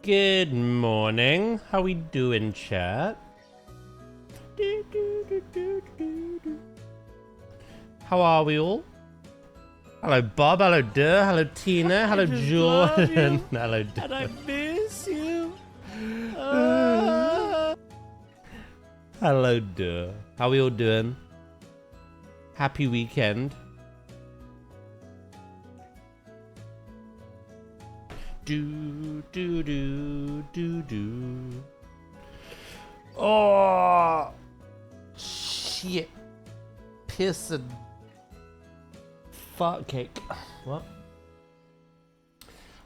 Good morning. How we doing, chat? How are we all? Hello, Bob. Hello, Durr. Hello, Tina. Hello, Jordan. Hello, Durr. And I miss you. Hello, Durr. How we all doing? Happy weekend. Do do do do do. Oh shit! Piss and fart cake. What?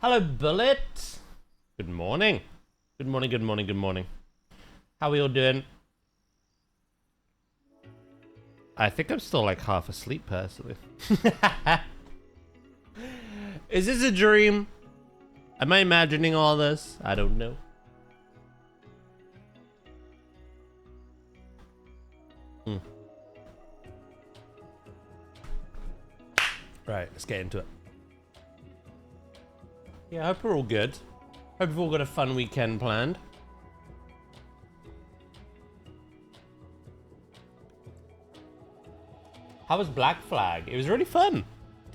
Hello, Bullet. Good morning. Good morning. Good morning. Good morning. How we all doing? I think I'm still like half asleep, personally. Is this a dream? Am I imagining all this? I don't know. Right, let's get into it. Yeah, I hope we're all good. Hope we've all got a fun weekend planned. How was Black Flag? It was really fun.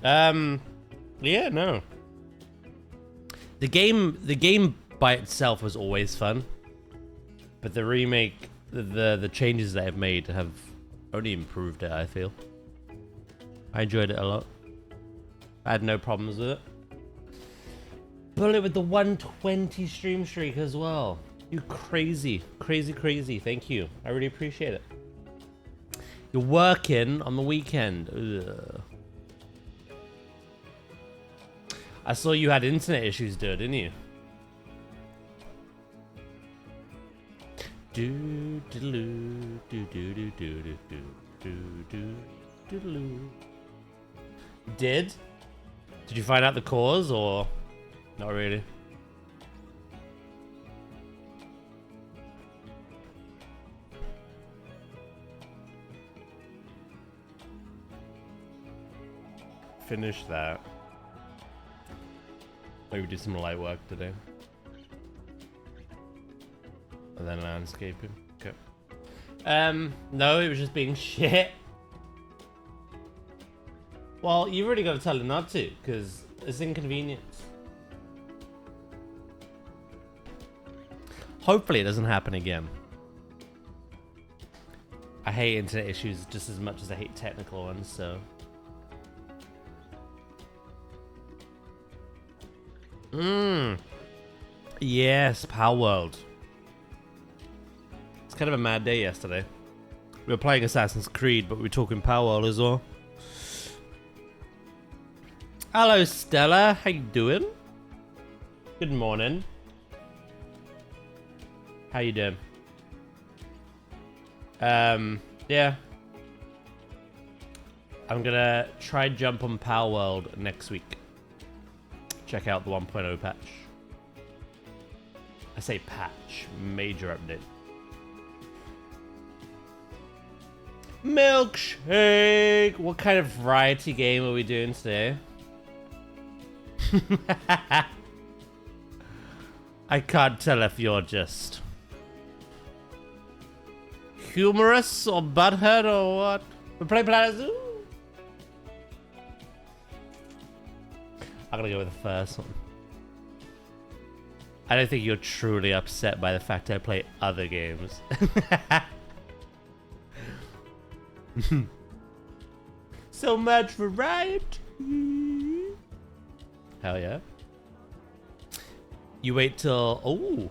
Yeah, no. The game by itself was always fun, but the remake, the changes they have made have only improved it, I feel. I enjoyed it a lot. I had no problems with it. Bullet with the 120 stream streak as well. You crazy, crazy, crazy. Thank you. I really appreciate it. You're working on the weekend. Ugh. I saw you had internet issues, dude, didn't you? Do do do do do do do do do do. Did you find out the cause or not really? Finish that. Maybe do some light work today. And then landscaping. Okay. No, it was just being shit. Well, you really got to tell him not to, because it's inconvenience. Hopefully it doesn't happen again. I hate internet issues just as much as I hate technical ones, so... Yes, Power World. It's kind of a mad day yesterday. We were playing Assassin's Creed, but we were talking Power World as well. Hello, Stella. How you doing? Good morning. How you doing? Yeah. I'm gonna try jump on Power World next week. Check out the 1.0 patch. I say patch, major update. Milkshake! What kind of variety game are we doing today? I can't tell if you're just humorous or butthead or what. We play planetzoo? I'm gonna go with the first one. I don't think you're truly upset by the fact I play other games. So much variety. Hell yeah. You wait till... Oh.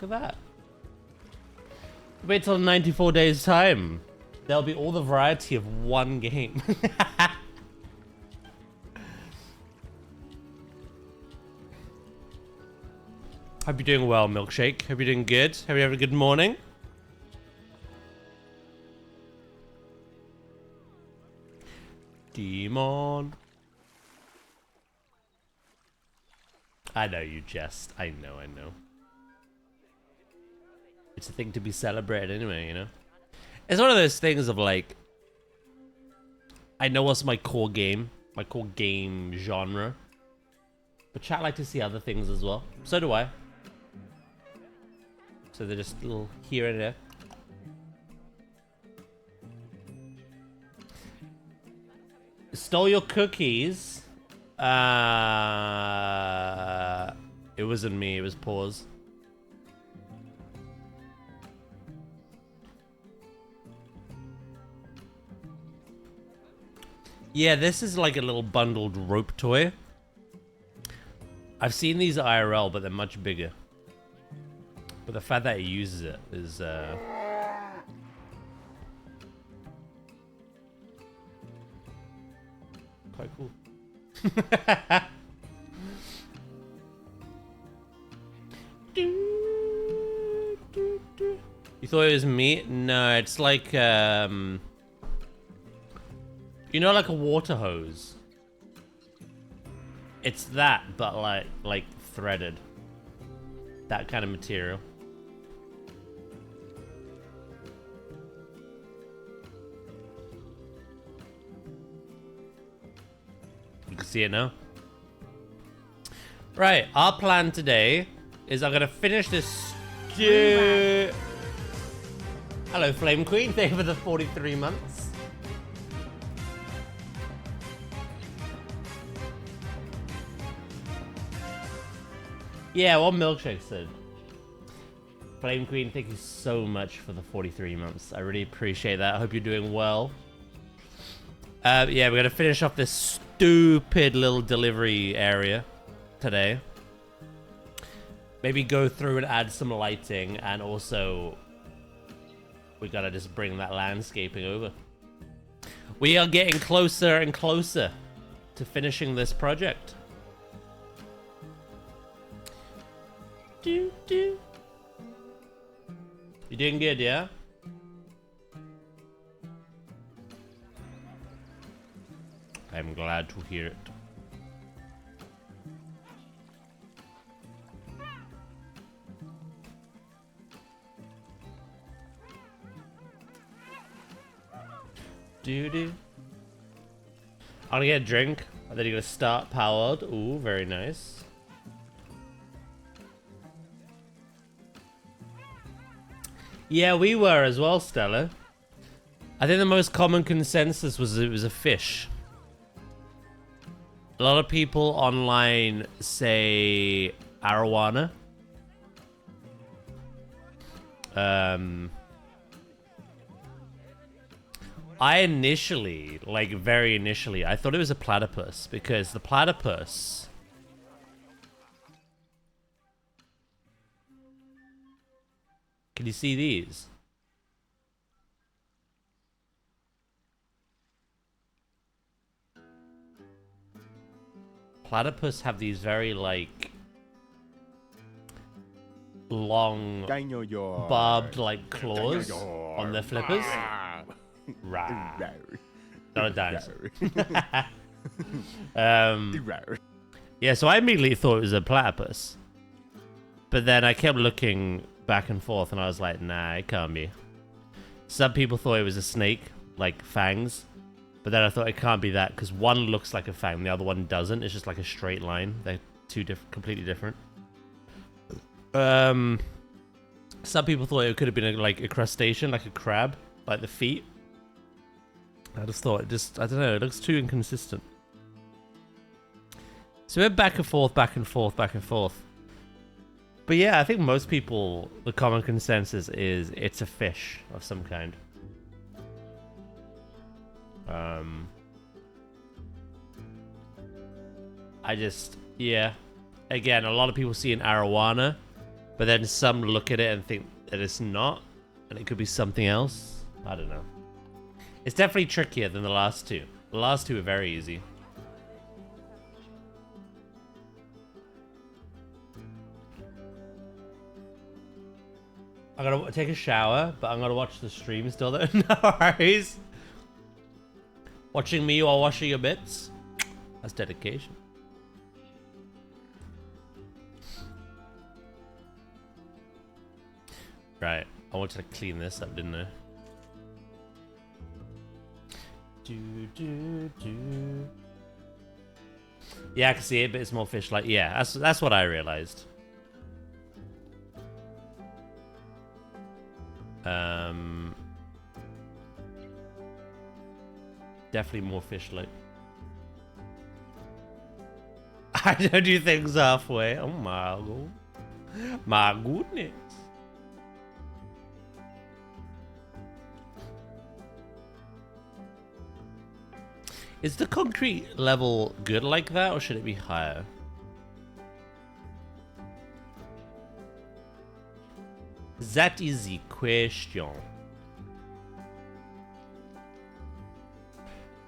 Look at that. Wait till 94 days time. There'll be all the variety of one game. Hope you're doing well, Milkshake. Hope you're doing good. Hope you have a good morning. Demon. I know you jest. I know. It's a thing to be celebrated anyway, you know? It's one of those things of like... I know what's my core game genre. But chat like to see other things as well. So do I. So they're just a little here and there. Stole your cookies. It wasn't me, it was Pause. Yeah, this is like a little bundled rope toy. I've seen these IRL, but they're much bigger. But the fact that he uses it is quite cool. You thought it was me? No, it's like you know, like a water hose. It's that, but like threaded. That kind of material. You can see it now. Right, our plan today is I'm gonna finish this stew. Hello, Flame Queen. Thank you for the 43 months. Yeah, what Milkshake said. Flame Queen, thank you so much for the 43 months. I really appreciate that. I hope you're doing well. Yeah, we're gonna finish off this stupid little delivery area today. Maybe go through and add some lighting, and also we gotta just bring that landscaping over. We are getting closer and closer to finishing this project. You doing good, yeah? I'm glad to hear it. I'm gonna get a drink, and then you're gonna start powered. Ooh, very nice. Yeah, we were as well, Stella. I think the most common consensus was it was a fish. A lot of people online say arowana. I initially, like very initially, I thought it was a platypus because the platypus... Can you see these? Platypus have these very, like, long, barbed, like, claws on their flippers. Rawr. Not a dinosaur. Yeah, so I immediately thought it was a platypus. But then I kept looking back and forth, and I was like, nah, it can't be. Some people thought it was a snake, like fangs. But then I thought it can't be that, because one looks like a fang, the other one doesn't. It's just like a straight line. They're two completely different. Some people thought it could have been like a crustacean, like a crab, like the feet. I just thought I don't know, it looks too inconsistent. So we're back and forth, back and forth, back and forth. But yeah, I think most people, the common consensus is it's a fish of some kind. Yeah. Again, a lot of people see an arowana, but then some look at it and think that it's not, and it could be something else. I don't know. It's definitely trickier than the last two. The last two are very easy. I'm gonna take a shower, but I'm gonna watch the stream still though. No worries. Watching me while washing your bits. That's dedication. Right. I wanted to clean this up, didn't I? Yeah, I can see it, but it's more fish-like. Yeah, that's what I realized. Definitely more fish-like. I don't do things halfway. Oh my god. My goodness. Is the concrete level good like that, or should it be higher? That is the question.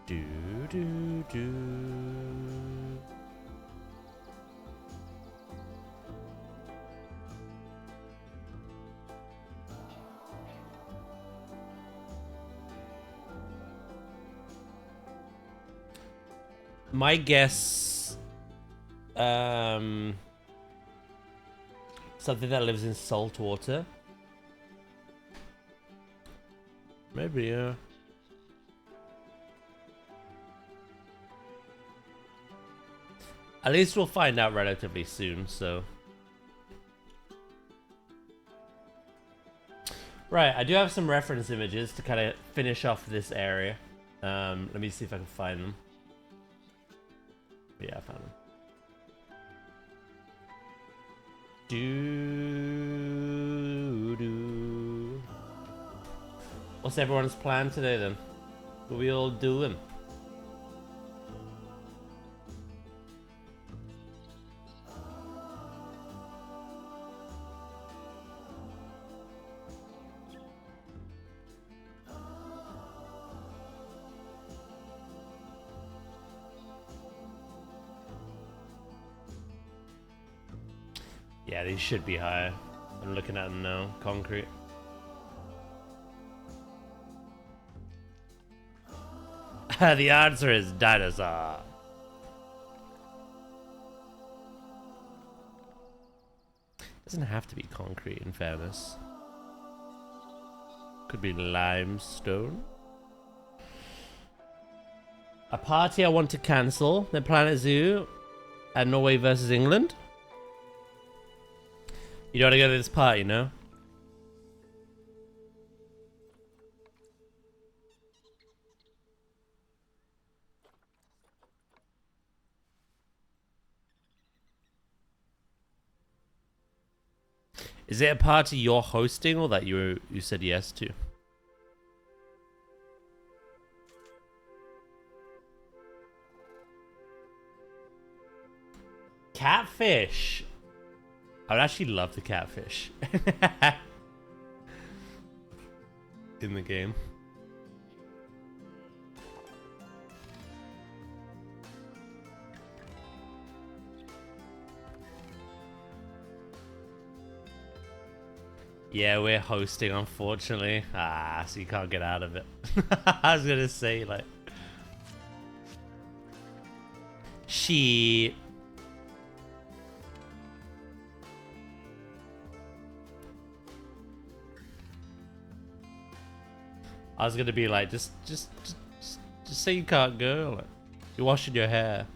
Do do do. My guess, something that lives in salt water. Maybe, yeah. At least we'll find out relatively soon, so. Right, I do have some reference images to kind of finish off this area. Let me see if I can find them. Yeah, I found them. Do. What's everyone's plan today then? What are we all doing? Yeah, these should be higher. I'm looking at them now. Concrete. The answer is dinosaur. Doesn't have to be concrete, in fairness. Could be limestone. A party I want to cancel. The planetzoo at Norway versus England. You don't want to go to this party, no? Is it a party you're hosting or that you said yes to? Catfish. I would actually love the catfish in the game. Yeah, we're hosting, unfortunately. Ah, so you can't get out of it. I was gonna say, like... She... I was gonna be like, just say you can't go. Like, you're washing your hair.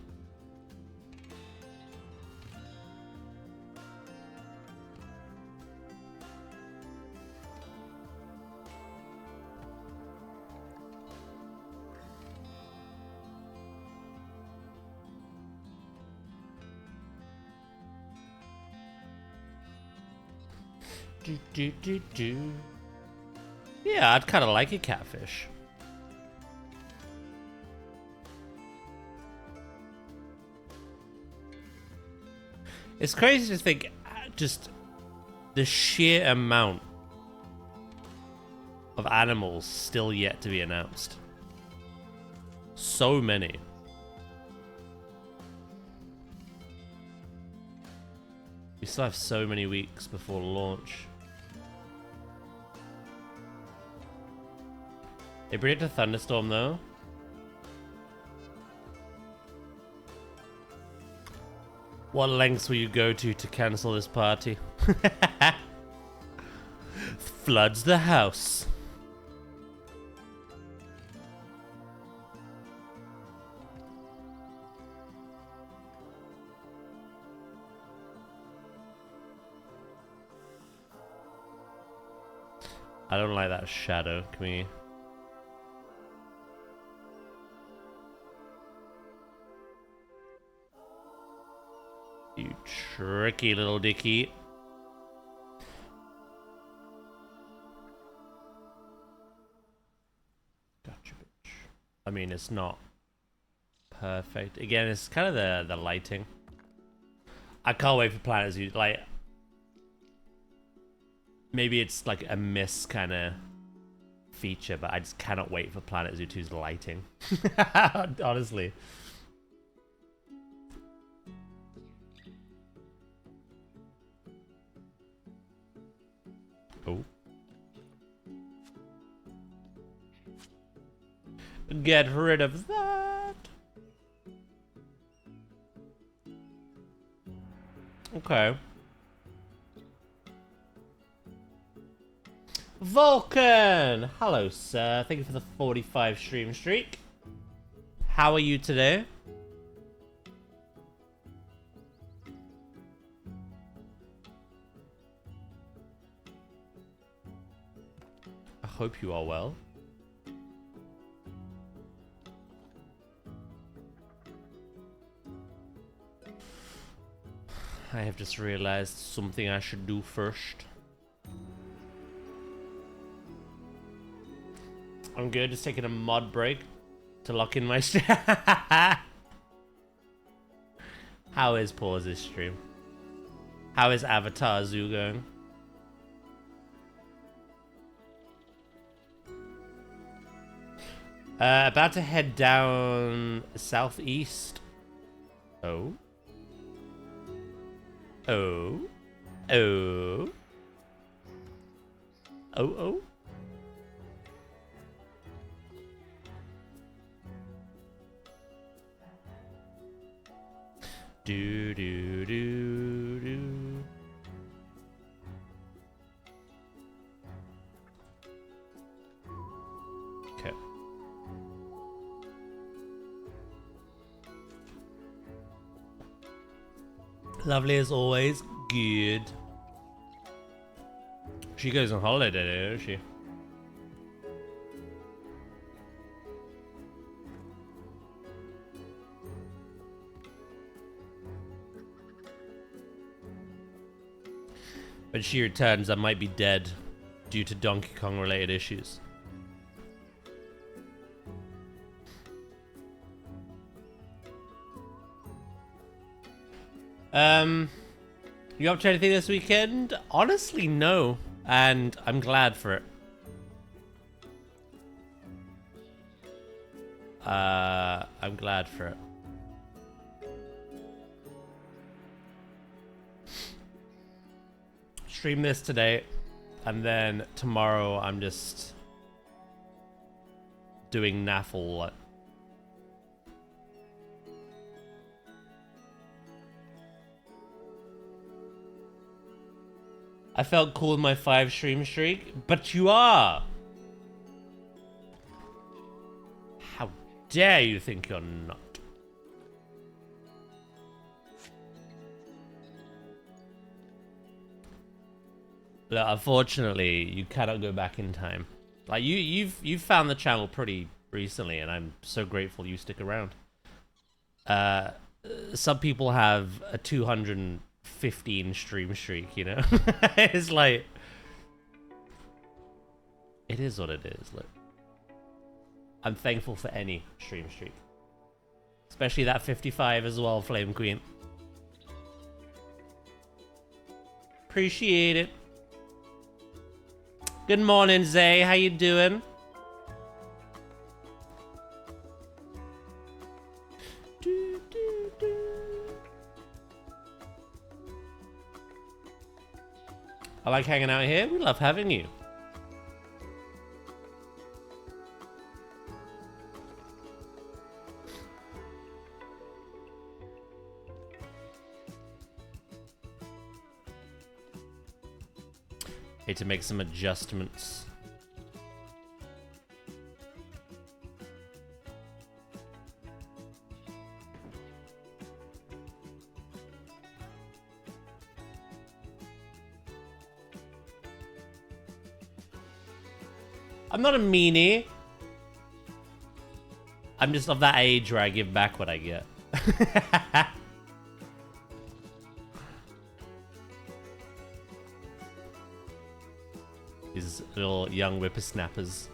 Yeah, I'd kind of like a catfish. It's crazy to think just the sheer amount of animals still yet to be announced. So many. We still have so many weeks before launch. They predict a thunderstorm though. What lengths will you go to cancel this party? Floods the house. I don't like that shadow. Can we... You tricky little dicky. Gotcha, bitch. I mean, it's not perfect. Again, it's kind of the lighting. I can't wait for planetzoo. Like, maybe it's like a miss kind of feature, but I just cannot wait for planetzoo 2's lighting. Honestly. Oh. Get rid of that. Okay. Vulcan! Hello, sir. Thank you for the 45 stream streak. How are you today? I hope you are well. I have just realized something I should do first. I'm good, just taking a mod break to lock in my stream. How is Pause's stream? How is Avatar Zoo going? About to head down southeast. Oh. Oh. Oh. Oh, oh. Do, do, do, do. Okay. Lovely as always. Good. She goes on holiday today, doesn't she? When she returns, I might be dead due to Donkey Kong related issues. You up to anything this weekend? Honestly, no. And I'm glad for it. I'm glad for it. Stream this today, and then tomorrow I'm just doing naffle. I felt cool with my 5 stream streak, but you are. How dare you think you're not? Look, unfortunately, you cannot go back in time. Like you've found the channel pretty recently, and I'm so grateful you stick around. Some people have a 215 stream streak, you know? It's like, it is what it is. Look, I'm thankful for any stream streak, especially that 55 as well, Flame Queen. Appreciate it. Good morning, Zay. How you doing? I like hanging out here. We love having you. Need to make some adjustments. I'm not a meanie. I'm just of that age where I give back what I get. These little young whippersnappers.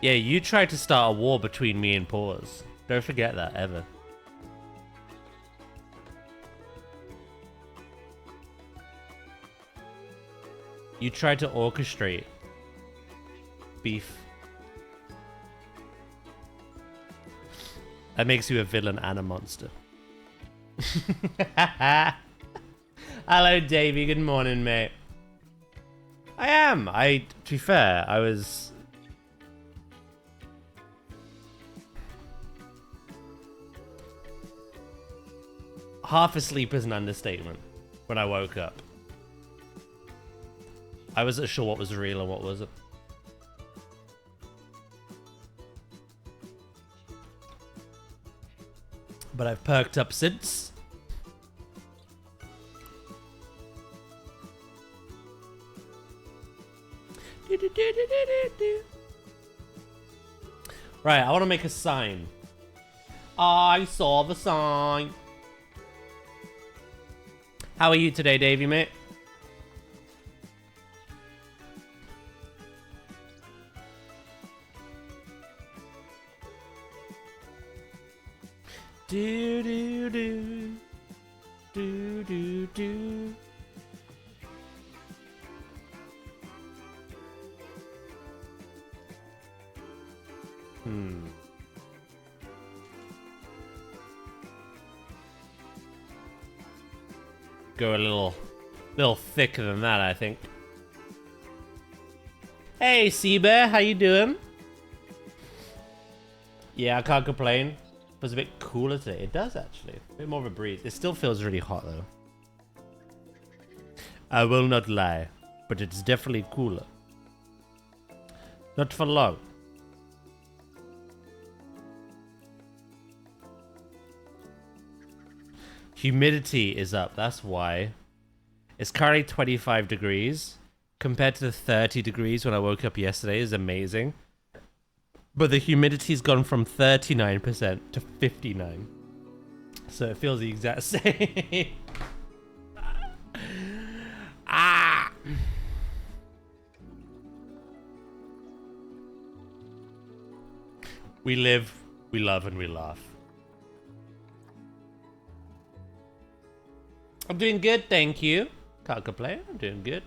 Yeah, you tried to start a war between me and Paws. Don't forget that, ever. You tried to orchestrate beef. That makes you a villain and a monster. Hello, Davey. Good morning, mate. I am. To be fair, I was... half asleep is an understatement when I woke up. I wasn't sure what was real and what wasn't. But I've perked up since. Right, I want to make a sign. I saw the sign. How are you today, Davey, mate? Do do do do do do. Go a little thicker than that, I think. Hey, Seabear, how you doing? Yeah, I can't complain. Feels a bit cooler today. It does, actually. A bit more of a breeze. It still feels really hot, though. I will not lie, but it's definitely cooler. Not for long. Humidity is up, that's why. It's currently 25 degrees. Compared to the 30 degrees when I woke up yesterday is amazing. But the humidity's gone from 39% to 59%. So it feels the exact same. Ah! We live, we love, and we laugh. I'm doing good, thank you. Can't complain, I'm doing good.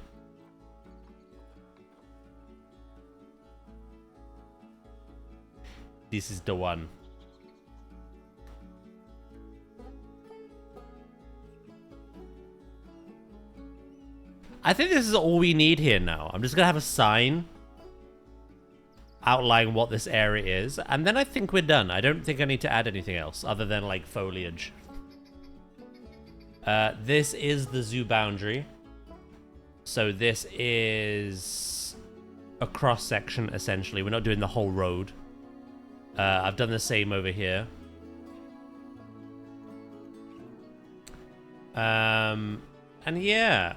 This is the one. I think this is all we need here now. I'm just gonna have a sign outlining what this area is, and then I think we're done. I don't think I need to add anything else other than like foliage. This is the zoo boundary. So this is a cross section essentially. We're not doing the whole road. I've done the same over here. And yeah.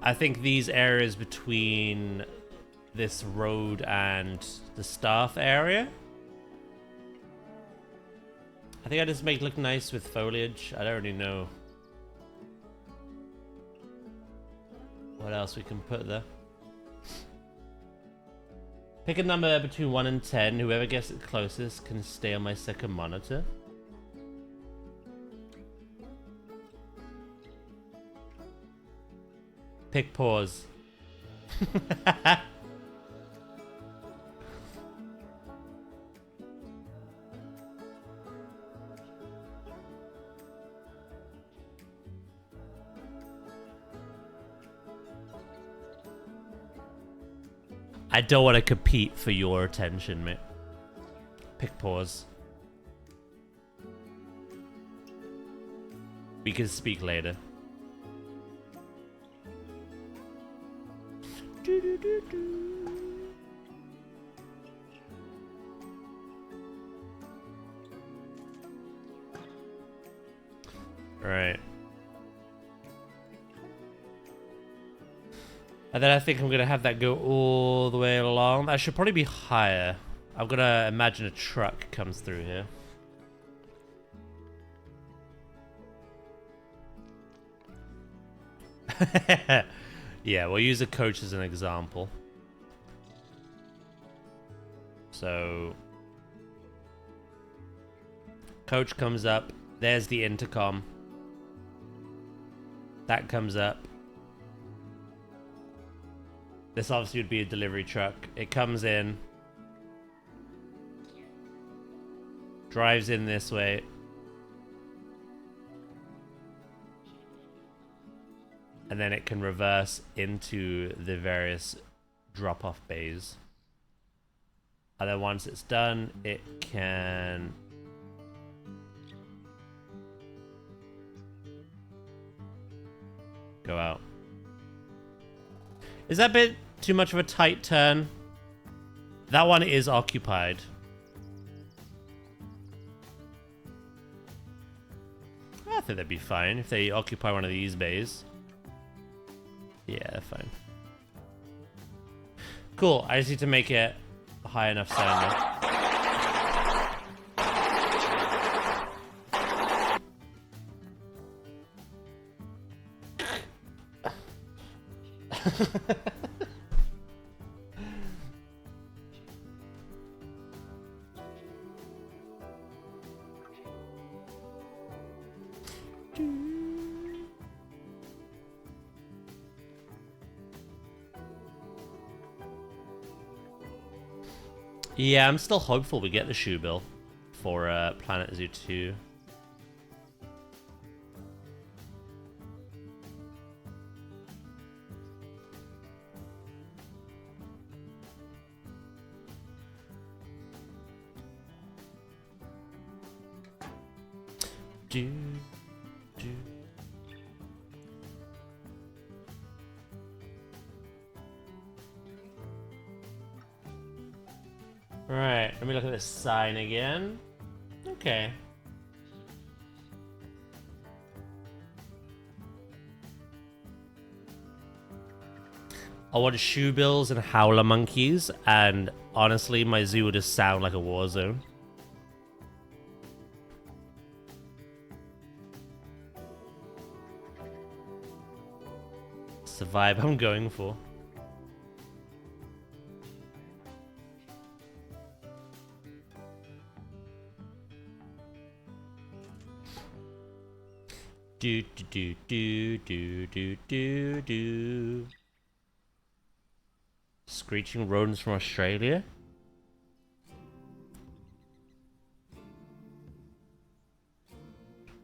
I think these areas between this road and the staff area, I think I just make it look nice with foliage. I don't really know what else we can put there. Pick a number between 1 and 10. Whoever gets it closest can stay on my second monitor. Pick pause. I don't want to compete for your attention, mate. Pick pause. We can speak later. All right. And then I think I'm going to have that go all the way along. That should probably be higher. I'm going to imagine a truck comes through here. Yeah, we'll use a coach as an example. So, coach comes up. There's the intercom. That comes up. This obviously would be a delivery truck. It comes in. Drives in this way. And then it can reverse into the various drop-off bays. And then once it's done, it can... go out. Is that a bit too much of a tight turn? That one is occupied. I think that'd be fine if they occupy one of these bays. Yeah, fine. Cool. I just need to make it a high enough sound. Yeah, I'm still hopeful we get the shoe bill for planetzoo 2. Do. Right, let me look at this sign again. Okay. I want shoe bills and howler monkeys, and honestly, my zoo would just sound like a war zone. It's the vibe I'm going for. Do do do do do do do. Screeching rodents from Australia.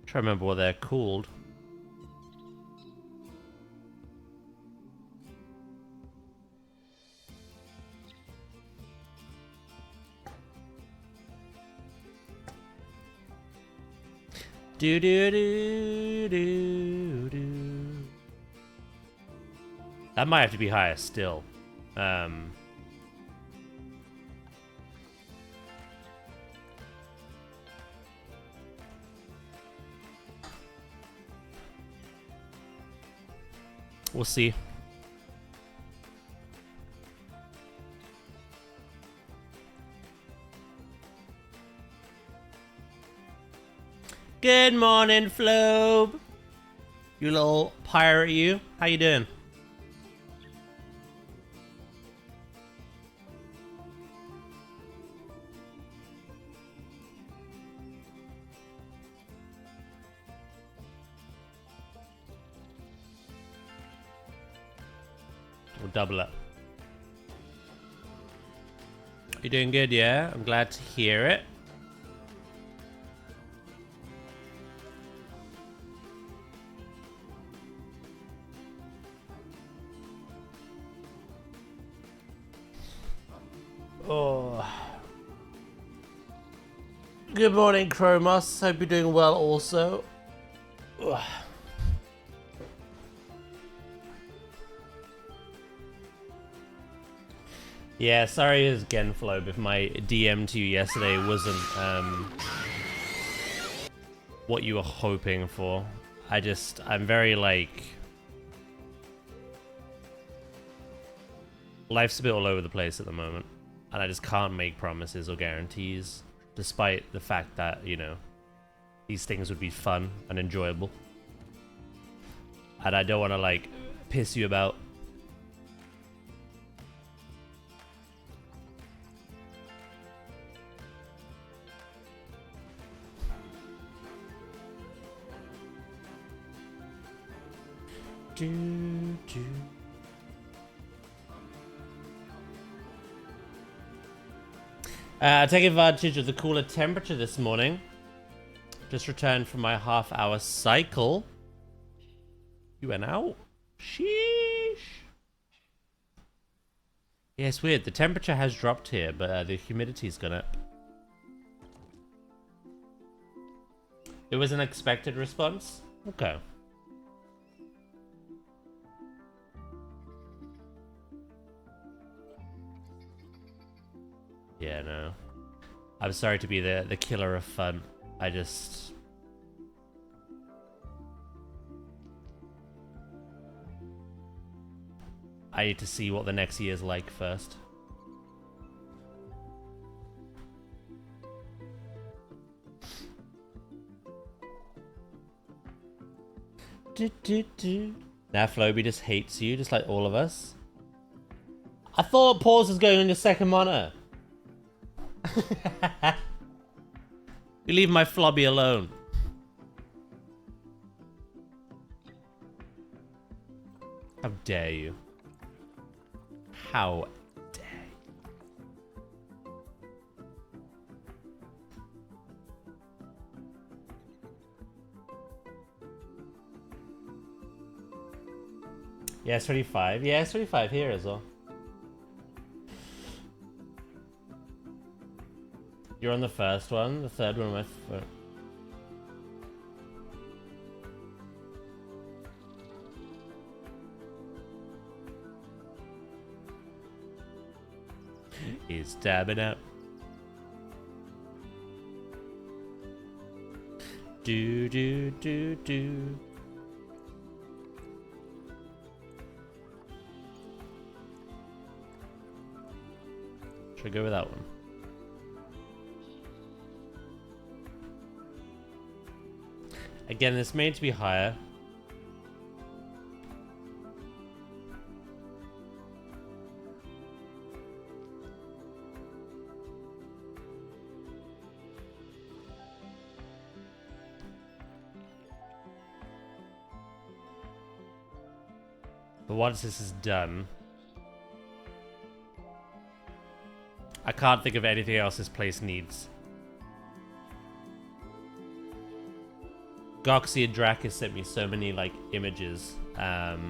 Try to remember what they're called. Do do do do do. That might have to be higher still. We'll see. Good morning, Flobe. You little pirate, you. How you doing? We'll double up. You doing good, yeah? I'm glad to hear it. Oh. Good morning, Chromos. Hope you're doing well also. Ugh. Yeah, sorry again, Flobe, if my DM to you yesterday wasn't what you were hoping for. I'm very like... Life's a bit all over the place at the moment, and I just can't make promises or guarantees, despite the fact that, you know, these things would be fun and enjoyable. And I don't want to, like, piss you about. I take advantage of the cooler temperature this morning. Just returned from my half-hour cycle. You went out? Sheesh. Yeah, it's weird. The temperature has dropped here, but the humidity's gone up. It was an expected response? Okay. Yeah, no. I'm sorry to be the killer of fun. I just... I need to see what the next year's like first. Now Floby just hates you, just like all of us. I thought pause was going on your second monitor. You leave my Flobby alone. How dare you? How dare you? Yeah, it's 25. Yeah, it's 25 here as well. You're on the first one, the third one with... He's dabbing out. Do do do do. Should I go with that one? Again, it's made to be higher. But once this is done, I can't think of anything else this place needs. Goxie and Drac has sent me so many like images, but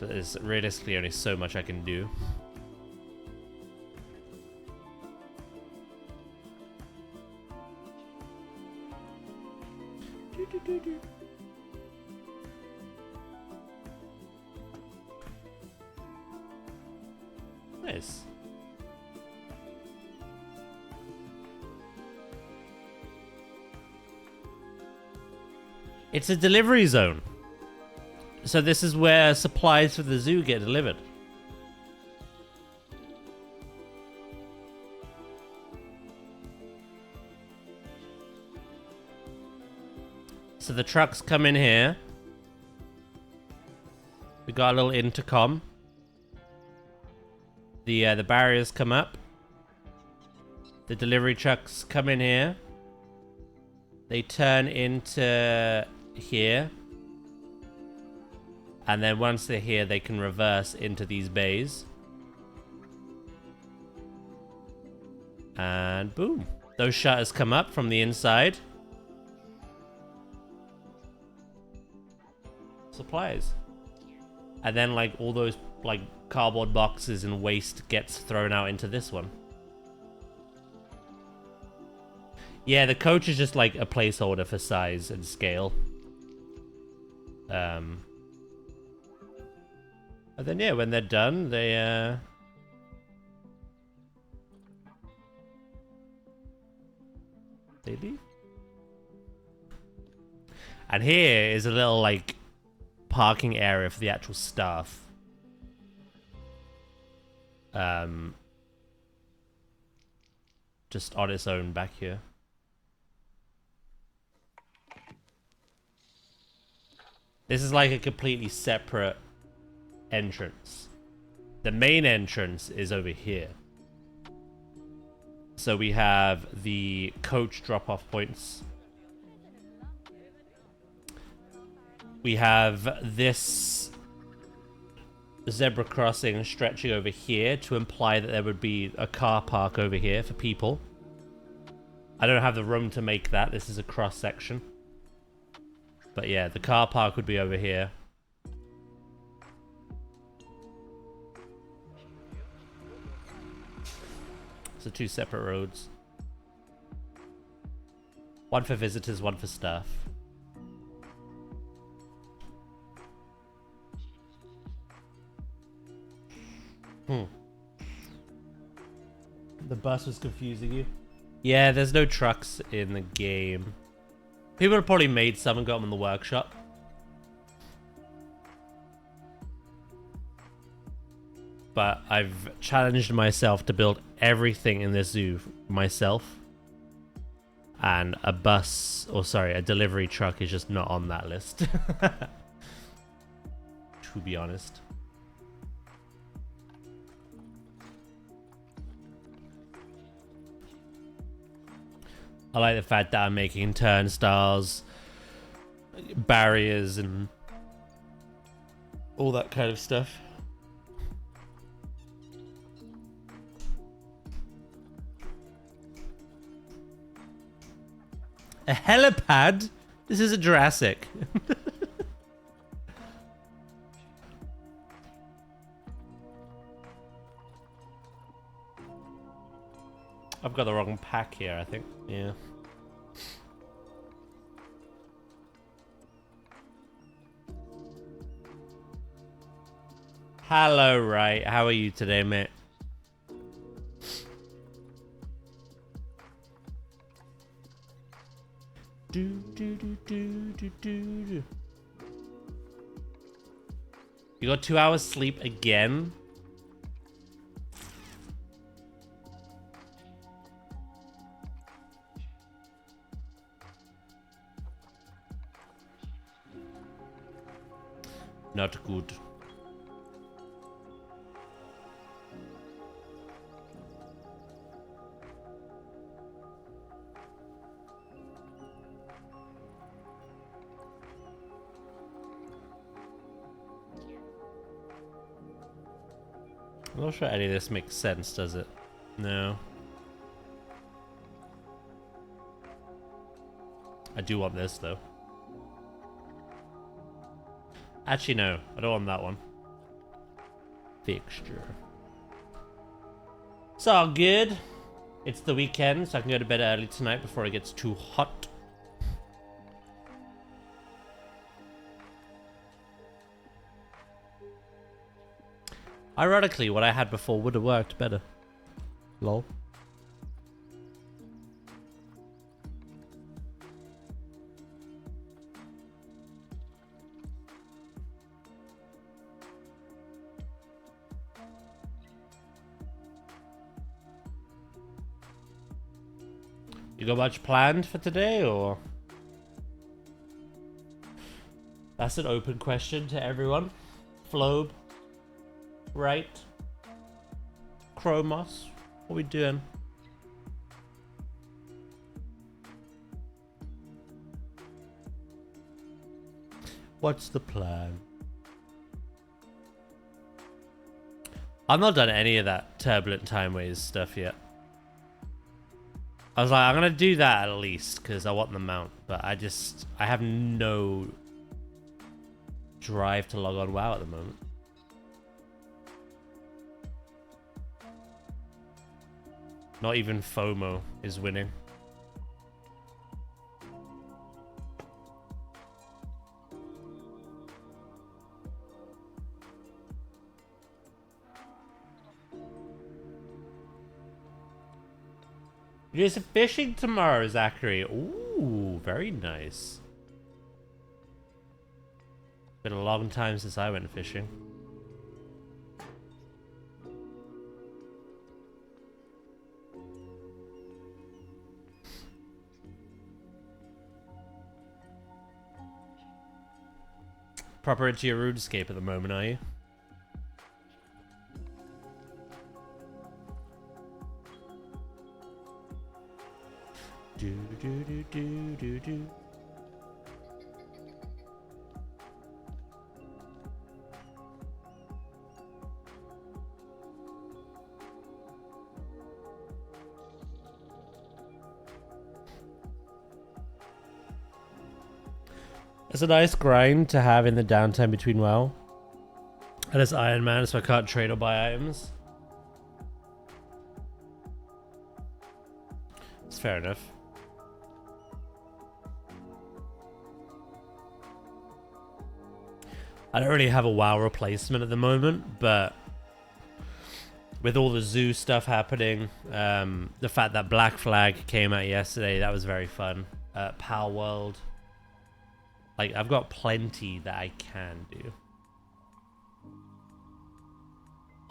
there's realistically only so much I can do. Nice. It's a delivery zone. So this is where supplies for the zoo get delivered. So the trucks come in here. We got a little intercom. The barriers come up. The delivery trucks come in here. They turn into here. And then once they're here, they can reverse into these bays. And boom. Those shutters come up from the inside. Supplies. And then like all those like cardboard boxes and waste gets thrown out into this one. Yeah, the coach is just like a placeholder for size and scale. And then yeah, when they're done, they leave. And here is a little like parking area for the actual staff. just on its own back here. This is like a completely separate entrance. The main entrance is over here. So we have the coach drop-off points. We have this zebra crossing stretching over here to imply that there would be a car park over here for people. I don't have the room to make that. This is a cross section. But yeah, the car park would be over here. So two separate roads. One for visitors, one for staff. The bus was confusing you? Yeah, there's no trucks in the game. People have probably made some and got them in the workshop. But I've challenged myself to build everything in this zoo myself. And a bus, or sorry, a delivery truck is just not on that list. To be honest. I like the fact that I'm making turnstiles, barriers, and all that kind of stuff. A helipad? This is a Jurassic. I've got the wrong pack here, I think. Yeah. Hello, right. How are you today, mate? You got 2 hours sleep again? Not good. I'm not sure any of this makes sense, does it? No. I do want this, though. Actually, no. I don't want that one. Fixture. It's all good. It's the weekend, so I can go to bed early tonight before it gets too hot. Ironically, what I had before would have worked better. Lol. You got much planned for today, or? That's an open question to everyone. Flobe. Right. Chromos. What are we doing? What's the plan? I've not done any of that turbulent timeways stuff yet. I was like, I'm gonna do that at least because I want the mount, but I have no drive to log on WoW at the moment. Not even FOMO is winning. You're just fishing tomorrow, Zachary. Ooh, very nice. Been a long time since I went fishing. proper into your RuneScape at the moment, are you? Do do do do do do. It's a nice grind to have in the downtime between WoW. And it's Iron Man, so I can't trade or buy items. It's fair enough. I don't really have a WoW replacement at the moment, but with all the zoo stuff happening, the fact that Black Flag came out yesterday, that was very fun. Pal World. Like, I've got plenty that I can do.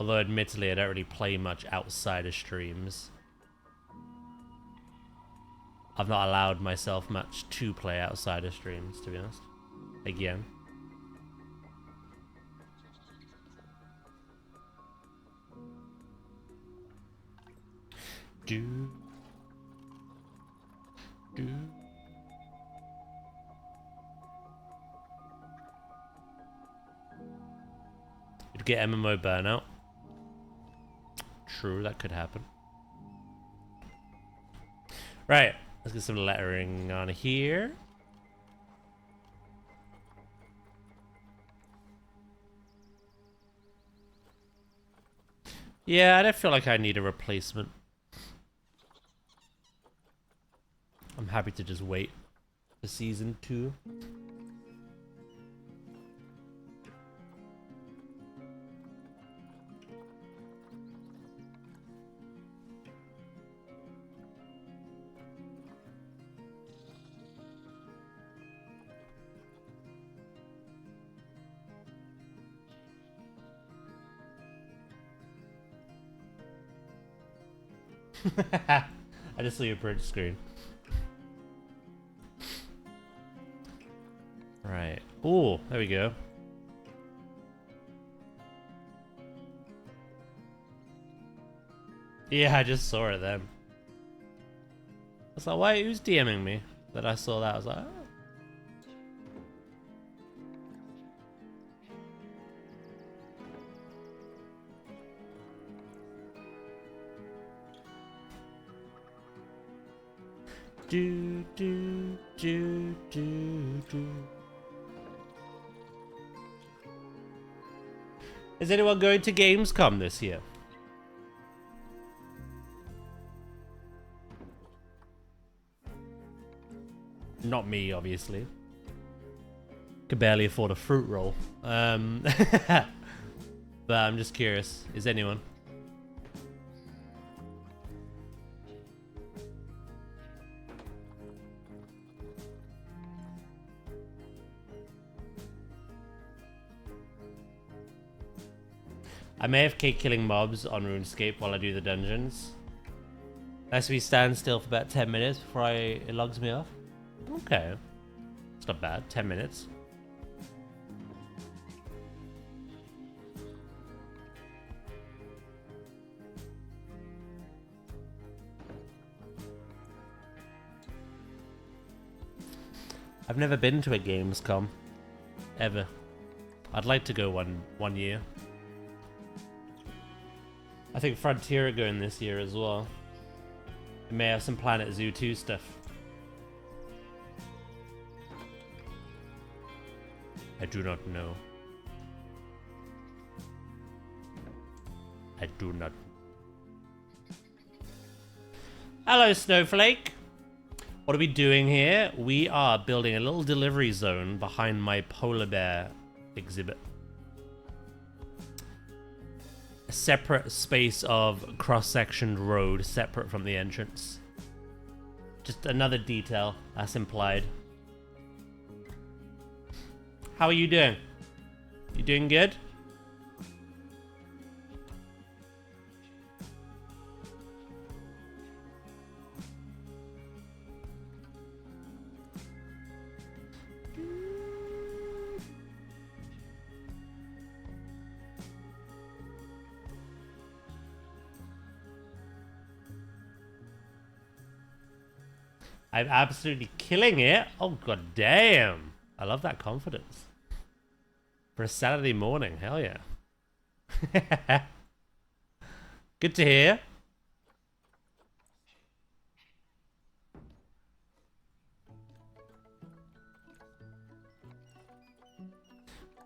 Although, admittedly, I don't really play much outside of streams. I've not allowed myself much to play outside of streams, to be honest. Again. Do. You'd get MMO burnout. True, that could happen. Right, let's get some lettering on here. Yeah, I don't feel like I need a replacement. I'm happy to just wait for season 2. I just saw your print screen. Right. Oh, there we go. Yeah, I just saw it then. I was like, why? Who's DMing me? That I saw that. I was like, oh. Do, do, do, do, do. Is anyone going to Gamescom this year? Not me, obviously. Could barely afford a fruit roll. But I'm just curious. Is anyone? I may have cake killing mobs on RuneScape while I do the dungeons. Unless we stand still for about 10 minutes before it logs me off. Okay. It's not bad. 10 minutes. I've never been to a Gamescom. Ever. I'd like to go one year. I think Frontier are going this year as well. It may have some PlanetZoo 2 stuff. I do not know. I do not. Hello, Snowflake. What are we doing here? We are building a little delivery zone behind my polar bear exhibit. A separate space of cross-sectioned road separate from the entrance. Just another detail that's implied. How are you doing? You doing good? I'm absolutely killing it. Oh, god damn. I love that confidence. For a Saturday morning, hell yeah. Good to hear.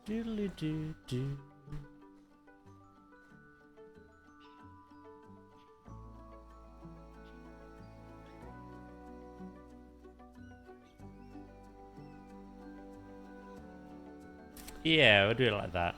Doodly doo doo. Yeah, we'll do it like that.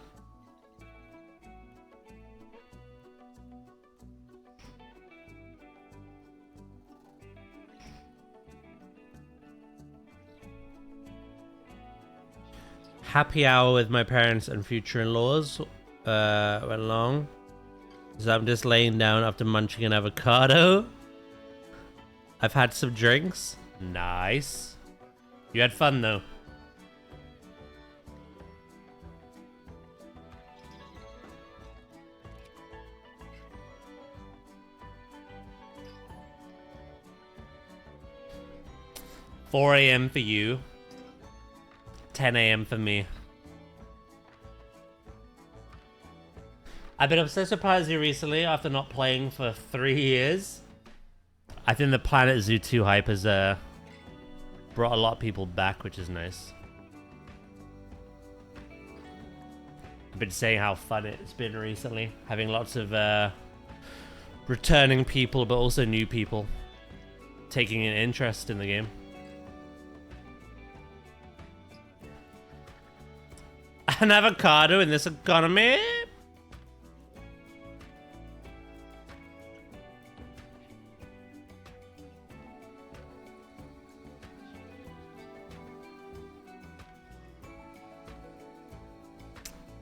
Happy hour with my parents and future in-laws went long. So I'm just laying down after munching an avocado. I've had some drinks. Nice. You had fun though. $4 a.m. for you. 10 a.m. for me. I've been obsessed with planetzoo recently after not playing for 3 years. I think the planetzoo 2 hype has brought a lot of people back, which is nice. I've been saying how fun it's been recently, having lots of returning people, but also new people taking an interest in the game. An avocado in this economy?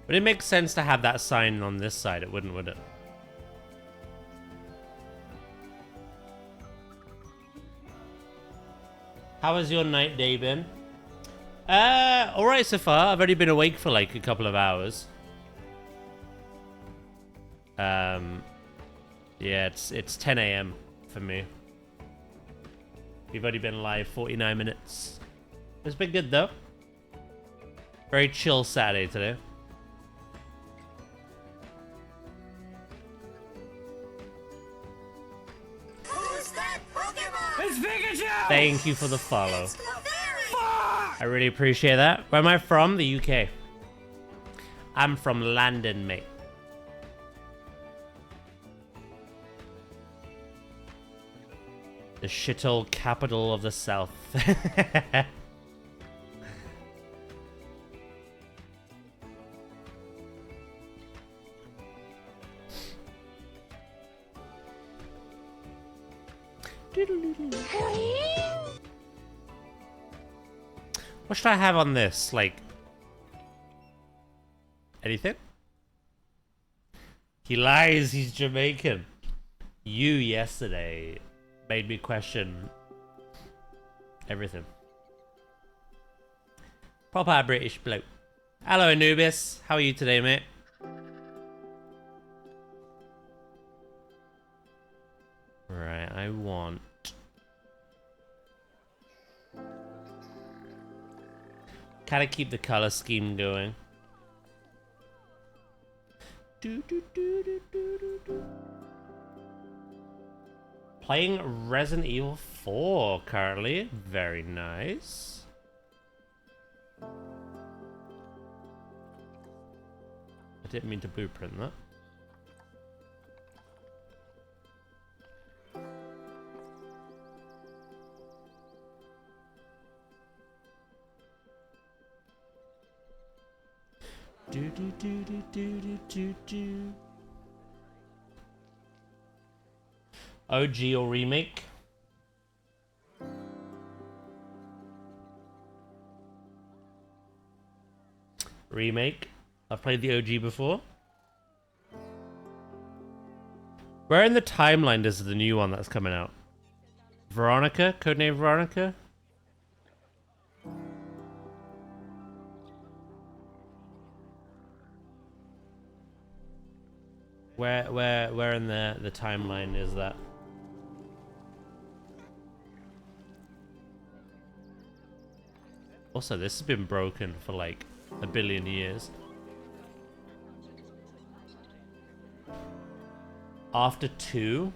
Would it make sense to have that sign on this side? It wouldn't, would it? How has your night day been? Alright so far. I've only been awake for like a couple of hours. Yeah, it's 10 a.m. for me. We've only been live 49 minutes. It's been good though. Very chill Saturday today. Who's that Pokemon? It's Pikachu! Thank you for the follow. I really appreciate that. Where am I from? The UK. I'm from London, mate. The shithole capital of the south. What should I have on this? Like, anything? He lies, he's Jamaican. You yesterday made me question everything. Proper British bloke. Hello, Anubis. How are you today, mate? Right, I want... Kind of keep the color scheme going. Playing Resident Evil 4 currently. Very nice. I didn't mean to blueprint that. OG or remake? Remake. I've played the OG before. Where in the timeline is the new one that's coming out? Veronica? Codename Veronica? Where in the timeline is that? Also, this has been broken for like a billion years. After 2?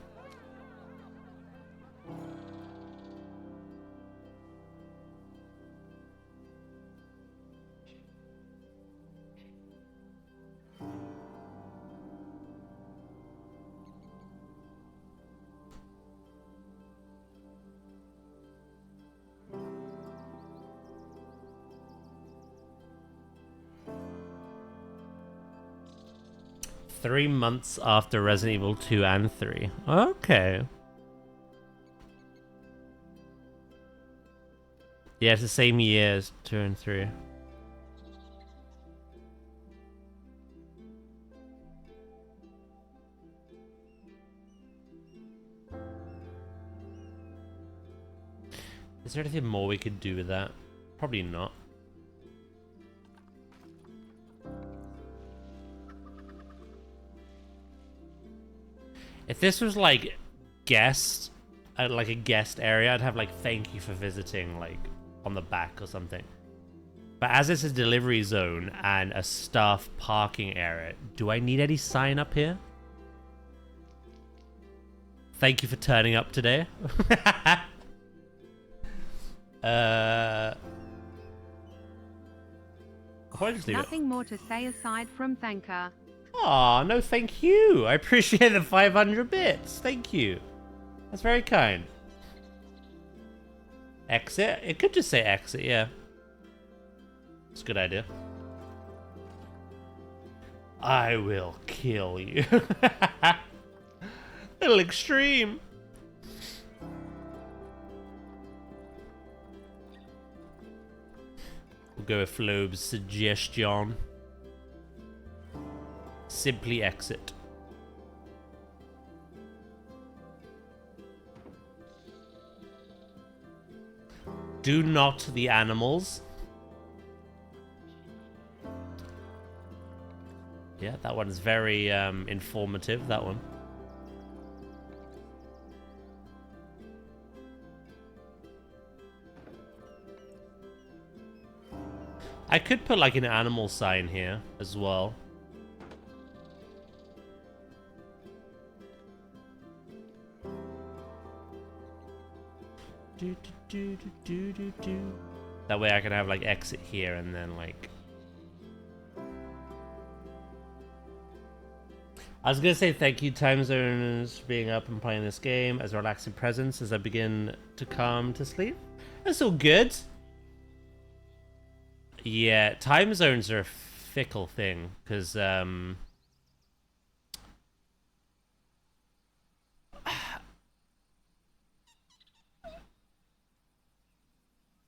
Three months after Resident Evil 2 and 3. Okay. Yeah, it's the same years, 2 and 3. Is there anything more we could do with that? Probably not. If this was like guest, like a guest area, I'd have like thank you for visiting like on the back or something. But as it's a delivery zone and a staff parking area, do I need any sign up here? Thank you for turning up today. Nothing more to say aside from thank her. Aw, no thank you. I appreciate the 500 bits. Thank you. That's very kind. Exit? It could just say exit, yeah. It's a good idea. I will kill you. Little extreme. We'll go with Flobe's suggestion. Simply exit. Do not the animals. Yeah, that one's very informative, that one. I could put like an animal sign here as well. That way I can have like exit here and then like... I was gonna say thank you time zones for being up and playing this game as a relaxing presence as I begin to come to sleep. That's all good. Yeah, time zones are a fickle thing because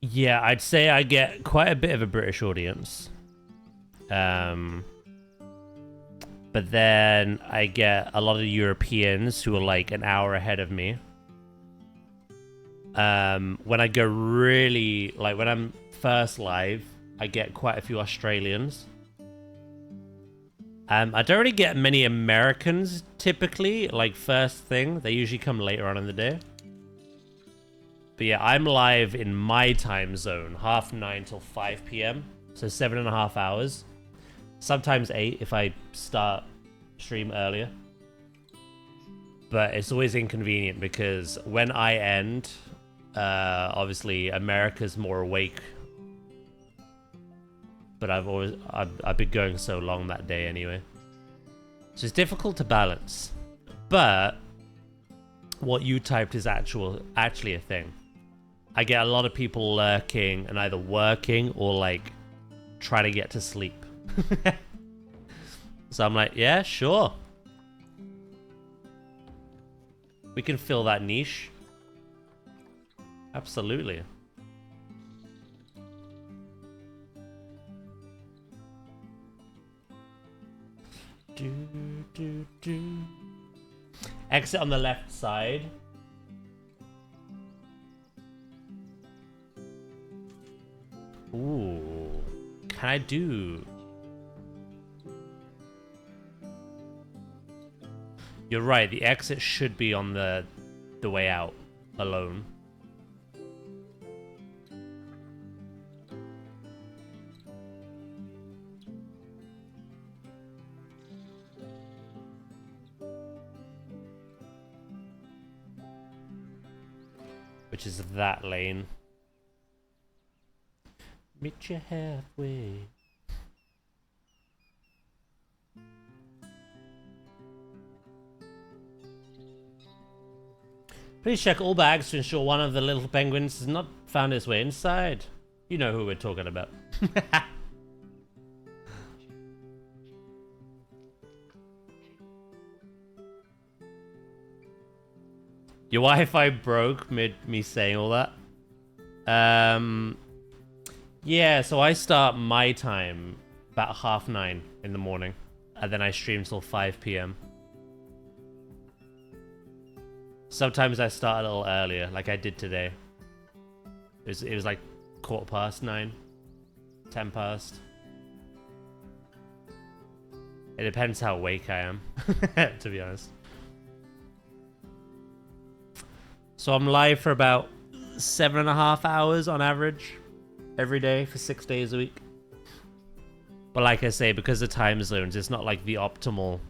yeah, I'd say I get quite a bit of a British audience. But then I get a lot of Europeans who are like an hour ahead of me. When I go really, like when I'm first live, I get quite a few Australians. I don't really get many Americans typically, like first thing. They usually come later on in the day. But yeah, I'm live in my time zone, 9:30 till 5 p.m. So 7.5 hours. Sometimes 8 if I start stream earlier. But it's always inconvenient because when I end, obviously America's more awake. But I've been going so long that day anyway. So it's difficult to balance. But what you typed is actually a thing. I get a lot of people lurking and either working or like trying to get to sleep. So I'm like, yeah, sure. We can fill that niche. Absolutely. Exit on the left side. Ooh. Can I do... You're right, the exit should be on the way out alone. which is that lane. Meet you halfway. Please check all bags to ensure one of the little penguins has not found its way inside. You know who we're talking about. Your Wi-Fi broke mid me saying all that. Yeah, so I start my time about 9:30 in the morning, and then I stream till 5 p.m. Sometimes I start a little earlier, like I did today. It was like 9:15, 10 past. It depends how awake I am, to be honest. So I'm live for about 7.5 hours on average every day for 6 days a week. But like I say, because of time zones, it's not like the optimal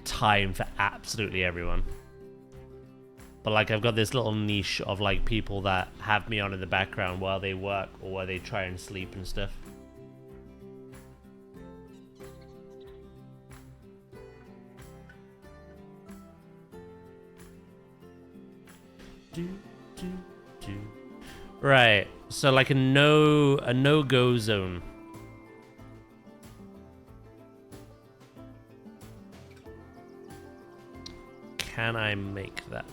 time for absolutely everyone. But like I've got this little niche of like people that have me on in the background while they work or while they try and sleep and stuff. Right, so like a no-go zone. Can I make that?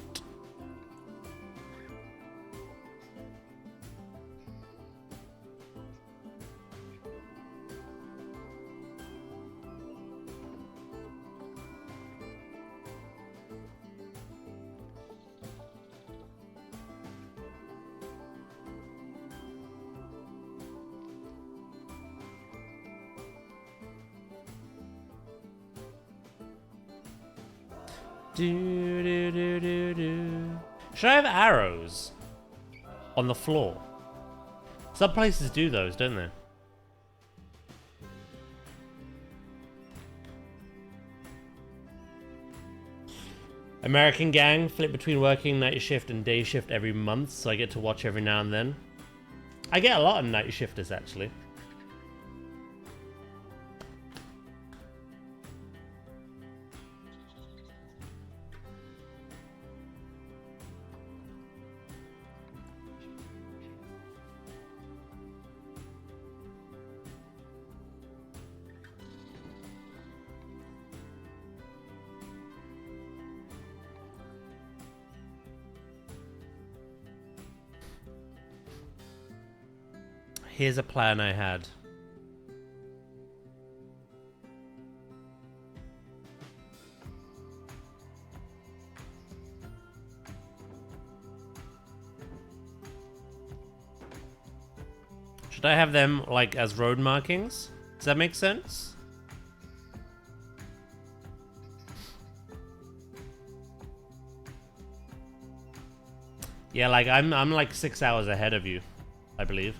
Should I have arrows on the floor? Some places do those, don't they? American gang, flip between working night shift and day shift every month, so I get to watch every now and then. I get a lot of night shifters, actually. Here's a plan I had. Should I have them like as road markings? Does that make sense? Yeah, like I'm like 6 hours ahead of you, I believe.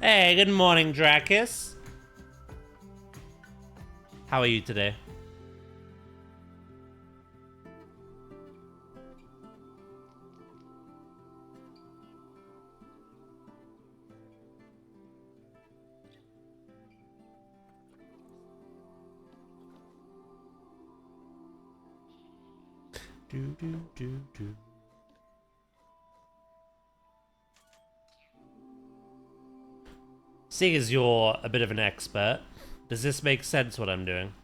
Hey, good morning, Dracus. How are you today? Do. Seeing as you're a bit of an expert, does this make sense what I'm doing?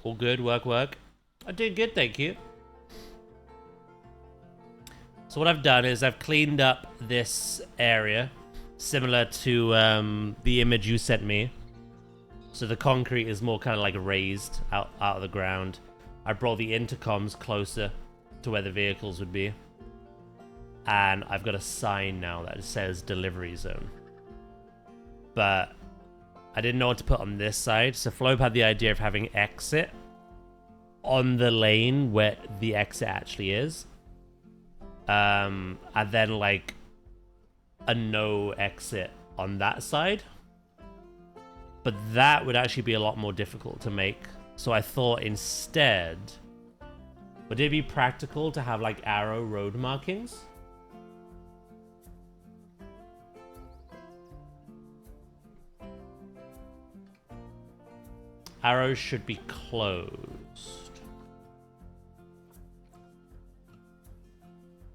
All good, work. I did good, thank you. So what I've done is I've cleaned up this area, similar to the image you sent me. So the concrete is more kind of like raised out of the ground. I brought the intercoms closer to where the vehicles would be. And I've got a sign now that says delivery zone. But I didn't know what to put on this side. So Flope had the idea of having exit on the lane where the exit actually is. and then like a no exit on that side. But that would actually be a lot more difficult to make. So I thought instead, would it be practical to have like arrow road markings? Arrows should be closed.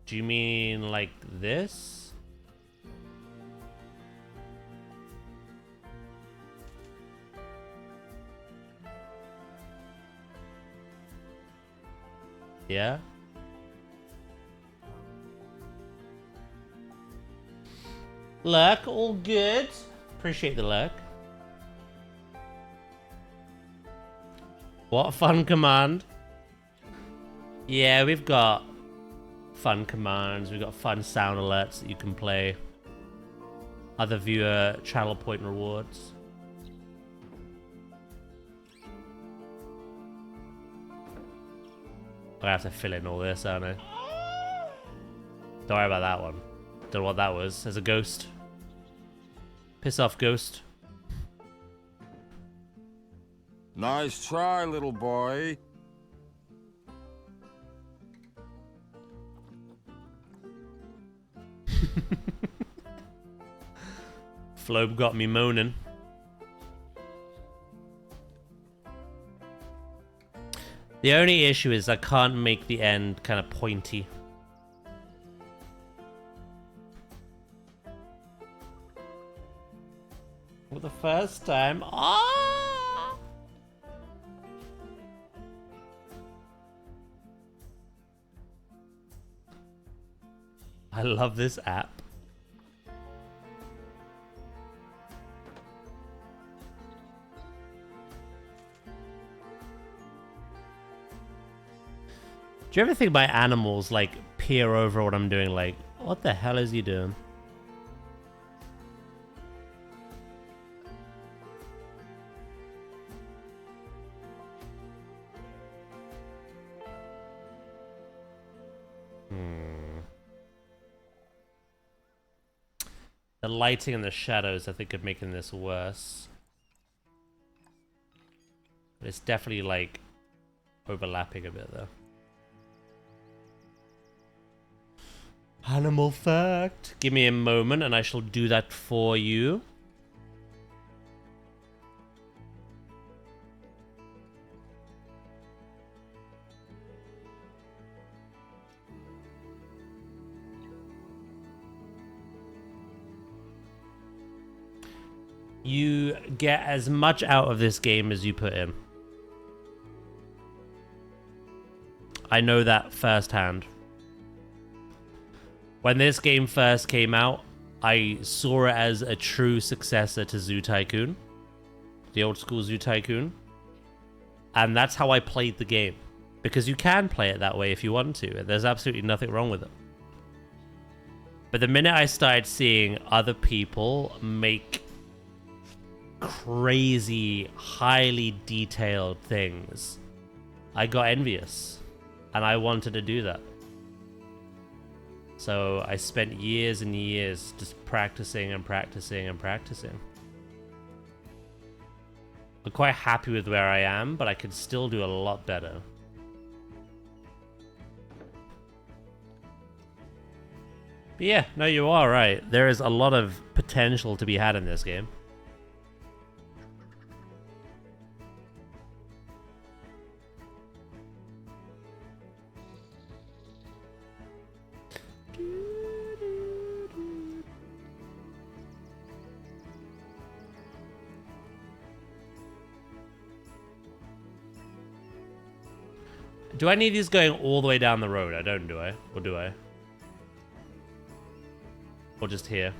Do you mean like this? Yeah? Lurk, all good. Appreciate the lurk. What a fun command. Yeah, we've got fun commands. We've got fun sound alerts that you can play. Other viewer channel point rewards. I have to fill in all this, aren't I? Don't worry about that one. Don't know what that was. There's a ghost. Piss off, ghost. Nice try, little boy. Flobe got me moaning. The only issue is I can't make the end kind of pointy. For the first time. Ah! I love this app. Do you ever think my animals like peer over what I'm doing like, what the hell is he doing? The lighting and the shadows I think are making this worse. But it's definitely like overlapping a bit though. Animal fact. Give me a moment and I shall do that for you. You get as much out of this game as you put in. I know that firsthand. When this game first came out, I saw it as a true successor to Zoo Tycoon. The old school Zoo Tycoon. And that's how I played the game. Because you can play it that way if you want to. There's absolutely nothing wrong with it. But the minute I started seeing other people make crazy, highly detailed things, I got envious. And I wanted to do that. So I spent years and years just practicing and practicing and practicing. I'm quite happy with where I am, but I could still do a lot better. But yeah, no, you are right. There is a lot of potential to be had in this game. Do I need these going all the way down the road? I don't, do I? Or do I? Or just here?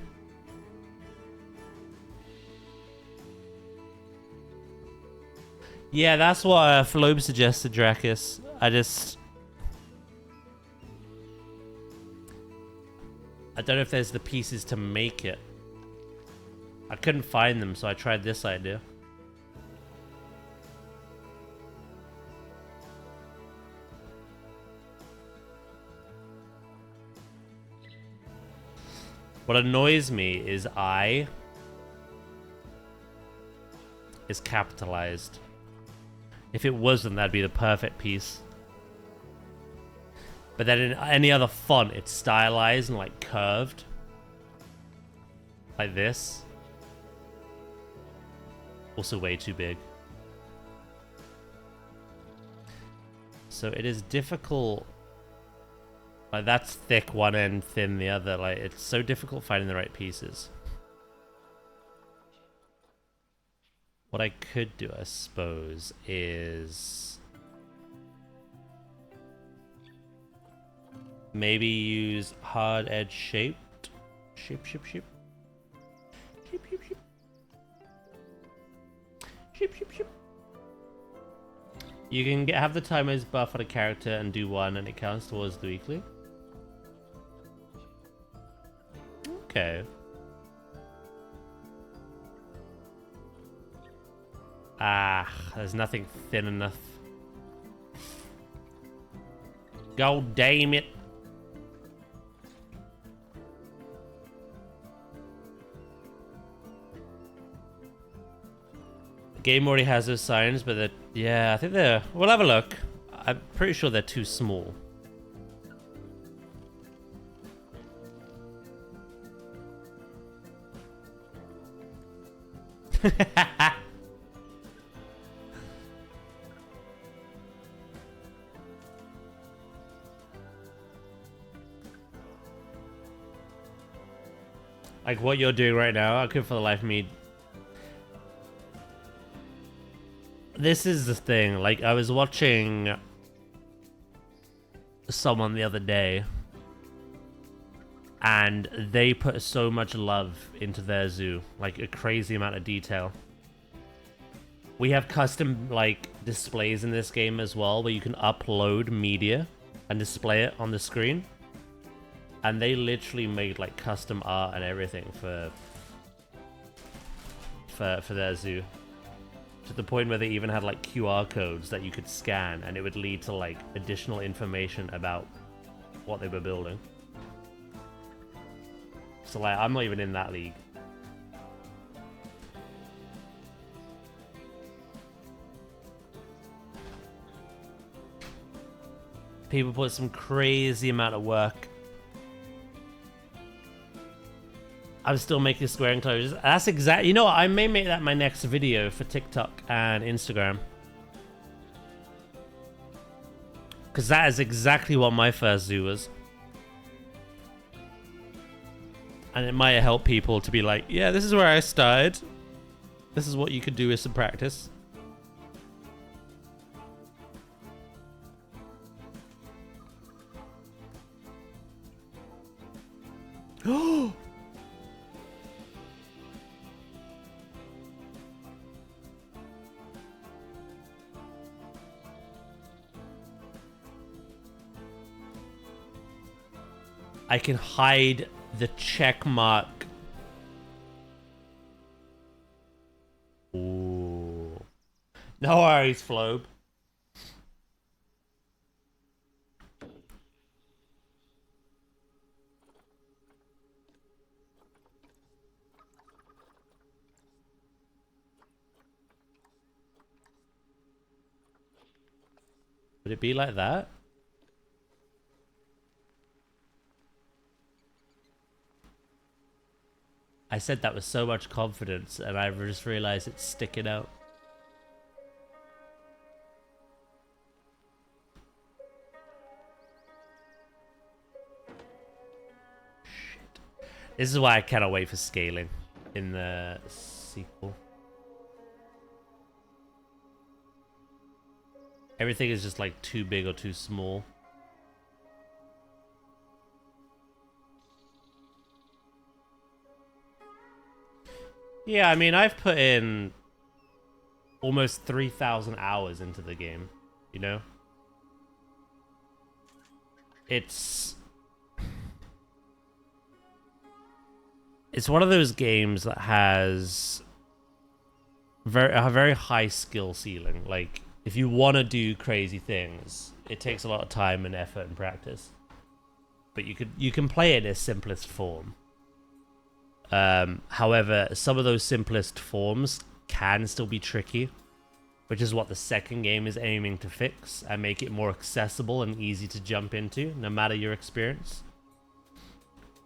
Yeah, that's what Flobe suggested, Dracus. I don't know if there's the pieces to make it. I couldn't find them, so I tried this idea. What annoys me is I is capitalized. If it wasn't, that'd be the perfect piece. But then in any other font, it's stylized and like curved. Like this. Also way too big. So it is difficult. Like that's thick one end, thin the other. Like it's so difficult finding the right pieces. What I could do, I suppose, is maybe use hard edge shaped. Shape. You can have the timers buff on a character and do one, and it counts towards the weekly. Okay. Ah, there's nothing thin enough. God damn it. The game already has those signs, but yeah, I think they're... We'll have a look. I'm pretty sure they're too small. Like what you're doing right now, I could for the life of me. This is the thing, like I was watching someone the other day and they put so much love into their zoo, like a crazy amount of detail. We have custom like displays in this game as well where you can upload media and display it on the screen. And they literally made like custom art and everything for their zoo. To the point where they even had like QR codes that you could scan and it would lead to like additional information about what they were building. So like I'm not even in that league. People put some crazy amount of work. I'm still making square enclosures. That's exactly... You know what? I may make that my next video for TikTok and Instagram. Because that is exactly what my first zoo was. And it might help people to be like, yeah, this is where I started. This is what you could do with some practice. Oh! I can hide the check mark. Ooh. No worries, Flobe. Would it be like that? I said that with so much confidence, and I just realized it's sticking out. Shit. This is why I cannot wait for scaling in the sequel. Everything is just like too big or too small. Yeah, I mean, I've put in almost 3,000 hours into the game, you know? It's one of those games that has a very high skill ceiling. Like, if you want to do crazy things, it takes a lot of time and effort and practice. But you can play it in its simplest form. However, some of those simplest forms can still be tricky, which is what the second game is aiming to fix and make it more accessible and easy to jump into, no matter your experience,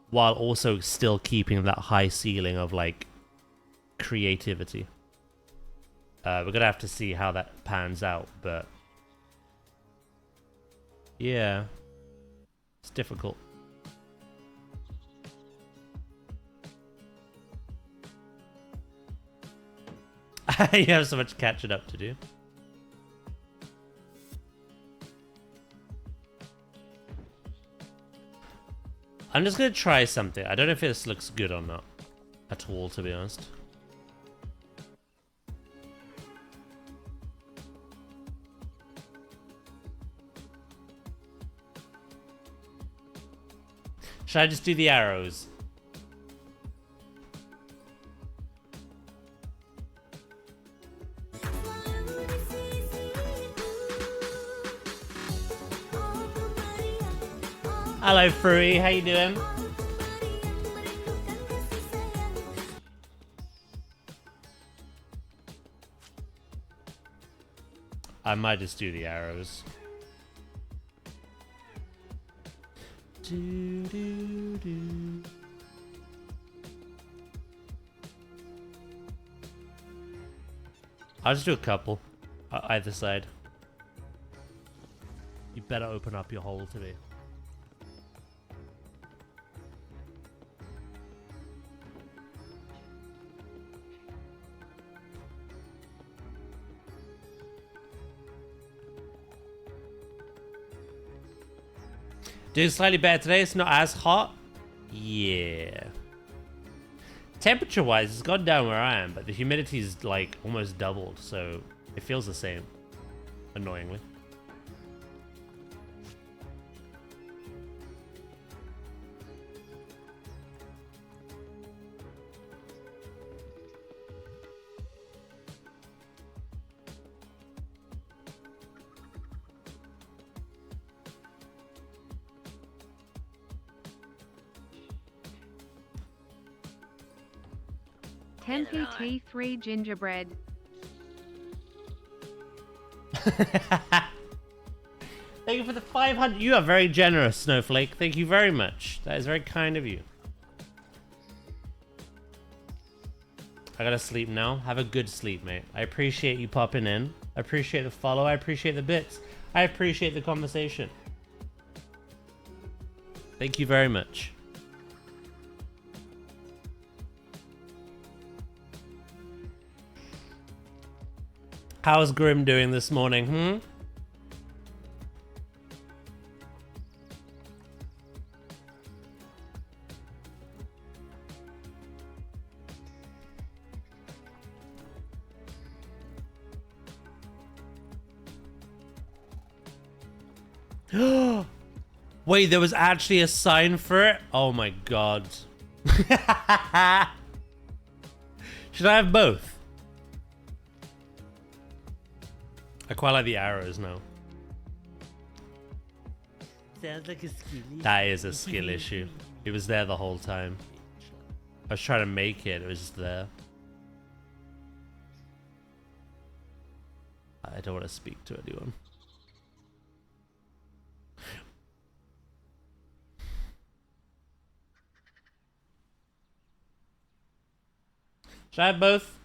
while also still keeping that high ceiling of like creativity. We're gonna have to see how that pans out, but yeah, it's difficult. You have so much catching up to do. I'm just gonna try something. I don't know if this looks good or not at all, to be honest. Should I just do the arrows? Hello, Fruity. How you doing? I might just do the arrows. I'll just do a couple. Either side. You better open up your hole to me. Doing slightly better today. It's not as hot. Yeah. Temperature-wise, it's gone down where I am, but the humidity's like almost doubled, so it feels the same. Annoyingly. PT3 gingerbread. Thank you for the 500. You are very generous, Snowflake. Thank you very much. That is very kind of you. I gotta sleep now. Have a good sleep, mate. I appreciate you popping in. I appreciate the follow. I appreciate the bits. I appreciate the conversation. Thank you very much. How's Grim doing this morning, Wait, there was actually a sign for it? Oh my god. Should I have both? I quite like the arrows now. Sounds like a skill. That is a skill issue. It was there the whole time. I was trying to make it, it was just there. I don't want to speak to anyone. Should I have both?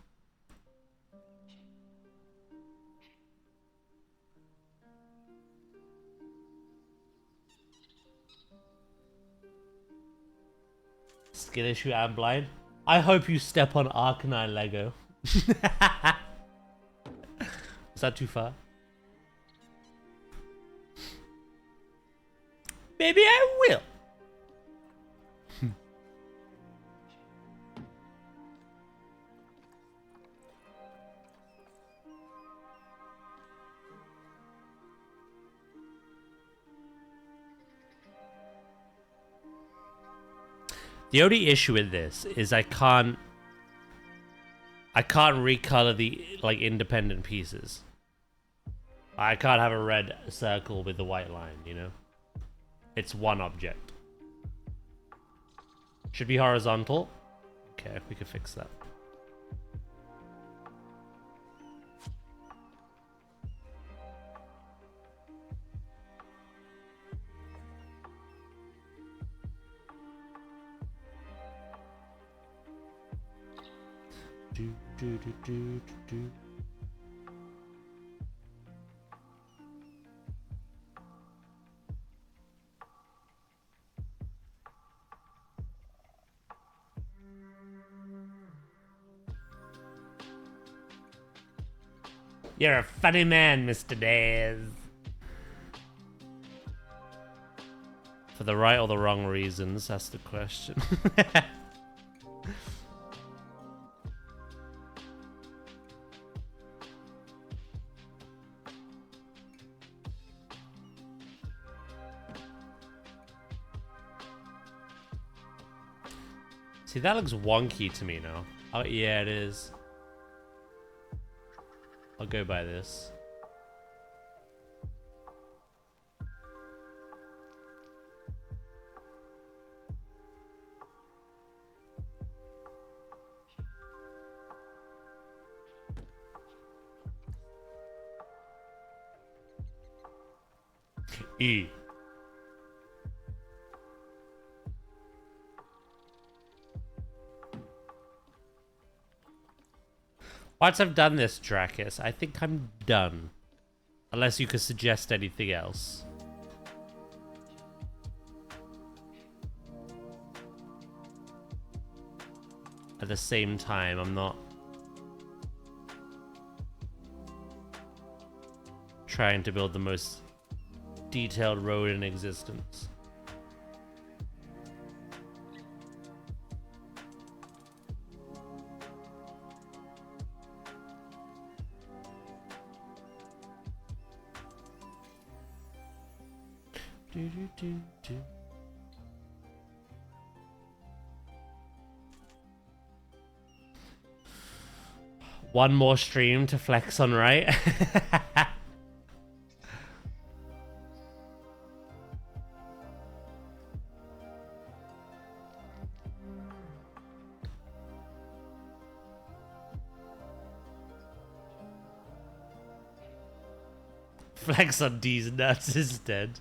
Skill issue and blind. I hope you step on Arcanine Lego. Is that too far? Maybe I will. The only issue with this is I can't recolor the like independent pieces. I can't have a red circle with the white line, you know? It's one object. Should be horizontal. Okay, we can fix that. Do, do, do, do, do. You're a funny man, Mr. Days. For the right or the wrong reasons, that's the question. See, that looks wonky to me now. Oh, yeah, it is. I'll go by this. E. Once I've done this, Dracus, I think I'm done. Unless you could suggest anything else. At the same time, I'm not trying to build the most detailed road in existence. Do, do, do, do. One more stream to flex on, right? Flex on D's nuts instead.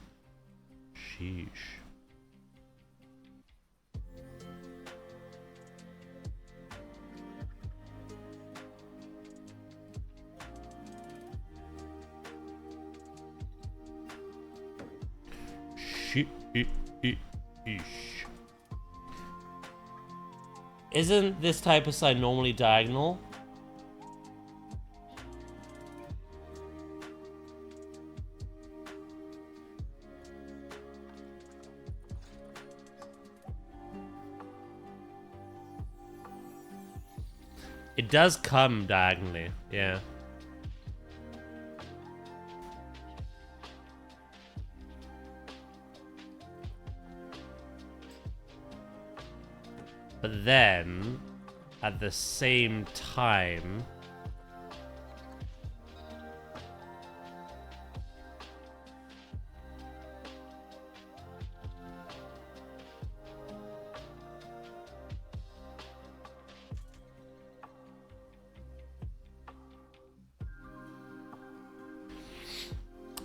Sheesh. Isn't this type of sign normally diagonal? It does come diagonally, yeah. But then, at the same time...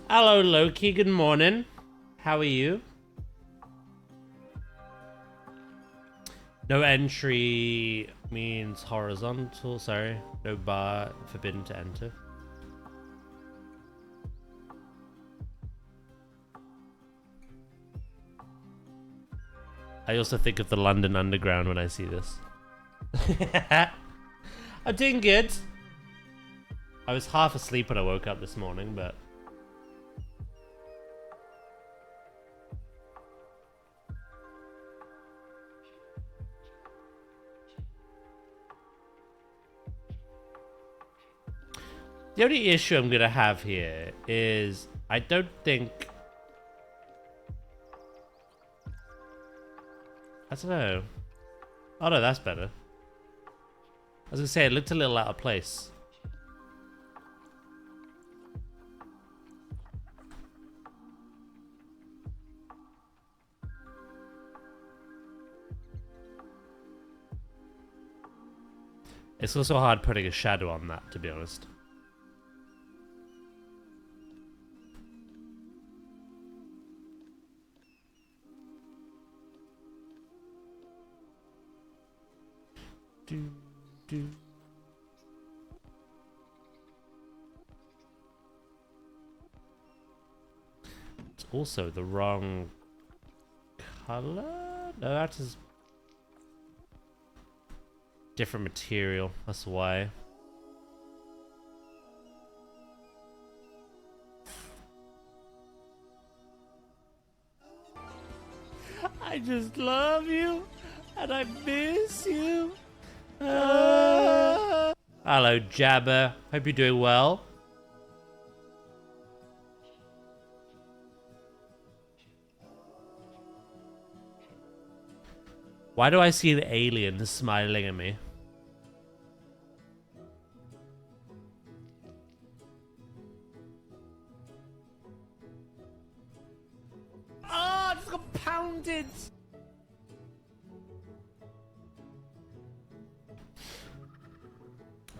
Hello, Loki. Good morning. How are you? No entry means horizontal. Sorry. No bar forbidden to enter. I also think of the London Underground when I see this. I'm doing good. I was half asleep when I woke up this morning, but... The only issue I'm gonna have here is I don't think... I don't know. Oh no, that's better. I was gonna say, it looked a little out of place. It's also hard putting a shadow on that, to be honest. Do, do. It's also the wrong color? No, that is different material. That's why. I just love you and I miss you. Hello, Jabber. Hope you're doing well. Why do I see an alien smiling at me? Oh, I just got pounded!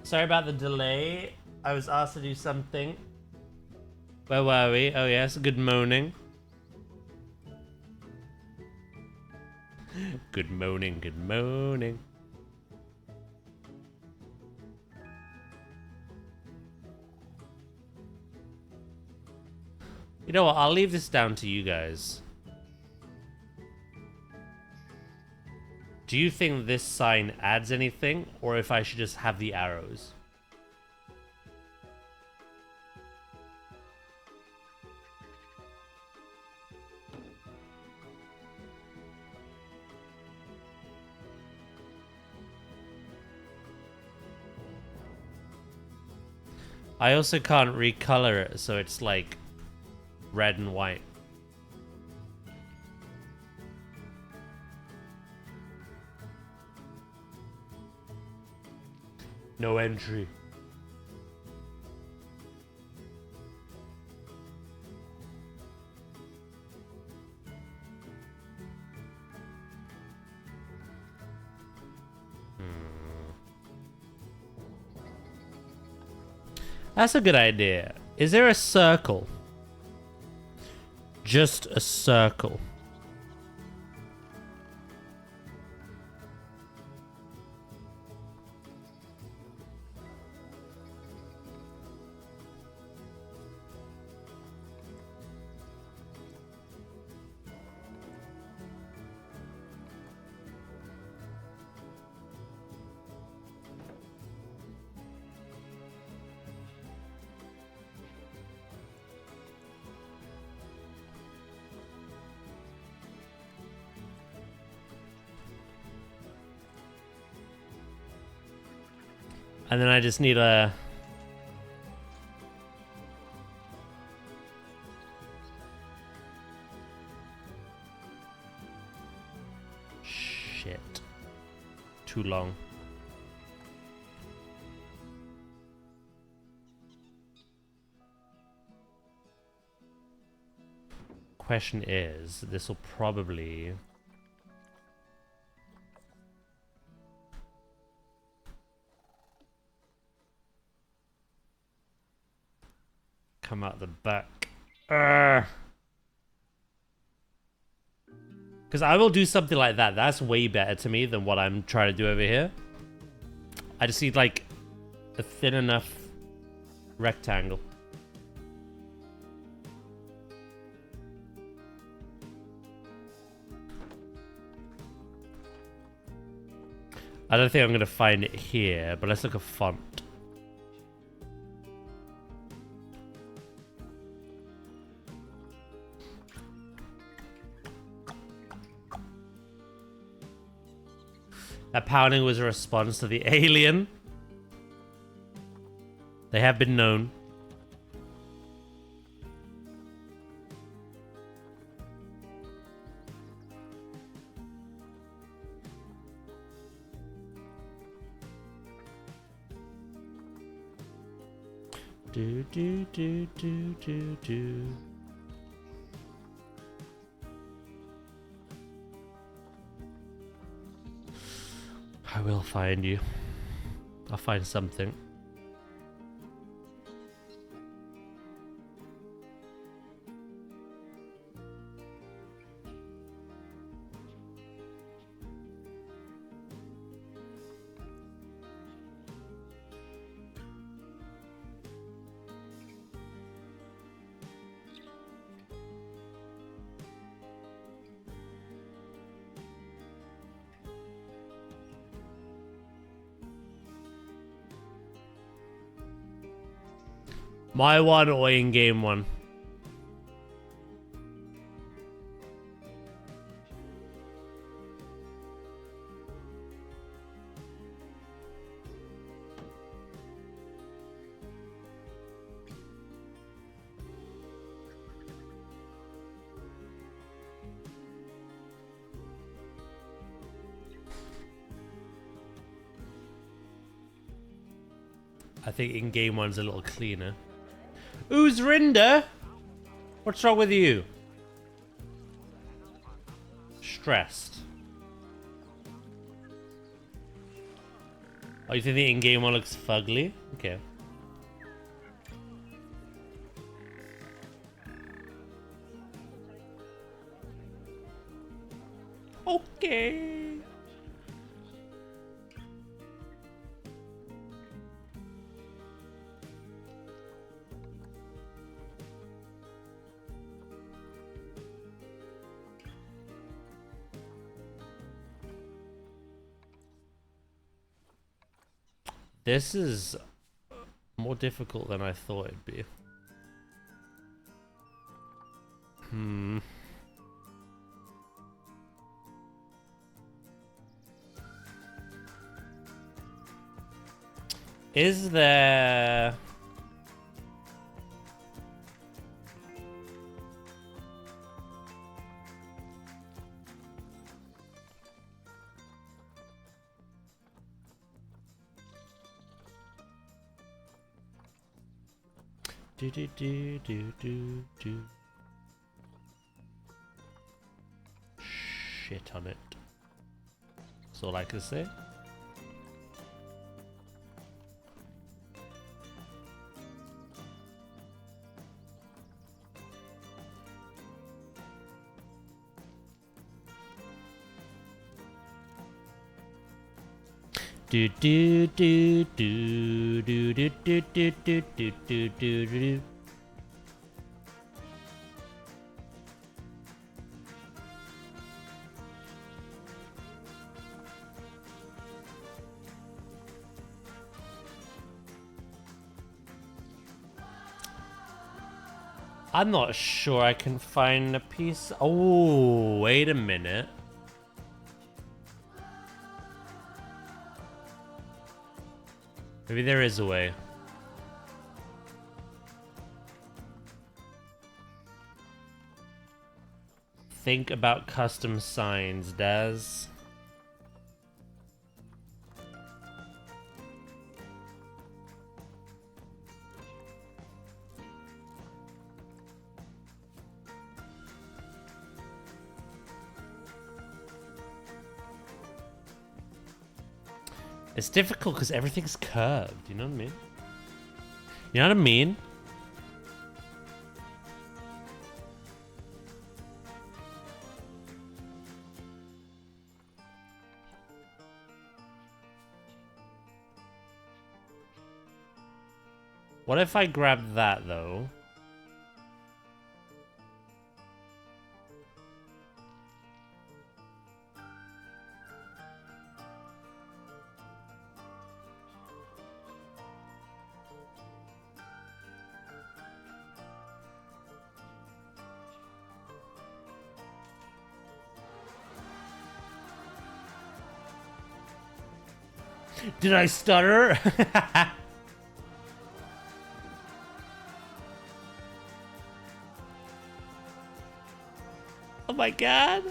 Sorry about the delay. I was asked to do something. Where were we? Oh yes, good morning. Good morning, good morning. You know what? I'll leave this down to you guys. Do you think this sign adds anything, or if I should just have the arrows? I also can't recolor it, so it's like red and white. No entry. That's a good idea. Is there a circle? Just a circle. And then I just need a... Shit. Too long. Question is, this will probably... come out the back. Because I will do something like that. That's way better to me than what I'm trying to do over here. I just need like a thin enough rectangle. I don't think I'm going to find it here, but let's look at font. That pounding was a response to the alien. They have been known. Do do do do do do. I will find you. I'll find something. My one or in-game one? I think in-game one's a little cleaner. Who's Rinda? What's wrong with you? Stressed. Oh, you think the in-game one looks fugly? Okay. Okay. This is more difficult than I thought it'd be. Is there... Do do do do do do. Shit on it. That's all I can say. Do do do do do do do do do do do do do. I'm not sure I can find a piece. Oh, wait a minute. Maybe there is a way. Think about custom signs, Daz. It's difficult because everything's curved, you know what I mean? You know what I mean? What if I grab that though? Did I stutter? Oh my god.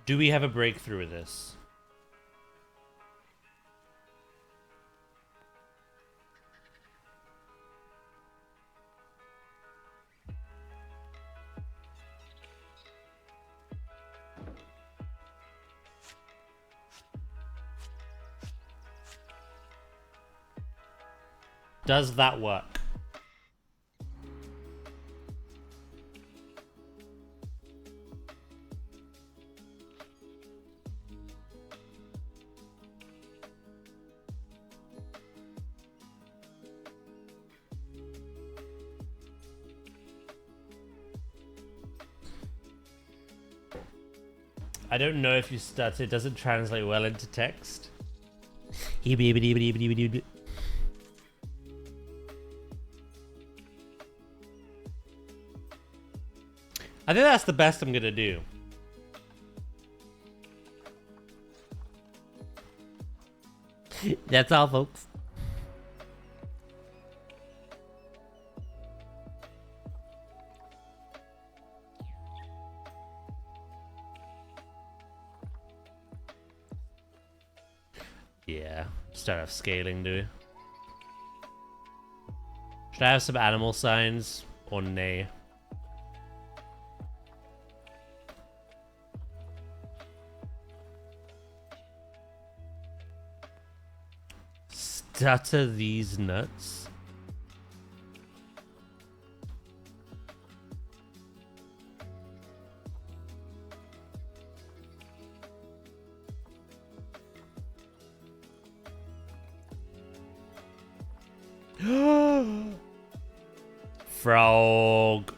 Do we have a breakthrough with this? Does that work? I don't know if you stutter. It doesn't translate well into text. I think that's the best I'm gonna do. That's all, folks. Yeah, start off scaling, do we? Should I have some animal signs or nay? Stutter these nuts. Frog.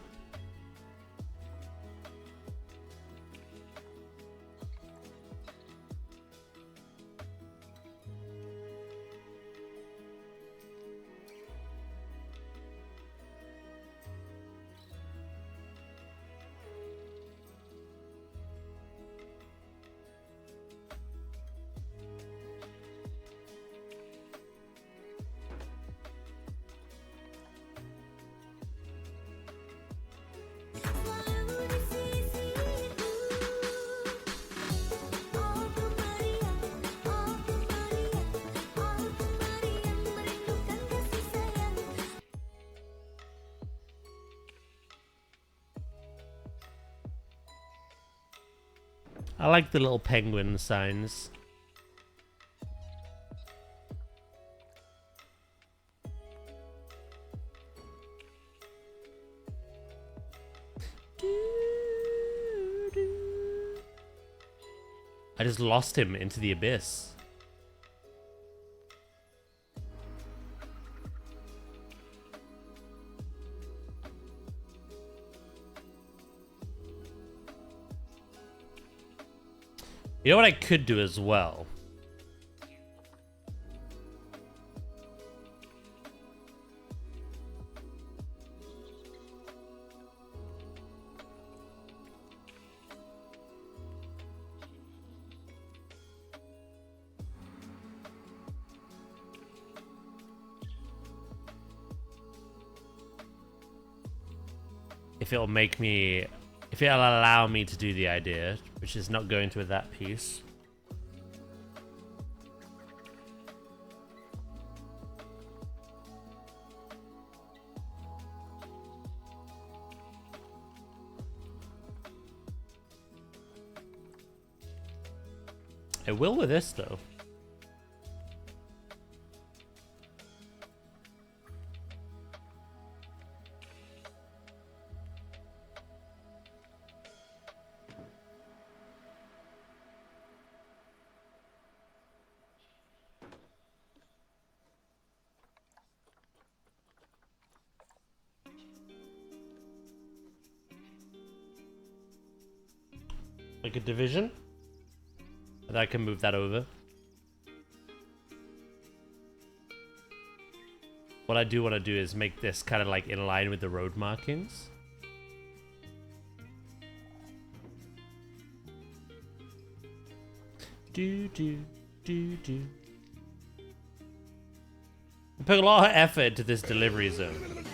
I like the little penguin signs. I just lost him into the abyss. You know what I could do as well? If it'll make me... If it'll allow me to do the idea, which is not going to with that piece. It will with this, though. Like a division? And I can move that over. What I do want to do is make this kind of like in line with the road markings. Do. I put a lot of effort into this delivery zone.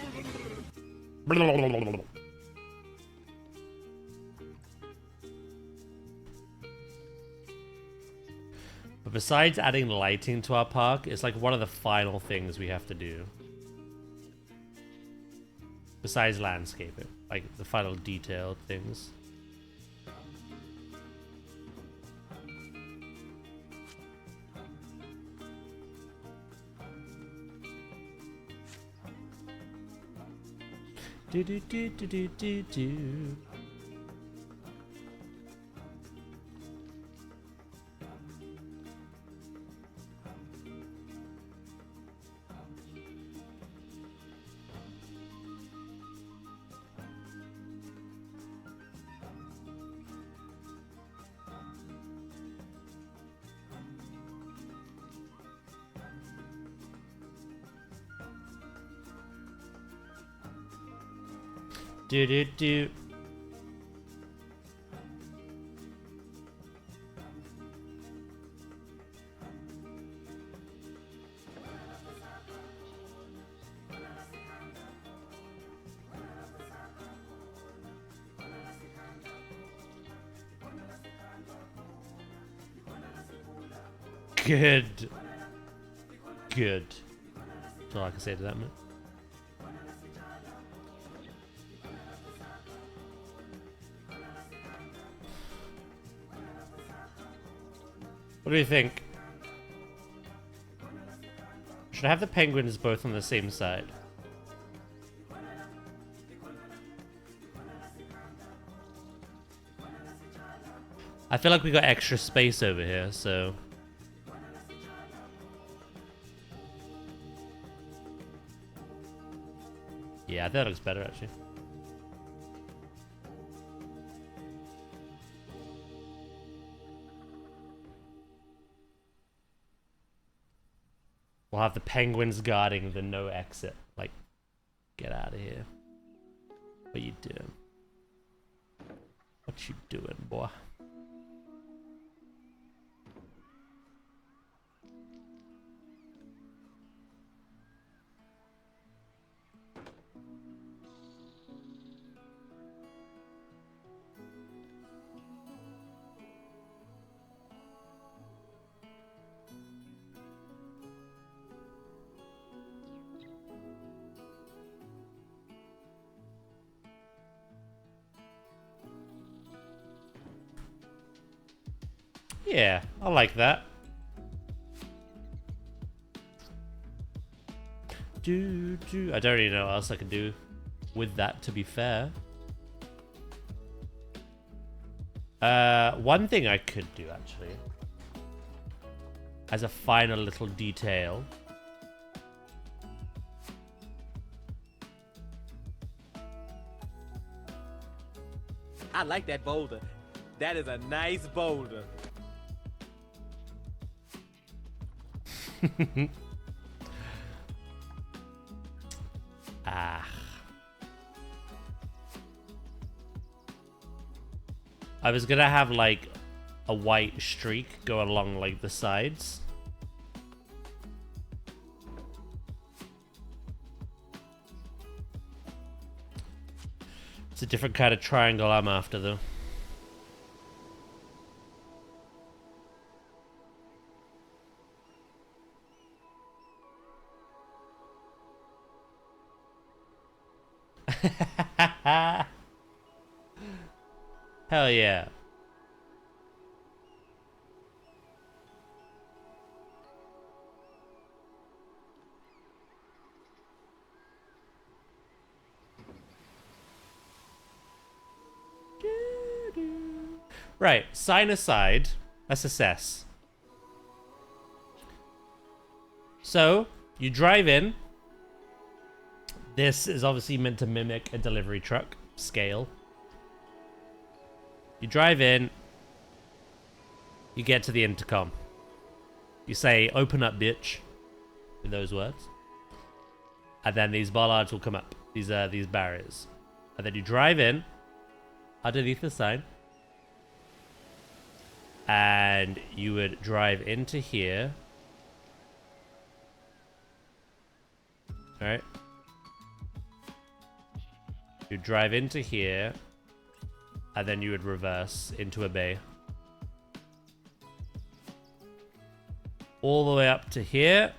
But besides adding lighting to our park, it's like one of the final things we have to do. Besides landscaping, like the final detailed things. Do do do do do do do. Do do do. Good. Good. That's all I can say to that, man. What do you think? Should I have the penguins both on the same side? I feel like we got extra space over here, so... Yeah, that looks better, actually. We'll have the penguins guarding the no exit. Like, get out of here. What you doing? What you doing, boy? Yeah, I like that. I don't really know what else I can do with that, to be fair. One thing I could do, actually, as a final little detail. I like that boulder. That is a nice boulder. I was gonna have like a white streak go along like the sides. It's a different kind of triangle I'm after, though. Hell yeah. Right, sign aside. Let's assess. So, you drive in. This is obviously meant to mimic a delivery truck scale. You drive in. You get to the intercom. You say, "Open up, bitch," with those words. And then these bollards will come up. These barriers. And then you drive in underneath the sign. And you would drive into here. Alright. You drive into here. And then you would reverse into a bay. all the way up to here.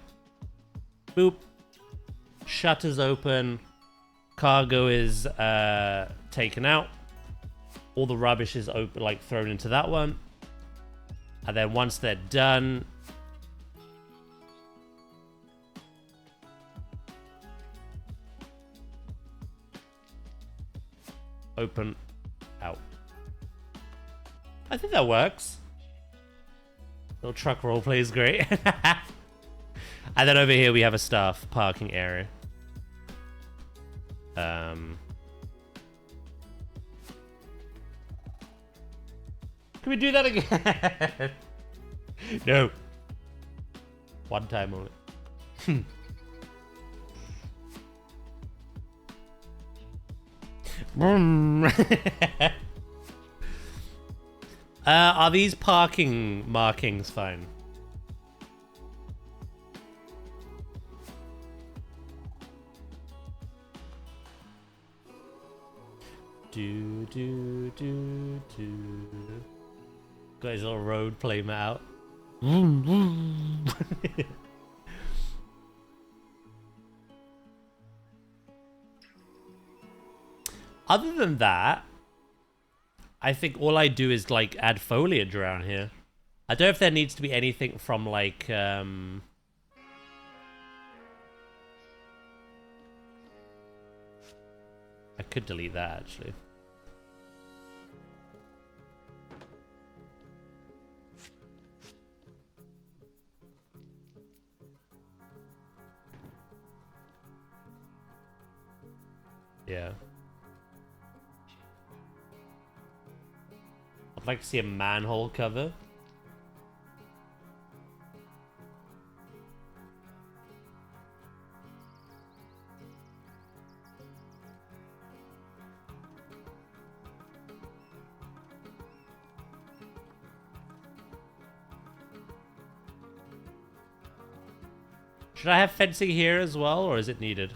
Boop. Shutters open. Cargo is taken out. All the rubbish is open, like thrown into that one. And then once they're done, open, out. I think that works. Little truck roleplay is great. And then over here we have a staff parking area. Can we do that again? No. One time only. Are these parking markings fine? Do do do do. Got his little road play mat out. Other than that, I think all I do is like add foliage around here. I don't know if there needs to be anything from like I could delete that actually. Yeah. I'd like to see a manhole cover. Should I have fencing here as well, or is it needed?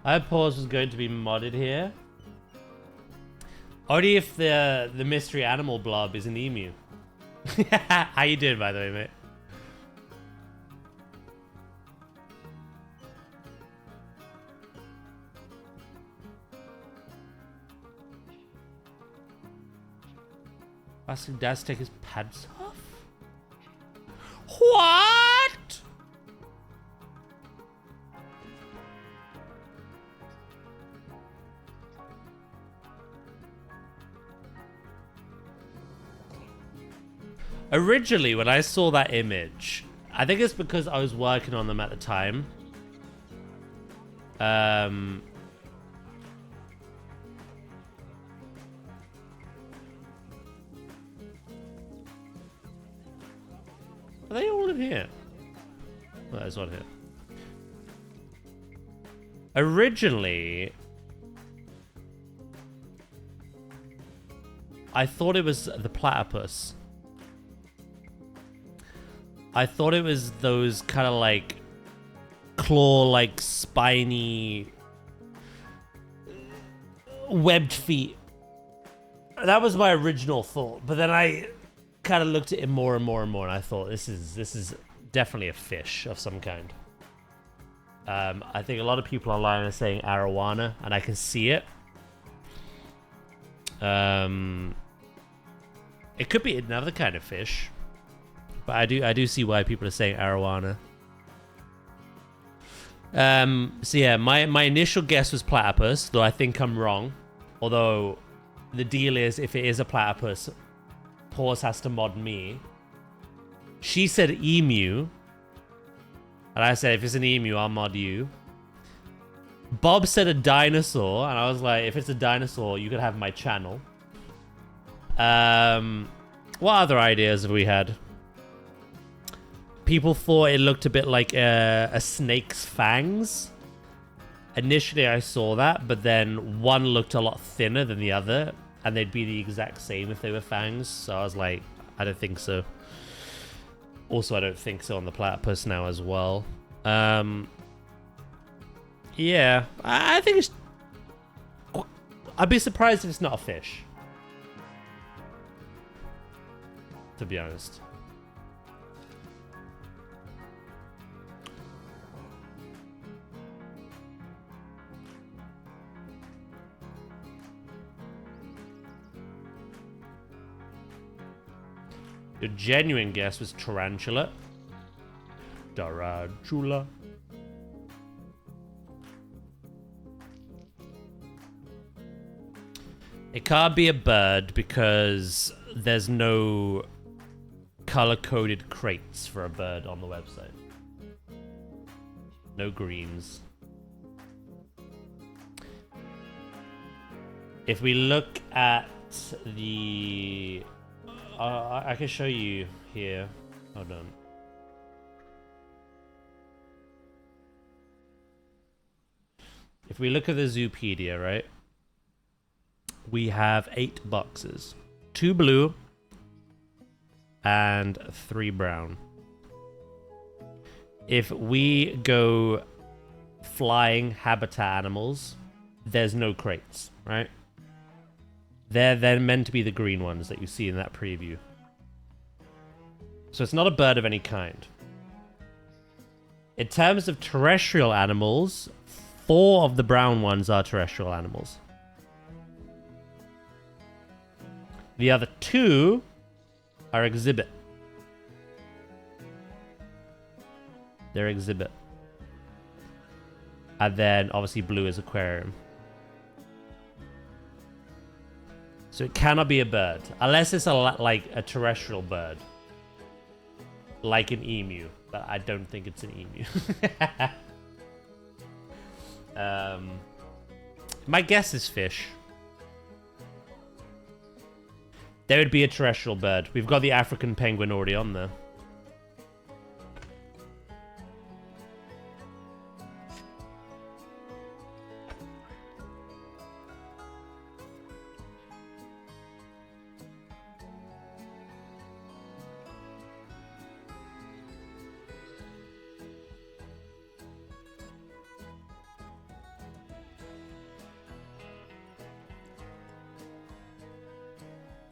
I pause was going to be modded here. Only if the mystery animal blob is an emu. How you doing, by the way, mate? Asking Dad to take his pants off? What? Originally, when I saw that image, I think it's because I was working on them at the time. Are they all in here? Oh, there's one here. Originally, I thought it was the platypus. I thought it was those kind of like claw-like spiny webbed feet. That was my original thought, but then I kind of looked at it more and more and more, and I thought this is definitely a fish of some kind. I think a lot of people online are saying arowana, and I can see it. It could be another kind of fish. But I do see why people are saying arowana. So yeah, my initial guess was platypus, though I think I'm wrong. Although the deal is, if it is a platypus, Pause has to mod me. She said emu, and I said if it's an emu, I'll mod you. Bob said a dinosaur, and I was like, if it's a dinosaur, you could have my channel. What other ideas have we had? People thought it looked a bit like a snake's fangs. Initially, I saw that, but then one looked a lot thinner than the other, and they'd be the exact same if they were fangs. So I was like, I don't think so. Also, I don't think so on the platypus now as well. Yeah, I think it's... I'd be surprised if it's not a fish. To be honest. Your genuine guess was tarantula. Tarantula. It can't be a bird because there's no color-coded crates for a bird on the website. No greens. If we look at the... I can show you here. Hold on. If we look at the Zoopedia, right? We have 8 boxes. 2 blue and 3 brown. If we go flying habitat animals, there's no crates, right? They're then meant to be the green ones that you see in that preview. So it's not a bird of any kind. In terms of terrestrial animals, 4 of the brown ones are terrestrial animals. The other 2 are exhibit. They're exhibit. And then obviously blue is aquarium. So it cannot be a bird. Unless it's like a terrestrial bird. Like an emu. But I don't think it's an emu. My guess is fish. There would be a terrestrial bird. We've got the African penguin already on there.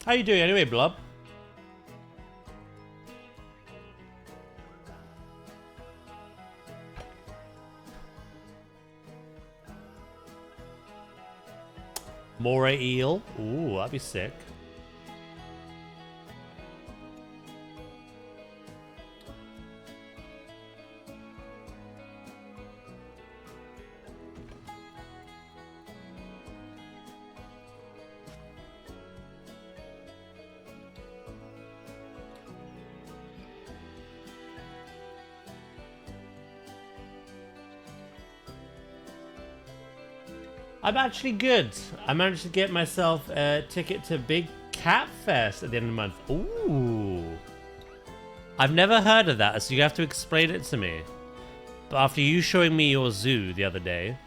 How you doing anyway, Blob? Moray eel. Ooh, that'd be sick. I'm actually good. I managed to get myself a ticket to Big Cat Fest at the end of the month. Ooh. I've never heard of that, so you have to explain it to me. But after you showing me your zoo the other day,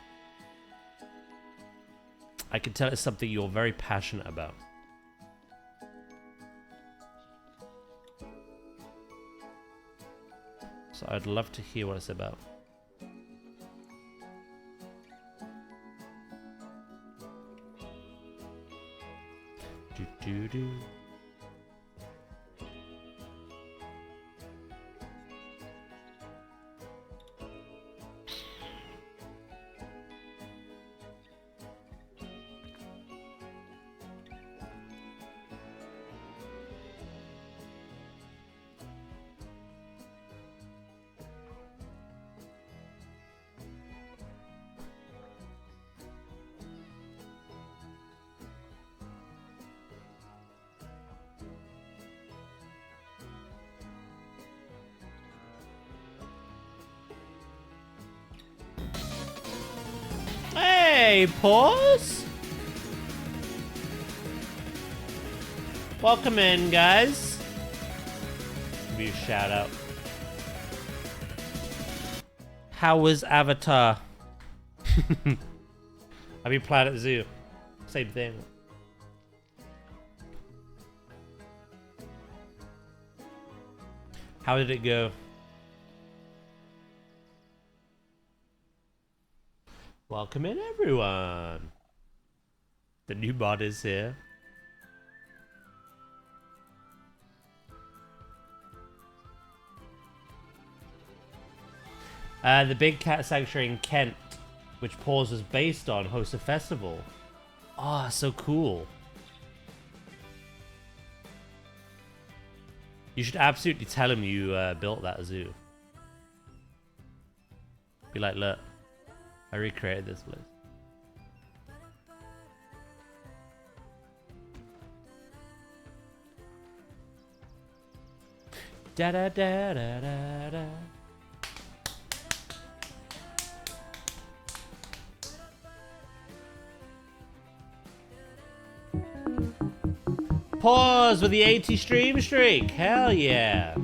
I can tell it's something you're very passionate about. So I'd love to hear what it's about. Do. Hey, pause. Welcome in, guys. Give you a shout out. How was Avatar? I mean, planetzoo. Same thing. How did it go? Welcome in, everyone. The new mod is here. The Big Cat Sanctuary in Kent, which Paws was based on, hosts a festival. Ah, oh, so cool. You should absolutely tell him you built that zoo. Be like, look, I recreated this place. Da da da da da da. Pause with the 80 stream streak. Hell yeah.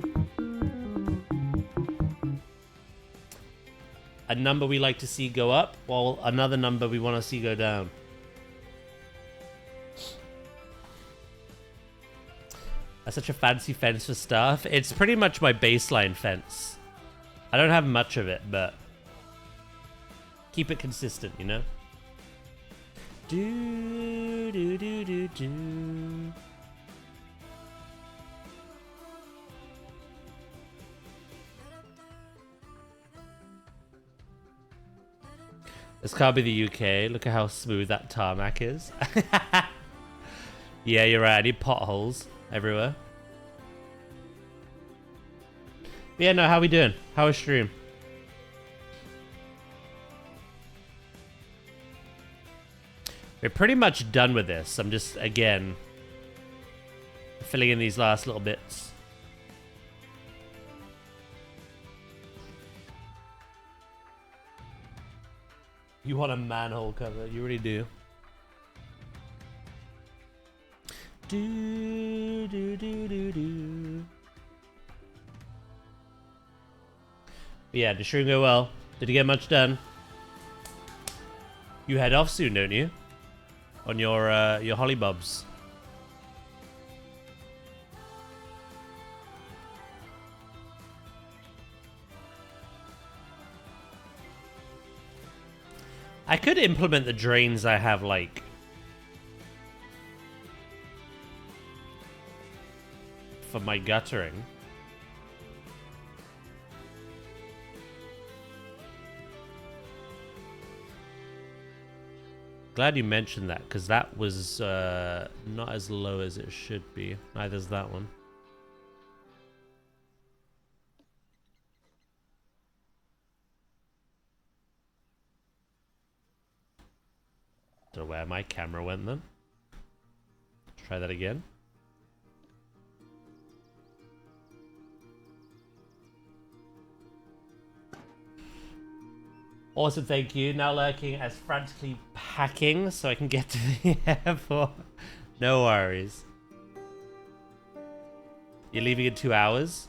A number we like to see go up, while another number we want to see go down. That's such a fancy fence for stuff. It's pretty much my baseline fence. I don't have much of it, but keep it consistent, you know? Do do do do do. This can't be the UK. Look at how smooth that tarmac is. Yeah, you're right. I need potholes everywhere. But yeah, no, how we doing? How was stream? We're pretty much done with this. I'm just, again, filling in these last little bits. You want a manhole cover. You really do. Do, do, do, do, do. But yeah, the stream go well. Did you get much done? You head off soon, don't you? On your hollybobs. I could implement the drains I have, like, for my guttering. Glad you mentioned that, because that was not as low as it should be. Neither is that one. Don't know where my camera went then. Try that again. Awesome, thank you. Now lurking as frantically packing so I can get to the airport. No worries. You're leaving in 2 hours?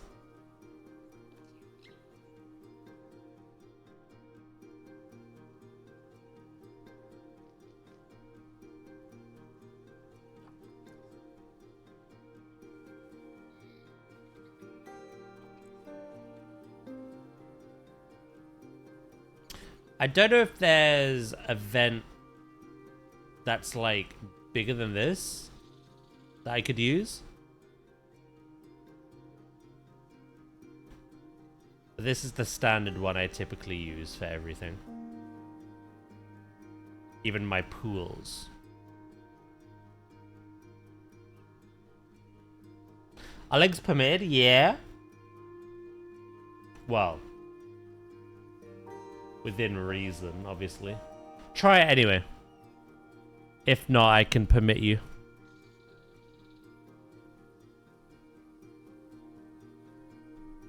I don't know if there's an event that's like bigger than this that I could use. But this is the standard one I typically use for everything. Even my pools. Are legs permitted? Yeah. Well, within reason, obviously. Try it anyway. If not, I can permit you.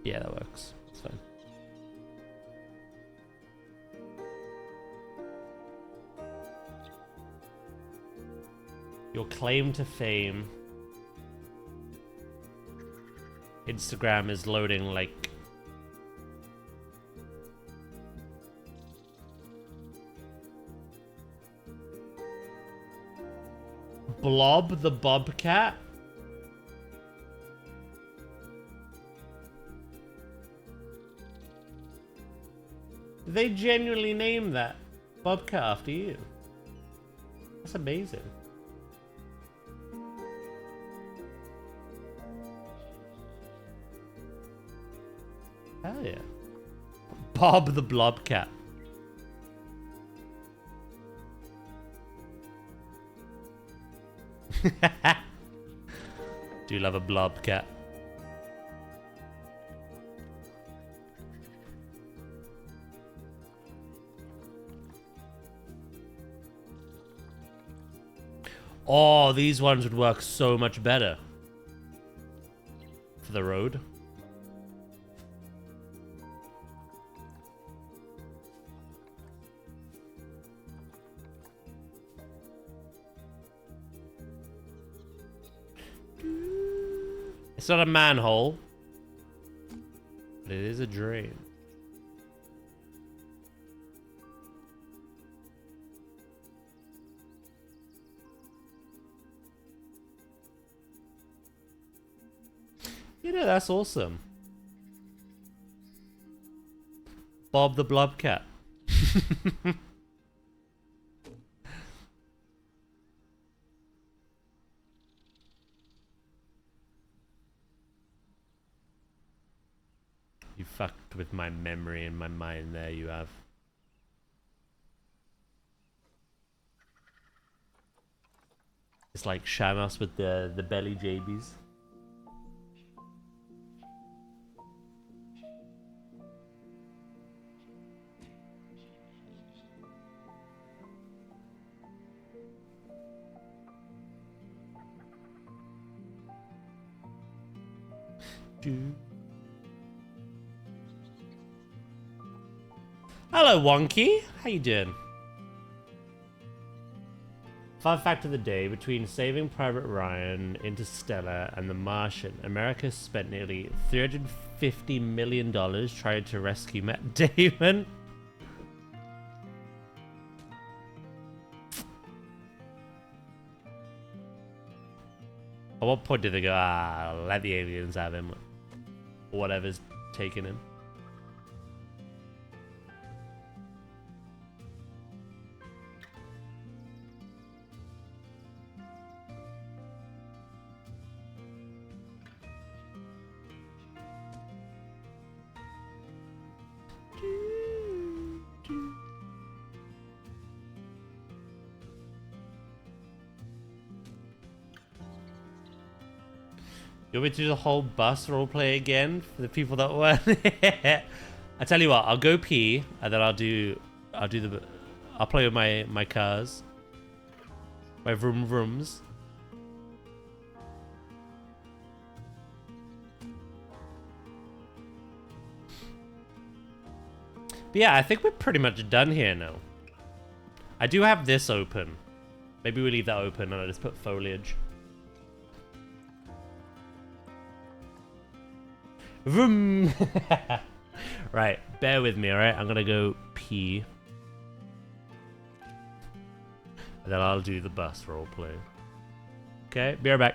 Yeah, that works. It's fine. Your claim to fame. Instagram is loading like... Blob the Bobcat? Did they genuinely name that Bobcat after you? That's amazing. Hell yeah. Bob the Blobcat. Do love a Blobcat. Oh, these ones would work so much better for the road. It's not a manhole, but it is a drain. You know, that's awesome. Bob the Blobcat. You fucked with my memory and my mind there, you have. It's like Shamus with the belly JBs. Hello, Wonky. How you doing? Fun fact of the day: between Saving Private Ryan, Interstellar, and The Martian, America spent nearly $350 million trying to rescue Matt Damon. At what point did they go, let the aliens have him? Or whatever's taking him. You want me to do the whole bus roleplay again for the people that weren't here? I tell you what, I'll go pee and then I'll play with my cars, my vroom vrooms. But yeah, I think we're pretty much done here now. I do have this open. Maybe we leave that open and I just put foliage. Vroom. Right, bear with me, alright? I'm gonna go pee. And then I'll do the bus roleplay. Okay, be right back.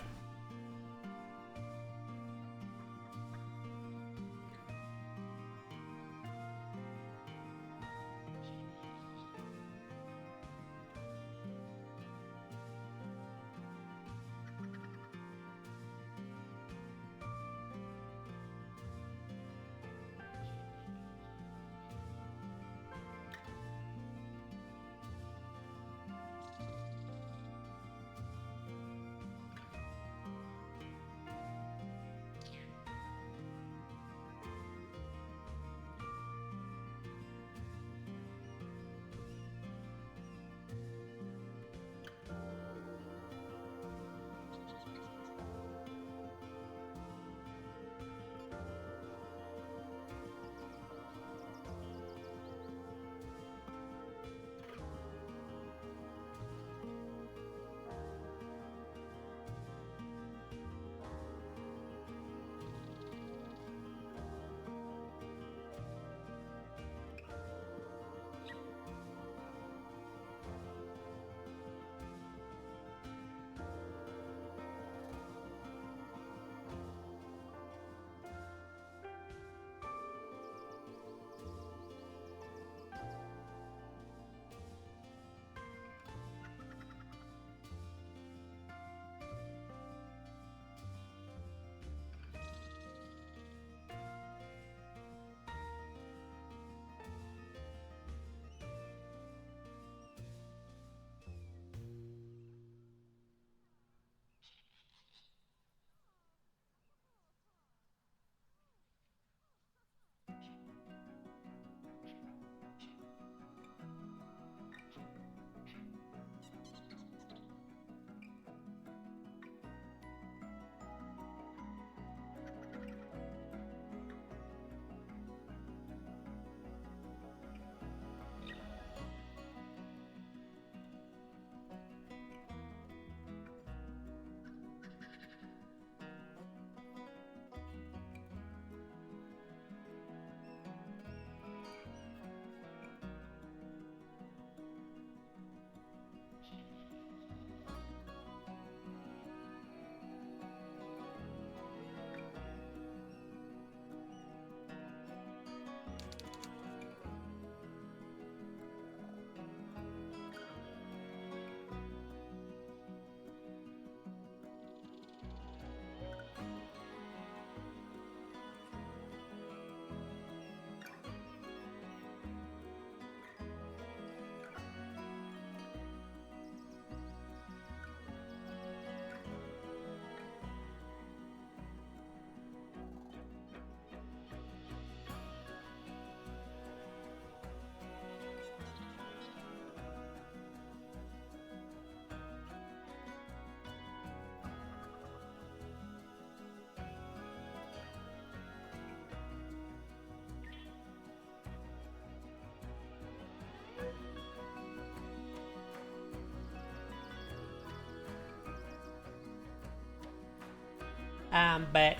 I'm back.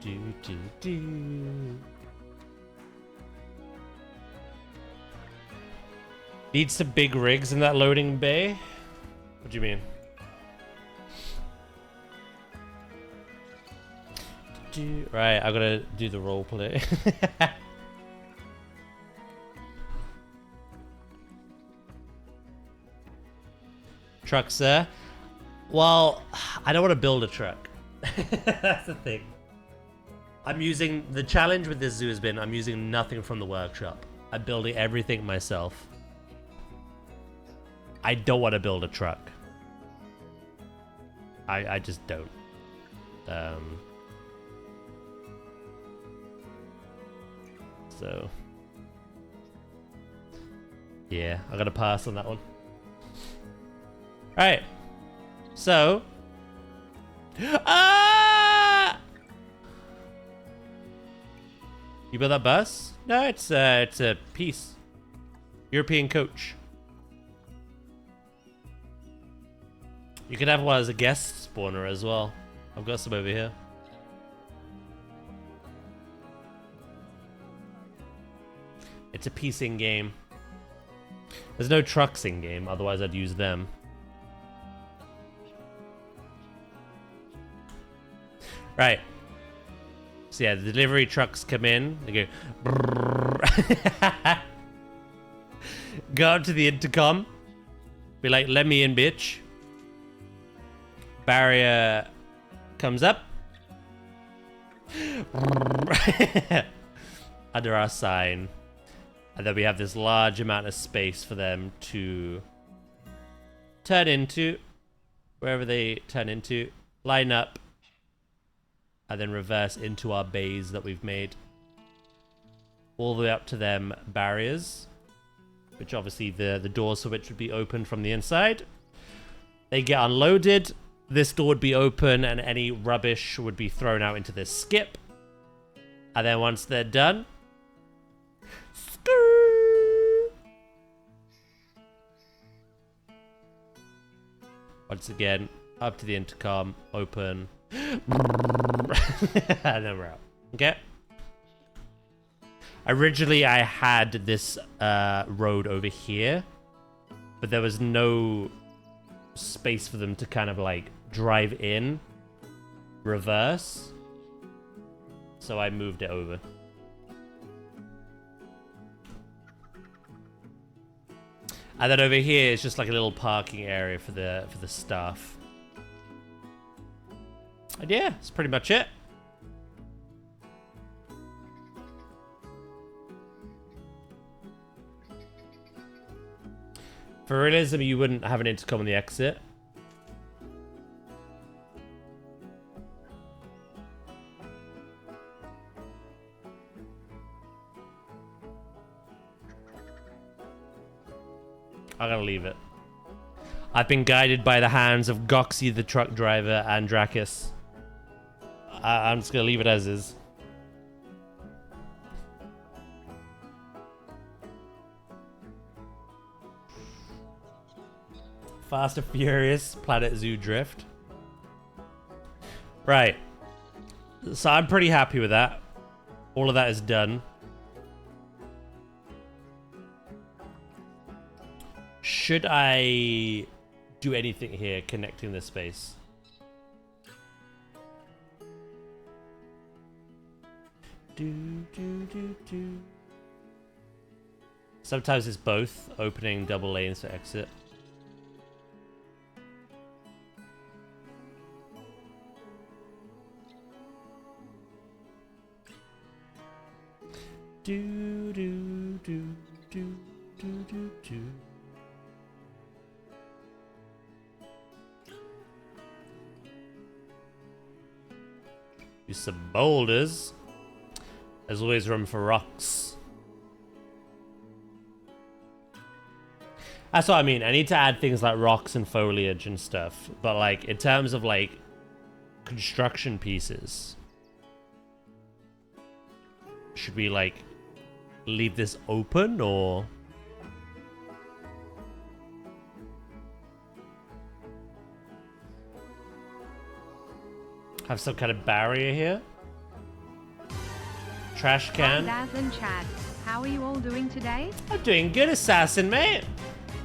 Do do do. Need some big rigs in that loading bay? What do you mean? Right, I gotta do the role play. Truck, sir. Well, I don't want to build a truck. That's the thing. I'm using the challenge with this zoo has been I'm using nothing from the workshop. I'm building everything myself. I don't want to build a truck. I just don't. So yeah, I gotta pass on that one. Alright. So you built that bus? No, it's a piece. European coach. You could have one as a guest spawner as well. I've got some over here. It's a piece in game. There's no trucks in game, otherwise I'd use them. Right. So yeah, the delivery trucks come in. They go. Go up to the intercom. Be like, let me in, bitch. Barrier comes up. Under our sign. And then we have this large amount of space for them to turn into. Wherever they turn into. Line up. And then reverse into our bays that we've made. All the way up to them barriers. Which obviously the doors for which would be open from the inside. They get unloaded. This door would be open and any rubbish would be thrown out into this skip. And then once they're done... Once again, up to the intercom, open... and then we're out. Okay. Originally, I had this road over here, but there was no space for them to kind of like drive in, reverse. So I moved it over. And then over here is just like a little parking area for the staff. And yeah, that's pretty much it. For realism, you wouldn't have an intercom on the exit. I'm gonna leave it. I've been guided by the hands of Goxie the truck driver and Dracus. I'm just gonna leave it as is. Fast and Furious, planetzoo drift. Right. So I'm pretty happy with that. All of that is done. Should I do anything here connecting this space? Sometimes it's both, opening double lanes for exit. Do do do do do do do. Use some boulders. There's always room for rocks. That's what I mean. I need to add things like rocks and foliage and stuff. But like in terms of like construction pieces, should we like leave this open or? have some kind of barrier here. Trash can. Hi, Daz and Chad. How are you all doing today? I'm doing good, Assassin, mate.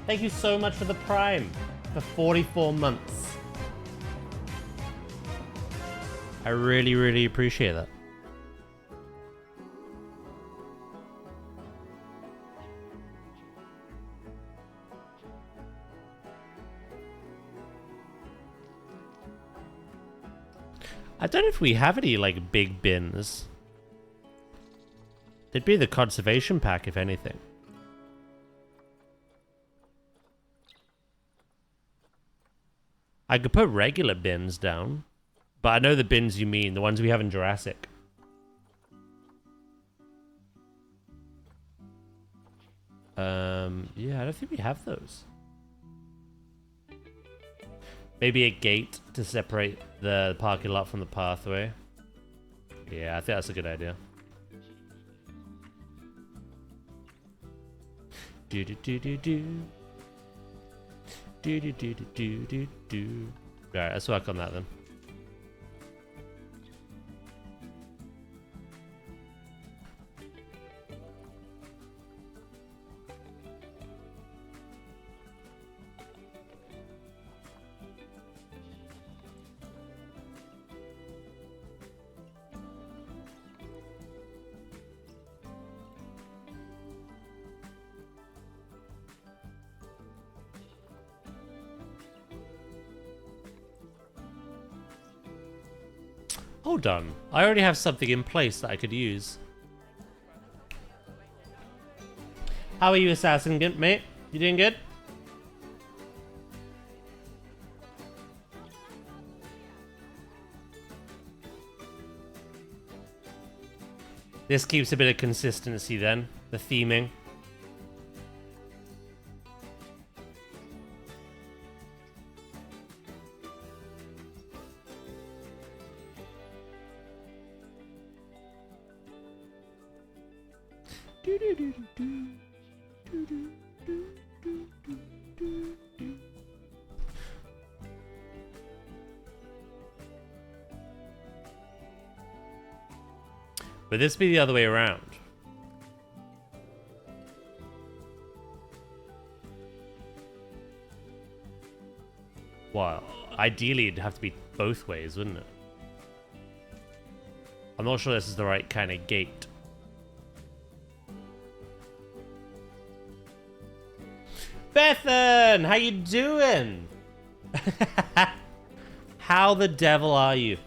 Thank you so much for the Prime for 44 months. I really, really appreciate that. I don't know if we have any, like, big bins. It'd be the conservation pack, if anything. I could put regular bins down. But I know the bins you mean, the ones we have in Jurassic. Yeah, I don't think we have those. Maybe a gate to separate the parking lot from the pathway. Yeah, I think that's a good idea. Do do do do do. Do do do do do do do. Alright, let's work on that then. Hold on. I already have something in place that I could use. How are you, Assassin, mate? You doing good? This keeps a bit of consistency then. The theming. Would this be the other way around? Well, ideally it'd have to be both ways, wouldn't it? I'm not sure this is the right kind of gate. Bethan, how you doing? How the devil are you?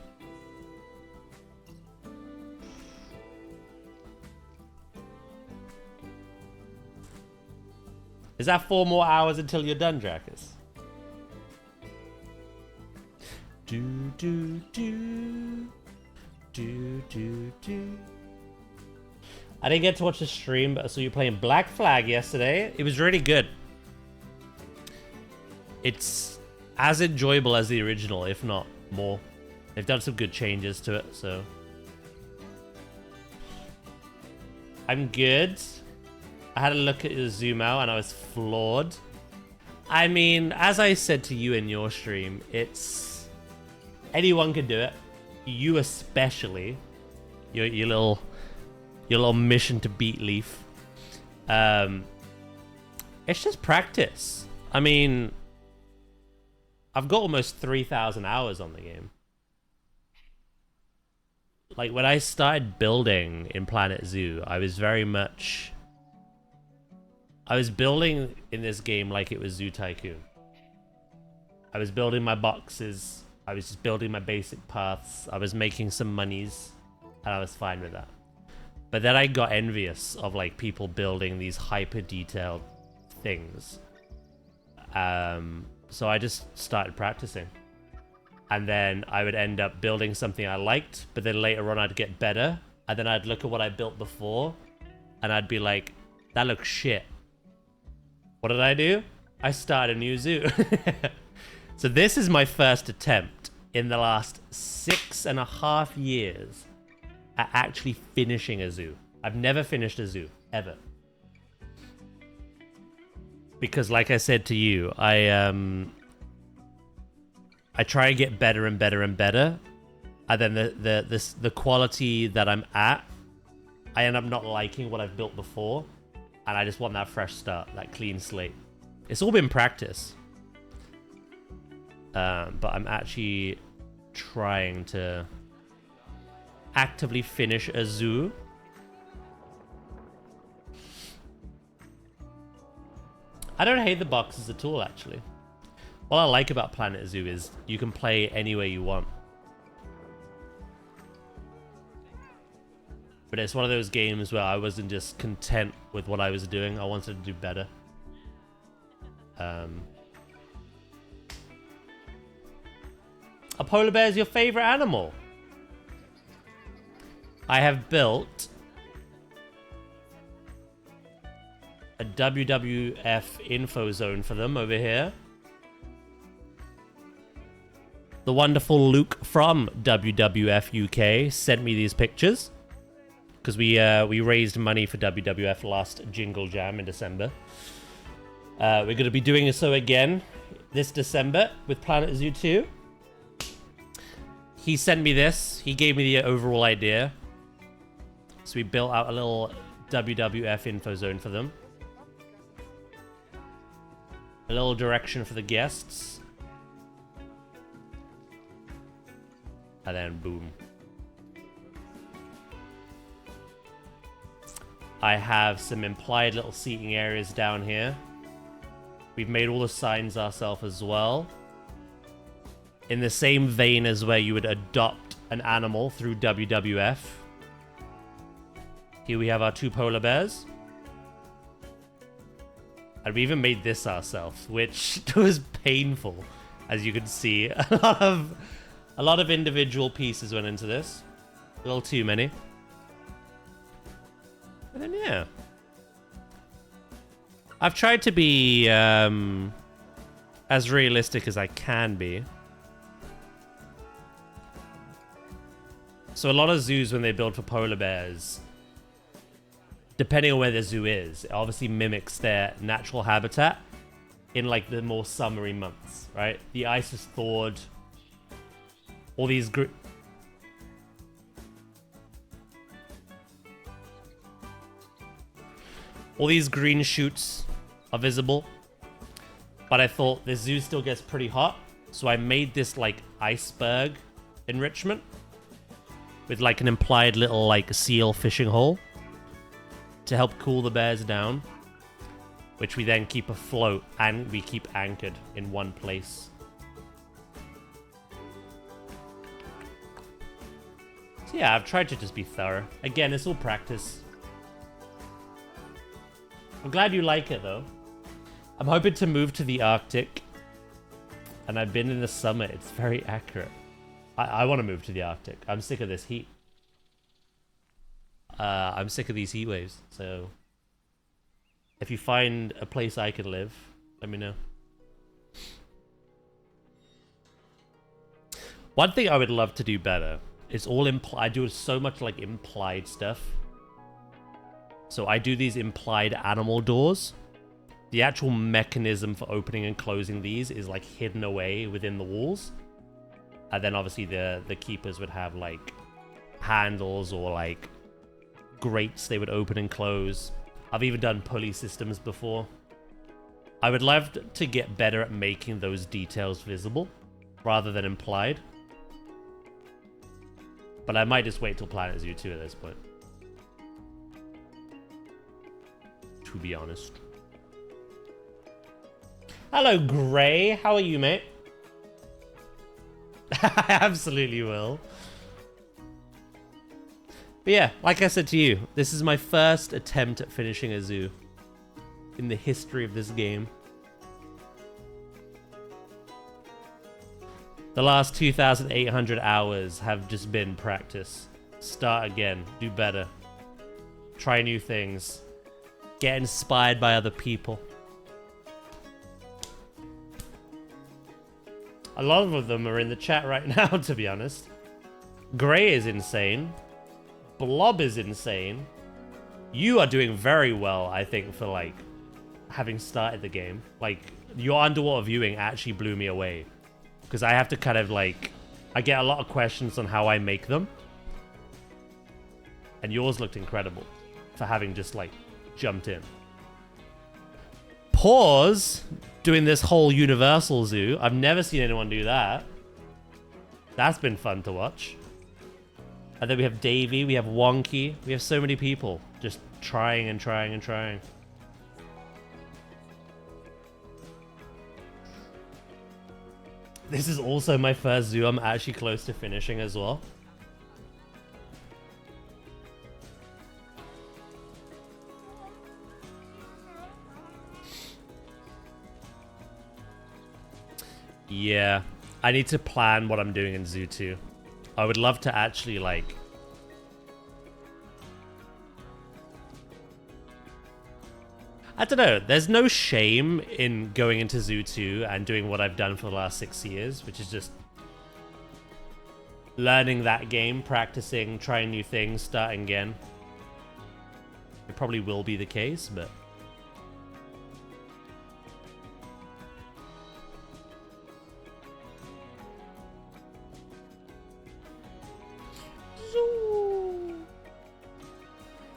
Is that 4 more hours until you're done, Dracus? Do do do do do do. I didn't get to watch the stream, but I saw you playing Black Flag yesterday. It was really good. It's as enjoyable as the original, if not more. They've done some good changes to it, so I'm good. I had a look at your zoom out and I was floored. I mean, as I said to you in your stream, it's anyone can do it. You especially. Your little mission to beat Leaf. It's just practice. I mean, I've got almost 3,000 hours on the game. Like when I started building in planetzoo, I was building in this game like it was Zoo Tycoon. I was building my boxes. I was just building my basic paths. I was making some monies, and I was fine with that. But then I got envious of like people building these hyper detailed things. So I just started practicing. And then I would end up building something I liked, but then later on I'd get better. And then I'd look at what I built before, and I'd be like, that looks shit. What did I do? I started a new zoo. So this is my first attempt in the last 6.5 years at actually finishing a zoo. I've never finished a zoo, ever. Because like I said to you, I try and get better and better and better. And then the quality that I'm at, I end up not liking what I've built before. And I just want that fresh start, that clean slate. It's all been practice. But I'm actually trying to actively finish a zoo. I don't hate the boxes at all, actually. What I like about planetzoo is you can play any way you want. But it's one of those games where I wasn't just content with what I was doing. I wanted to do better. A polar bear is your favorite animal? I have built a WWF info zone for them over here. The wonderful Luke from WWF UK sent me these pictures because we raised money for WWF last Jingle Jam in December. We're going to be doing so again this December with planetzoo 2. He sent me this. He gave me the overall idea. So we built out a little WWF info zone for them. A little direction for the guests. And then boom. I have some implied little seating areas down here. We've made all the signs ourselves as well. In the same vein as where you would adopt an animal through WWF. Here we have our 2 polar bears. And we even made this ourselves, which was painful. As you can see, a lot of individual pieces went into this. A little too many. And then, yeah. I've tried to be as realistic as I can be. So a lot of zoos, when they build for polar bears, depending on where the zoo is, it obviously mimics their natural habitat in like the more summery months, right? The ice is thawed. All these green shoots are visible. But I thought the zoo still gets pretty hot, so I made this like iceberg enrichment with like an implied little like seal fishing hole to help cool the bears down, which we then keep afloat and we keep anchored in one place. So yeah, I've tried to just be thorough. Again, it's all practice. I'm glad you like it though. I'm hoping to move to the Arctic, and I've been in the summer. It's very accurate. I want to move to the Arctic. I'm sick of this heat. I'm sick of these heat waves. So if you find a place I can live, let me know. One thing I would love to do better is all I do so much like implied stuff. So I do these implied animal doors. The actual mechanism for opening and closing these is like hidden away within the walls. And then obviously the keepers would have like handles or like grates they would open and close. I've even done pulley systems before. I would love to get better at making those details visible rather than implied. But I might just wait till planetzoo 2 at this point. To be honest. Hello, Gray. How are you, mate? I absolutely will. But yeah, like I said to you, this is my first attempt at finishing a zoo in the history of this game. The last 2,800 hours have just been practice. Start again. Do better. Try new things. Get inspired by other people. A lot of them are in the chat right now, to be honest. Gray is insane. Blob is insane. You are doing very well, I think, for, like, having started the game. Like, your underwater viewing actually blew me away. Because I have to kind of, like, I get a lot of questions on how I make them. And yours looked incredible for having just, like, jumped in. Pause doing this whole Universal Zoo. I've never seen anyone do that. That's been fun to watch. And then we have Davey, we have Wonky. We have so many people just trying and trying and trying. This is also my first zoo I'm actually close to finishing as well. Yeah, I need to plan what I'm doing in Zoo 2. I would love to actually, like... I don't know, there's no shame in going into Zoo 2 and doing what I've done for the last 6 years, which is just learning that game, practicing, trying new things, starting again. It probably will be the case, but...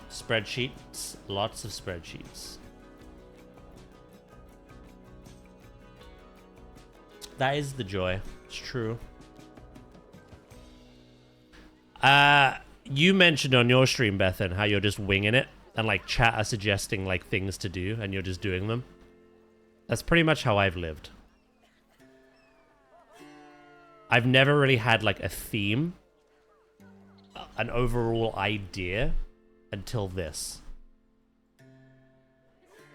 Spreadsheets, lots of spreadsheets. That is the joy. It's true. You mentioned on your stream, Bethan, how you're just winging it and like chat are suggesting like things to do and you're just doing them. That's pretty much how I've lived. I've never really had like a theme, an overall idea until this.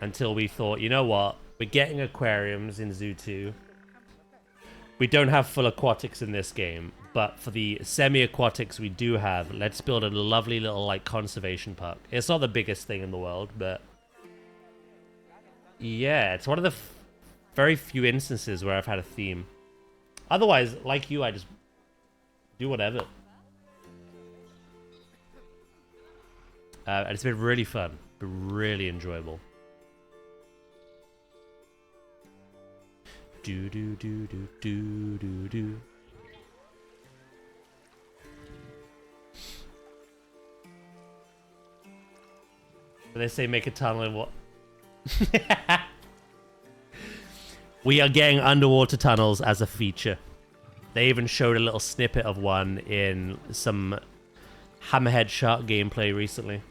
Until we thought, you know what? We're getting aquariums in Zoo 2. We don't have full aquatics in this game, but for the semi-aquatics we do have, let's build a lovely little like conservation park. It's not the biggest thing in the world, but yeah, it's one of the very few instances where I've had a theme. Otherwise, like you, I just do whatever. And it's been really fun, been really enjoyable. Do do do do do do do. They say make a tunnel in what? We are getting underwater tunnels as a feature. They even showed a little snippet of one in some Hammerhead Shark gameplay recently.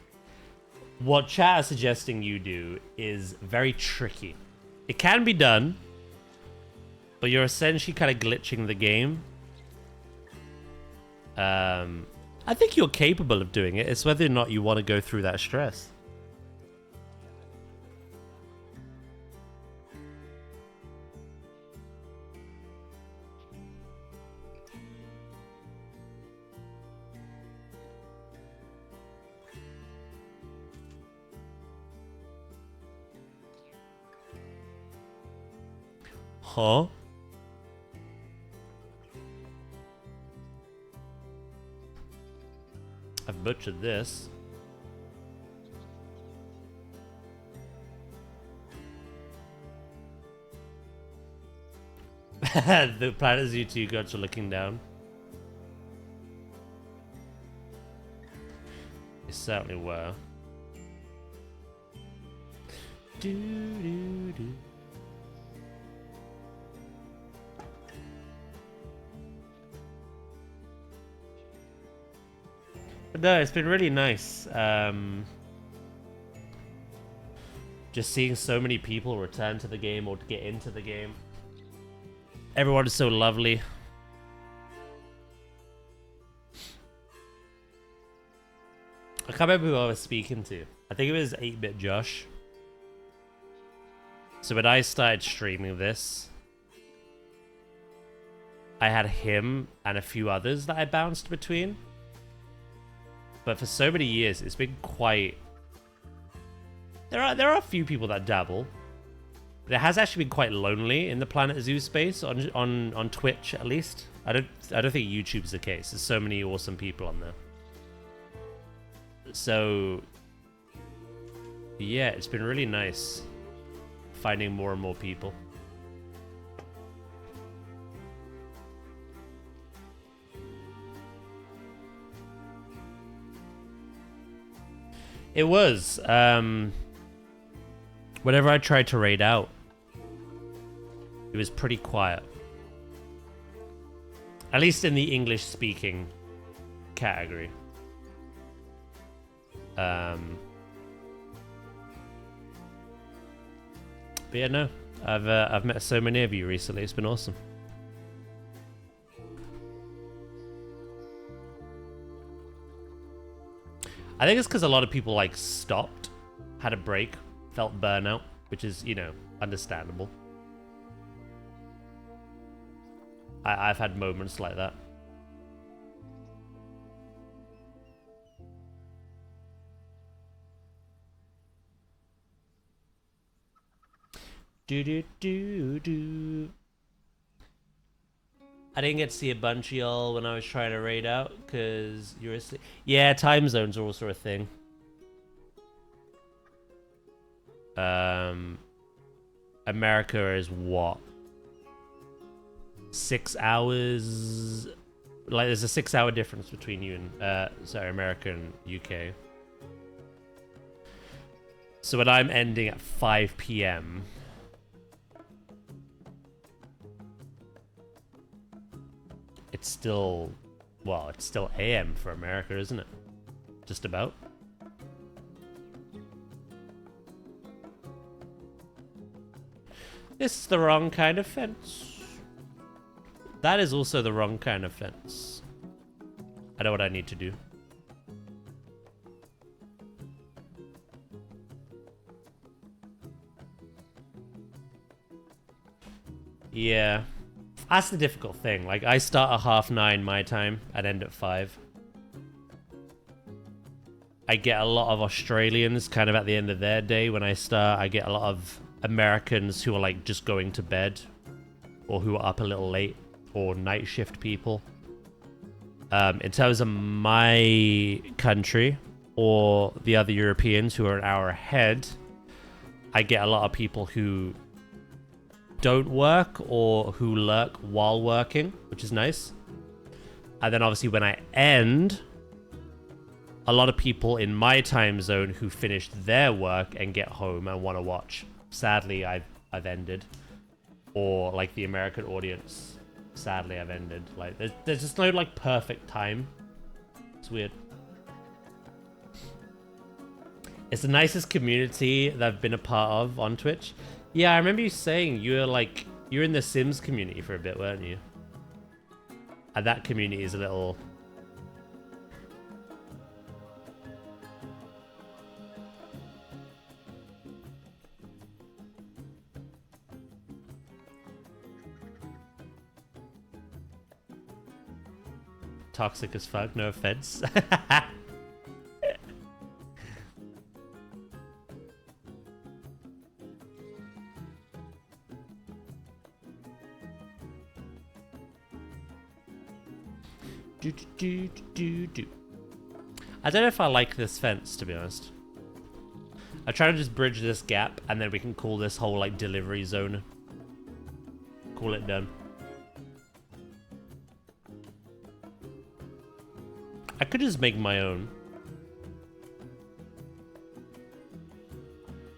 What chat is suggesting you do is very tricky. It can be done, but you're essentially kind of glitching the game. I think you're capable of doing it. It's whether or not you want to go through that stress. Huh? I've butchered this. The planetzoo 2 gods are looking down. They certainly were. Do do do. But no, it's been really nice. Just seeing so many people return to the game or to get into the game. Everyone is so lovely. I can't remember who I was speaking to. I think it was 8-Bit Josh. So when I started streaming this, I had him and a few others that I bounced between. But for so many years, it's been quite... There are a few people that dabble. It has actually been quite lonely in the planetzoo space on Twitch at least. I don't think YouTube's the case. There's so many awesome people on there. So yeah, it's been really nice finding more and more people. It was. Whenever I tried to raid out, it was pretty quiet. At least in the English-speaking category. But yeah, no. I've met so many of you recently. It's been awesome. I think it's because a lot of people like stopped, had a break, felt burnout, which is, you know, understandable. I've had moments like that. Do do do do. I didn't get to see a bunch of y'all when I was trying to raid out because you were asleep. Yeah, time zones are also a thing. America is what? 6 hours? Like, there's a 6-hour difference between you and, sorry, America and UK. So when I'm ending at 5 p.m. it's still, well, it's still AM for America, isn't it? Just about. This is the wrong kind of fence. That is also the wrong kind of fence. I know what I need to do. Yeah. That's the difficult thing. Like, I start at 9:30 my time and end at 5. I get a lot of Australians kind of at the end of their day when I start. I get a lot of Americans who are like just going to bed or who are up a little late, or night shift people. In terms of my country or the other Europeans who are an hour ahead, I get a lot of people who don't work or who lurk while working, which is nice. And then obviously when I end, a lot of people in my time zone who finished their work and get home and want to watch. Sadly, I've ended. Or like the American audience, sadly I've ended. Like there's just no like perfect time. It's weird. It's the nicest community that I've been a part of on Twitch. Yeah, I remember you saying you were in the Sims community for a bit, weren't you? And that community is a little... toxic as fuck, no offense. I don't know if I like this fence, to be honest. I try to just bridge this gap, and then we can call this whole like delivery zone. Call it done. I could just make my own.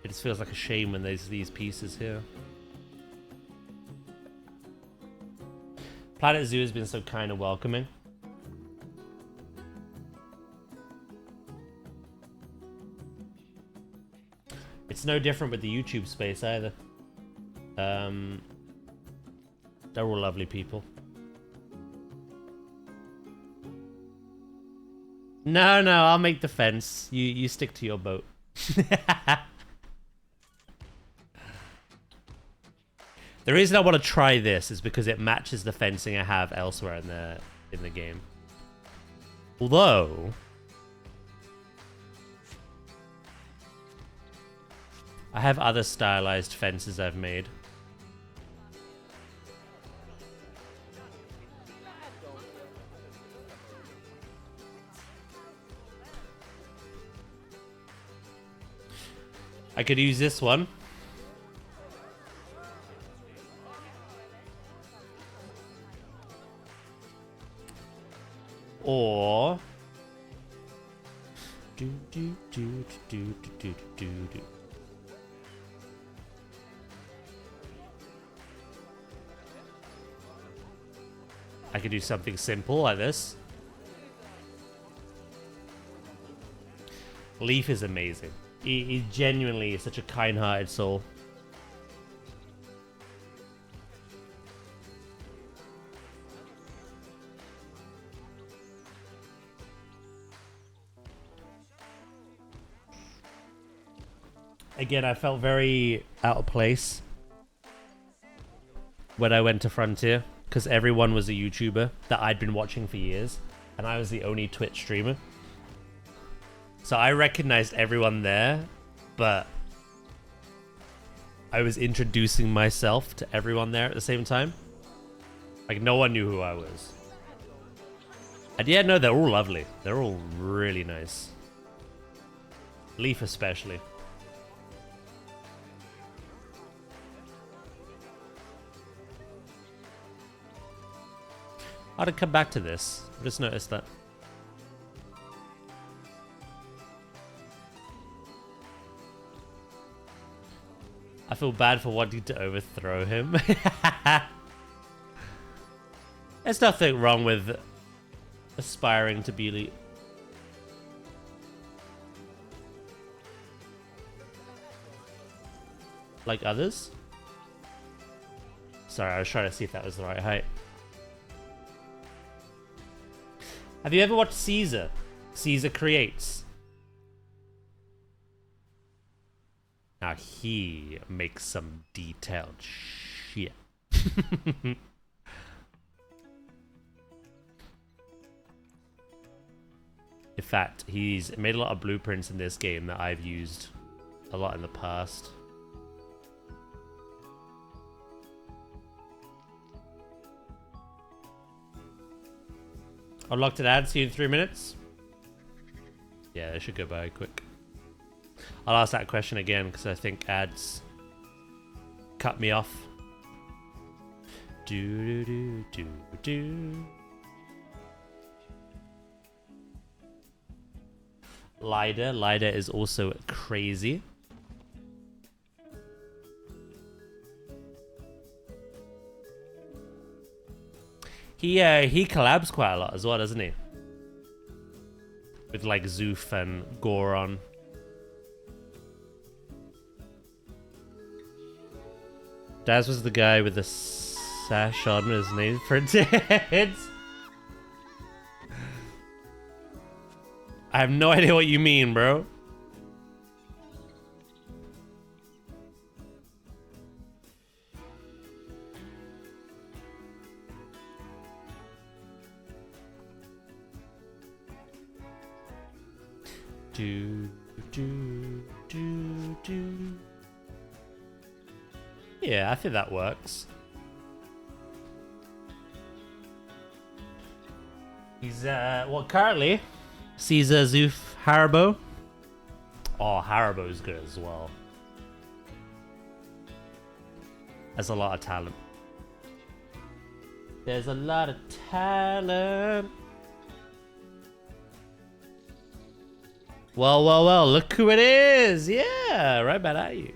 It just feels like a shame when there's these pieces here. planetzoo has been so kind and welcoming. It's no different with the YouTube space either. They're all lovely people. No, I'll make the fence. You stick to your boat. The reason I want to try this is because it matches the fencing I have elsewhere in the game. Although I have other stylized fences I've made. I could use this one. Or do, do, do, do, do, do, do. I could do something simple like this. Leaf is amazing. He genuinely is such a kind-hearted soul. Again, I felt very out of place when I went to Frontier, because everyone was a YouTuber that I'd been watching for years, and I was the only Twitch streamer. So I recognized everyone there, but I was introducing myself to everyone there at the same time. Like, no one knew who I was. And yeah, no, they're all lovely. They're all really nice. Leaf especially. I'd come back to this. I just noticed that. I feel bad for wanting to overthrow him. There's nothing wrong with aspiring to be like others. Sorry, I was trying to see if that was the right height. Have you ever watched Caesar? Caesar Creates. Now he makes some detailed shit. In fact, he's made a lot of blueprints in this game that I've used a lot in the past. Unlocked an ad, see you in 3 minutes. Yeah, they should go by quick. I'll ask that question again because I think ads cut me off. Do do do do do. Lida is also crazy. He collabs quite a lot as well, doesn't he? With like Zoof and Goron. Daz was the guy with the sash on his name printed. I have no idea what you mean, bro. Do, do, do, do. Yeah, I think that works. He's, what, currently? Caesar, Zoof, Haribo. Oh, Haribo's good as well. There's a lot of talent. There's a lot of talent. Well, well, well, look who it is. Yeah, right back at you.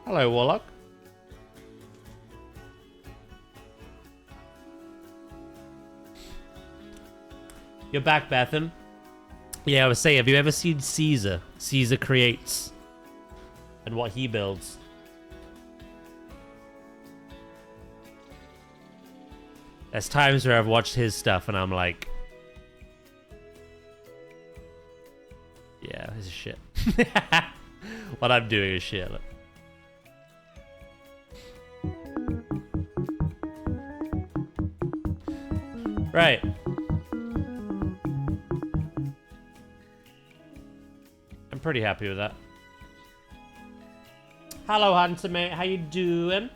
Hello, Warlock. You're back, Bethan. Yeah, I was saying, have you ever seen Caesar? Caesar Creates. And what he builds. There's times where I've watched his stuff and I'm like, yeah, this is shit. What I'm doing is shit. Right. I'm pretty happy with that. Hello, Hunter, mate. How you doing?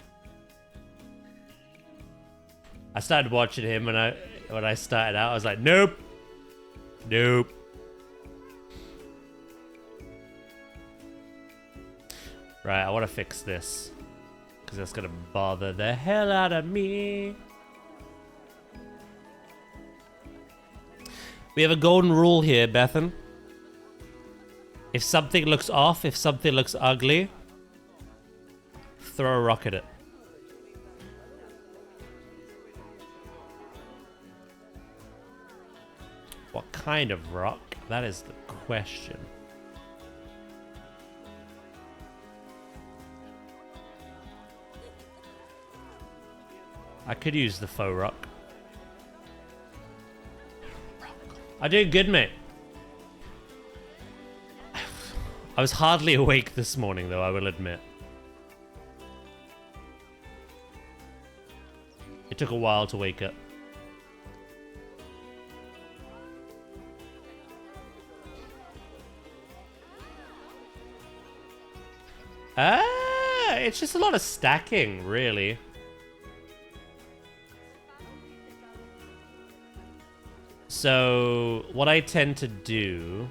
I started watching him when I started out. I was like, nope. Nope. Right, I want to fix this. Because that's going to bother the hell out of me. We have a golden rule here, Bethan. If something looks off, if something looks ugly, throw a rock at it. What kind of rock? That is the question. I could use the faux rock. I did good, mate. I was hardly awake this morning, though, I will admit. It took a while to wake up. It's just a lot of stacking, really. So, what I tend to do...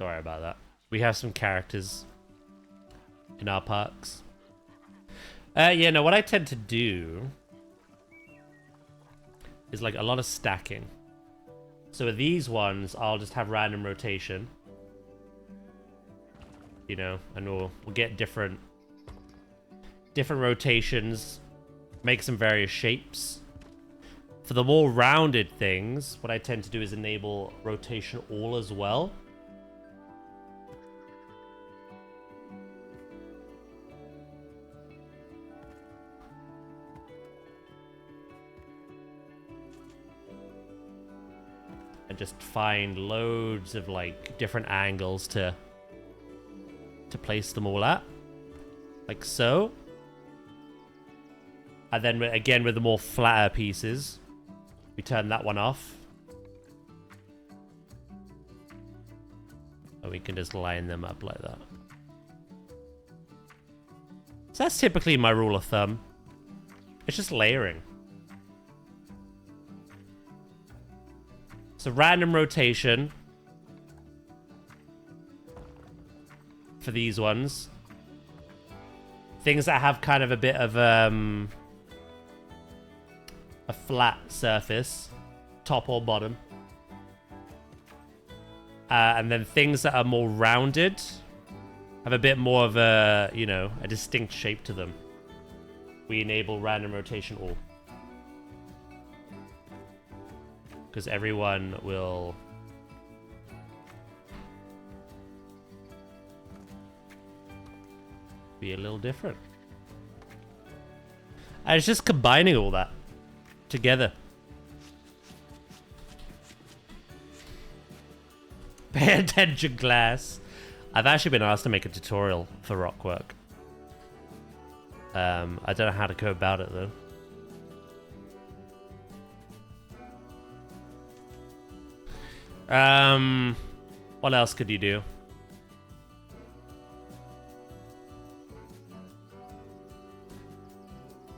Sorry about that. We have some characters in our parks. Yeah, no, what I tend to do is like a lot of stacking. So with these ones, I'll just have random rotation. You know, and we'll get different rotations, make some various shapes. For the more rounded things, what I tend to do is enable rotation all as well. And just find loads of like different angles to place them all at, like so. And then again with the more flatter pieces, we turn that one off, and we can just line them up like that. So that's typically my rule of thumb. It's just layering. So random rotation for these ones. Things that have kind of a bit of a flat surface, top or bottom. And then things that are more rounded have a bit more of a, you know, a distinct shape to them. We enable random rotation all. Because everyone will be a little different. And it's just combining all that together. Pay attention, class. I've actually been asked to make a tutorial for rock work. I don't know how to go about it though. What else could you do?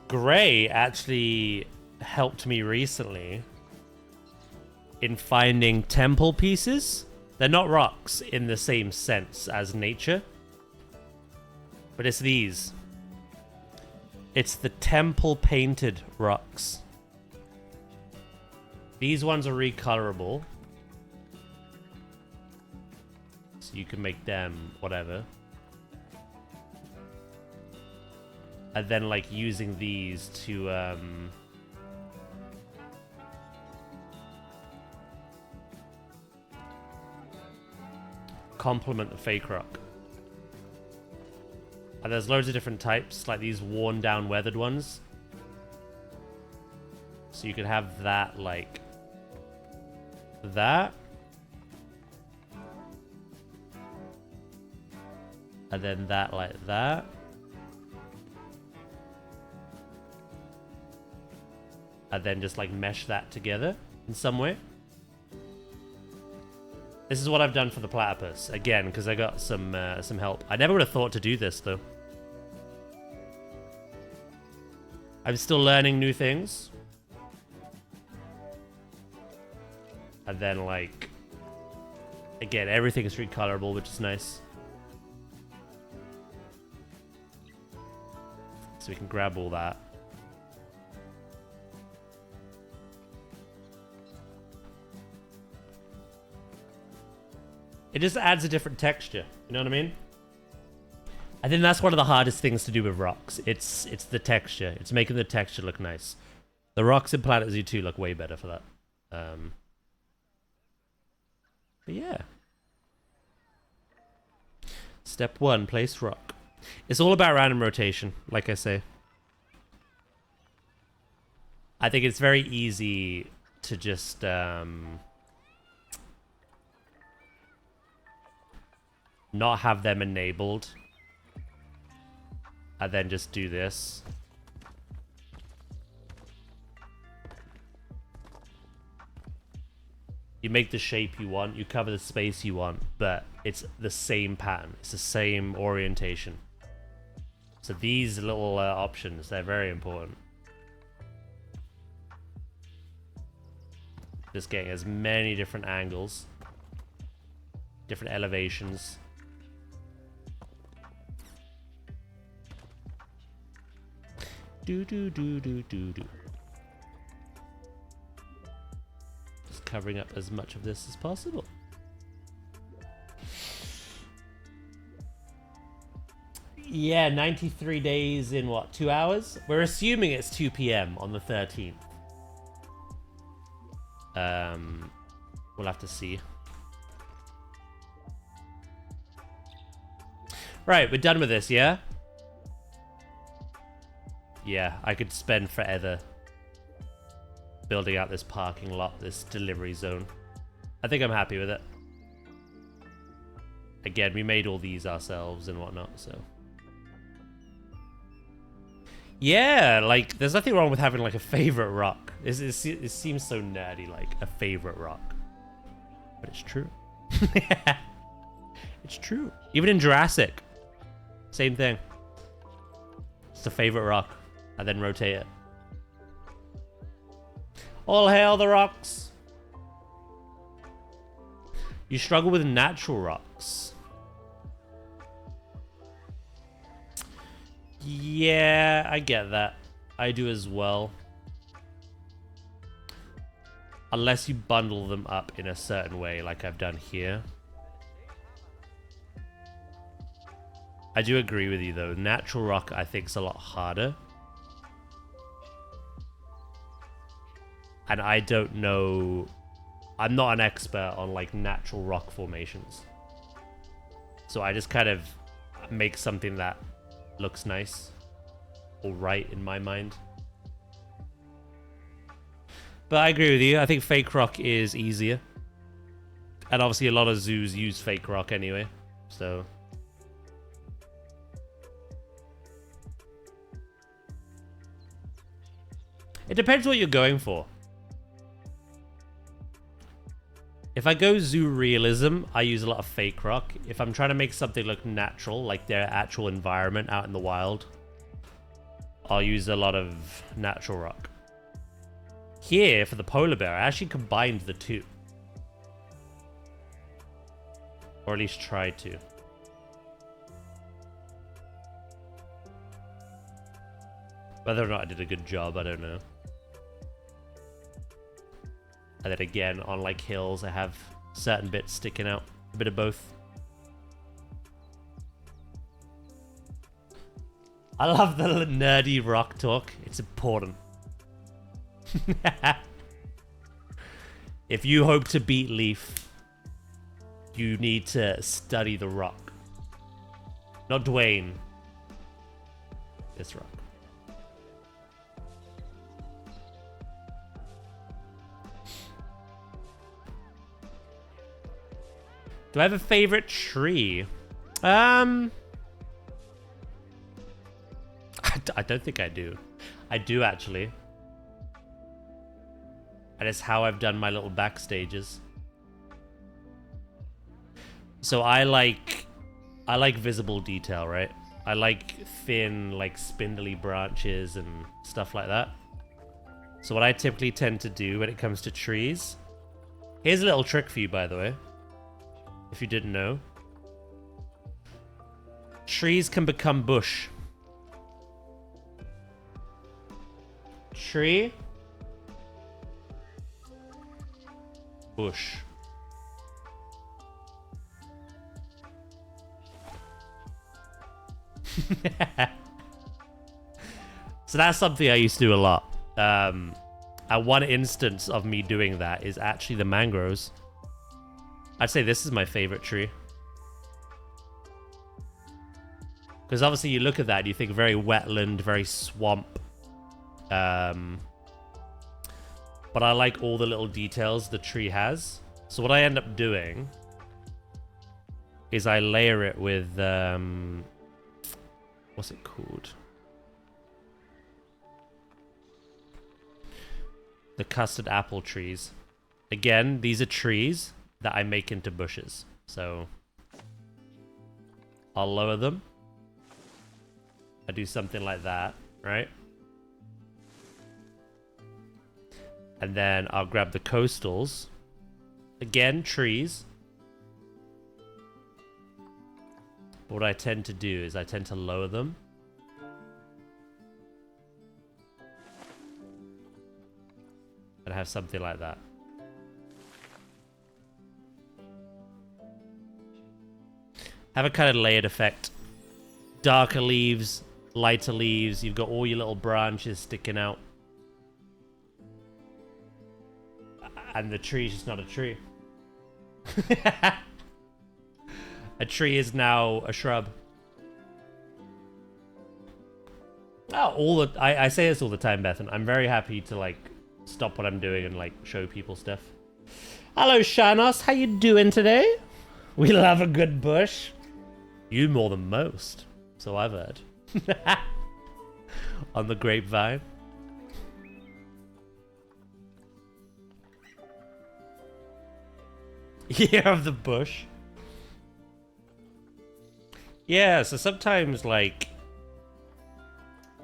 Gray actually helped me recently in finding temple pieces. They're not rocks in the same sense as nature, but it's these. It's the temple painted rocks. These ones are recolorable. So you can make them whatever. And then like using these to complement the fake rock. And there's loads of different types, like these worn down weathered ones. So you could have that like that. And then that like that. And then just like mesh that together in some way. This is what I've done for the platypus. Again, because I got some help. I never would have thought to do this though. I'm still learning new things. And then like, again, everything is recolorable, which is nice. So we can grab all that. It just adds a different texture. You know what I mean? I think that's one of the hardest things to do with rocks. It's the texture. It's making the texture look nice. The rocks in Planet Zoo 2 look way better for that. But yeah. Step 1, place rock. It's all about random rotation, like I say. I think it's very easy to just not have them enabled and then just do this. You make the shape you want, you cover the space you want, but it's the same pattern. It's the same orientation. So these little options, they're very important. Just getting as many different angles, different elevations. Do. Just covering up as much of this as possible. Yeah, 93 days in what, 2 hours? We're assuming it's 2 p.m. on the 13th. We'll have to see. Right, we're done with this, yeah? Yeah, I could spend forever building out this parking lot, this delivery zone. I think I'm happy with it. Again, we made all these ourselves and whatnot, so. Yeah, like, there's nothing wrong with having, like, a favorite rock. It seems so nerdy, like, a favorite rock. But it's true. It's true. Even in Jurassic, same thing. It's a favorite rock, and then rotate it. All hail the rocks. You struggle with natural rocks. Yeah, I get that. I do as well. Unless you bundle them up in a certain way, like I've done here. I do agree with you, though. Natural rock, I think, is a lot harder. And I don't know... I'm not an expert on, like, natural rock formations. So I just kind of make something that looks nice. Or right, in my mind. But I agree with you. I think fake rock is easier. And obviously a lot of zoos use fake rock anyway. So... it depends what you're going for. If I go zoo realism, I use a lot of fake rock. If I'm trying to make something look natural, like their actual environment out in the wild, I'll use a lot of natural rock. Here, for the polar bear, I actually combined the two. Or at least tried to. Whether or not I did a good job, I don't know. And then again, on like hills, I have certain bits sticking out. A bit of both. I love the nerdy rock talk. It's important. If you hope to beat Leaf, you need to study the rock. Not Dwayne. This rock. Do I have a favorite tree? I don't think I do. I do, actually. And it's how I've done my little backstages. So I like visible detail, right? I like thin, like spindly branches and stuff like that. So what I typically tend to do when it comes to trees... here's a little trick for you, by the way. If you didn't know. Trees can become bush. Tree. Bush. So that's something I used to do a lot. And one instance of me doing that is actually the mangroves. I'd say this is my favorite tree. Because obviously you look at that and you think very wetland, very swamp. But I like all the little details the tree has. So what I end up doing is I layer it with... what's it called? The custard apple trees. Again, these are trees that I make into bushes. So I'll lower them. I do something like that, right? And then I'll grab the coastals. Again, trees. But what I tend to do is I tend to lower them. And have something like that. Have a kind of layered effect. Darker leaves, lighter leaves. You've got all your little branches sticking out. And the tree's just not a tree. A tree is now a shrub. Oh, I say this all the time, Bethan. I'm very happy to like stop what I'm doing and like show people stuff. Hello, Shanos. How you doing today? We love a good bush. You more than most, so I've heard. On the grapevine. Year of the bush. Yeah, so sometimes, like,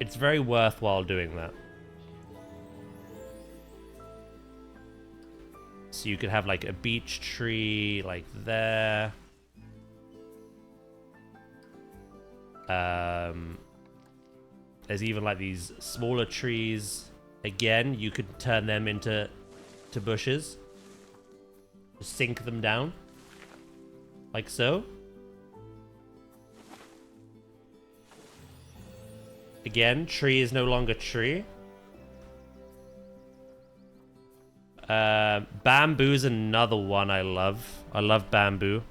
it's very worthwhile doing that. So you could have, like, a beech tree, like, there. There's even, like, these smaller trees. Again, you could turn them into bushes. Just sink them down. Like so. Again, tree is no longer tree. Bamboo's another one I love. I love bamboo.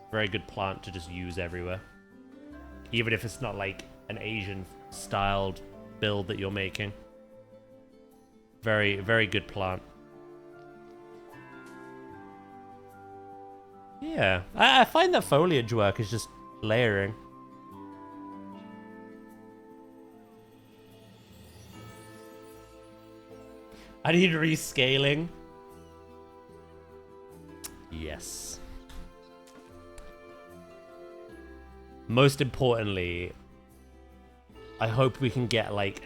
Very good plant to just use everywhere. Even if it's not like an Asian styled build that you're making. Very, very good plant. Yeah, I find that foliage work is just layering. I need rescaling. Yes. Most importantly, I hope we can get like,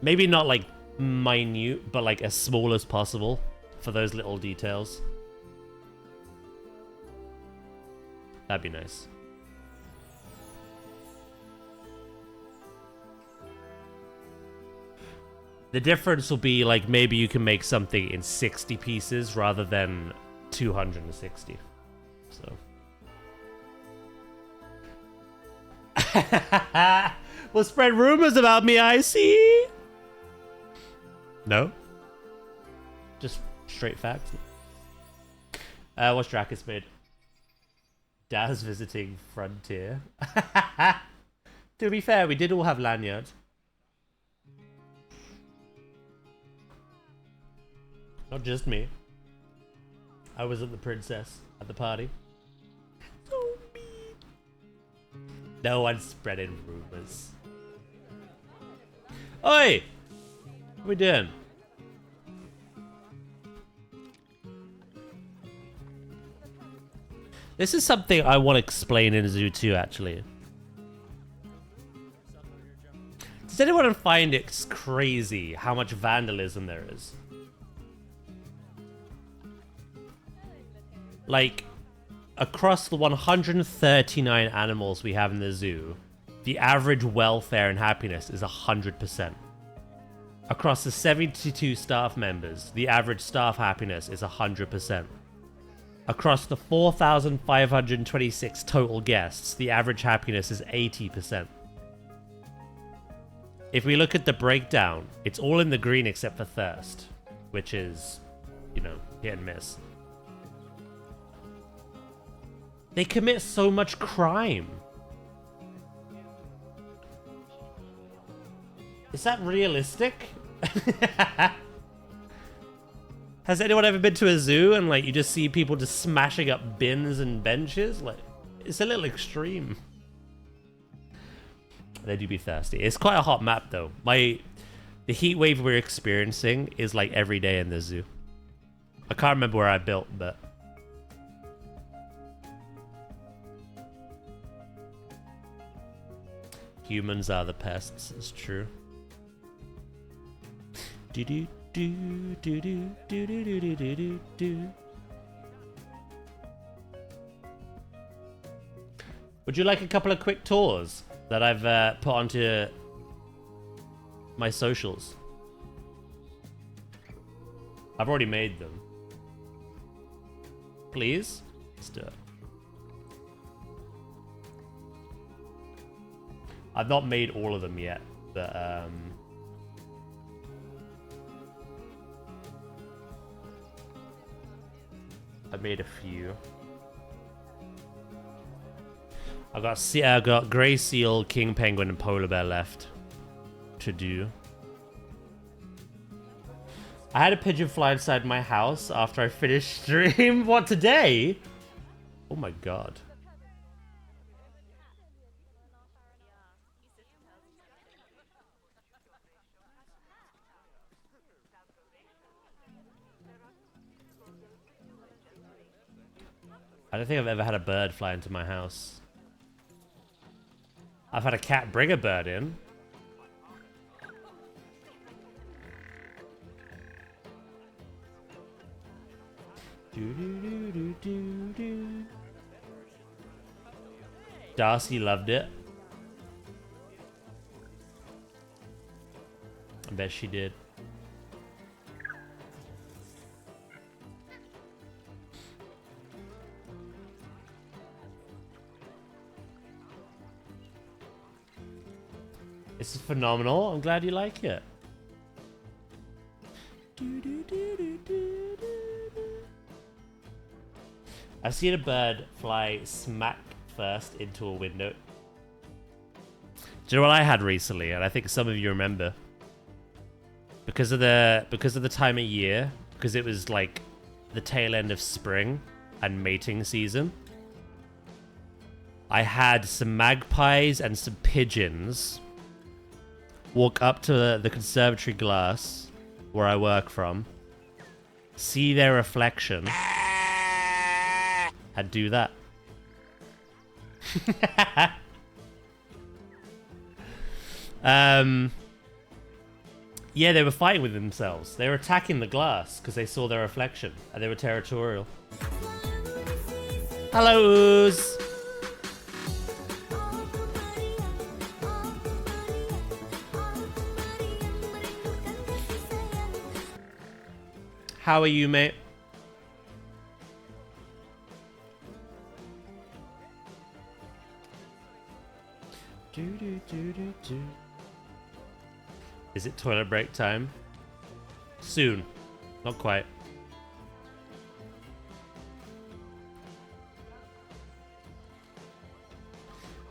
maybe not like minute, but like as small as possible for those little details. That'd be nice. The difference will be like maybe you can make something in 60 pieces rather than 260. So. Well, spread rumors about me, I see. No? Just straight facts. What's Dracus made? Daz visiting Frontier. To be fair, we did all have lanyards. Not just me. I wasn't the princess at the party. So mean. No one's spreading rumors. Oi! What are we doing? This is something I want to explain in Zoo 2, actually. Does anyone find it crazy how much vandalism there is? Like, across the 139 animals we have in the zoo, the average welfare and happiness is 100%. Across the 72 staff members, the average staff happiness is 100%. Across the 4,526 total guests, the average happiness is 80%. If we look at the breakdown, it's all in the green except for thirst, which is, you know, hit and miss. They commit so much crime. Is that realistic? Has anyone ever been to a zoo and like you just see people just smashing up bins and benches? Like, it's a little extreme. They do be thirsty. It's quite a hot map though. The heat wave we're experiencing is like every day in the zoo. I can't remember where I built, but humans are the pests. It's true. Do do do do do do do do do do do. Would you like a couple of quick tours that I've put onto my socials? I've already made them. Please? Let's do it. I've not made all of them yet, but I made a few. I got grey seal, king penguin, and polar bear left to do. I had a pigeon fly inside my house after I finished stream. What, today? Oh my god. I don't think I've ever had a bird fly into my house. I've had a cat bring a bird in. Darcy loved it. I bet she did. This is phenomenal. I'm glad you like it. I've seen a bird fly smack first into a window. Do you know what I had recently? And I think some of you remember. Because of the time of year, because it was like the tail end of spring and mating season, I had some magpies and some pigeons walk up to the conservatory glass where I work from, see their reflection, and do that. Yeah, they were fighting with themselves. They were attacking the glass because they saw their reflection, and they were territorial. Hello, Ooze. How are you, mate? Is it toilet break time? Soon. Not quite.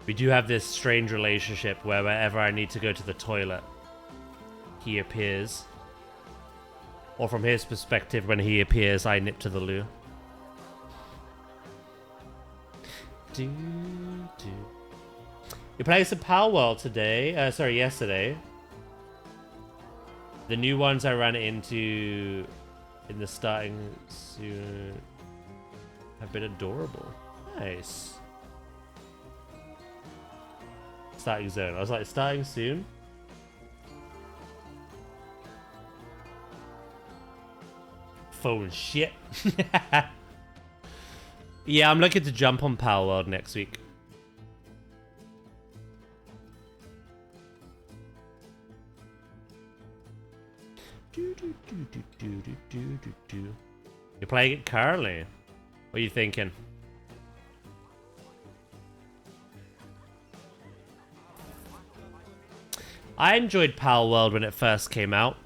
We do have this strange relationship where wherever I need to go to the toilet, he appears. Or from his perspective, when he appears, I nip to the loo. You playing some Pal World today? Yesterday. The new ones I ran into in the starting soon have been adorable. Nice. Starting zone. I was like, starting soon? Phone shit. Yeah, I'm looking to jump on Power World next week. You're playing it currently? What are you thinking? I enjoyed Power World when it first came out,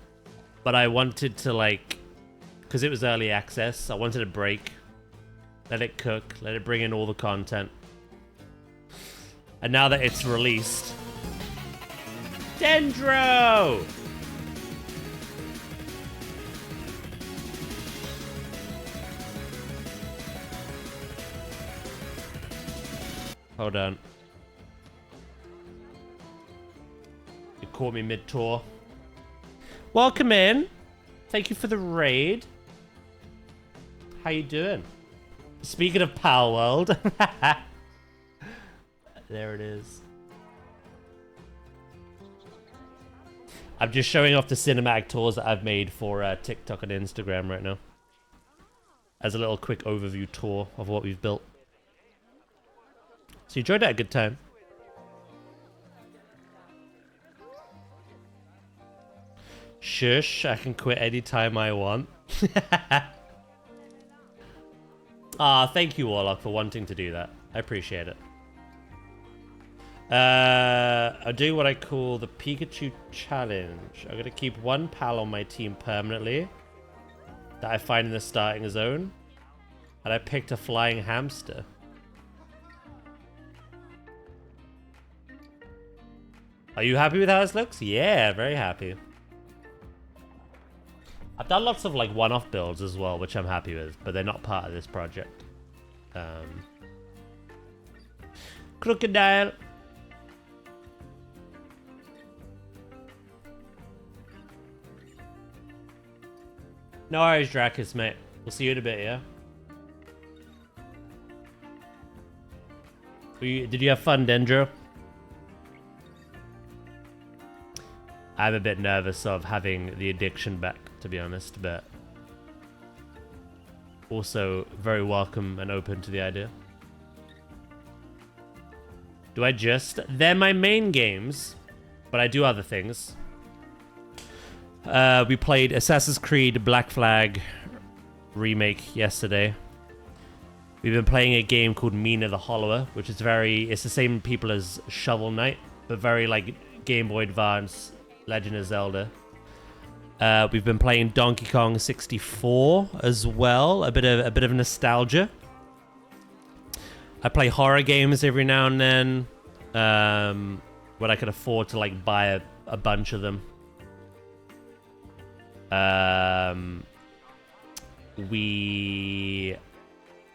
but I wanted to, like, because it was early access, I wanted a break. Let it cook, let it bring in all the content. And now that it's released... Dendro! Hold on. You caught me mid-tour. Welcome in. Thank you for the raid. How you doing? Speaking of Power World. There it is. I'm just showing off the cinematic tours that I've made for TikTok and Instagram right now. As a little quick overview tour of what we've built. So you enjoyed that a good time. Shush, I can quit anytime I want. Thank you, Warlock, for wanting to do that. I appreciate it. I'm doing what I call the Pikachu Challenge. I'm going to keep one pal on my team permanently that I find in the starting zone. And I picked a flying hamster. Are you happy with how this looks? Yeah, very happy. I've done lots of like one-off builds as well, which I'm happy with, but they're not part of this project. Crocodile. No worries, Dracus, mate. We'll see you in a bit, yeah? Did you have fun, Dendro? I'm a bit nervous of having the addiction back, to be honest, but also very welcome and open to the idea. Do I just? They're my main games, but I do other things. We played Assassin's Creed Black Flag remake yesterday. We've been playing a game called Mina the Hollower, which is it's the same people as Shovel Knight, but very like Game Boy Advance, Legend of Zelda. We've been playing Donkey Kong 64 as well, a bit of nostalgia. I play horror games every now and then, when I can afford to like buy a bunch of them. We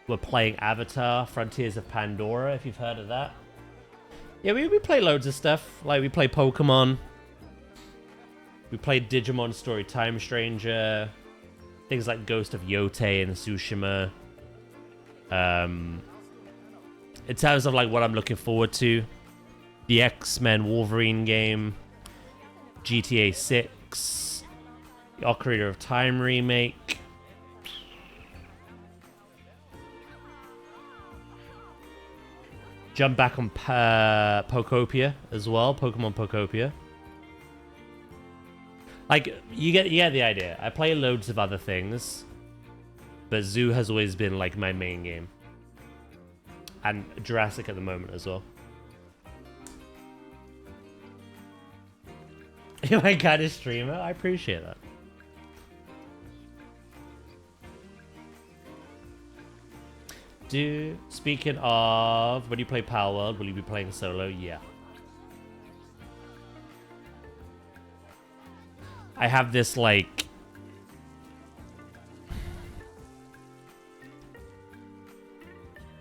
were playing Avatar: Frontiers of Pandora, if you've heard of that. Yeah, we play loads of stuff. Like we play Pokemon. We played Digimon Story Time Stranger, things like Ghost of Yotei and Tsushima. In terms of like what I'm looking forward to, the X-Men Wolverine game, GTA 6, the Ocarina of Time remake. Jump back on Pokopia as well, Pokemon Pokopia. Like, you get the idea. I play loads of other things, but Zoo has always been like my main game. And Jurassic at the moment as well. You're my kind of streamer? I appreciate that. Speaking of, when you play Power World, will you be playing solo? Yeah. I have this, like...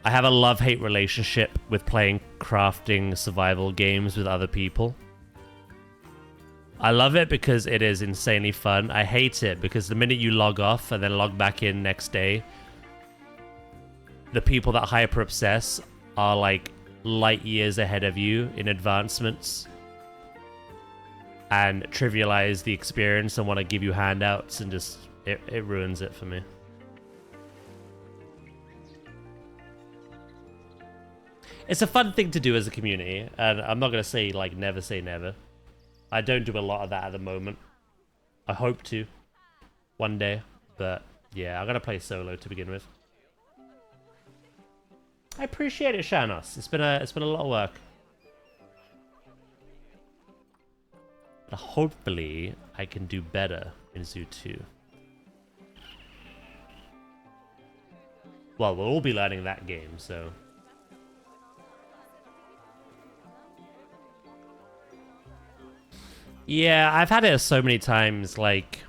I have a love-hate relationship with playing crafting survival games with other people. I love it because it is insanely fun. I hate it because the minute you log off and then log back in next day, the people that hyper-obsess are, like, light years ahead of you in advancements. And trivialize the experience and want to give you handouts and just... It ruins it for me. It's a fun thing to do as a community, and I'm not gonna say like never say never. I don't do a lot of that at the moment. I hope to one day, but yeah, I'm gonna play solo to begin with. I appreciate it, Shanos. It's been a lot of work. But hopefully, I can do better in Zoo 2. Well, we'll all be learning that game, so. Yeah, I've had it so many times, like,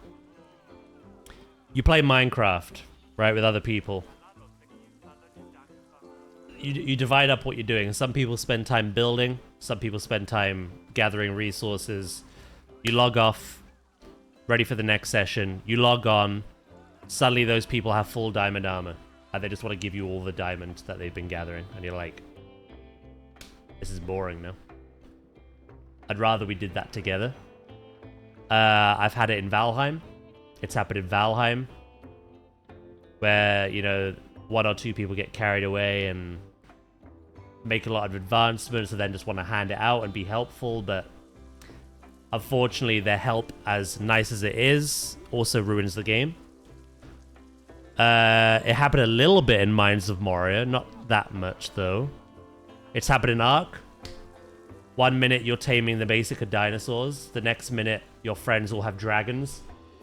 you play Minecraft, right, with other people. You divide up what you're doing. Some people spend time building, some people spend time gathering resources. You log off, ready for the next session. You log on, suddenly those people have full diamond armor, and they just want to give you all the diamonds that they've been gathering, and you're like, this is boring now. I'd rather we did that together. I've had it in Valheim. It's happened in Valheim, where, you know, 1 or 2 people get carried away and make a lot of advancements and then just want to hand it out and be helpful, but unfortunately their help, as nice as it is, also ruins the game. It happened a little bit in Mines of Moria, not that much though. It's happened in Ark. 1 minute you're taming the basic of dinosaurs, the next minute your friends all have dragons,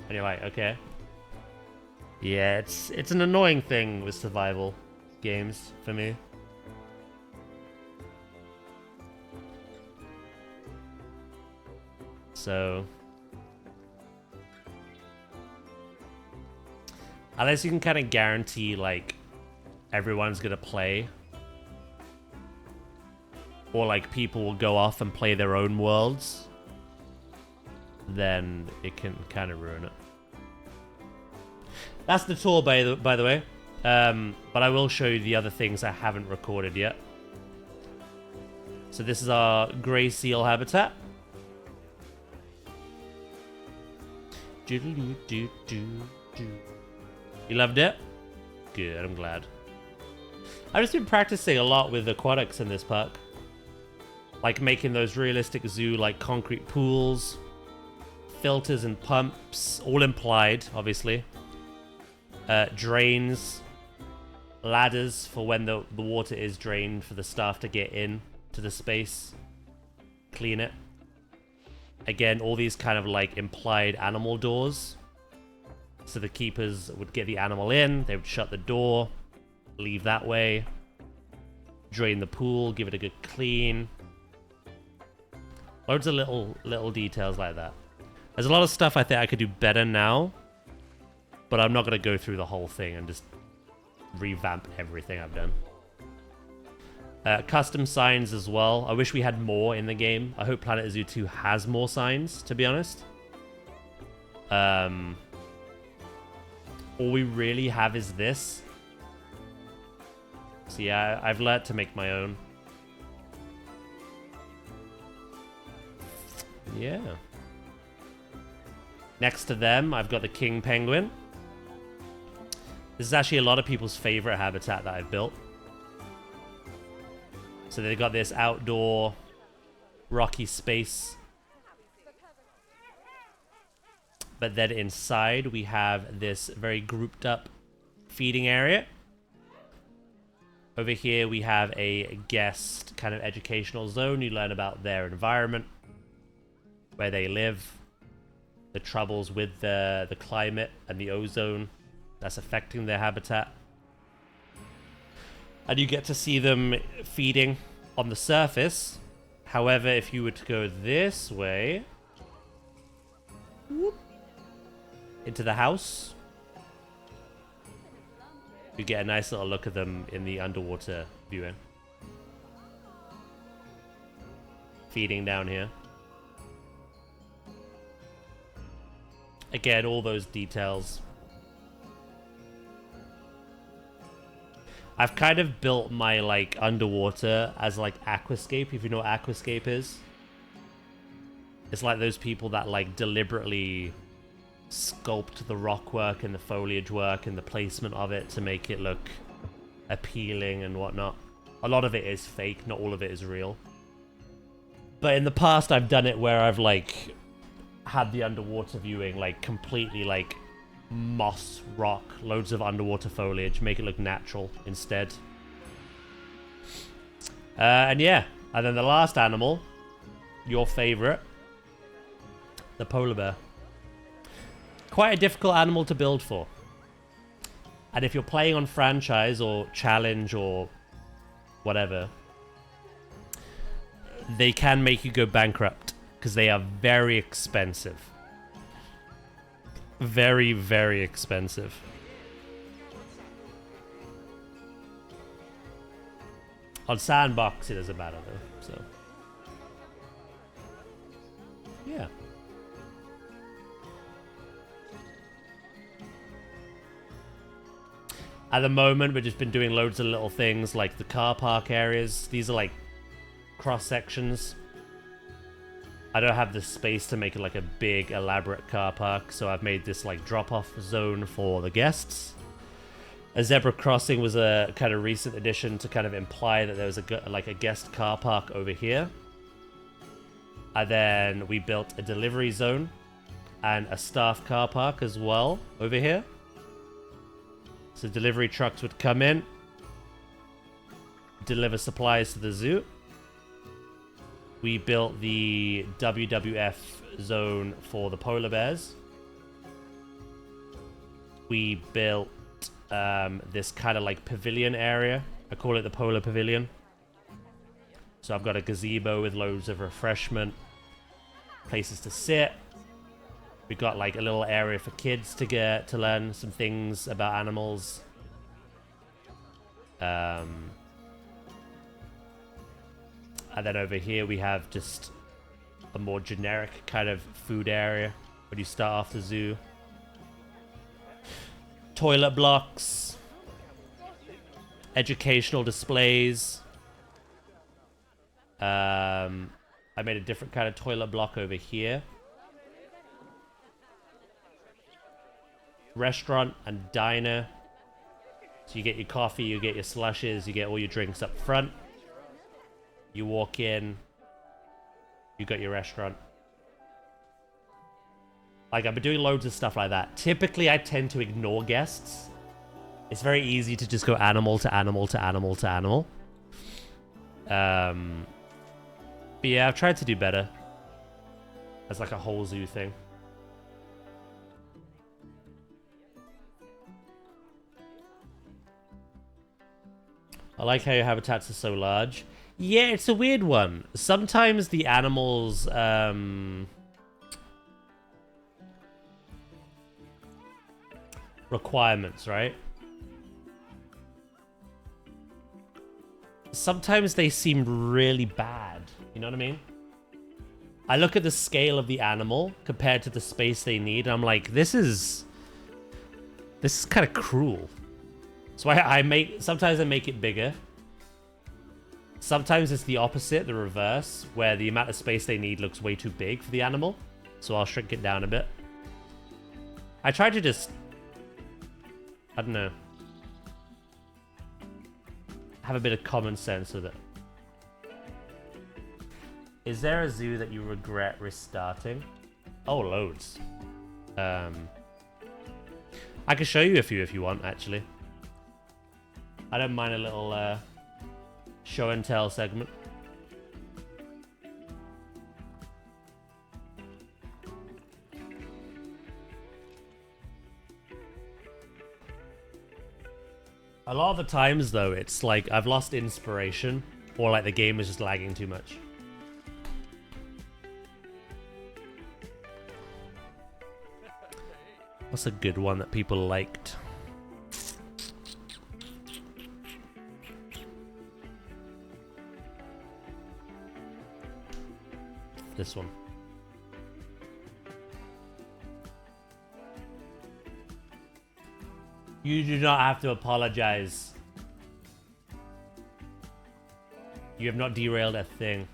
and you're like, okay. Yeah, it's an annoying thing with survival games for me. So, unless you can kind of guarantee like everyone's gonna play, or like people will go off and play their own worlds, then it can kind of ruin it. That's the tour, by the way. But I will show you the other things I haven't recorded yet. So this is our grey seal habitat. You loved it? Good, I'm glad. I've just been practicing a lot with aquatics in this park. Like making those realistic zoo, like concrete pools, filters and pumps, all implied, obviously. Drains, ladders for when the water is drained for the staff to get in to the space, clean it. Again, all these kind of like implied animal doors. So the keepers would get the animal in, they would shut the door, leave that way, drain the pool, give it a good clean. Loads of little details like that. There's a lot of stuff I think I could do better now, but I'm not going to go through the whole thing and just revamp everything I've done. Custom signs as well. I wish we had more in the game. I hope planetzoo 2 has more signs, to be honest. All we really have is this. So yeah, I've learned to make my own. Yeah. Next to them, I've got the king penguin. This is actually a lot of people's favorite habitat that I've built. So they've got this outdoor rocky space. But then inside we have this very grouped up feeding area. Over here we have a guest kind of educational zone. You learn about their environment, where they live, the troubles with the climate and the ozone that's affecting their habitat. And you get to see them feeding on the surface. However, if you were to go this way, whoop, into the house, you get a nice little look at them in the underwater viewing. Feeding down here. Again, all those details. I've kind of built my, like, underwater as, like, aquascape, if you know what aquascape is. It's like those people that, like, deliberately sculpt the rock work and the foliage work and the placement of it to make it look appealing and whatnot. A lot of it is fake, not all of it is real. But in the past, I've done it where I've, like, had the underwater viewing, like, completely, like, moss, rock, loads of underwater foliage, make it look natural instead. And yeah, and then the last animal, your favorite, the polar bear. Quite a difficult animal to build for. And if you're playing on franchise or challenge or whatever, they can make you go bankrupt because they are very expensive. Very, very expensive. On Sandbox, it doesn't matter though, so. Yeah. At the moment, we've just been doing loads of little things like the car park areas. These are like cross sections. I don't have the space to make it like a big elaborate car park, so I've made this like drop-off zone for the guests. A zebra crossing was a kind of recent addition to kind of imply that there was a guest car park over here. And then we built a delivery zone and a staff car park as well over here. So delivery trucks would come in, deliver supplies to the zoo. We built the WWF zone for the polar bears. We built this kind of like pavilion area. I call it the Polar Pavilion. So I've got a gazebo with loads of refreshment, places to sit. We've got like a little area for kids to learn some things about animals. And then over here we have just a more generic kind of food area when you start off the zoo. Toilet blocks. Educational displays. I made a different kind of toilet block over here. Restaurant and diner. So you get your coffee, you get your slushes, you get all your drinks up front. You walk in, you got your restaurant. Like, I've been doing loads of stuff like that. Typically, I tend to ignore guests. It's very easy to just go animal to animal to animal to animal. But yeah, I've tried to do better. As like a whole zoo thing. I like how your habitats are so large. Yeah, it's a weird one. Sometimes the animals, requirements, right? Sometimes they seem really bad. You know what I mean? I look at the scale of the animal compared to the space they need, and I'm like, this is kind of cruel. So sometimes I make it bigger. Sometimes it's the opposite, the reverse, where the amount of space they need looks way too big for the animal. So I'll shrink it down a bit. I try to just, I don't know, have a bit of common sense with it. Is there a zoo that you regret restarting? Oh, loads. I can show you a few if you want, actually. I don't mind a little show and tell segment. A lot of the times, though, it's like I've lost inspiration, or like the game is just lagging too much. What's a good one that people liked? This one. You do not have to apologize. You have not derailed a thing.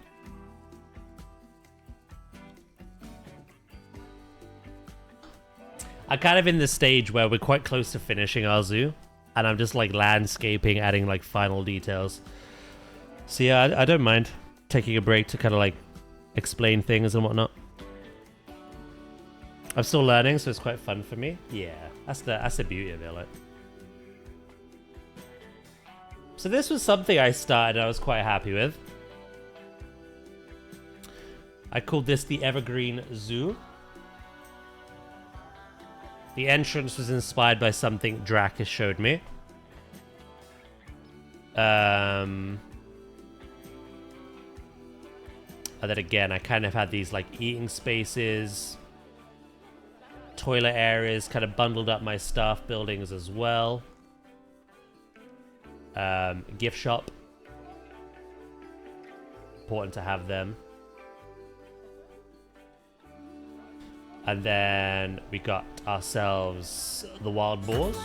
I'm kind of in this stage where we're quite close to finishing our zoo, and I'm just like landscaping, adding like final details. So yeah, I don't mind taking a break to kind of like explain things and whatnot. I'm still learning, so it's quite fun for me. Yeah, that's the beauty of it. Like. So this was something I started and I was quite happy with. I called this the Evergreen Zoo. The entrance was inspired by something Drac has showed me. And then again, I kind of had these like eating spaces, toilet areas, kind of bundled up my staff buildings as well. Gift shop. Important to have them. And then we got ourselves the wild boars.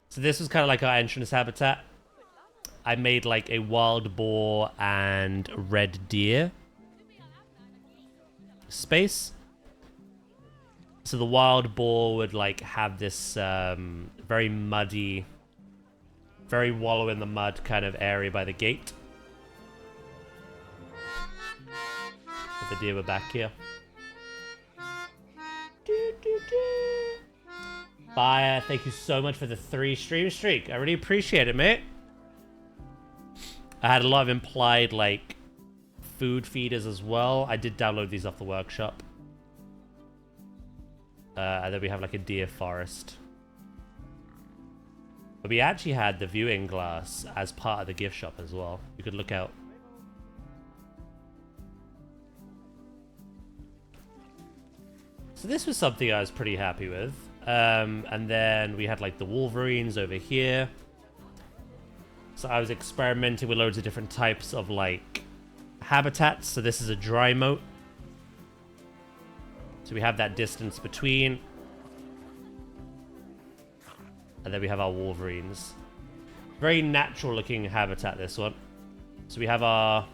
So this was kind of like our entrance habitat. I made like a wild boar and red deer space. So the wild boar would like have this very muddy, very wallow in the mud kind of area by the gate. But the deer were back here. Fire, thank you so much for the 3 stream streak. I really appreciate it, mate. I had a lot of implied, like, food feeders as well. I did download these off the workshop. And then we have, like, a deer forest. But we actually had the viewing glass as part of the gift shop as well. You could look out. So this was something I was pretty happy with. And then we had like the Wolverines over here. So I was experimenting with loads of different types of like habitats. So this is a dry moat. So we have that distance between. And then we have our Wolverines. Very natural looking habitat, this one. So we have our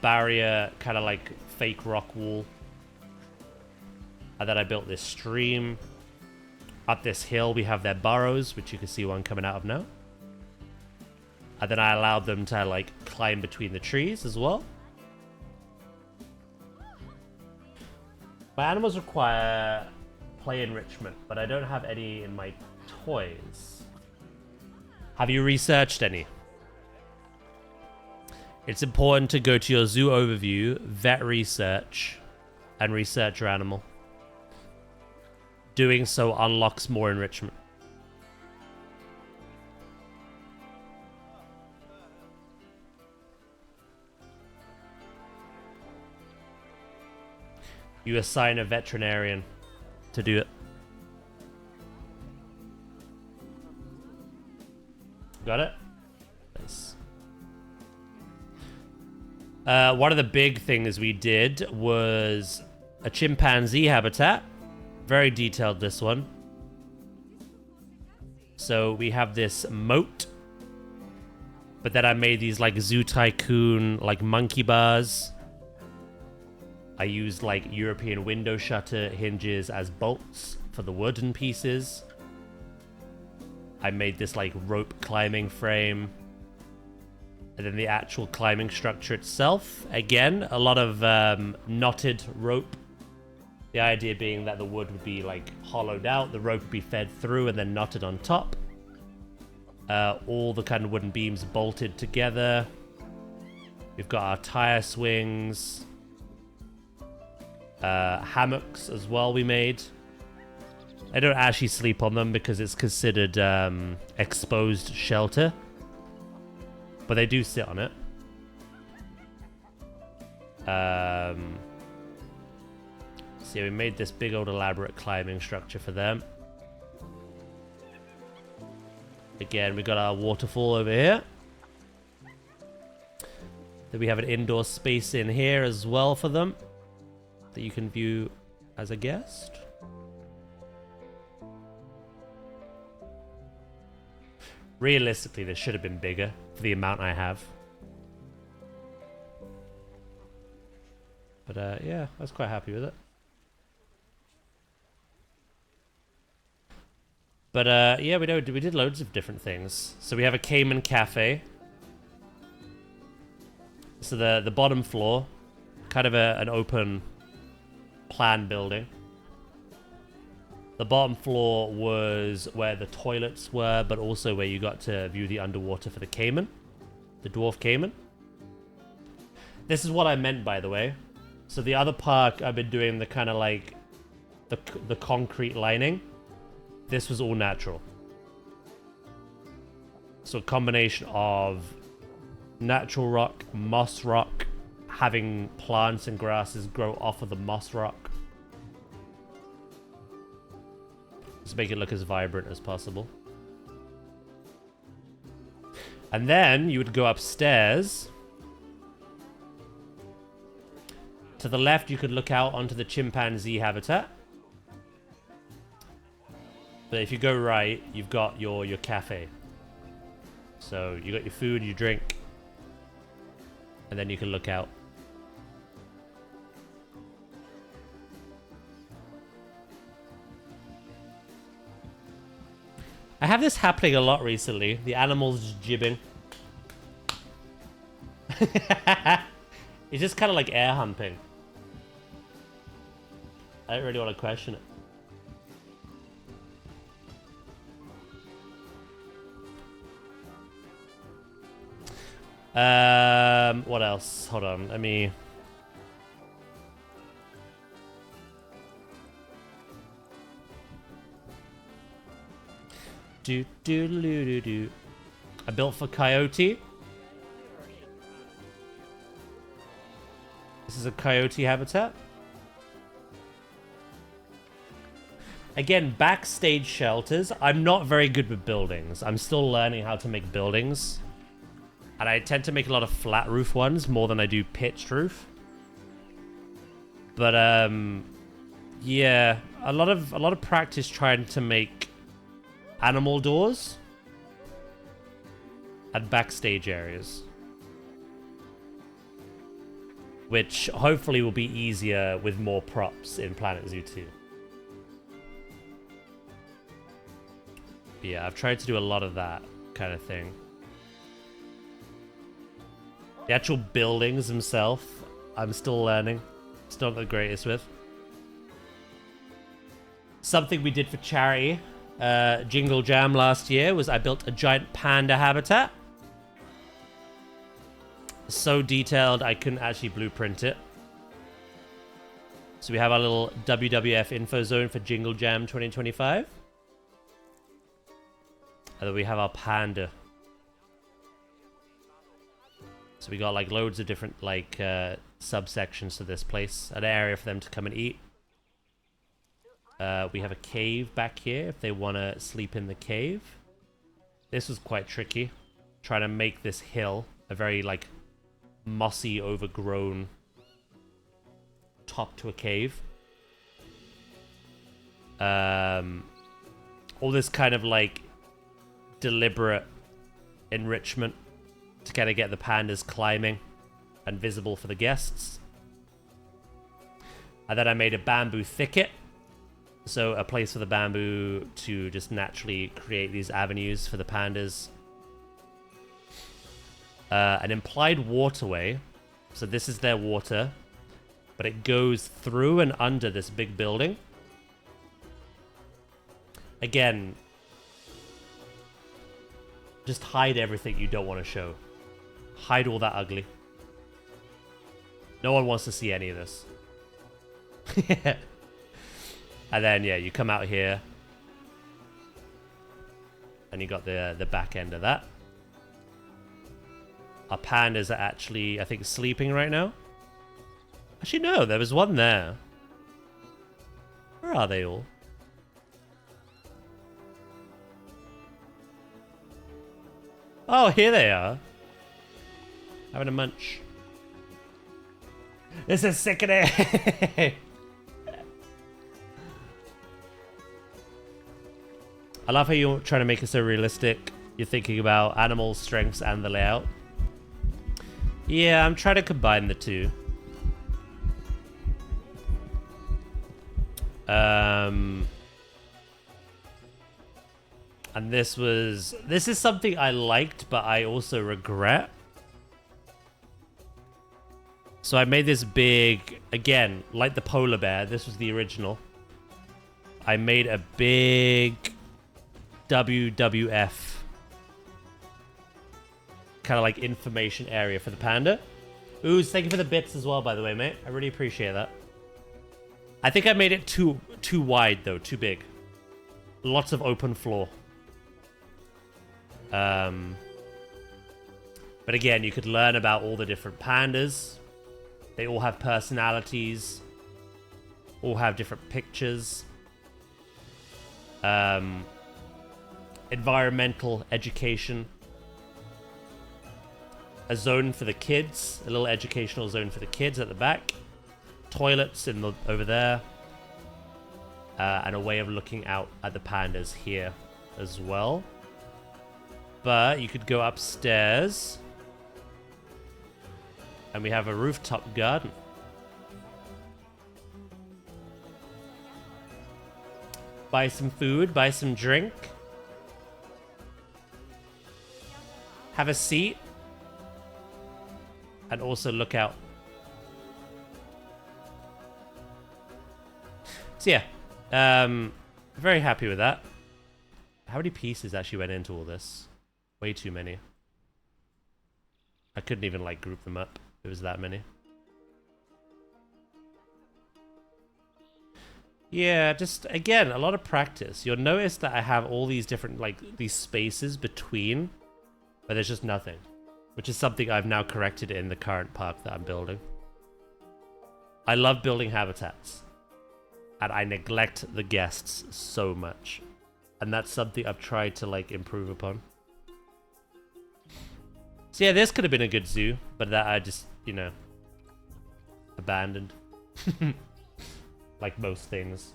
barrier, kind of like fake rock wall. And then I built this stream. Up this hill, we have their burrows, which you can see one coming out of now. And then I allowed them to, like, climb between the trees as well. My animals require play enrichment, but I don't have any in my toys. Have you researched any? It's important to go to your zoo overview, vet research, and research your animal. Doing so unlocks more enrichment. You assign a veterinarian to do it. Got it? Nice. One of the big things we did was a chimpanzee habitat. Very detailed, this one. So we have this moat. But then I made these like Zoo Tycoon, like monkey bars. I used like European window shutter hinges as bolts for the wooden pieces. I made this like rope climbing frame. And then the actual climbing structure itself. Again, a lot of knotted rope. The idea being that the wood would be like hollowed out, the rope would be fed through and then knotted on top. All the kind of wooden beams bolted together. We've got our tire swings. Hammocks as well we made. I don't actually sleep on them because it's considered exposed shelter. But they do sit on it. So yeah, we made this big old elaborate climbing structure for them. Again, we got our waterfall over here. Then we have an indoor space in here as well for them that you can view as a guest. Realistically, this should have been bigger for the amount I have. But yeah, I was quite happy with it. But yeah, we did loads of different things. So we have a Cayman Cafe. So the bottom floor, kind of an open plan building. The bottom floor was where the toilets were, but also where you got to view the underwater for the Cayman, the dwarf Cayman. This is what I meant, by the way. So the other park, I've been doing the kind of like the concrete lining. This was all natural. So a combination of natural rock, moss rock, having plants and grasses grow off of the moss rock. Just make it look as vibrant as possible. And then you would go upstairs. To the left, you could look out onto the chimpanzee habitat. But if you go right, you've got your cafe. So you got your food, your drink, and then you can look out. I have this happening a lot recently. The animals just jibbing. It's just kind of like air humping. I don't really want to question it. What else? Hold on. Let me... Do. I built for Coyote. This is a coyote habitat. Again, backstage shelters. I'm not very good with buildings. I'm still learning how to make buildings. And I tend to make a lot of flat roof ones more than I do pitched roof. But yeah, a lot of practice trying to make animal doors and backstage areas, which hopefully will be easier with more props in PlanetZoo 2. But yeah, I've tried to do a lot of that kind of thing. The actual buildings themselves, I'm still learning. Still not the greatest with. Something we did for charity, Jingle Jam last year, was I built a giant panda habitat. So detailed, I couldn't actually blueprint it. So we have our little WWF info zone for Jingle Jam 2025. And then we have our panda. So we got like loads of different like subsections to this place. An area for them to come and eat. We have a cave back here if they want to sleep in the cave. This was quite tricky. Trying to make this hill a very like mossy, overgrown top to a cave. All this kind of like deliberate enrichment to kind of get the pandas climbing and visible for the guests. And then I made a bamboo thicket. So a place for the bamboo to just naturally create these avenues for the pandas. An implied waterway. So this is their water. But it goes through and under this big building. Again, just hide everything you don't want to show. Hide all that ugly. No one wants to see any of this. And then, yeah, you come out here. And you got the back end of that. Our pandas are actually, I think, sleeping right now. Actually, no, there was one there. Where are they all? Oh, here they are. Having a munch. This is sickening. I love how you're trying to make it so realistic. You're thinking about animal strengths and the layout. Yeah, I'm trying to combine the two. And this is something I liked, but I also regret. So I made this big, again, like the polar bear. This was the original. I made a big WWF kind of like information area for the panda. Ooh, thank you for the bits as well, by the way, mate. I really appreciate that. I think I made it too wide, though. Too big. Lots of open floor. But again, you could learn about all the different pandas. They all have personalities. All have different pictures. Environmental education. A zone for the kids. A little educational zone for the kids at the back. Toilets over there. And a way of looking out at the pandas here as well. But you could go upstairs. And we have a rooftop garden. Buy some food, buy some drink. Have a seat. And also look out. So yeah, very happy with that. How many pieces actually went into all this? Way too many. I couldn't even like group them up. It was that many. Yeah, just again, a lot of practice. You'll notice that I have all these different like these spaces between, but there's just nothing. Which is something I've now corrected in the current park that I'm building. I love building habitats. And I neglect the guests so much. And that's something I've tried to like improve upon. So yeah, this could have been a good zoo, but that I just, you know, abandoned. Like most things.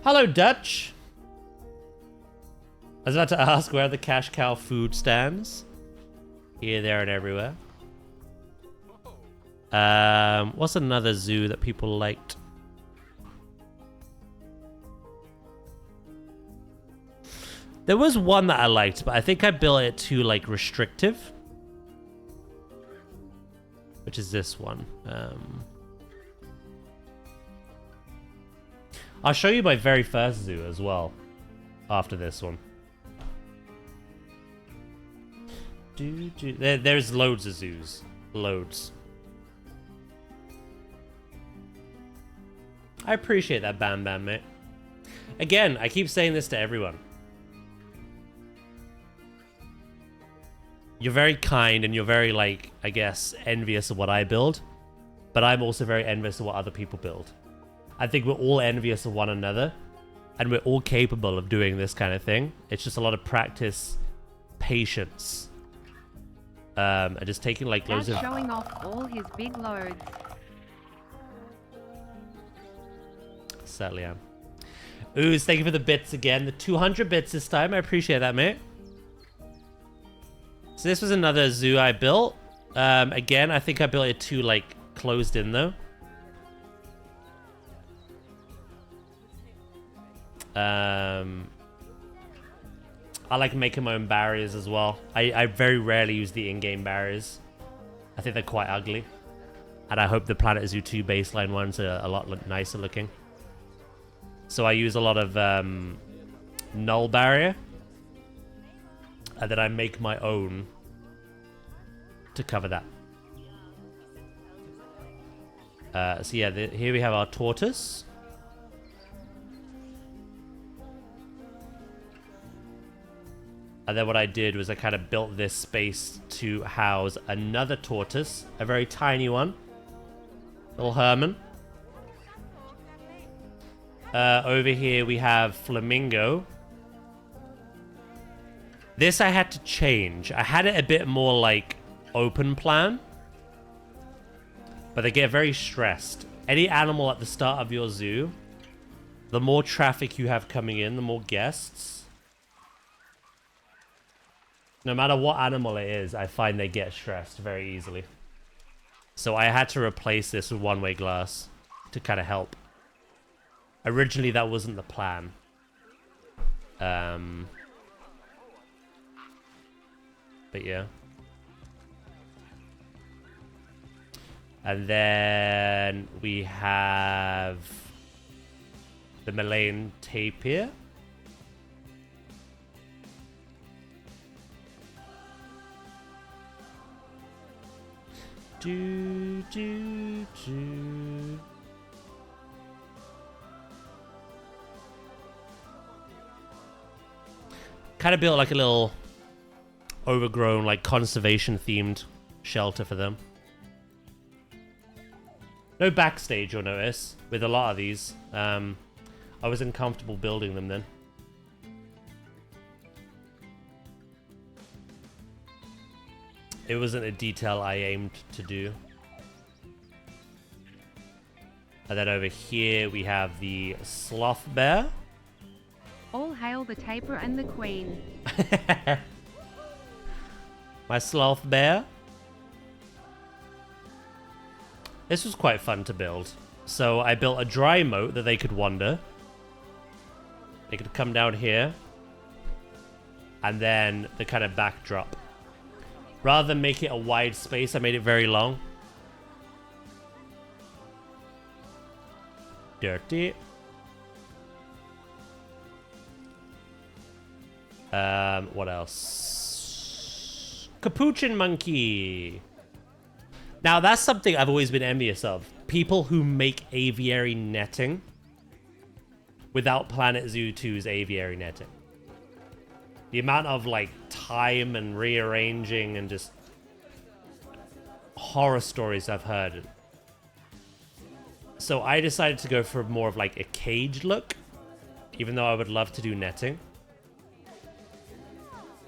Hello, Dutch. I was about to ask where the cash cow food stands. Here, there, and everywhere. What's another zoo that people liked? There was one that I liked, but I think I built it too, like, restrictive. Which is this one. I'll show you my very first zoo as well. After this one. There's loads of zoos. Loads. I appreciate that, Bam Bam, mate. Again, I keep saying this to everyone. You're very kind and you're very, like, I guess, envious of what I build. But I'm also very envious of what other people build. I think we're all envious of one another. And we're all capable of doing this kind of thing. It's just a lot of practice, patience. And just taking, like, loads of... showing off all his big loads. Certainly am. Ooze, thank you for the bits again. The 200 bits this time. I appreciate that, mate. So this was another zoo I built. Again, I think I built it too, like, closed in, though. I like making my own barriers as well. I very rarely use the in-game barriers. I think they're quite ugly. And I hope the planetzoo 2 baseline ones are a lot nicer looking. So I use a lot of null barrier. And then I make my own to cover that. So yeah, here we have our tortoise. And then what I did was I kind of built this space to house another tortoise. A very tiny one. Little Herman. Over here we have Flamingo. This I had to change. I had it a bit more like open plan. But they get very stressed. Any animal at the start of your zoo, the more traffic you have coming in, the more guests. No matter what animal it is, I find they get stressed very easily. So I had to replace this with one-way glass to kind of help. Originally, that wasn't the plan. But yeah. And then we have the Malayan tapir. Do, do, do. Kind of built like a little overgrown, like conservation themed shelter for them. No backstage, you'll notice, with a lot of these. I was uncomfortable building them then. It wasn't a detail I aimed to do. And then over here we have the sloth bear. All hail the tapir and the queen. My sloth bear. This was quite fun to build. So I built a dry moat that they could wander. They could come down here. And then the kind of backdrop. Rather than make it a wide space, I made it very long. Dirty. What else? Capuchin monkey. Now, that's something I've always been envious of. People who make aviary netting without Planet Zoo 2's aviary netting. The amount of, like, time and rearranging and just horror stories I've heard. So I decided to go for more of, like, a cage look, even though I would love to do netting.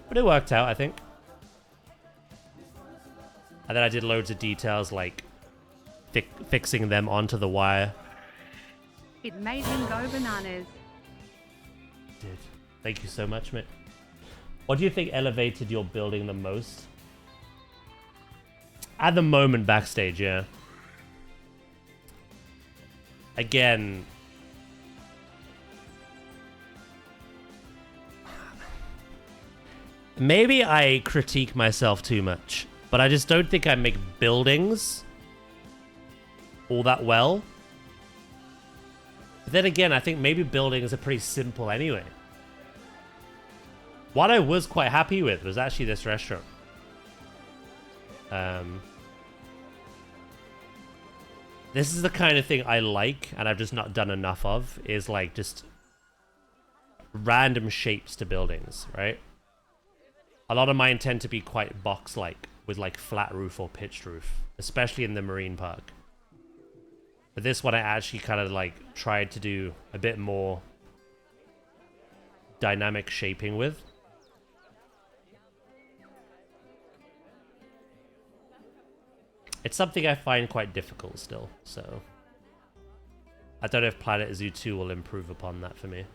But it worked out, I think. And then I did loads of details, like fixing them onto the wire. It made him go bananas. Did. Thank you so much, mate. What do you think elevated your building the most? At the moment, backstage, yeah. Again, maybe I critique myself too much, but I just don't think I make buildings all that well. But then again, I think maybe buildings are pretty simple anyway. What I was quite happy with was actually this restaurant. This is the kind of thing I like, and I've just not done enough of, is like just random shapes to buildings, right? A lot of mine tend to be quite box-like, with like flat roof or pitched roof, especially in the marine park. But this one I actually kind of like tried to do a bit more dynamic shaping with. It's something I find quite difficult still, so I don't know if Planet Zoo 2 will improve upon that for me.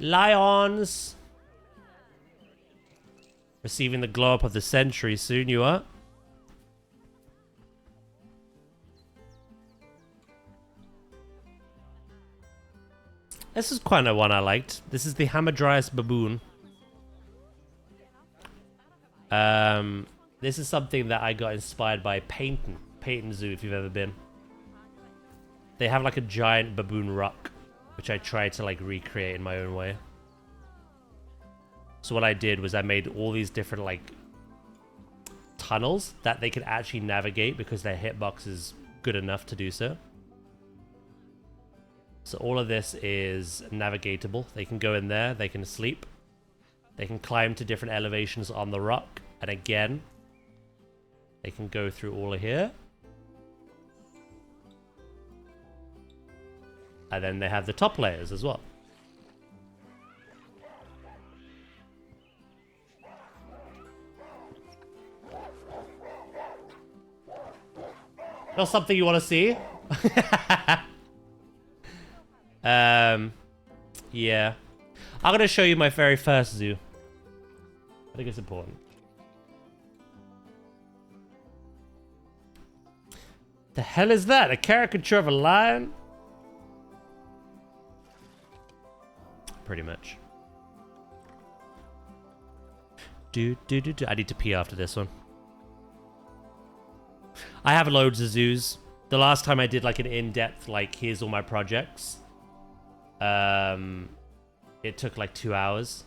Lions! Receiving the glow up of the century soon, you are. This is quite a one I liked. This is the Hamadryas baboon. This is something that I got inspired by Peyton Zoo, if you've ever been. They have like a giant baboon rock, which I tried to like recreate in my own way. So what I did was I made all these different like tunnels that they could actually navigate because their hitbox is good enough to do so. So all of this is navigatable. They can go in there, they can sleep. They can climb to different elevations on the rock. And again, they can go through all of here. And then they have the top layers as well. Not something you want to see? Yeah. I'm going to show you my very first zoo. think it's important. The hell is that? A caricature of a lion? Pretty much. I need to pee after this one. I have loads of zoos. The last time I did like an in-depth, like, here's all my projects. It took like 2 hours.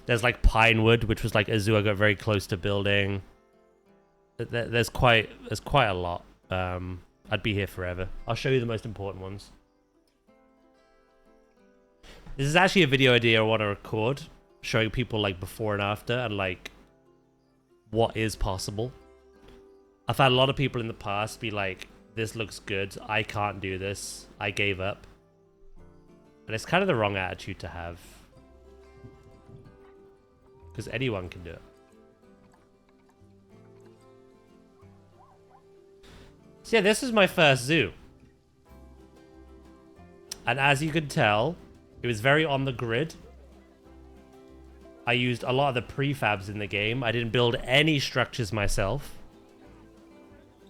There's like Pinewood, which was like a zoo I got very close to building. There's quite a lot. I'd be here forever. I'll show you the most important ones. This is actually a video idea I want to record, showing people like before and after and like what is possible. I've had a lot of people in the past be like, this looks good, I can't do this, I gave up. And it's kind of the wrong attitude to have. Because anyone can do it. So yeah, this is my first zoo. And as you can tell, it was very on the grid. I used a lot of the prefabs in the game. I didn't build any structures myself.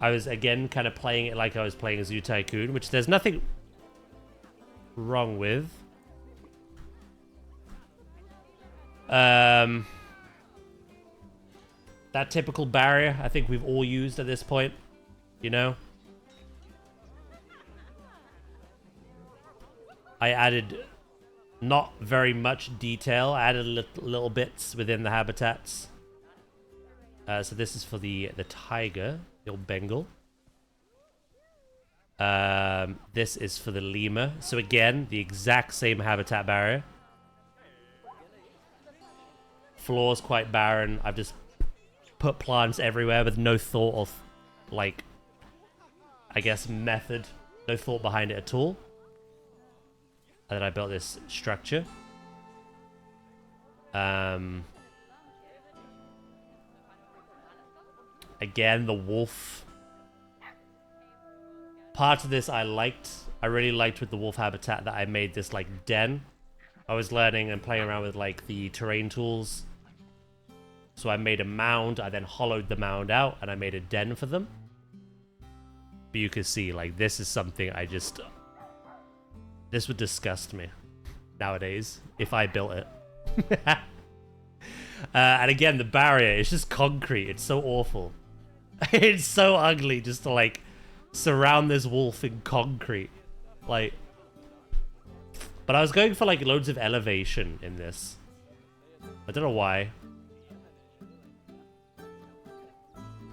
I was, again, kind of playing it like I was playing a Zoo Tycoon, which there's nothing wrong with. That typical barrier, I think we've all used at this point, you know? I added not very much detail. I added little bits within the habitats. So this is for the tiger, the old Bengal. This is for the lemur. So again, the exact same habitat barrier. Floor's quite barren. I've just put plants everywhere with no thought of, like, I guess, method. No thought behind it at all. And then I built this structure. Again, the wolf. Part of this I liked. I really liked with the wolf habitat that I made this, like, den. I was learning and playing around with, like, the terrain tools. So I made a mound. I then hollowed the mound out, and I made a den for them. But you can see, like, this is something I just... This would disgust me nowadays if I built it. And again, the barrier is just concrete. It's so awful. It's so ugly just to, like, surround this wolf in concrete. Like... But I was going for, like, loads of elevation in this. I don't know why.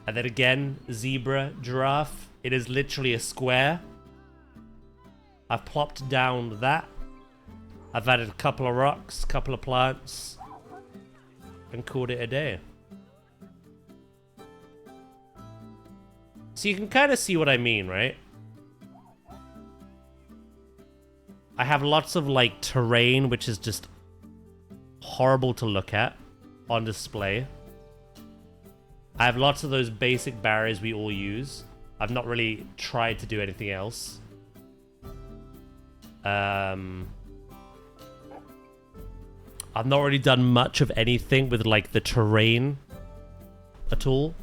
And then again, zebra, giraffe. It is literally a square. I've plopped down that. I've added a couple of rocks, a couple of plants, and called it a day. So you can kind of see what I mean, right? I have lots of, like, terrain, which is just horrible to look at on display. I have lots of those basic barriers we all use. I've not really tried to do anything else. I've not really done much of anything with, like, the terrain at all.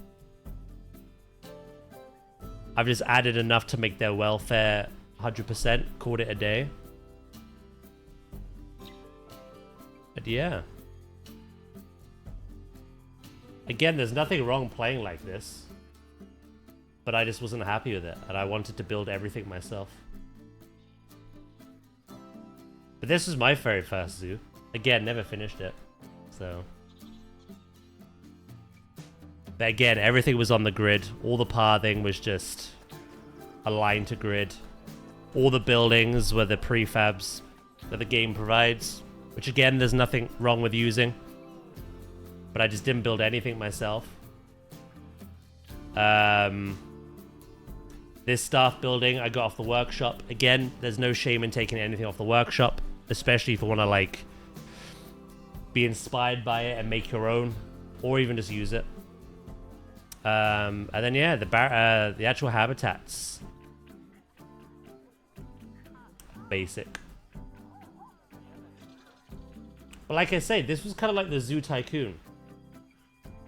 I've just added enough to make their welfare 100%, called it a day. But yeah. Again, there's nothing wrong playing like this. But I just wasn't happy with it, and I wanted to build everything myself. But this was my very first zoo. Again, never finished it. So. But again, everything was on the grid. All the pathing was just aligned to grid. All the buildings were the prefabs that the game provides. Which again, there's nothing wrong with using. But I just didn't build anything myself. This staff building I got off the workshop. Again, there's no shame in taking anything off the workshop. Especially if you want to, like, be inspired by it and make your own. Or even just use it. And then, yeah, the actual habitats. Basic. But like I say, this was kind of like the Zoo Tycoon.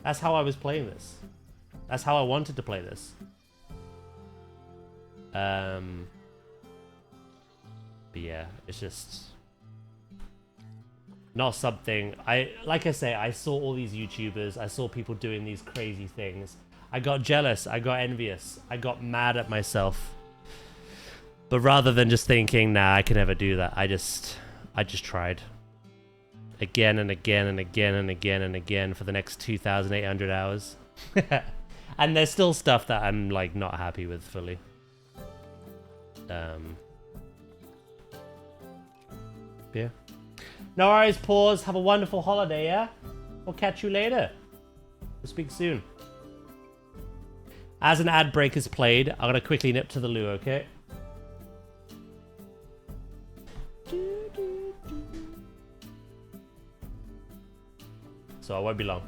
That's how I was playing this. That's how I wanted to play this. But yeah, it's just not something like I say, I saw all these YouTubers, I saw people doing these crazy things. I got jealous, I got envious, I got mad at myself. But rather than just thinking, nah, I can never do that, I just tried. Again and again and again and again and again for the next 2,800 hours. And there's still stuff that I'm like not happy with fully. Yeah. No worries, pause. Have a wonderful holiday, yeah? We'll catch you later. We'll speak soon. As an ad break is played, I'm gonna quickly nip to the loo, okay? So I won't be long.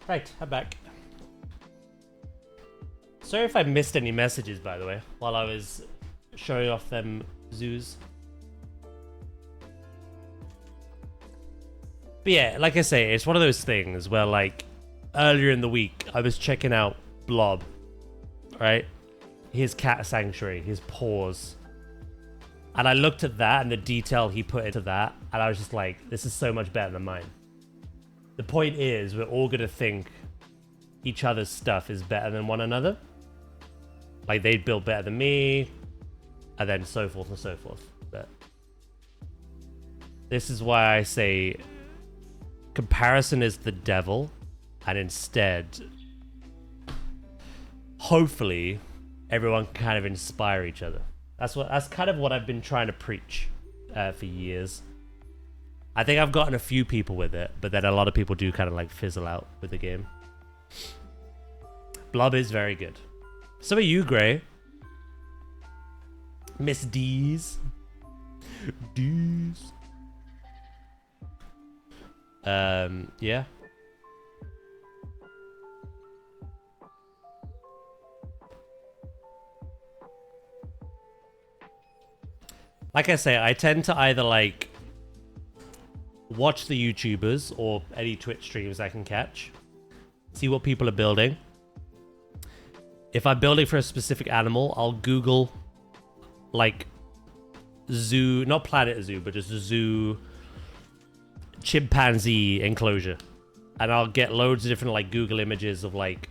Right, I'm back. Sorry if I missed any messages, by the way, while I was showing off them zoos. But yeah, like I say, it's one of those things where, like, earlier in the week, I was checking out Blob, right? His cat sanctuary, his paws. And I looked at that and the detail he put into that, and I was just like, this is so much better than mine. The point is, we're all gonna think each other's stuff is better than one another. Like, they'd build better than me, and then so forth and so forth. But This is why I say comparison is the devil, and instead, hopefully, everyone can kind of inspire each other. That's kind of what I've been trying to preach for years. I think I've gotten a few people with it, but then a lot of people do kind of like fizzle out with the game. Blob is very good. So are you, Gray. Miss D's. D's. Yeah. Like I say, I tend to either like watch the YouTubers or any Twitch streams I can catch, see what people are building. If I'm building for a specific animal, I'll Google like zoo, not planetzoo, but just zoo chimpanzee enclosure, and I'll get loads of different like Google images of like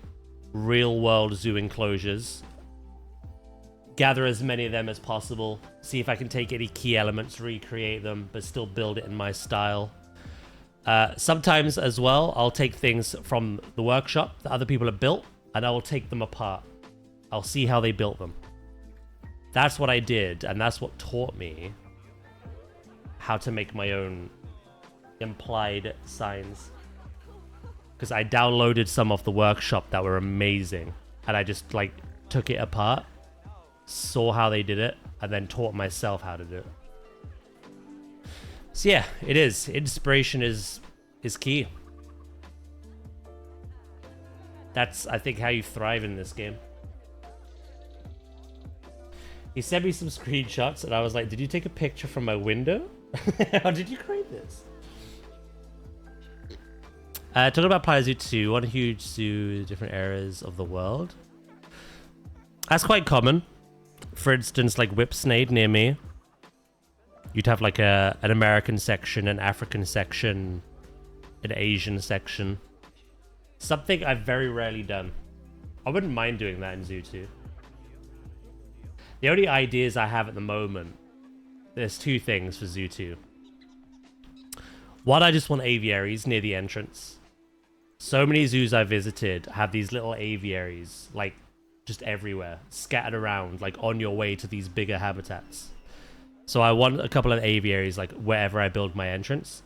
real world zoo enclosures, gather as many of them as possible, see if I can take any key elements, recreate them, but still build it in my style. Sometimes as well, I'll take things from the workshop that other people have built, and I will take them apart. I'll see how they built them. That's what I did, and that's what taught me how to make my own implied signs. Because I downloaded some off the workshop that were amazing, and I just like took it apart, saw how they did it, and then taught myself how to do it. So yeah, it is. Inspiration is key. That's, I think, how you thrive in this game. He sent me some screenshots, and I was like, did you take a picture from my window? How did you create this? Talking about planetzoo 2, one huge zoo, different areas of the world. That's quite common. For instance, like Whipsnade near me, you'd have like an American section, an African section, an Asian section. Something I've very rarely done. I wouldn't mind doing that in Zoo 2. The only ideas I have at the moment, there's two things for Zoo 2. One, I just want aviaries near the entrance. So many zoos I visited have these little aviaries, like, just everywhere, scattered around, like, on your way to these bigger habitats. So I want a couple of aviaries, like, wherever I build my entrance.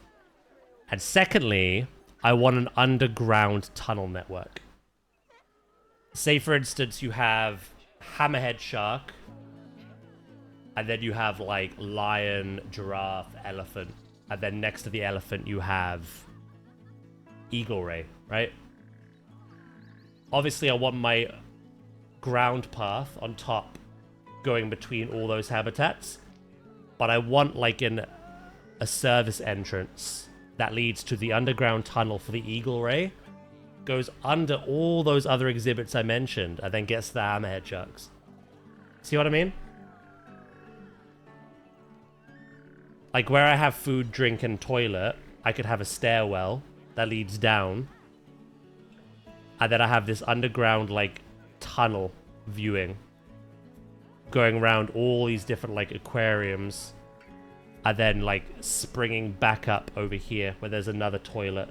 And secondly, I want an underground tunnel network. Say, for instance, you have hammerhead shark, and then you have, like, lion, giraffe, elephant, and then next to the elephant you have eagle ray, right? Obviously, I want my ground path on top going between all those habitats, but I want like a service entrance that leads to the underground tunnel for the eagle ray, goes under all those other exhibits I mentioned, and then gets to the hammerhead sharks. See what I mean? Like where I have food, drink, and toilet, I could have a stairwell that leads down, and then I have this underground like tunnel viewing going around all these different like aquariums, and then like springing back up over here where there's another toilet,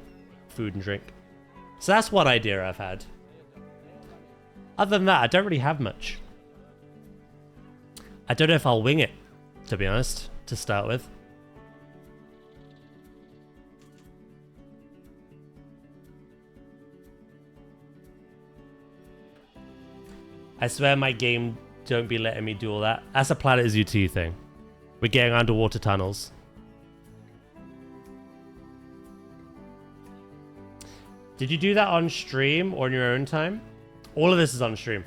food and drink. So that's one idea I've had. Other than that, I don't really have much. I don't know if I'll wing it, to be honest, to start with. I swear my game don't be letting me do all that. That's a planetzoo 2 thing. We're getting underwater tunnels. Did you do that on stream or in your own time? All of this is on stream.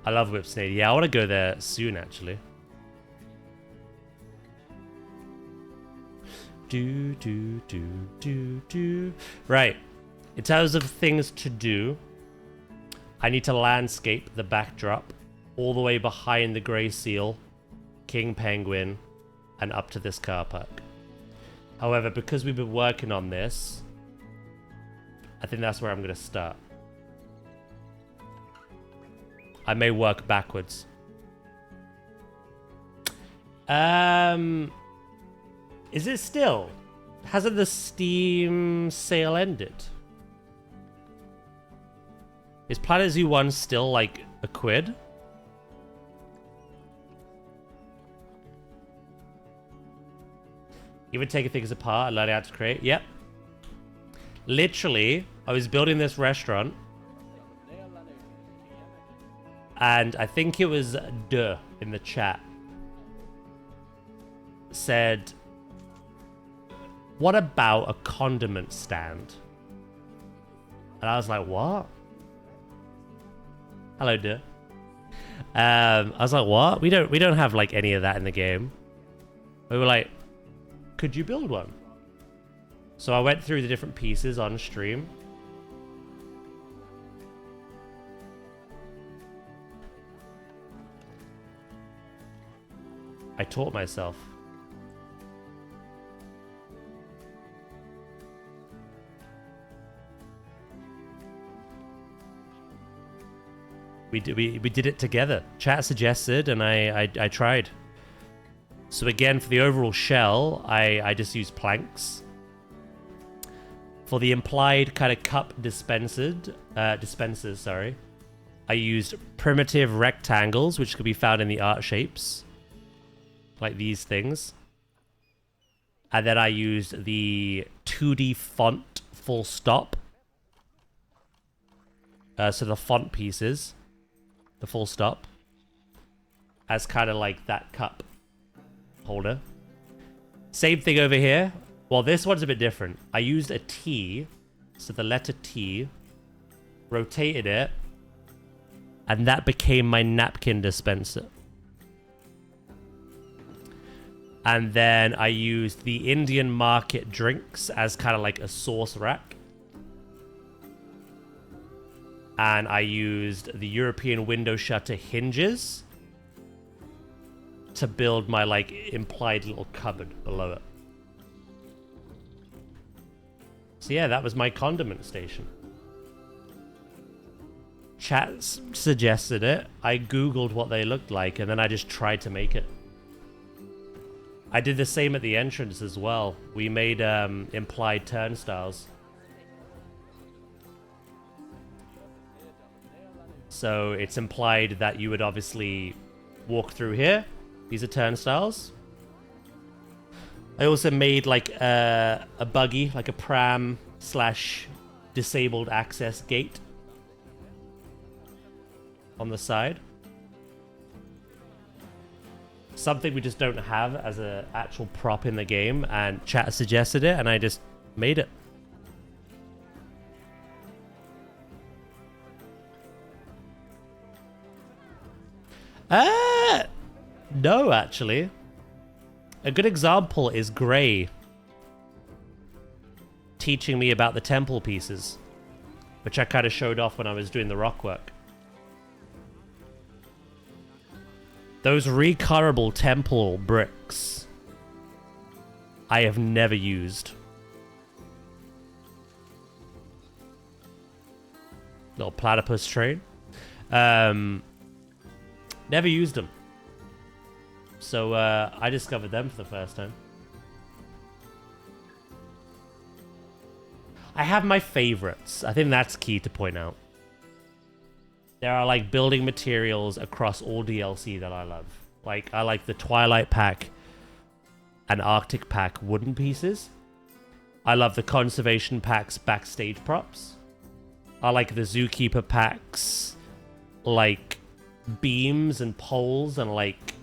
I love Whipsnade. Yeah, I want to go there soon, actually. Right. In terms of things to do, I need to landscape the backdrop all the way behind the grey seal, king penguin, and up to this car park. However, because we've been working on this, I think that's where I'm going to start. I may work backwards. Is it still? Hasn't the Steam sale ended? Is Planet Zoo 1 still like a quid? Even taking things apart and learning how to create? Yep. Literally, I was building this restaurant. And I think it was Duh in the chat. Said, what about a condiment stand? And I was like, what? Hello, Duh. I was like, what? We don't have like any of that in the game. We were like, could you build one? So I went through the different pieces on stream. I taught myself. We did it together. Chat suggested, and I tried. So again, for the overall shell, I just used planks. For the implied kind of cup dispensers, sorry, I used primitive rectangles, which could be found in the art shapes, like these things. And then I used the 2D font full stop. So the font pieces, the full stop, as kind of like that cup holder. Same thing over here. Well, this one's a bit different. I used a T, so the letter T, rotated it, and that became my napkin dispenser. And then I used the Indian market drinks as kind of like a sauce rack. And I used the European window shutter hinges to build my like implied little cupboard below it. So yeah, that was my condiment station. Chat suggested it. I googled what they looked like, and then I just tried to make it. I did the same at the entrance as well. We made implied turnstiles. So it's implied that you would obviously walk through here. These are turnstiles. I also made like a buggy, like a pram / disabled access gate on the side. Something we just don't have as an actual prop in the game, and chat suggested it, and I just made it. No, actually. A good example is Gray teaching me about the temple pieces, which I kind of showed off when I was doing the rock work. Those recolorable temple bricks I have never used. Little platypus train. Never used them. So I discovered them for the first time. I have my favorites. I think that's key to point out. There are like building materials across all DLC that I love. Like I like the Twilight Pack and Arctic Pack wooden pieces. I love the Conservation Pack's backstage props. I like the Zookeeper Pack's like beams and poles and like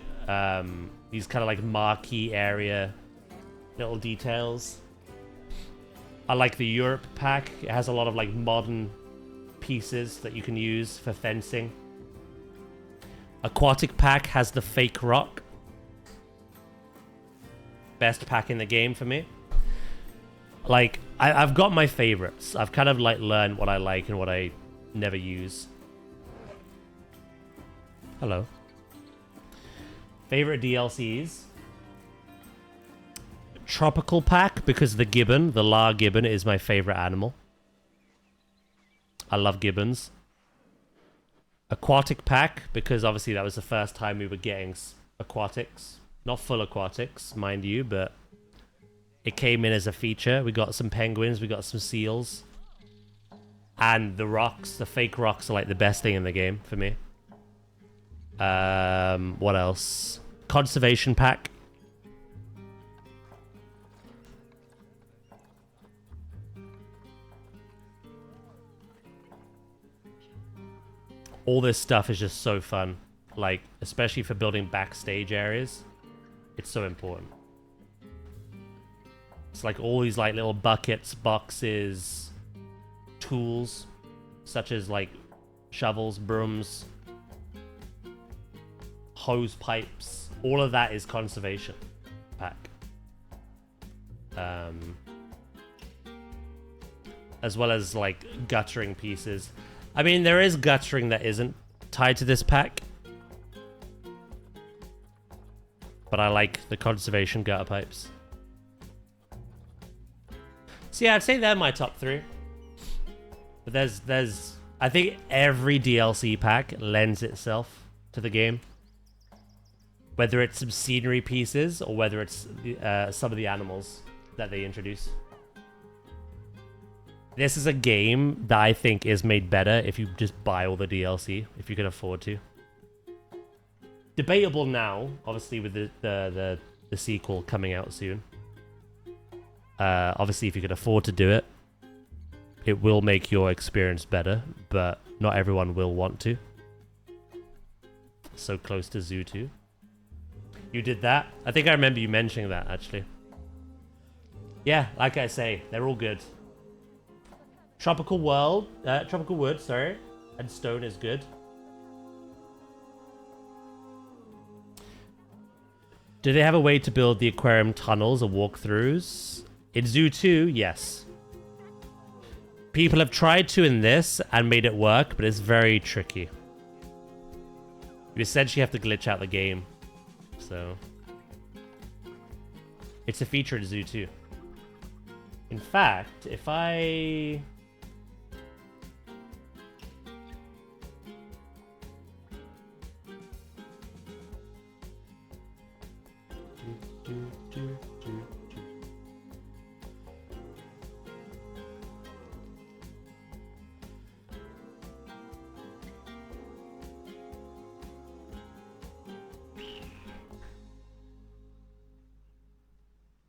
these kind of like marquee area little details. I like the Europe Pack. It has a lot of like modern pieces that you can use for fencing. Aquatic Pack has the fake rock. Best pack in the game for me. Like, I've got my favorites. I've kind of like learned what I like and what I never use. Hello. Favorite DLCs? Tropical Pack, because the gibbon, the La gibbon, is my favorite animal. I love gibbons. Aquatic Pack, because obviously that was the first time we were getting aquatics Not full aquatics, mind you, but it came in as a feature. We got some penguins, we got some seals. And the rocks, the fake rocks are like the best thing in the game for me. What else? Conservation pack. All this stuff is just so fun. Like, especially for building backstage areas. It's so important. It's like all these like little buckets, boxes, tools, such as like shovels, brooms, hose pipes. All of that is conservation pack. As well as like guttering pieces. I mean, there is guttering that isn't tied to this pack. But I like the conservation gutter pipes. So yeah, I'd say they're my top 3. But there's I think every DLC pack lends itself to the game. Whether it's some scenery pieces or whether it's some of the animals that they introduce. This is a game that I think is made better if you just buy all the DLC, if you can afford to. Debatable now, obviously, with the sequel coming out soon. Obviously, if you can afford to do it, it will make your experience better, but not everyone will want to. So close to Zoo 2. You did that? I think I remember you mentioning that, actually. Yeah, like I say, they're all good. Tropical Wood, sorry. And Stone is good. Do they have a way to build the aquarium tunnels or walkthroughs? In Zoo 2, yes. People have tried to in this and made it work, but it's very tricky. You essentially have to glitch out the game. So it's a feature in Zoo 2. In fact, if I...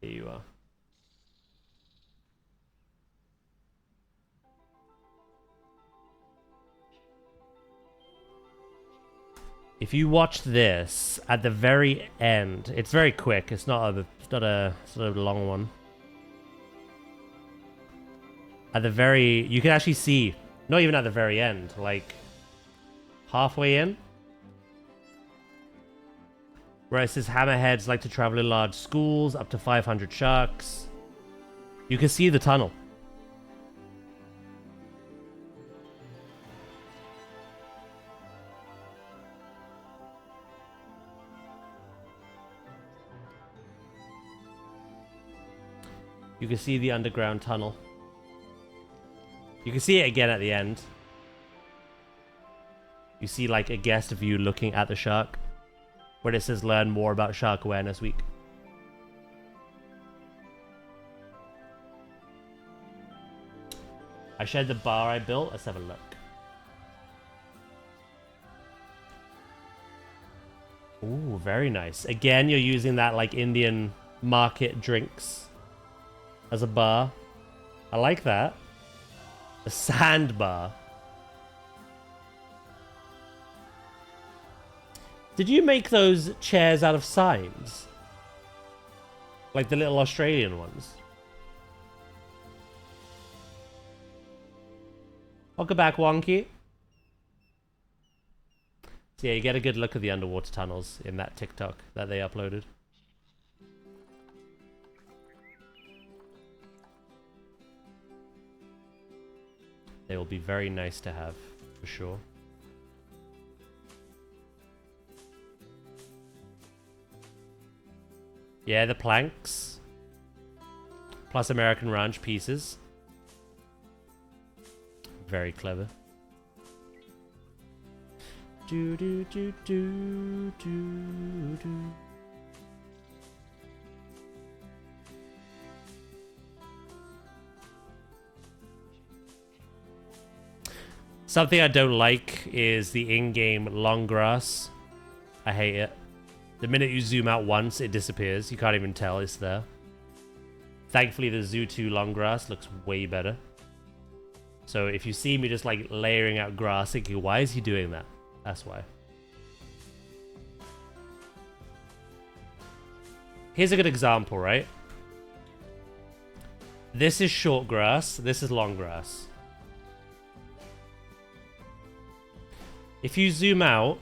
Here you are. If you watch this at the very end, it's very quick. It's not a long one. At the very, you can actually see, not even at the very end, like halfway in, where it says hammerheads like to travel in large schools, up to 500 sharks. You can see the tunnel. You can see the underground tunnel. You can see it again at the end. You see like a guest view looking at the shark, where it says learn more about Shark Awareness Week. I shared the bar I built. Let's have a look. Ooh, very nice. Again, you're using that like Indian market drinks as a bar. I like that. A sandbar. Did you make those chairs out of signs? Like the little Australian ones? Welcome back, Wonky. So yeah, you get a good look at the underwater tunnels in that TikTok that they uploaded. They will be very nice to have, for sure. Yeah, the planks. Plus American Ranch pieces. Very clever. Do do do do do do. Something I don't like is the in-game long grass. I hate it. The minute you zoom out once, it disappears. You can't even tell it's there. Thankfully, the Zoo 2 long grass looks way better. So if you see me just like layering out grass, thinking, why is he doing that? That's why. Here's a good example, right? This is short grass. This is long grass. If you zoom out,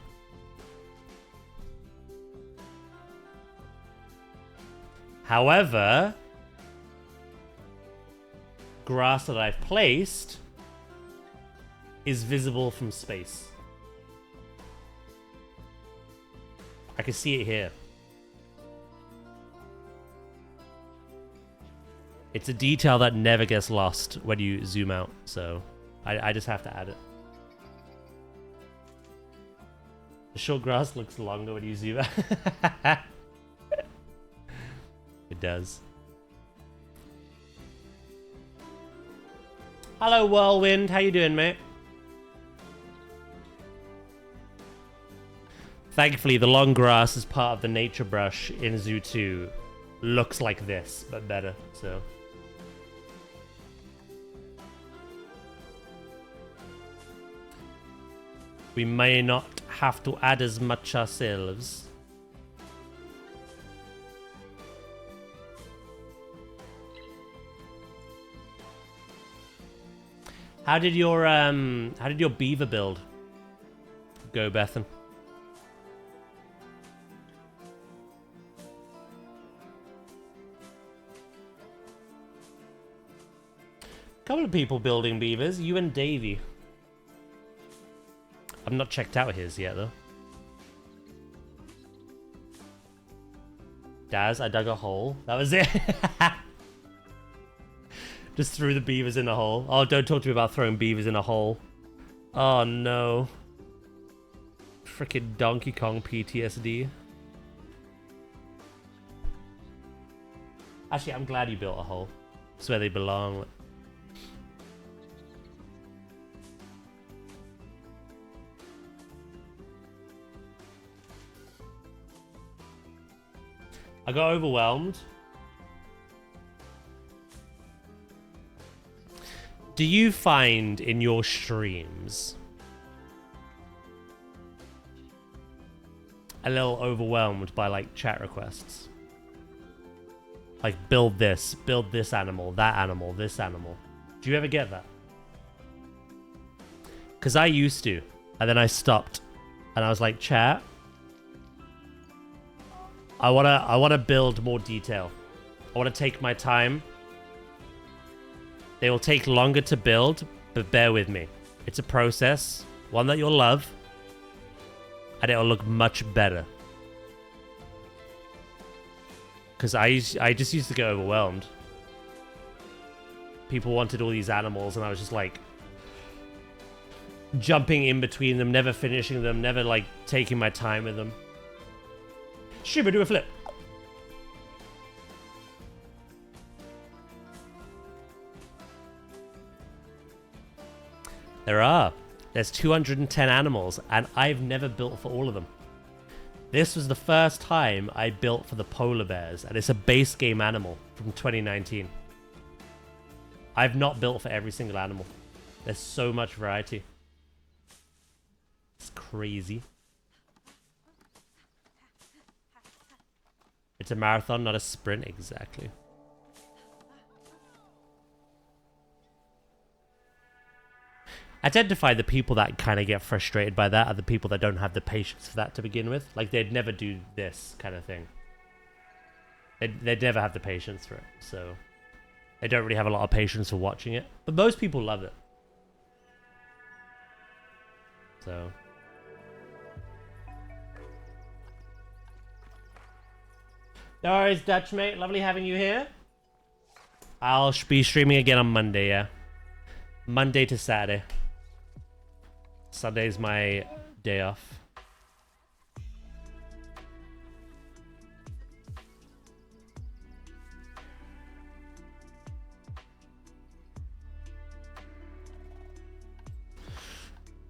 however, grass that I've placed is visible from space. I can see it here. It's a detail that never gets lost when you zoom out, so I just have to add it. The short grass looks longer when you zoom out. It does. Hello, Whirlwind. How you doing, mate? Thankfully, the long grass as part of the nature brush in Zoo 2 looks like this, but better, so... We may not have to add as much ourselves. How did your beaver build go, Bethan? Couple of people building beavers, you and Davey. I've not checked out his yet, though. Daz, I dug a hole. That was it. Just threw the beavers in a hole. Oh, don't talk to me about throwing beavers in a hole. Oh, no. Frickin' Donkey Kong PTSD. Actually, I'm glad you built a hole. It's where they belong. I got overwhelmed. Do you find in your streams a little overwhelmed by like chat requests? Like build this animal, that animal, this animal. Do you ever get that? Because I used to, and then I stopped, and I was like, chat, I wanna build more detail. I wanna take my time. They will take longer to build, but bear with me. It's a process, one that you'll love, and it'll look much better. Because I just used to get overwhelmed. People wanted all these animals, and I was just like jumping in between them, never finishing them, never like taking my time with them. Shiba, do a flip. There's 210 animals, and I've never built for all of them. This was the first time I built for the polar bears, and it's a base game animal from 2019. I've not built for every single animal. There's so much variety. It's crazy. It's a marathon, not a sprint, exactly. I tend to find the people that kind of get frustrated by that are the people that don't have the patience for that to begin with. Like, they'd never do this kind of thing. They'd never have the patience for it, so... They don't really have a lot of patience for watching it. But most people love it. So... No worries, Dutch, mate. Lovely having you here. I'll be streaming again on Monday, yeah. Monday to Saturday. Sunday's my day off.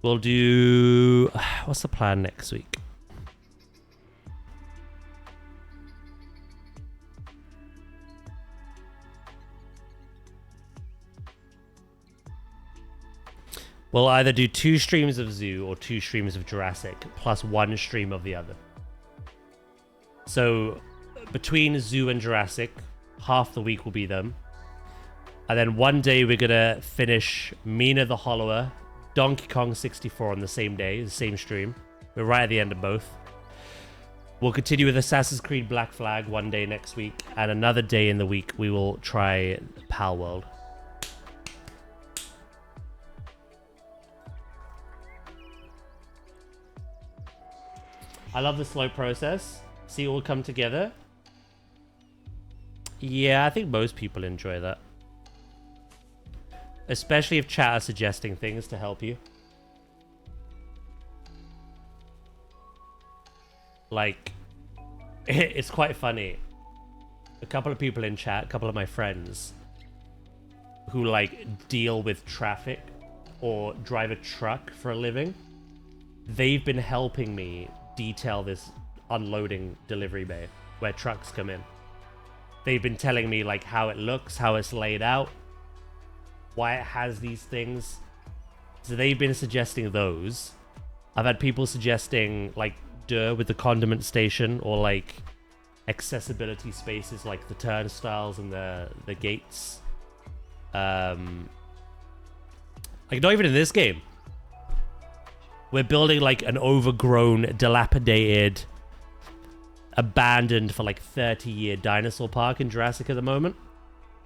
We'll do... What's the plan next week? We'll either do 2 streams of Zoo or 2 streams of Jurassic, plus 1 stream of the other. So, between Zoo and Jurassic, half the week will be them. And then one day we're going to finish Mina the Hollower, Donkey Kong 64 on the same day, the same stream. We're right at the end of both. We'll continue with Assassin's Creed Black Flag one day next week. And another day in the week, we will try Pal World. I love the slow process. See it all come together. Yeah, I think most people enjoy that. Especially if chat are suggesting things to help you. Like, it's quite funny. A couple of people in chat, a couple of my friends, who like deal with traffic or drive a truck for a living, they've been helping me detail this unloading delivery bay where trucks come in. They've been telling me like how it looks, how it's laid out, why it has these things. So they've been suggesting those. I've had people suggesting like with the condiment station, or like accessibility spaces like the turnstiles and the gates. Like not even in this game. We're building like an overgrown, dilapidated, abandoned for like 30-year dinosaur park in Jurassic at the moment.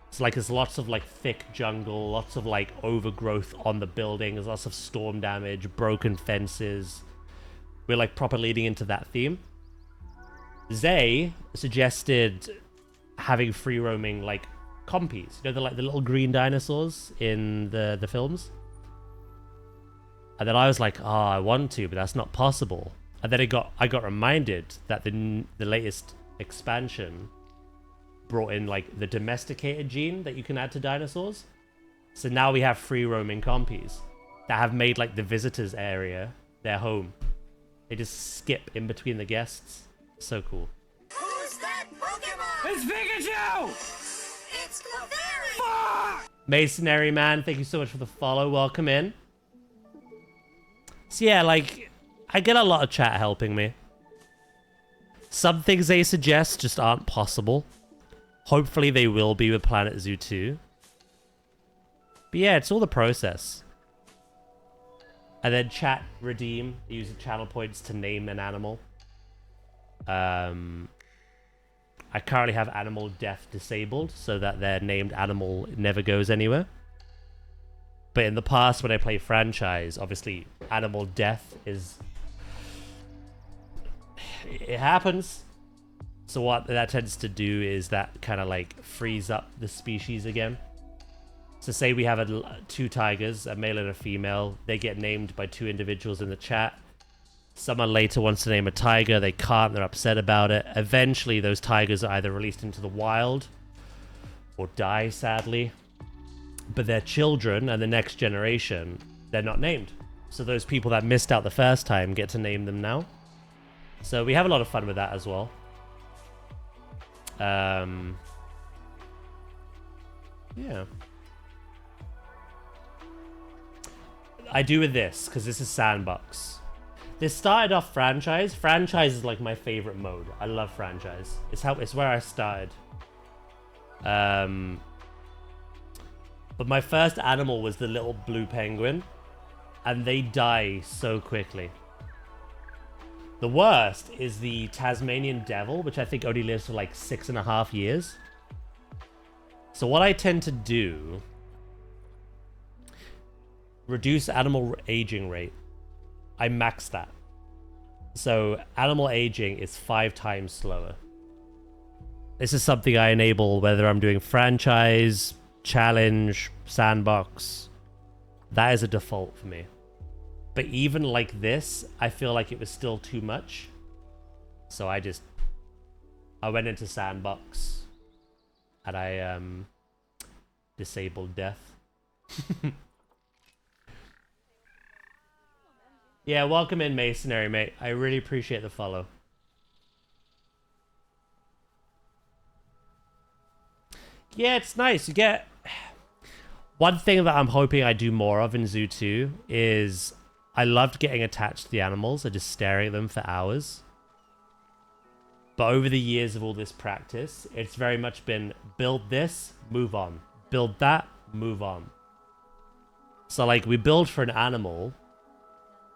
It's like there's lots of like thick jungle, lots of like overgrowth on the building, there's lots of storm damage, broken fences. We're like proper leading into that theme. Zay suggested having free roaming like compies. You know, the little green dinosaurs in the films. And then I was like, oh, I want to, but that's not possible. And then I got reminded that the latest expansion brought in like the domesticated gene that you can add to dinosaurs. So now we have free roaming compies that have made like the visitors area their home. They just skip in between the guests. So cool. Who's that Pokemon? It's Pikachu! It's Clefairy! Masonry Man, thank you so much for the follow. Welcome in. So yeah, like, I get a lot of chat helping me. Some things they suggest just aren't possible. Hopefully they will be with planetzoo 2. But yeah, it's all the process. And then chat redeem, using channel points to name an animal. I currently have animal death disabled so that their named animal never goes anywhere. But in the past, when I play franchise, obviously animal death is... It happens. So what that tends to do is that kind of like frees up the species again. So say we have 2 tigers, a male and a female. They get named by 2 individuals in the chat. Someone later wants to name a tiger. They can't. They're upset about it. Eventually, those tigers are either released into the wild or die, sadly. But their children and the next generation, they're not named. So those people that missed out the first time get to name them now. So we have a lot of fun with that as well. Yeah. I do with this, because this is sandbox. This started off franchise. Franchise is like my favorite mode. I love franchise. It's where I started. But my first animal was the little blue penguin. And they die so quickly. The worst is the Tasmanian devil, which I think only lives for like 6.5 years. So what I tend to do... Reduce animal aging rate. I max that. So animal aging is 5 times slower. This is something I enable whether I'm doing franchise, challenge, sandbox. That is a default for me. But even like this, I feel like it was still too much. So I went into sandbox. And I disabled death. Yeah, welcome in, Masonary, mate. I really appreciate the follow. Yeah, it's nice. You get... One thing that I'm hoping I do more of in Zoo 2 is I loved getting attached to the animals and just staring at them for hours. But over the years of all this practice, it's very much been build this, move on. Build that, move on. So like we build for an animal,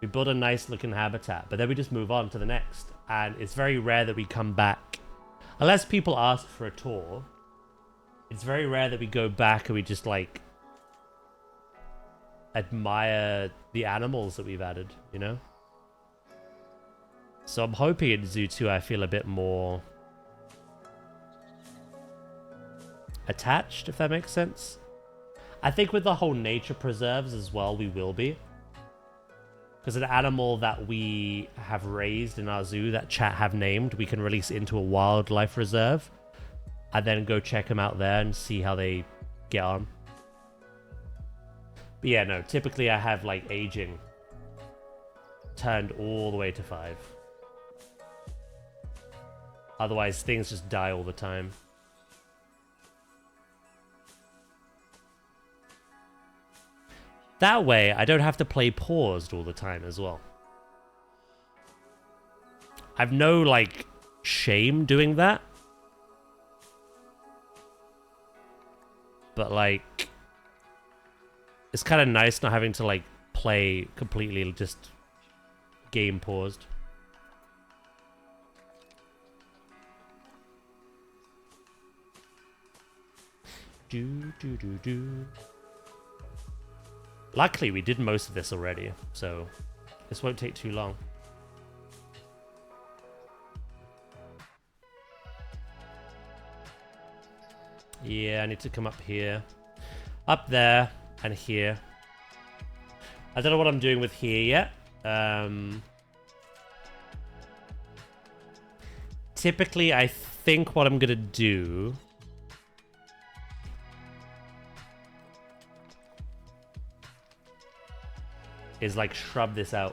we build a nice looking habitat, but then we just move on to the next. And it's very rare that we come back. Unless people ask for a tour, it's very rare that we go back and we just like admire the animals that we've added, you know? So I'm hoping in Zoo 2 I feel a bit more attached, if that makes sense. I think with the whole nature preserves as well, we will be. Because an animal that we have raised in our zoo, that chat have named, we can release into a wildlife reserve. And then go check them out there and see how they get on. But yeah, no, typically I have like aging turned all the way to 5. Otherwise, things just die all the time. That way, I don't have to play paused all the time as well. I've no, like, shame doing that. But, like, it's kind of nice not having to, like, play completely just game paused. Do. Luckily, we did most of this already, so this won't take too long. Yeah, I need to come up here. Up there, and here. I don't know what I'm doing with here yet. Typically, I think what I'm gonna do... is like shrub this out.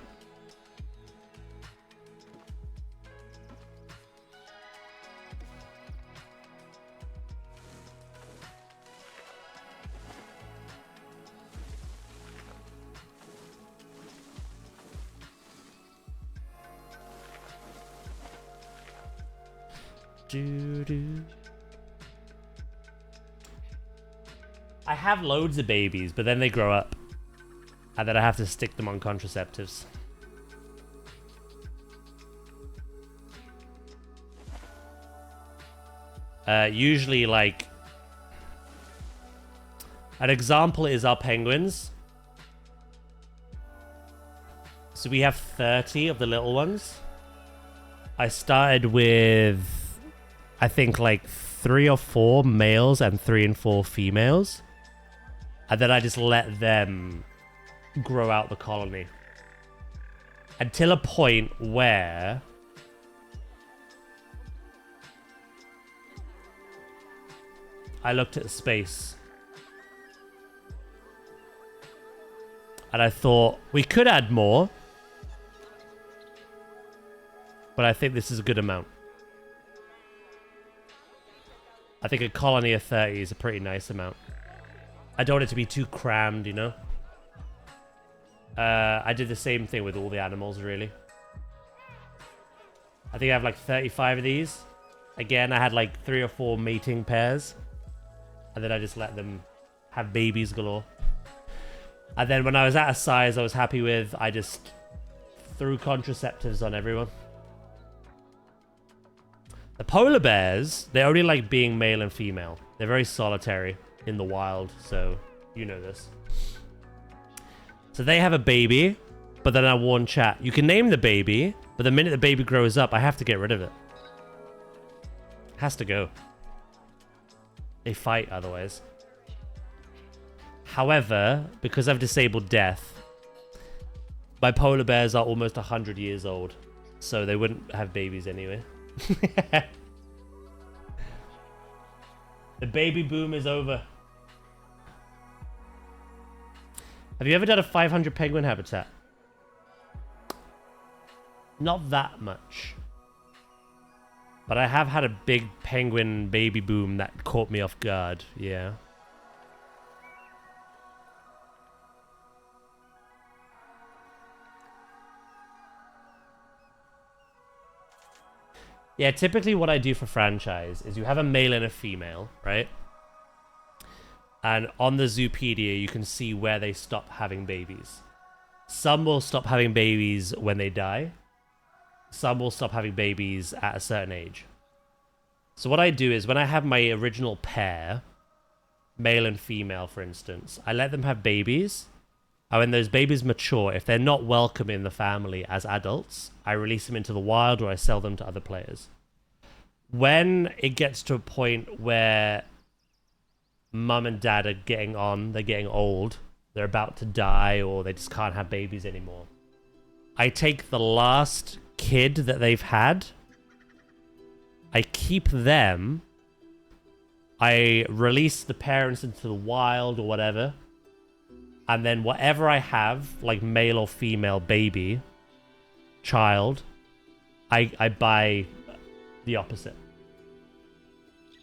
I have loads of babies, but then they grow up. And then I have to stick them on contraceptives. Usually, like... An example is our penguins. So we have 30 of the little ones. I started with... I think like 3 or 4 males and 3 and 4 females. And then I just let them... grow out the colony until a point where I looked at space and I thought we could add more, but I think this is a good amount. I think a colony of 30 is a pretty nice amount. I don't want it to be too crammed, you know? I did the same thing with all the animals, really. I think I have like 35 of these. Again, I had like 3 or 4 mating pairs. And then I just let them have babies galore. And then when I was at a size I was happy with, I just threw contraceptives on everyone. The polar bears, they only like being male and female. They're very solitary in the wild, so you know this. So they have a baby, but then I warn chat, you can name the baby, but the minute the baby grows up, I have to get rid of it. Has to go. They fight otherwise. However, because I've disabled death, my polar bears are almost 100 years old, so they wouldn't have babies anyway. The baby boom is over. Have you ever done a 500 penguin habitat? Not that much. But I have had a big penguin baby boom that caught me off guard, yeah. Yeah, typically what I do for franchise is you have a male and a female, right? And on the Zoopedia, you can see where they stop having babies. Some will stop having babies when they die. Some will stop having babies at a certain age. So what I do is when I have my original pair, male and female, for instance, I let them have babies. And when those babies mature, if they're not welcome in the family as adults, I release them into the wild or I sell them to other players. When it gets to a point where mum and dad are getting on, they're getting old, they're about to die, or they just can't have babies anymore, I take the last kid that they've had, I keep them, I release the parents into the wild or whatever, and then whatever I have, like male or female baby, child, I buy the opposite.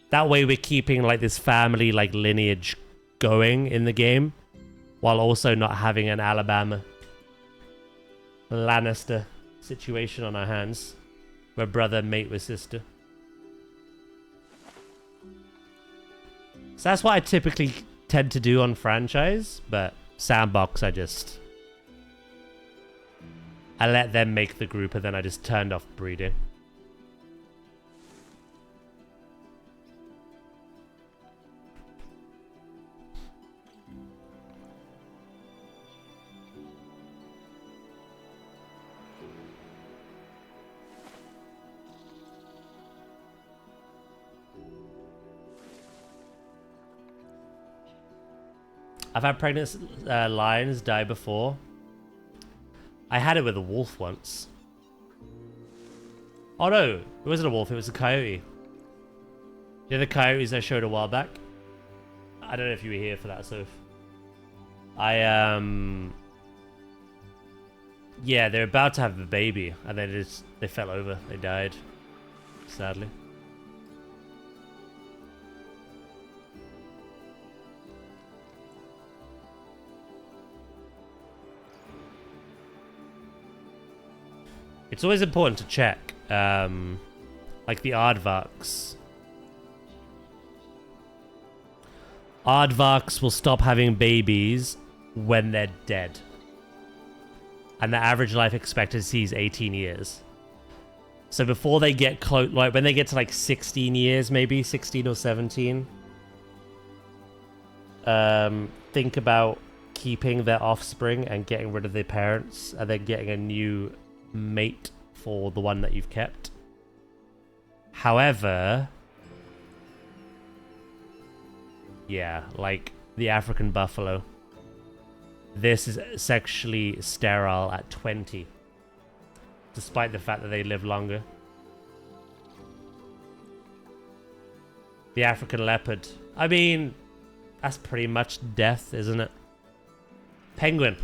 That way we're keeping like this family like lineage going in the game, while also not having an Alabama Lannister situation on our hands, where brother mate with sister. So that's what I typically tend to do on franchise, but sandbox, I let them make the group and then I just turned off breeding. I've had pregnant lions die before. I had it with a wolf once. Oh no, it wasn't a wolf, it was a coyote. You know the coyotes I showed a while back? I don't know if you were here for that, Soph. Yeah, they're about to have a baby, and then they fell over. They died, sadly. It's always important to check, like the aardvarks. Aardvarks will stop having babies when they're dead. And the average life expectancy is 18 years. So before they get close, like when they get to like 16 years, maybe 16 or 17, think about keeping their offspring and getting rid of their parents and then getting a new mate for the one that you've kept. However, yeah, like the African buffalo, this is sexually sterile at 20, despite the fact that they live longer. The African leopard, I mean, that's pretty much death, isn't it? Penguin,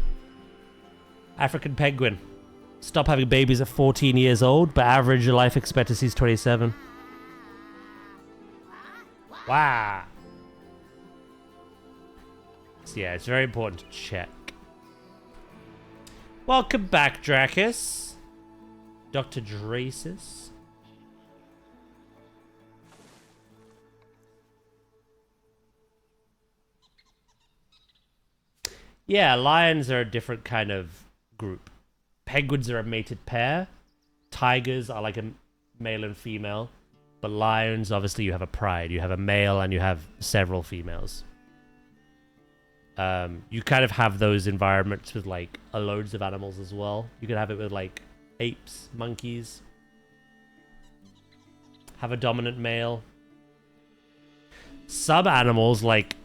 African penguin, stop having babies at 14 years old, but average life expectancy is 27. Wow. So yeah, it's very important to check. Welcome back, Dracus. Dr. Dracis. Yeah, lions are a different kind of group. Penguins are a mated pair. Tigers are like a male and female. But lions, obviously, you have a pride. You have a male and you have several females. You kind of have those environments with like loads of animals as well. You can have it with like apes, monkeys. Have a dominant male. Some animals like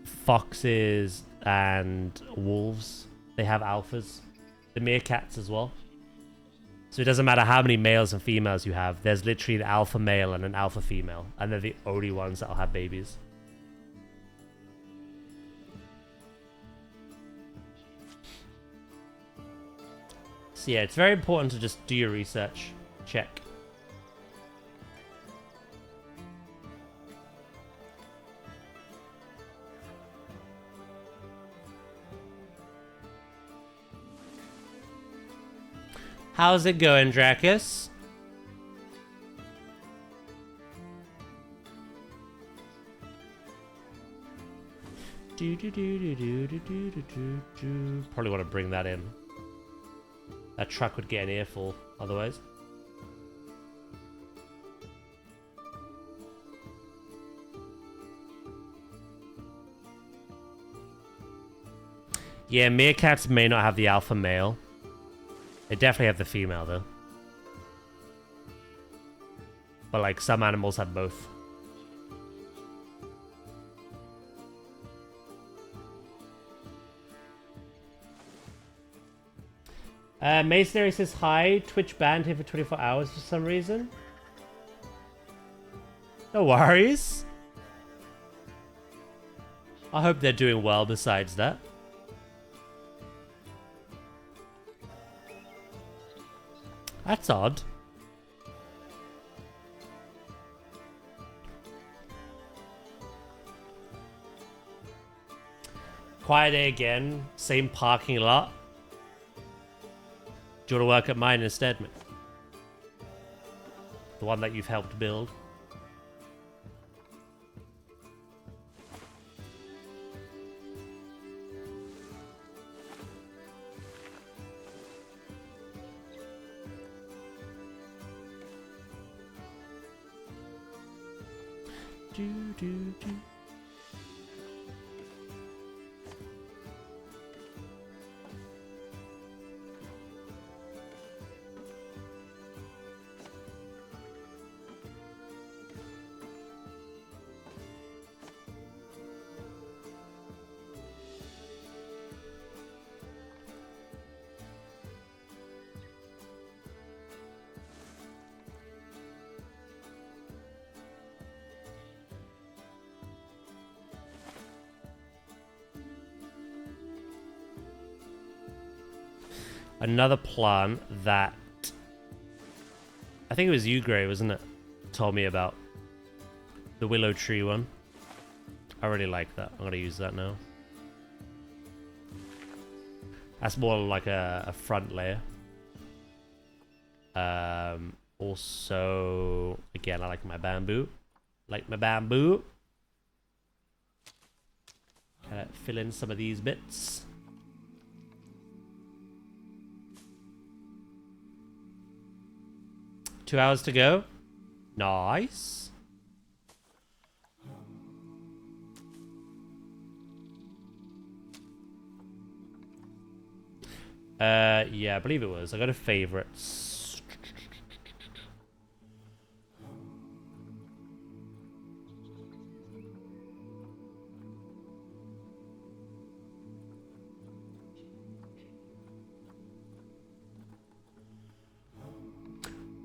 foxes and wolves, they have alphas. The meerkats as well. So it doesn't matter how many males and females you have. There's literally an alpha male and an alpha female. And they're the only ones that'll have babies. So yeah, it's very important to just do your research. Check. How's it going, Dracus? Probably want to bring that in. That truck would get an earful otherwise. Yeah, meerkats may not have the alpha male. They definitely have the female though. But like some animals have both. Masonary says hi. Twitch banned him for 24 hours for some reason. No worries. I hope they're doing well besides that. That's odd. Quiet day again. Same parking lot. Do you want to work at mine instead, man? The one that you've helped build. Do. Another plant that I think it was you, Gray, wasn't it? Told me about the willow tree one. I really like that. I'm gonna use that now. That's more like a front layer. Also, again, I like my bamboo. Kind of fill in some of these bits. Two hours to go. Nice. Yeah, I believe it was. I got a favorites.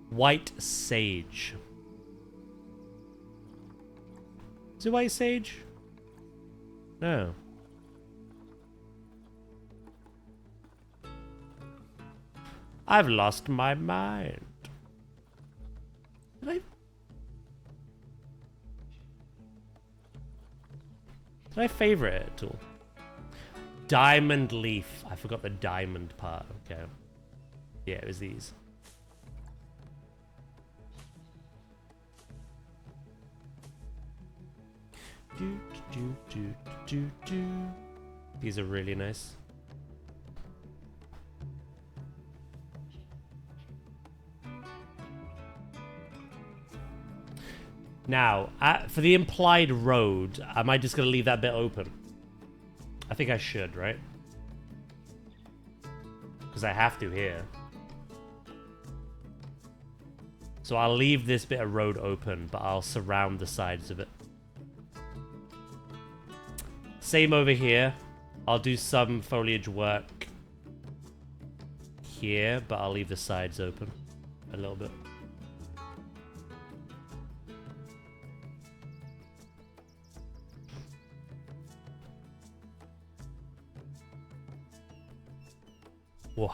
White sage. Is it white sage? No. I've lost my mind. Did I favorite it at all? Diamond leaf. I forgot the diamond part. Okay. Yeah, it was these. These are really nice. Now, for the implied road, am I just going to leave that bit open? I think I should, right? Because I have to here. So I'll leave this bit of road open, but I'll surround the sides of it. Same over here. I'll do some foliage work here, but I'll leave the sides open a little bit. Whoa.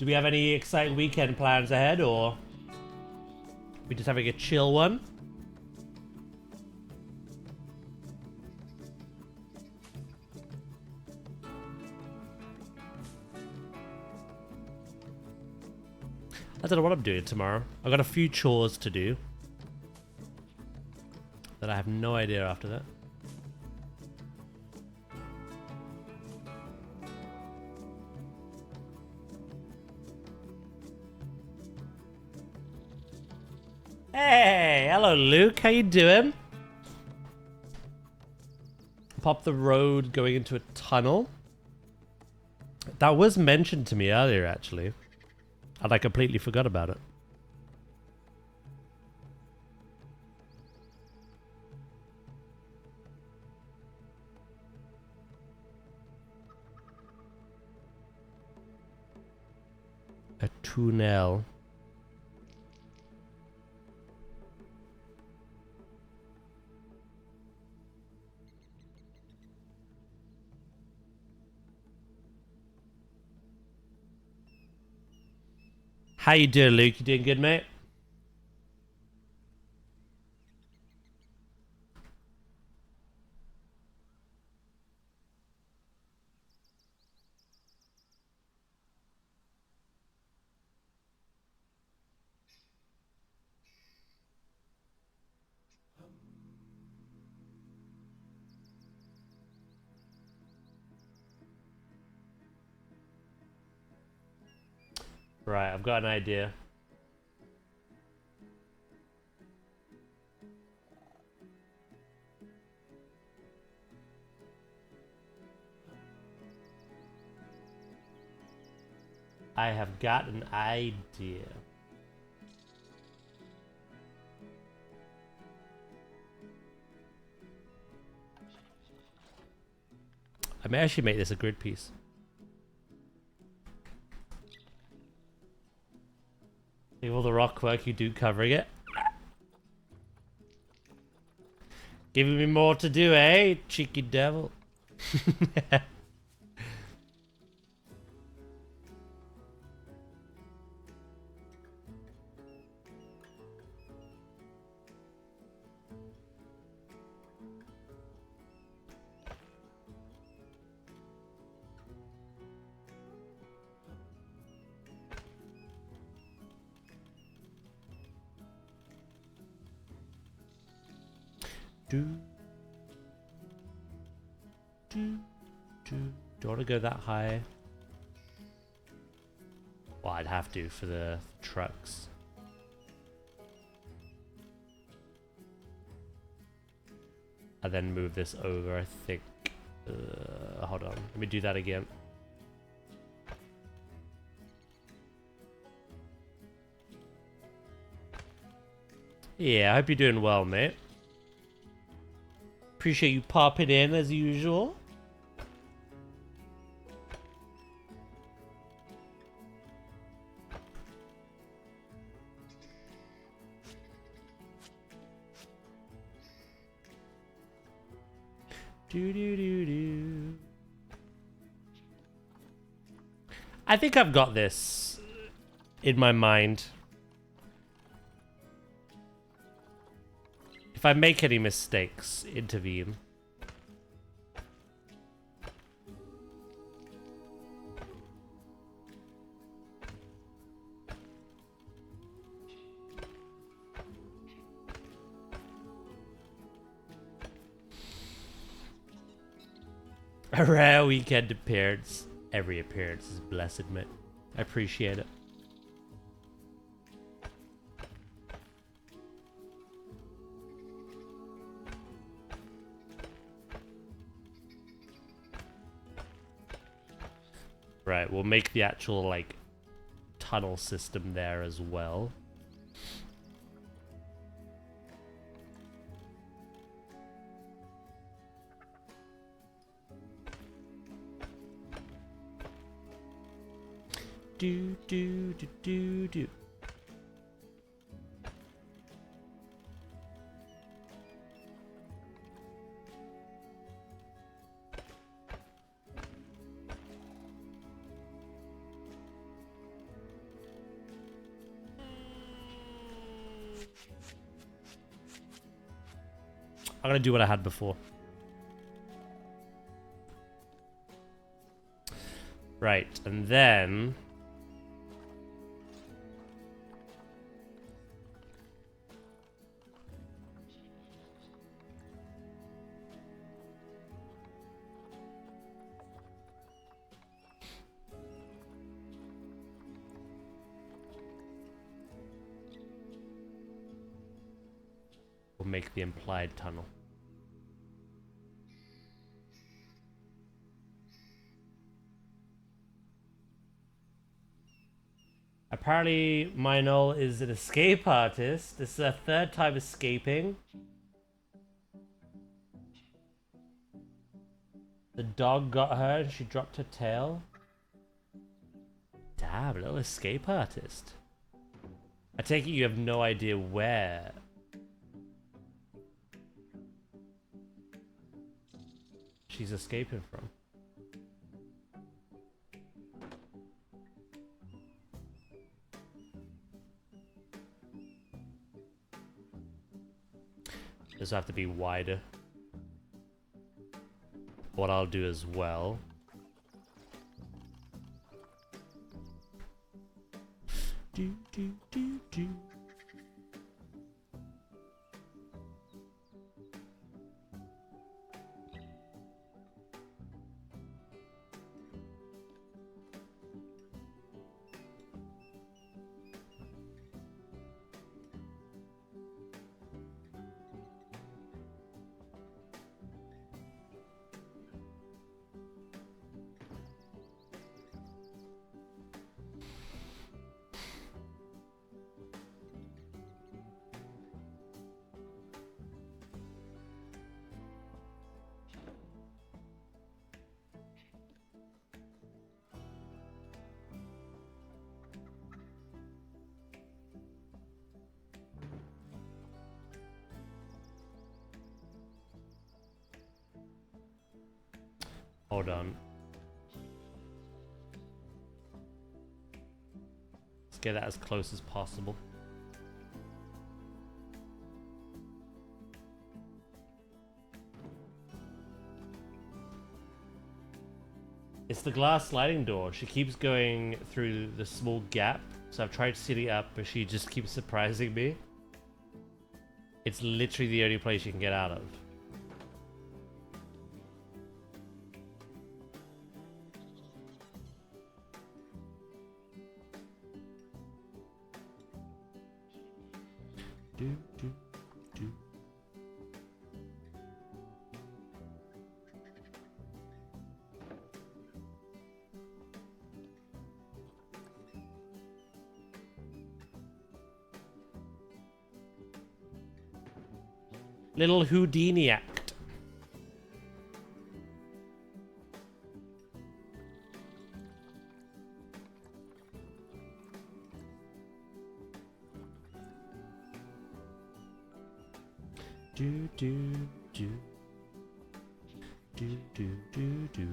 Do we have any exciting weekend plans ahead, or we just having a chill one? I don't know what I'm doing tomorrow. I've got a few chores to do that I have no idea after that. Hey, hello Luke, how you doing? Pop the road going into a tunnel. That was mentioned to me earlier, actually. And I completely forgot about it. A tunnel. How you doing, Luke? You doing good, mate? Right, I've got an idea. I have got an idea. I may actually make this a grid piece. Think of all the rock work you do covering it. Giving me more to do, eh? Cheeky devil. Do I want to go that high? Well, I'd have to for the trucks. And then move this over, I think. Hold on, let me do that again. Yeah, I hope you're doing well, mate. Appreciate you popping in as usual. I think I've got this in my mind. If I make any mistakes, intervene. A rare weekend appearance. Every appearance is blessed, mate. I appreciate it. Right, we'll make the actual, like, tunnel system there as well. Do. I'm gonna do what I had before. Right, and then... we'll make the implied tunnel. Apparently, Minol is an escape artist. This is her third time escaping. The dog got her and she dropped her tail. Damn, little escape artist. I take it you have no idea where. She's escaping from. This will have to be wider. What I'll do as well. Do, do, do, do. Hold on. Let's get that as close as possible. It's the glass sliding door. She keeps going through the small gap. So I've tried sitting up, but she just keeps surprising me. It's literally the only place you can get out of. Do, do, do. Little Houdini act. Do do do do do do do.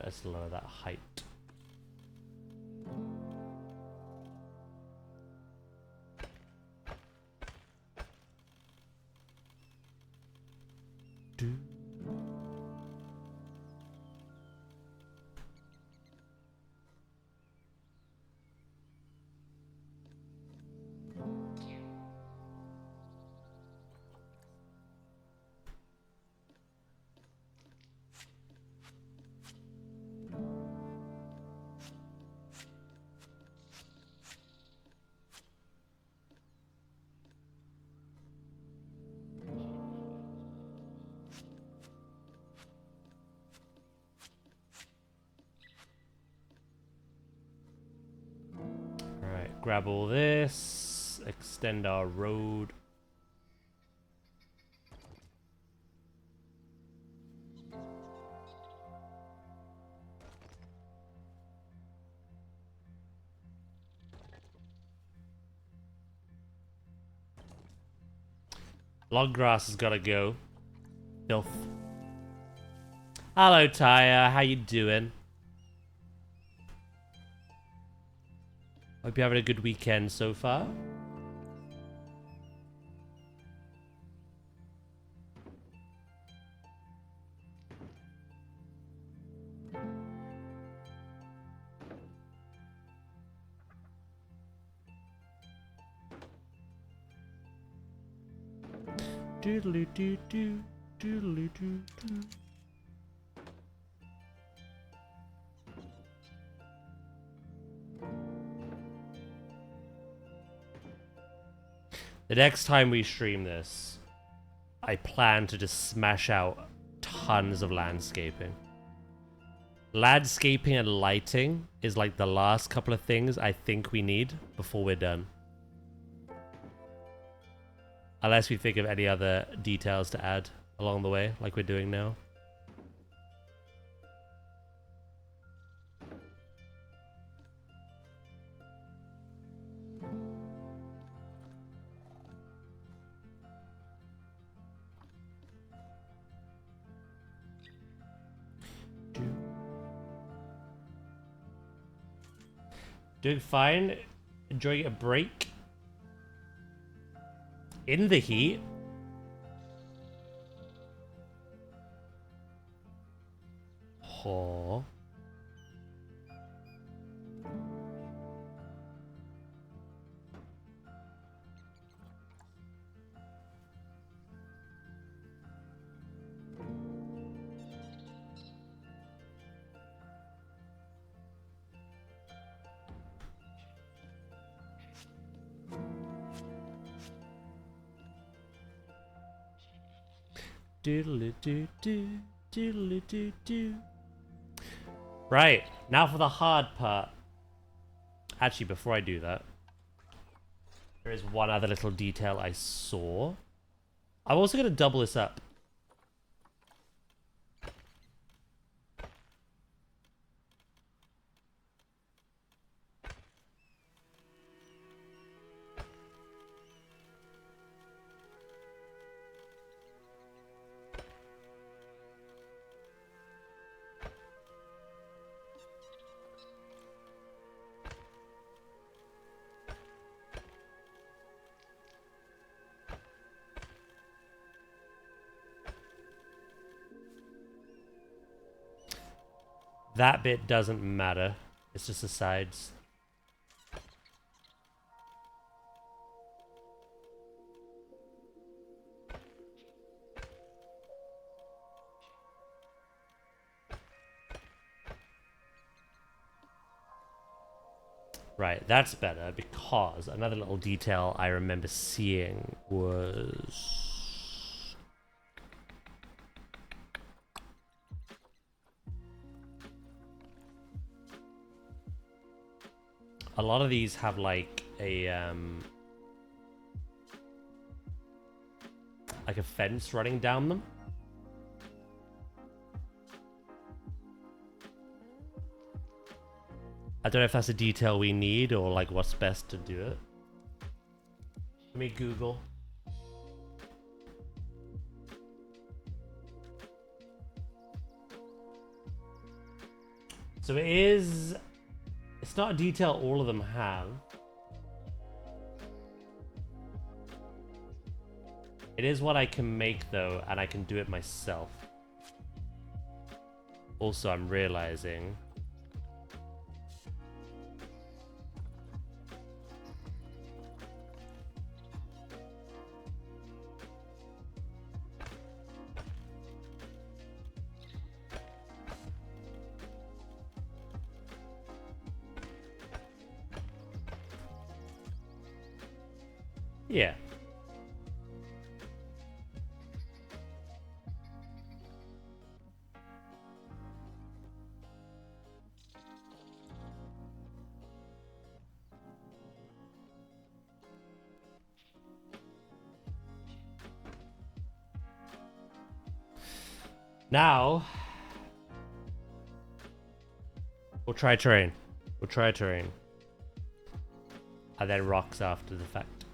Let's lower that height. Do. Grab all this, extend our road. Long grass has gotta go. Filth. Hello, Tyre. How you doing? Hope you're having a good weekend so far. Doodly doo doo, doodly doo doo. The next time we stream this, I plan to just smash out tons of landscaping. Landscaping and lighting is like the last couple of things I think we need before we're done. Unless we think of any other details to add along the way, like we're doing now. Doing fine. Enjoying a break. In the heat. Oh. Doodly doo doo, doodly doo doo. Right, now for the hard part. Actually, before I do that, there is one other little detail I saw. I'm also going to double this up. That bit doesn't matter. It's just the sides. Right, that's better because another little detail I remember seeing was... a lot of these have like a fence running down them. I don't know if that's a detail we need or like what's best to do it. Let me Google. So it is... it's not a detail all of them have. It is what I can make though, and I can do it myself. Also, I'm realizing... yeah. Now, we'll try terrain. We'll try terrain. And then rocks after the fact.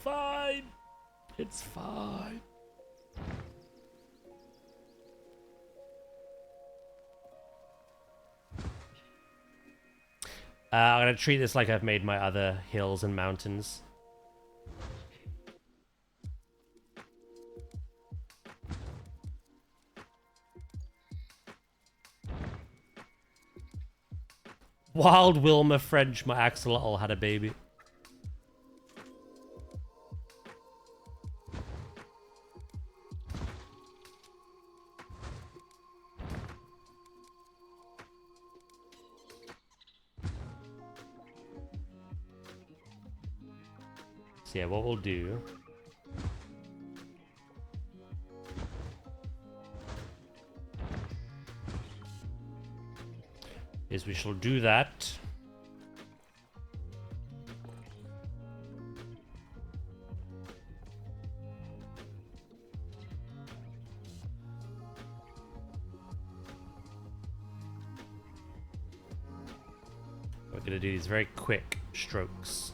fine. It's fine. I'm gonna treat this like I've made my other hills and mountains. Wild Wilma French, my axolotl had a baby. So yeah, what we'll do is we shall do that. We're gonna do these very quick strokes.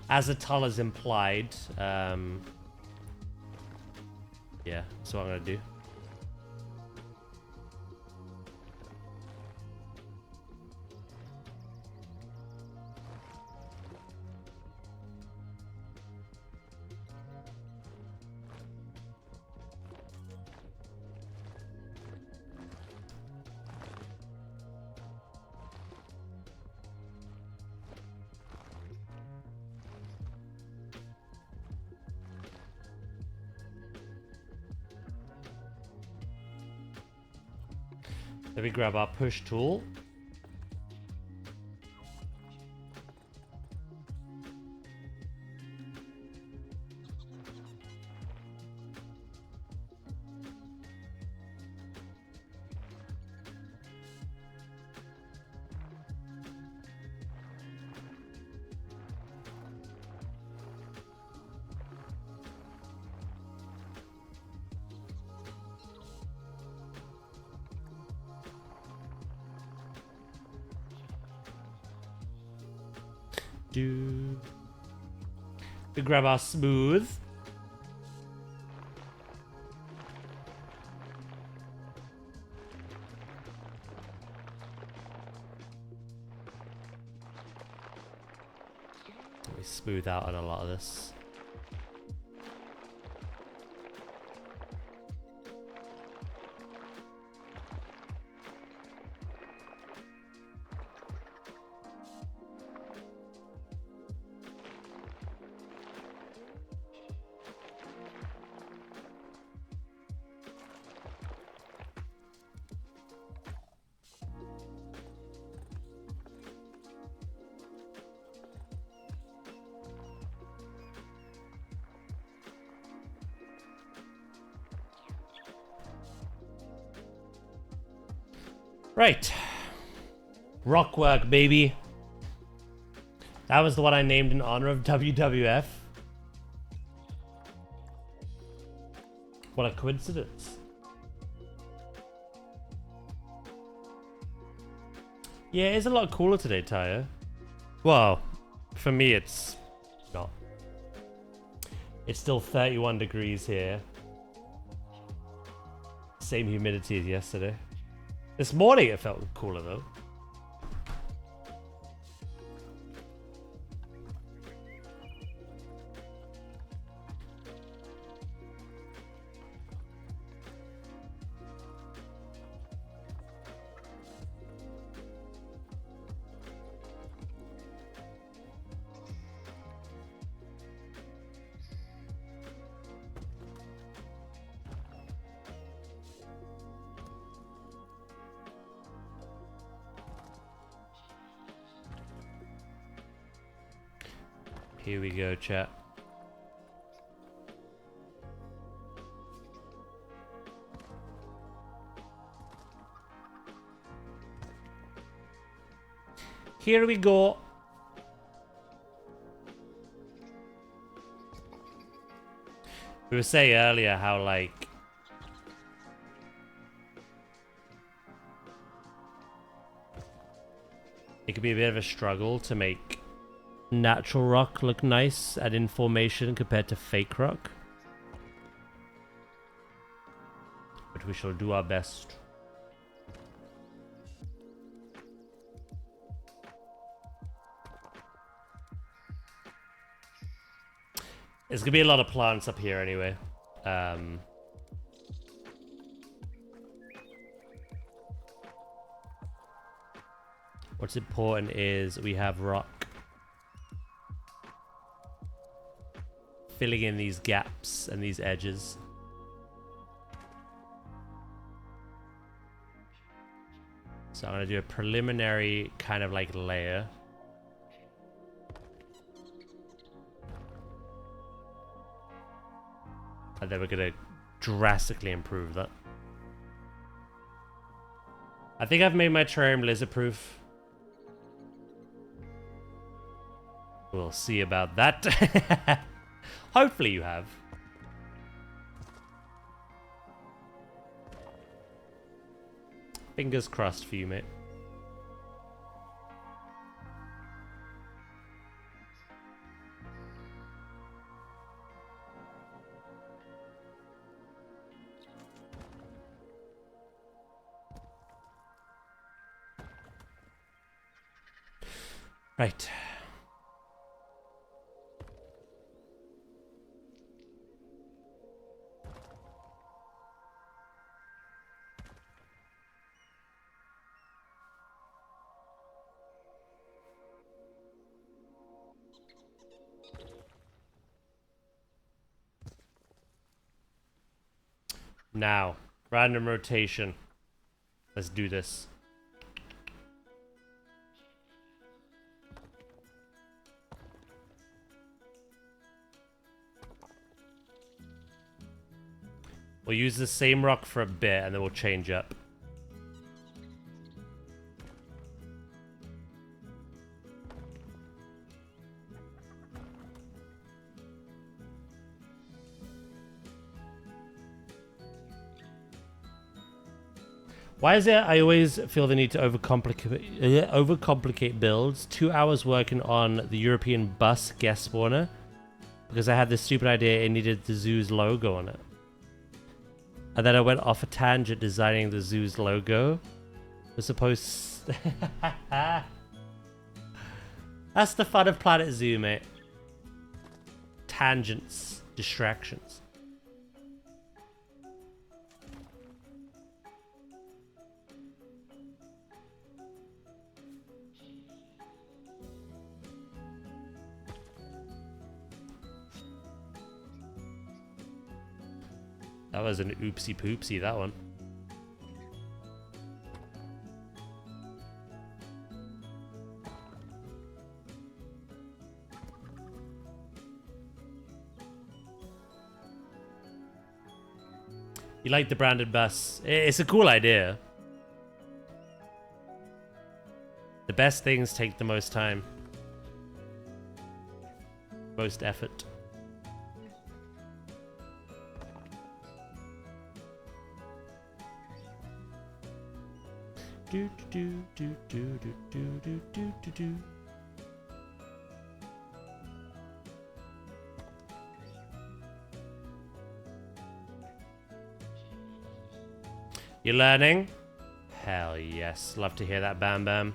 As Atal has implied, yeah, that's what I'm gonna do. Let me grab our push tool. We grab our smooth. We smooth out on a lot of this. Right. Rockwork, baby. That was the one I named in honor of WWF. What a coincidence. Yeah, it is a lot cooler today, Taya. Well, for me it's not. It's still 31 degrees here. Same humidity as yesterday. This morning it felt cooler though. Here we go, chat. Here we go. We were saying earlier how, like, it could be a bit of a struggle to make natural rock look nice and in formation compared to fake rock. But we shall do our best. There's gonna be a lot of plants up here anyway. What's important is we have rock filling in these gaps and these edges. So I'm gonna do a preliminary kind of like layer. And then we're gonna drastically improve that. I think I've made my terrarium lizard proof. We'll see about that. Hopefully you have. Fingers crossed for you, mate. Right. Now, random rotation. Let's do this. We'll use the same rock for a bit and then we'll change up. Why is it I always feel the need to overcomplicate builds? 2 hours working on the European bus guest spawner because I had this stupid idea it needed the zoo's logo on it. And then I went off a tangent designing the zoo's logo. We're supposed... That's the fun of planetzoo, mate. Tangents. Distractions. That was an oopsie poopsie, that one. You like the branded bus? It's a cool idea. The best things take the most time. Most effort. Do do do do do do do do do do. You learning? Hell yes. Love to hear that, Bam Bam.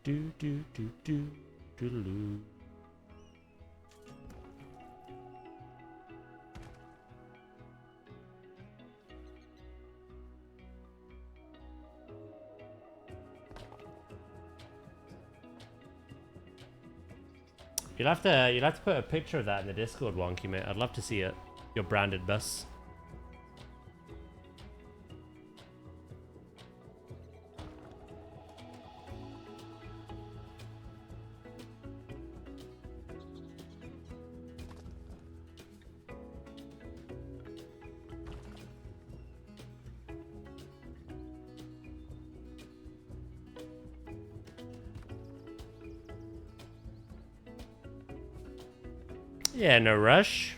Do do do do do do. You'll have to put a picture of that in the Discord, Wonky mate. I'd love to see it. Your branded bus. Yeah, no rush.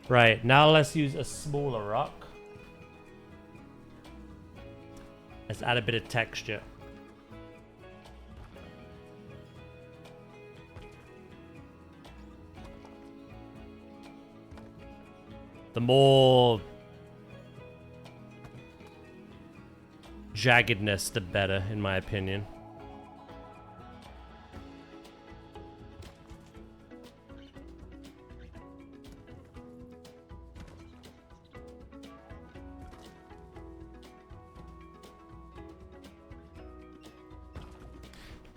Right, now let's use a smaller rock. Let's add a bit of texture. The more jaggedness, the better, in my opinion.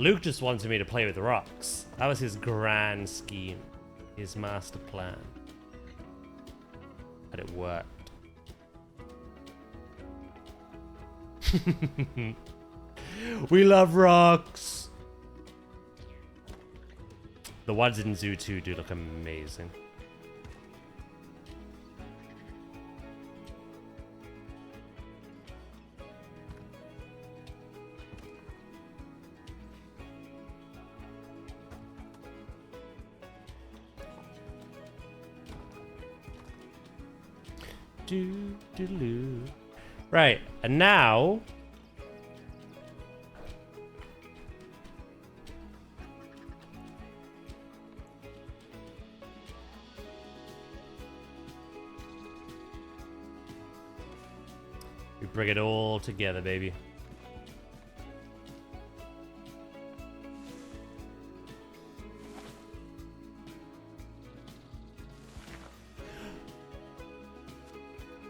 Luke just wanted me to play with rocks. That was his grand scheme, his master plan. But it worked. We love rocks! The ones in Zoo 2 do look amazing. Right, and now we bring it all together, baby.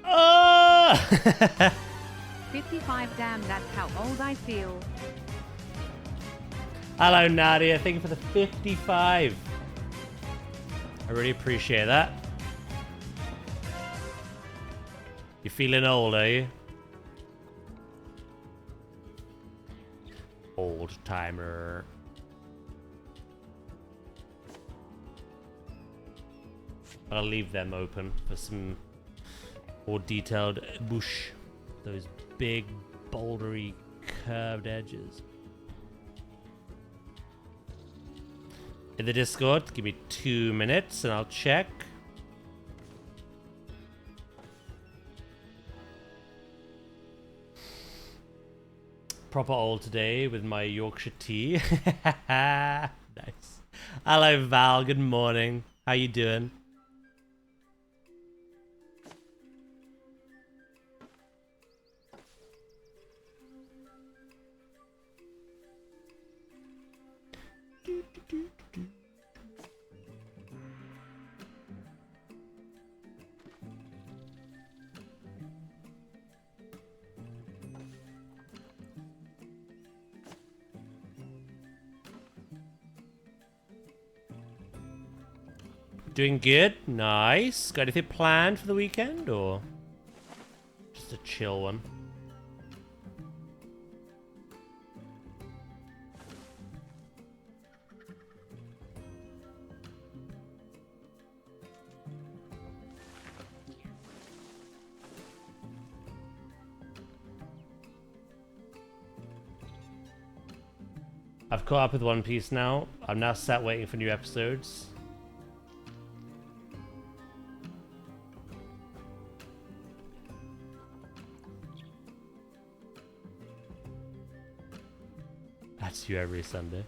Oh! 55, damn, that's how old I feel. Hello, Nadia. Thank you for the 55. I really appreciate that. You feeling old, are you? Old timer. I'll leave them open for some more detailed bush. Those big, bouldery, curved edges. In the Discord, give me 2 minutes and I'll check. Proper old today with my Yorkshire tea. Nice. Hello, Val. Good morning. How you doing? Doing good. Nice. Got anything planned for the weekend or just a chill one? I've caught up with One Piece now. I'm now sat waiting for new episodes. That's you every Sunday.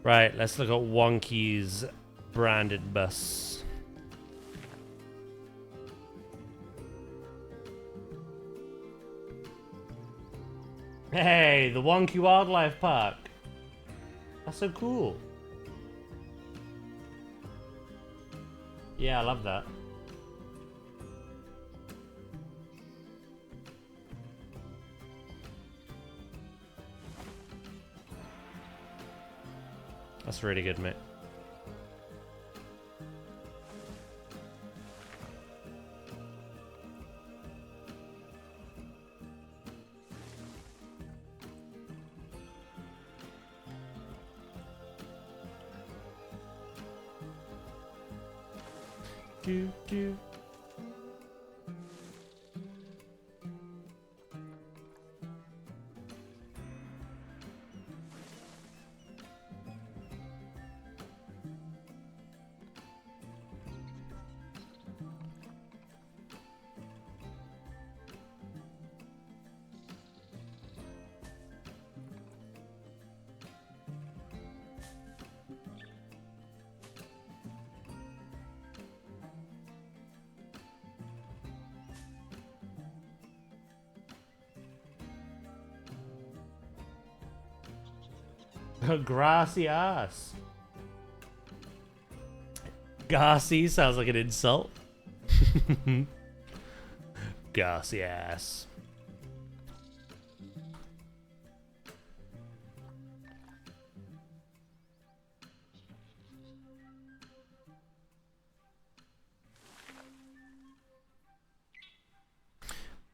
Right, let's look at Wonky's branded bus. Hey, the Wonky Wildlife Park. That's so cool. Yeah, I love that. That's really good, mate. do. Gracias. Gassy sounds like an insult. Gracias.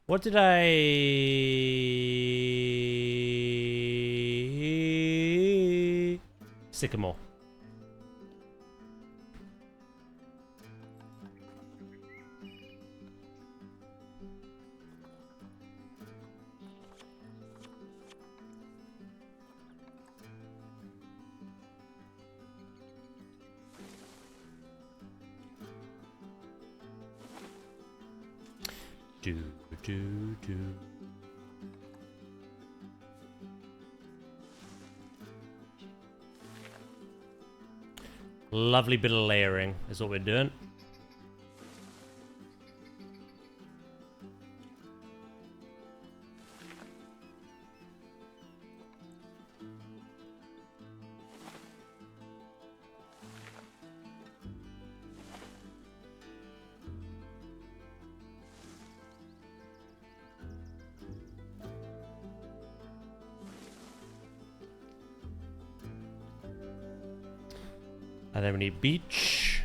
What did I... Sycamore. Do. Lovely bit of layering is what we're doing. And then we need beach.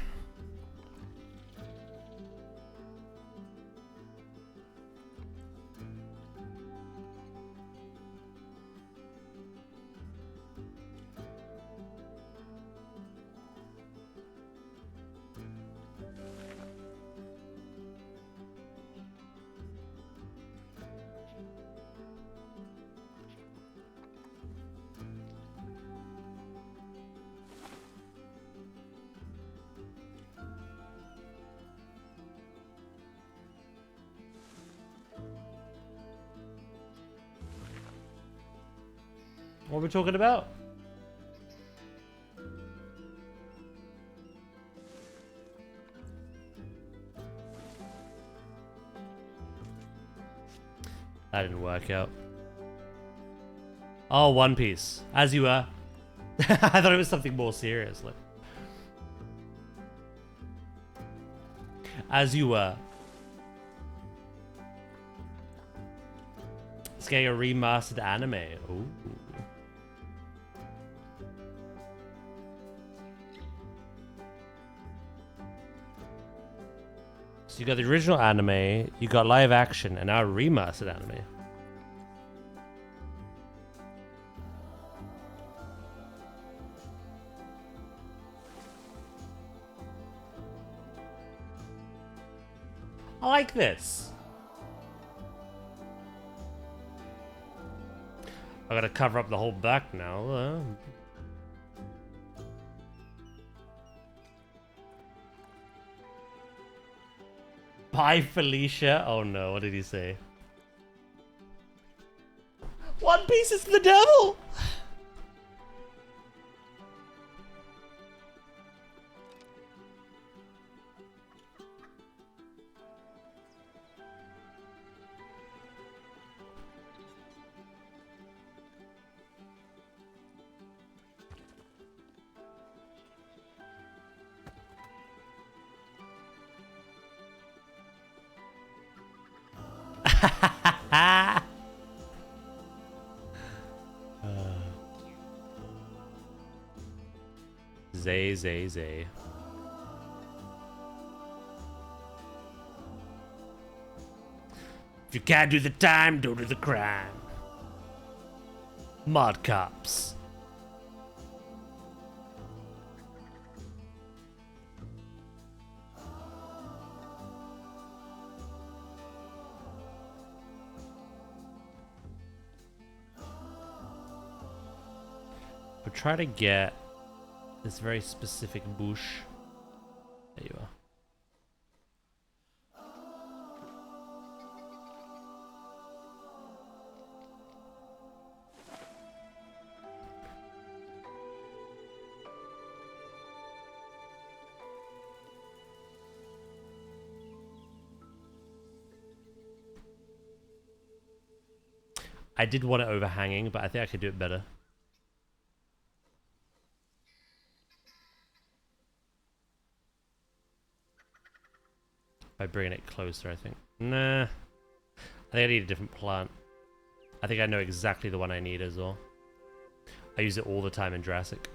What are we talking about? That didn't work out. Oh, One Piece. As you were. I thought it was something more serious. Like, as you were. Let's get a remastered anime. Ooh. So you got the original anime, you got live action, and now a remastered anime. I like this. I gotta cover up the whole back now. Bye, Felicia. Oh no, what did he say? One Piece is the devil! Zay. If you can't do the time, don't do the crime. Mod cops. try to get this very specific bush. There you are. I did want it overhanging, but I think I could do it better. By bringing it closer, I think. Nah. I think I need a different plant. I think I know exactly the one I need as well. I use it all the time in Jurassic.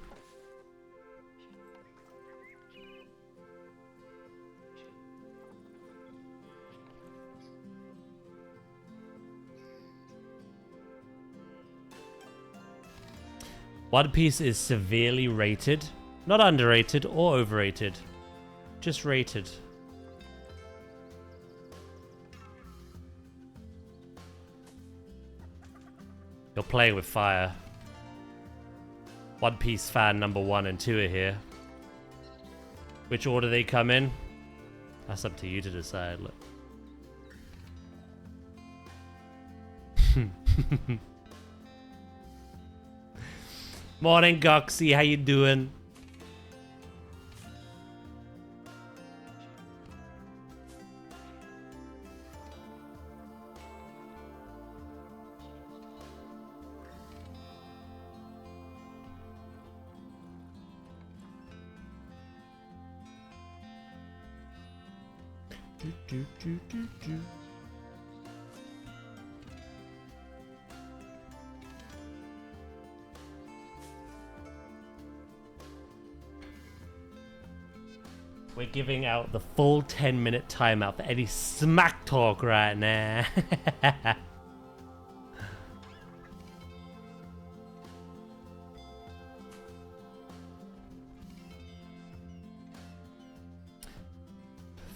One Piece is severely rated. Not underrated or overrated. Just rated. You're playing with fire. One Piece fan number 1 and 2 are here. Which order they come in? That's up to you to decide. Look. Morning, Goxie. How you doing? We're giving out the full 10-minute timeout for any smack talk right now.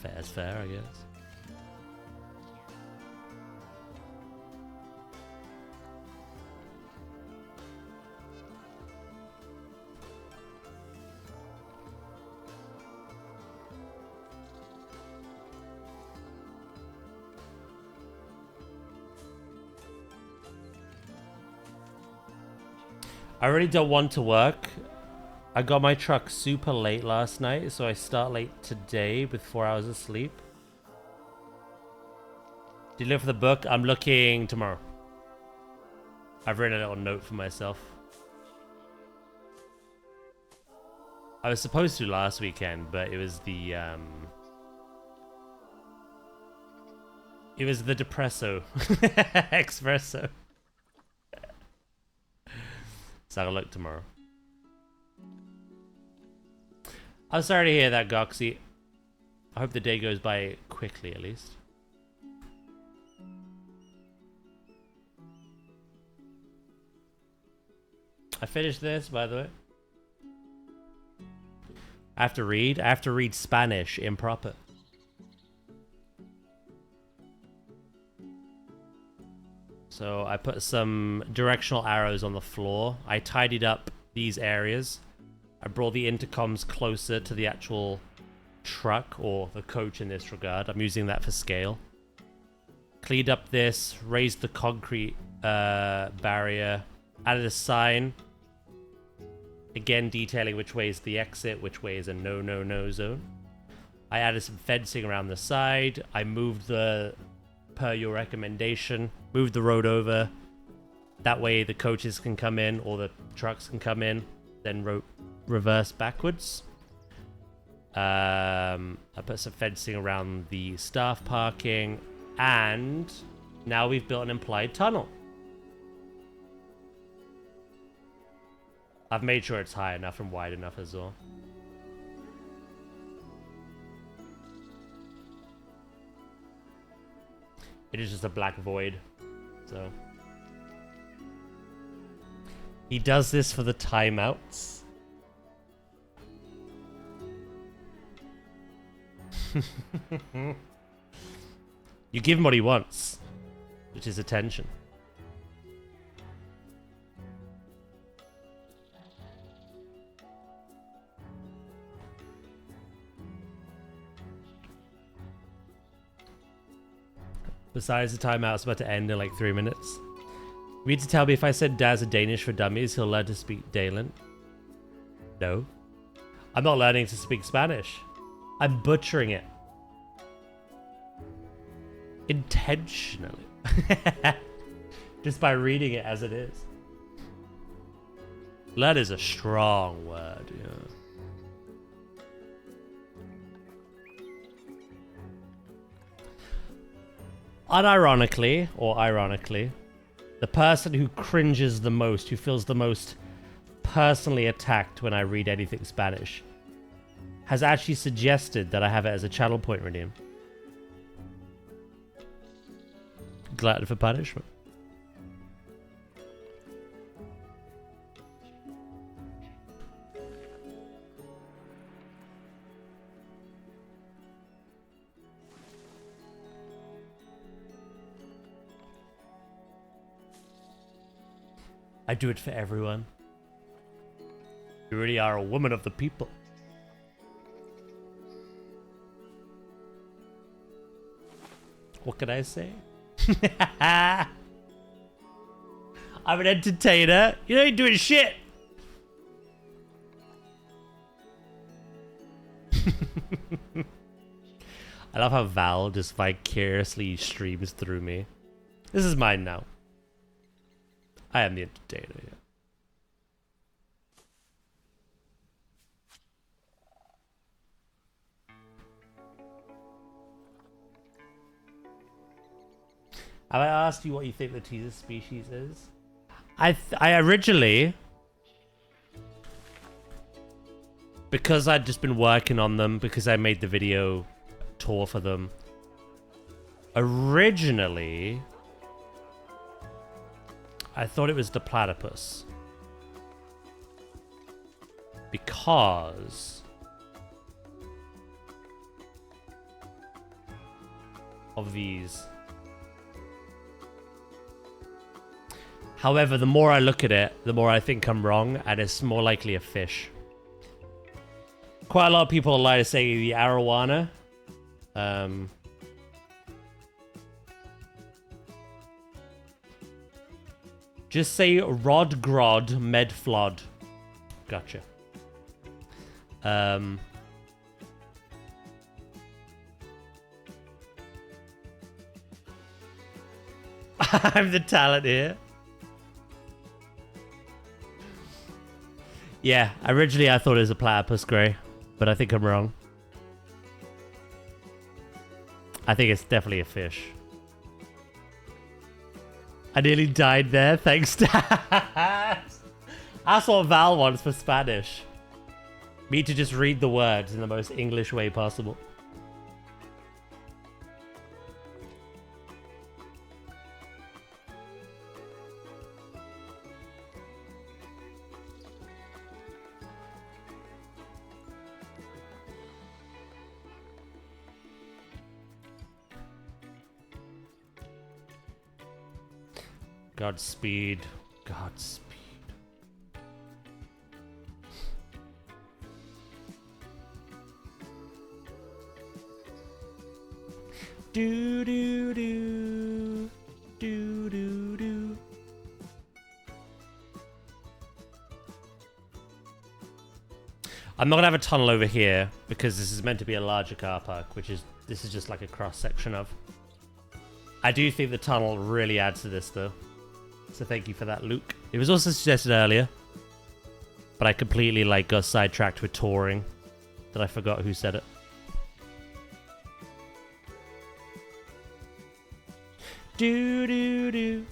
Fair's fair, I guess. I really don't want to work. I got my truck super late last night, so I start late today with 4 hours of sleep. Did you look for the book? I'm looking tomorrow. I've written a little note for myself. I was supposed to last weekend, but it was the depresso espresso. So I'll look tomorrow. I'm sorry to hear that, Goxie. I hope the day goes by quickly, at least. I finished this, by the way. I have to read Spanish improper. So I put some directional arrows on the floor. I tidied up these areas. I brought the intercoms closer to the actual truck, or the coach in this regard. I'm using that for scale. Cleaned up this, raised the concrete barrier, added a sign. Again, detailing which way is the exit, which way is a no zone. I added some fencing around the side. I moved per your recommendation, moved the road over. That way the coaches can come in, or the trucks can come in, then reverse backwards. I put some fencing around the staff parking, and now we've built an implied tunnel. I've made sure it's high enough and wide enough as well. It is just a black void, so. He does this for the timeouts. You give him what he wants, which is attention. Besides, the timeout's about to end in like 3 minutes. You need to tell me if I said Daz a Danish for dummies, he'll learn to speak Dalen. No. I'm not learning to speak Spanish. I'm butchering it. Intentionally. Just by reading it as it is. Learn is a strong word, yeah. Unironically, or ironically, the person who cringes the most, who feels the most personally attacked when I read anything Spanish, has actually suggested that I have it as a channel point redeem. Glutton for punishment. I do it for everyone. You really are a woman of the people. What can I say? I'm an entertainer. You ain't doing shit. I love how Val just vicariously streams through me. This is mine now. I am the entertainer, yeah. Have I asked you what you think the teaser species is? I originally, because I'd just been working on them, because I made the video tour for them, originally I thought it was the platypus. Because of these. However, the more I look at it, the more I think I'm wrong, and it's more likely a fish. Quite a lot of people like to say the arowana. Just say Rod Grod Medflod. Gotcha. I'm the talent here. Yeah, originally I thought it was a platypus grey, but I think I'm wrong. I think it's definitely a fish. I nearly died there, thanks to That's what Val wants for Spanish. Me to just read the words in the most English way possible. Godspeed. Godspeed. Do do do do do do. I'm not gonna have a tunnel over here because this is meant to be a larger car park, this is just like a cross section of. I do think the tunnel really adds to this though. So thank you for that, Luke. It was also suggested earlier, but I completely got sidetracked with touring that I forgot who said it. Do do do.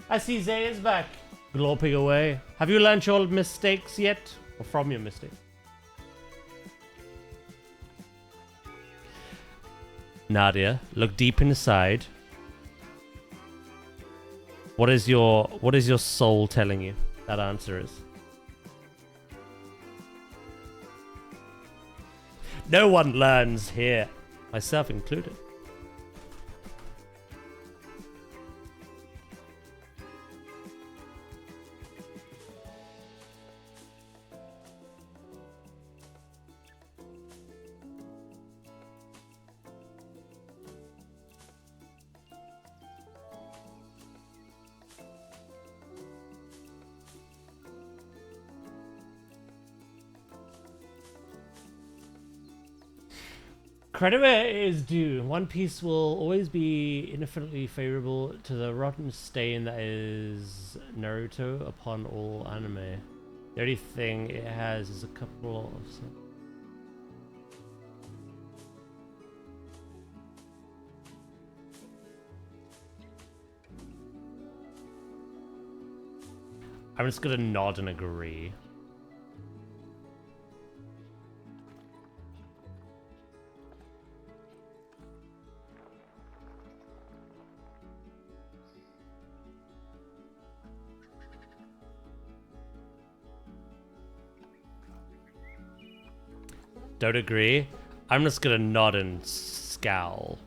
I see Zay is back. Gloping away. Have you learned your mistakes yet? Or from your mistakes? Nadia, look deep inside. What is your soul telling you? That answer is. No one learns here. Myself included. Credit where it is due. One Piece will always be infinitely favorable to the rotten stain that is Naruto upon all anime. The only thing it has is a couple of... I'm just gonna nod and agree. Don't agree? I'm just gonna nod and scowl.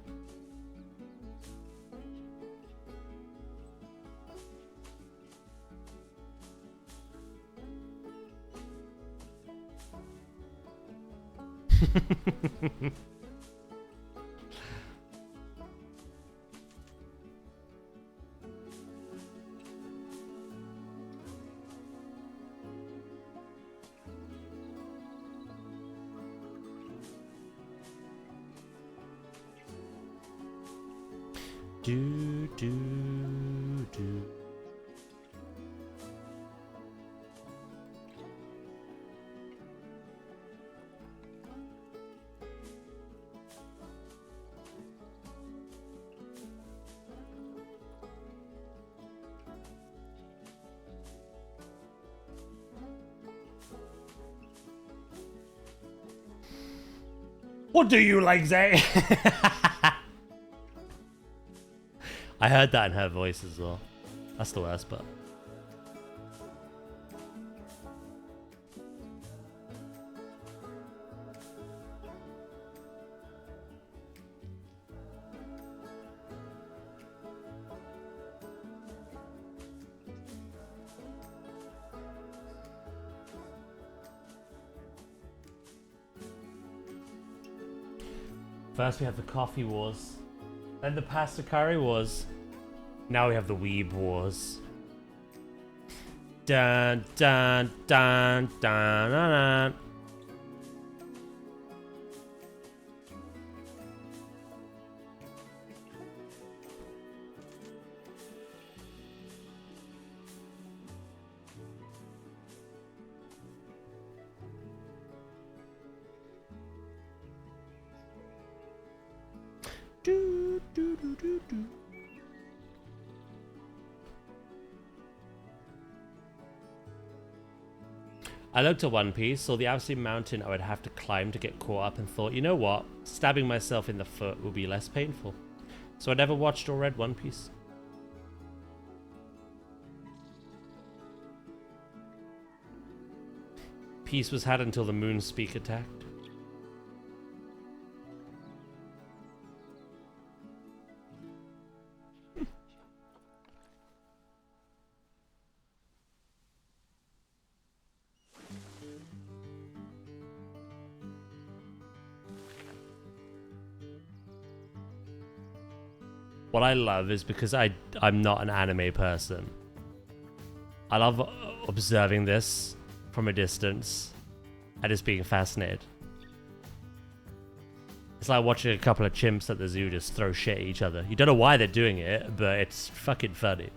Do, do, do. What do you like, Zay? I heard that in her voice as well. That's the worst part. First we have the coffee wars, then the pasta curry wars. Now we have the weeb wars. Dun dun dun dun dun dun. Do, do, do, do, do. I looked at One Piece, saw the absolute mountain I would have to climb to get caught up, and thought, you know what? Stabbing myself in the foot will be less painful. So I never watched or read One Piece. Peace was had until the moon speak attacked. What I love is because I'm not an anime person. I love observing this from a distance and just being fascinated. It's like watching a couple of chimps at the zoo just throw shit at each other. You don't know why they're doing it, but it's fucking funny.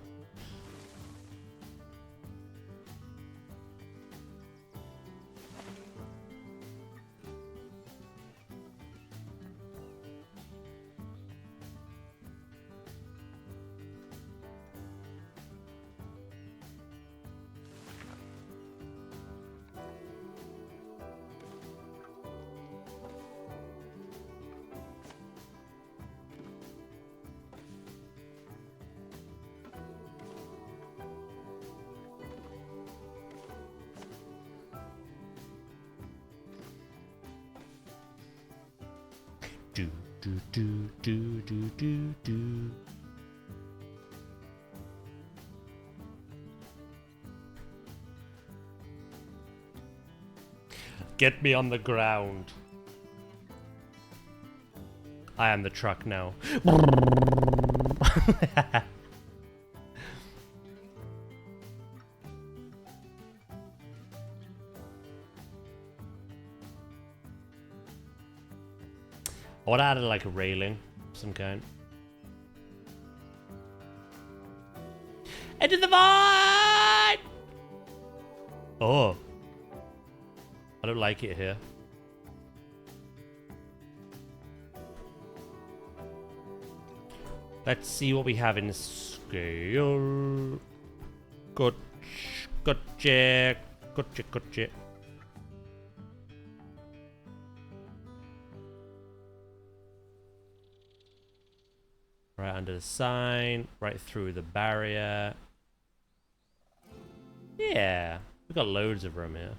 Do, do, do, do, do, do, do. Get me on the ground. I am the truck now. I would add like a railing of some kind. Into the void! Oh. I don't like it here. Let's see what we have in scale. Gotcha. Right under the sign, right through the barrier. Yeah, we've got loads of room here.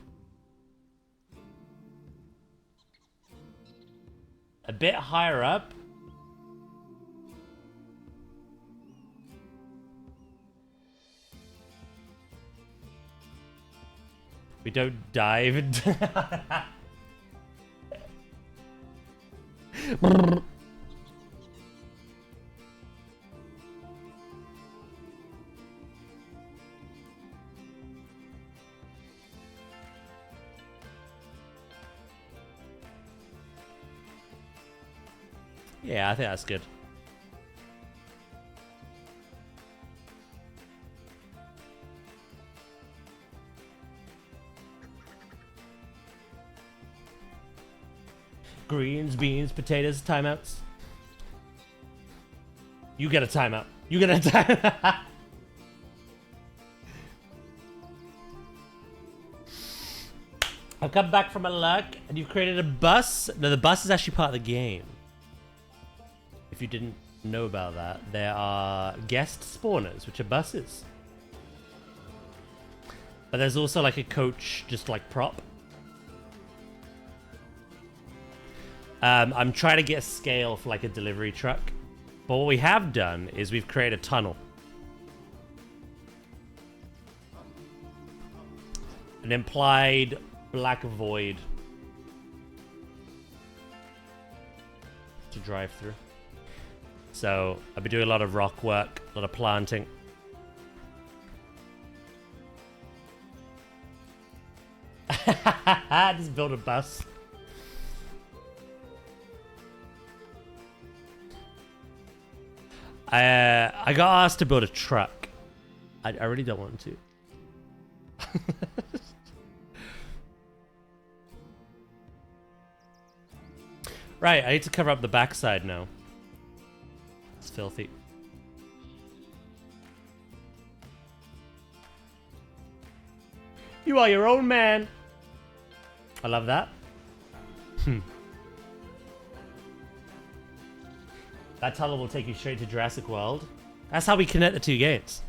A bit higher up. We don't dive into... Yeah, I think that's good. Greens, beans, potatoes, timeouts. You get a timeout. You get a timeout. I've come back from my luck, and you've created a bus. No, the bus is actually part of the game. If you didn't know about that, there are guest spawners, which are buses. But there's also like a coach, just like prop. I'm trying to get a scale for like a delivery truck. But what we have done is we've created a tunnel. An implied black void to drive through. So I've been doing a lot of rock work, a lot of planting. Just build a bus. I got asked to build a truck. I really don't want to. Right, I need to cover up the backside now. It's filthy. You are your own man. I love that. That tunnel will take you straight to Jurassic World. That's how we connect the two gates.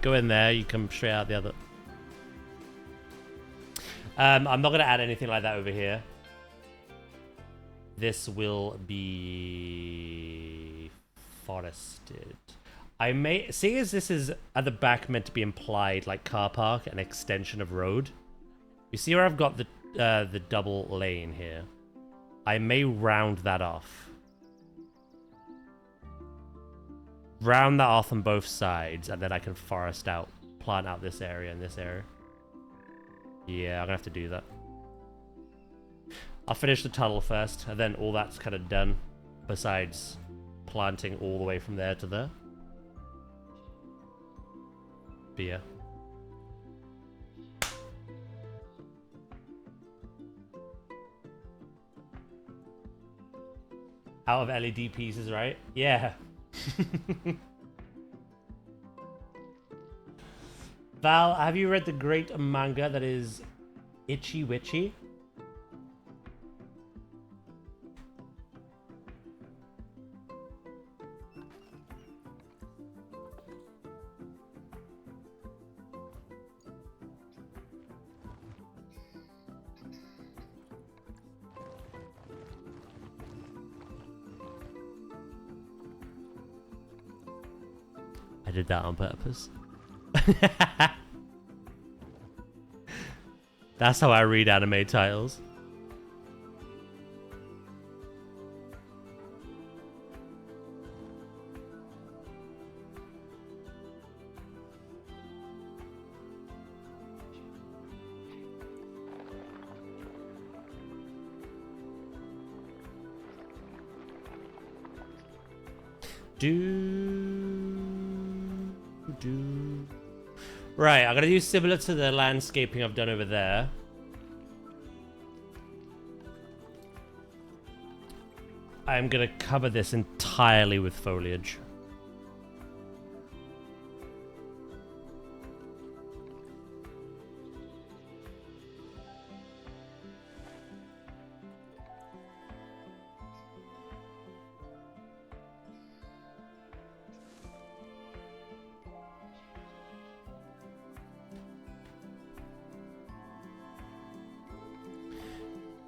Go in there, you come straight out the other. I'm not going to add anything like that over here. This will be forested. I may, seeing as this is at the back meant to be implied like car park, an extension of road. You see where I've got the double lane here? I may round that off. Round that off on both sides, and then I can forest out, plant out this area and this area. Yeah, I'm gonna have to do that. I'll finish the tunnel first, and then all that's kind of done, besides planting all the way from there to there. But yeah. Out of LED pieces, right? Yeah. Val, have you read the great manga that is Itchy Witchy? I did that on purpose. That's how I read anime titles. Right, I'm gonna do similar to the landscaping I've done over there. I'm gonna cover this entirely with foliage.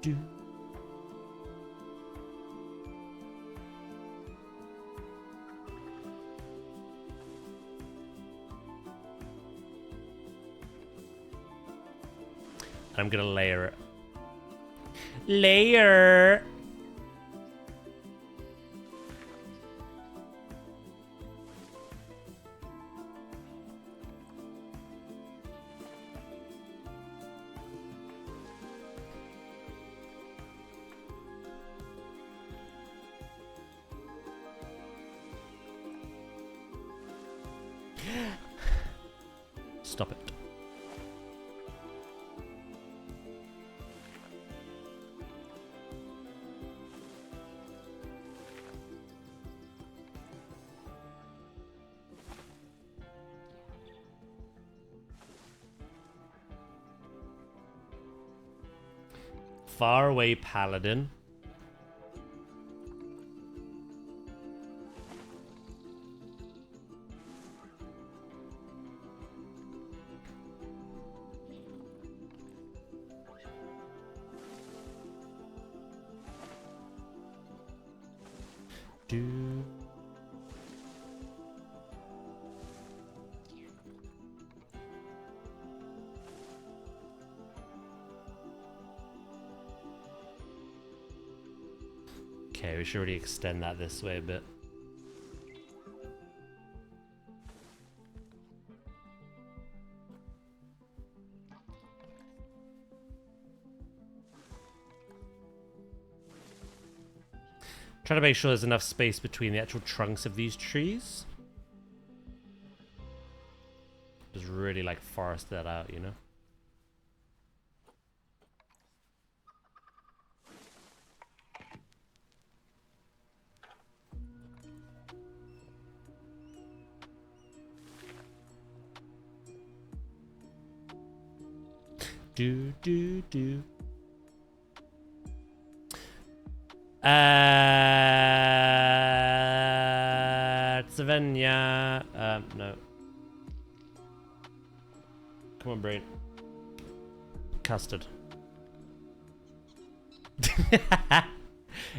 Do. I'm gonna layer it. Layer. Stop it. Faraway paladin. Do. Okay, we should really extend that this way a bit. Trying to make sure there's enough space between the actual trunks of these trees. Just really like forest that out, you know? Do. Savannah. No. Come on, brain. Custard.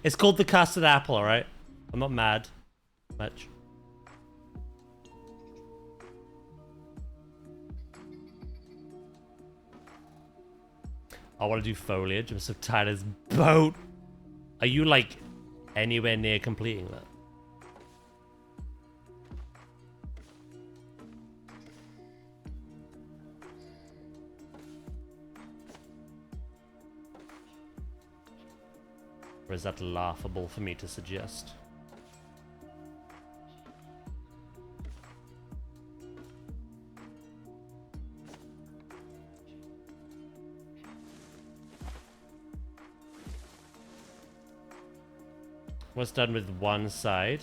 It's called the custard apple, alright? I'm not mad. Much. I want to do foliage. I'm so tired as boat. Are you like anywhere near completing that? Or is that laughable for me to suggest? What's done with one side?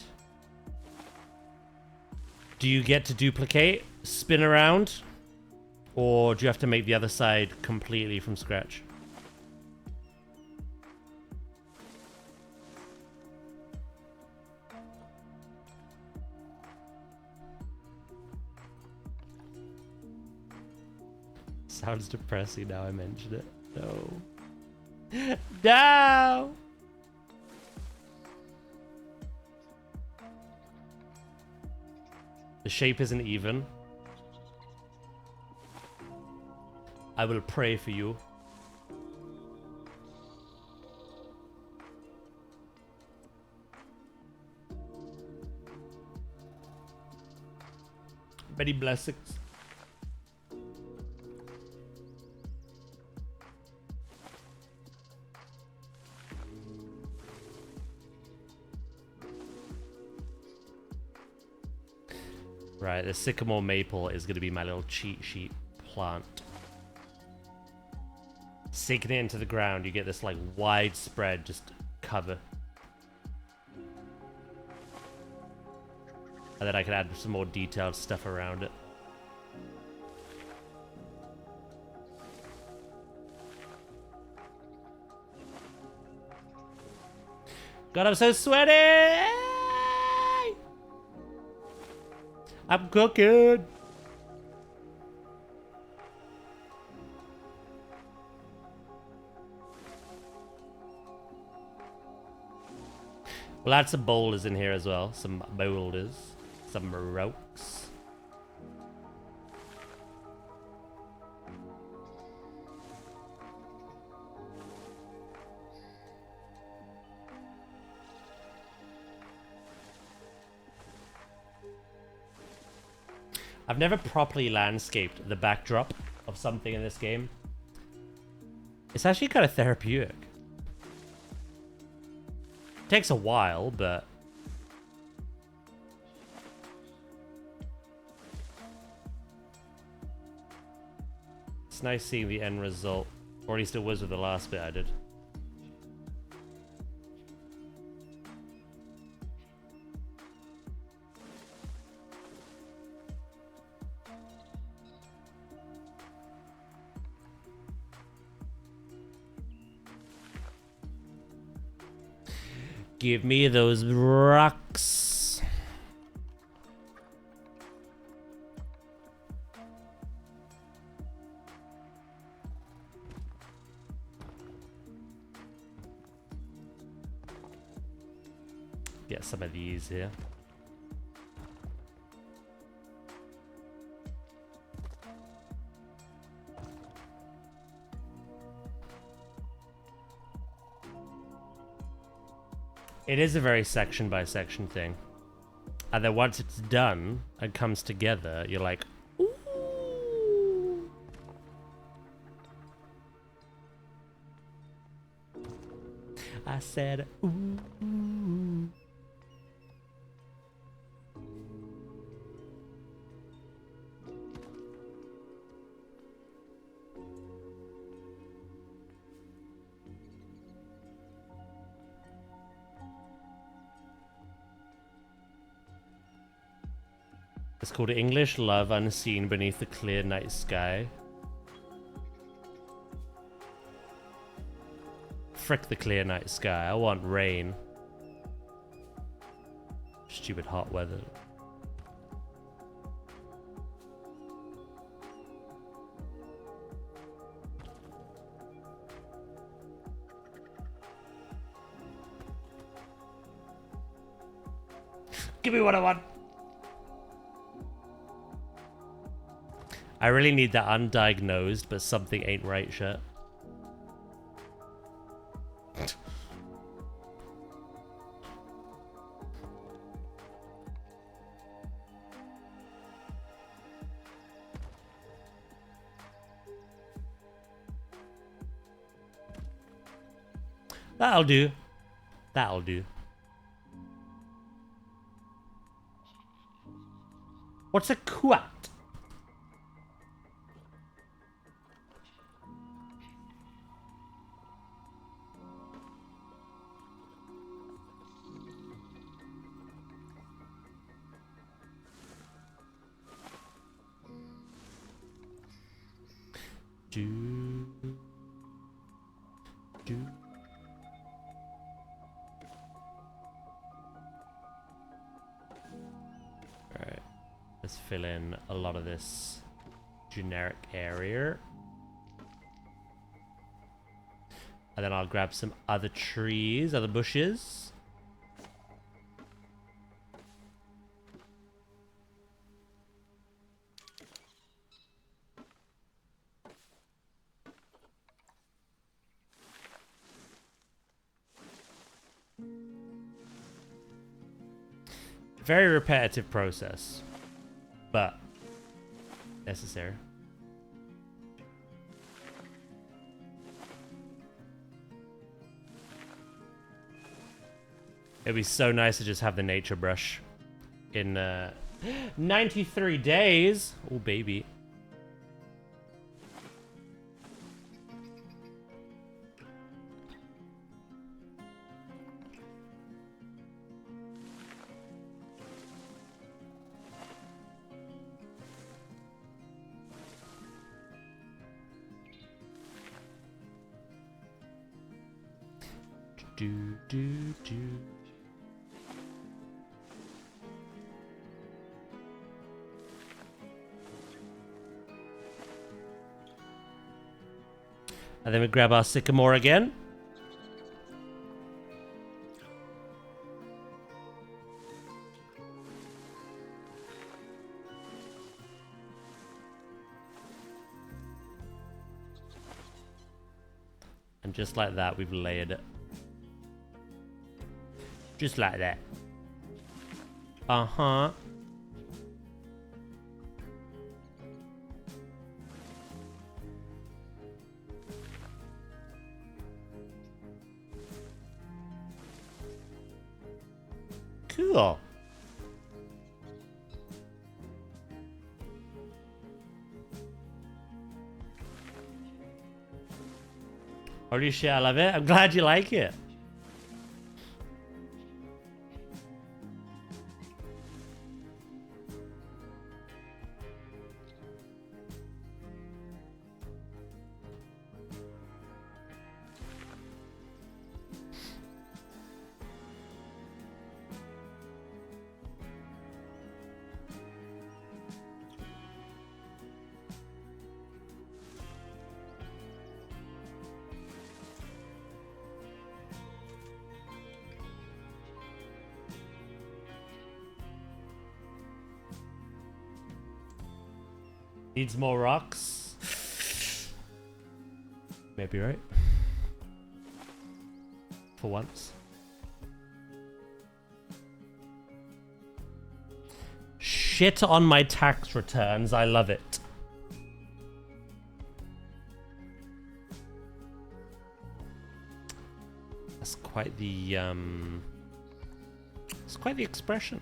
Do you get to duplicate, spin around, or do you have to make the other side completely from scratch? Sounds depressing now I mention it. No. No! The shape isn't even. I will pray for you. Many blessings. Right, the sycamore maple is going to be my little cheat sheet plant. Sinking it into the ground, you get this like widespread just cover. And then I can add some more detailed stuff around it. God, I'm so sweaty! I'm cooking! We'll add some boulders in here as well. Some boulders. Some rocks. I've never properly landscaped the backdrop of something in this game. It's actually kind of therapeutic. Takes a while, but it's nice seeing the end result, or at least it was with the last bit I did. Give me those rocks. Get some of these here. It is a very section by section thing. And then once it's done and comes together, you're like, ooh. I said, ooh. It's called English Love Unseen Beneath the Clear Night Sky. Frick the clear night sky. I want rain. Stupid hot weather. Give me what I want. I really need that undiagnosed, but something ain't right shirt. That'll do. That'll do. What's a quat? Alright, let's fill in a lot of this generic area. And then I'll grab some other trees, other bushes. Very repetitive process, but necessary. It'd be so nice to just have the nature brush in 93 days. Oh, baby. Do. And then we grab our sycamore again. And just like that, we've layered it. Just like that. Uh-huh. Cool. Holy shit, I love it. I'm glad you like it. Needs more rocks. Maybe right. For once. Shit on my tax returns. I love it. That's quite the it's quite the expression.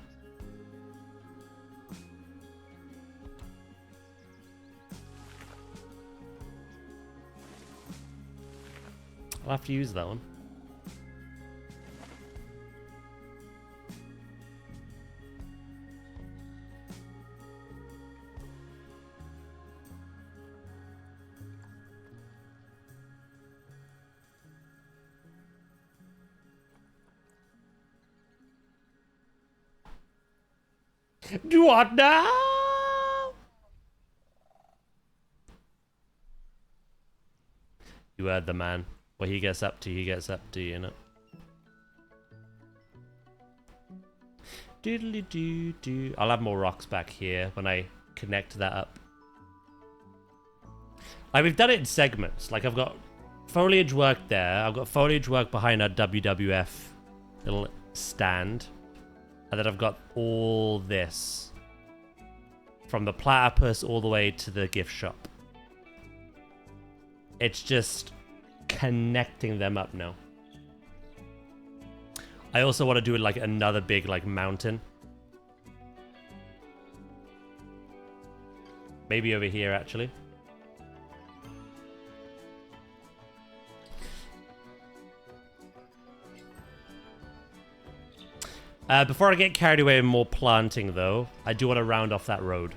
I'll have to use that one. Do what now? You heard the man. What he gets up to, you know. Doodly doo doo. I'll have more rocks back here when I connect that up. Like, we've done it in segments. Like, I've got foliage work there. I've got foliage work behind our WWF little stand. And then I've got all this. From the platypus all the way to the gift shop. It's just connecting them up now. I also want to do like another big like mountain. Maybe over here actually. Before I get carried away with more planting though, I do want to round off that road.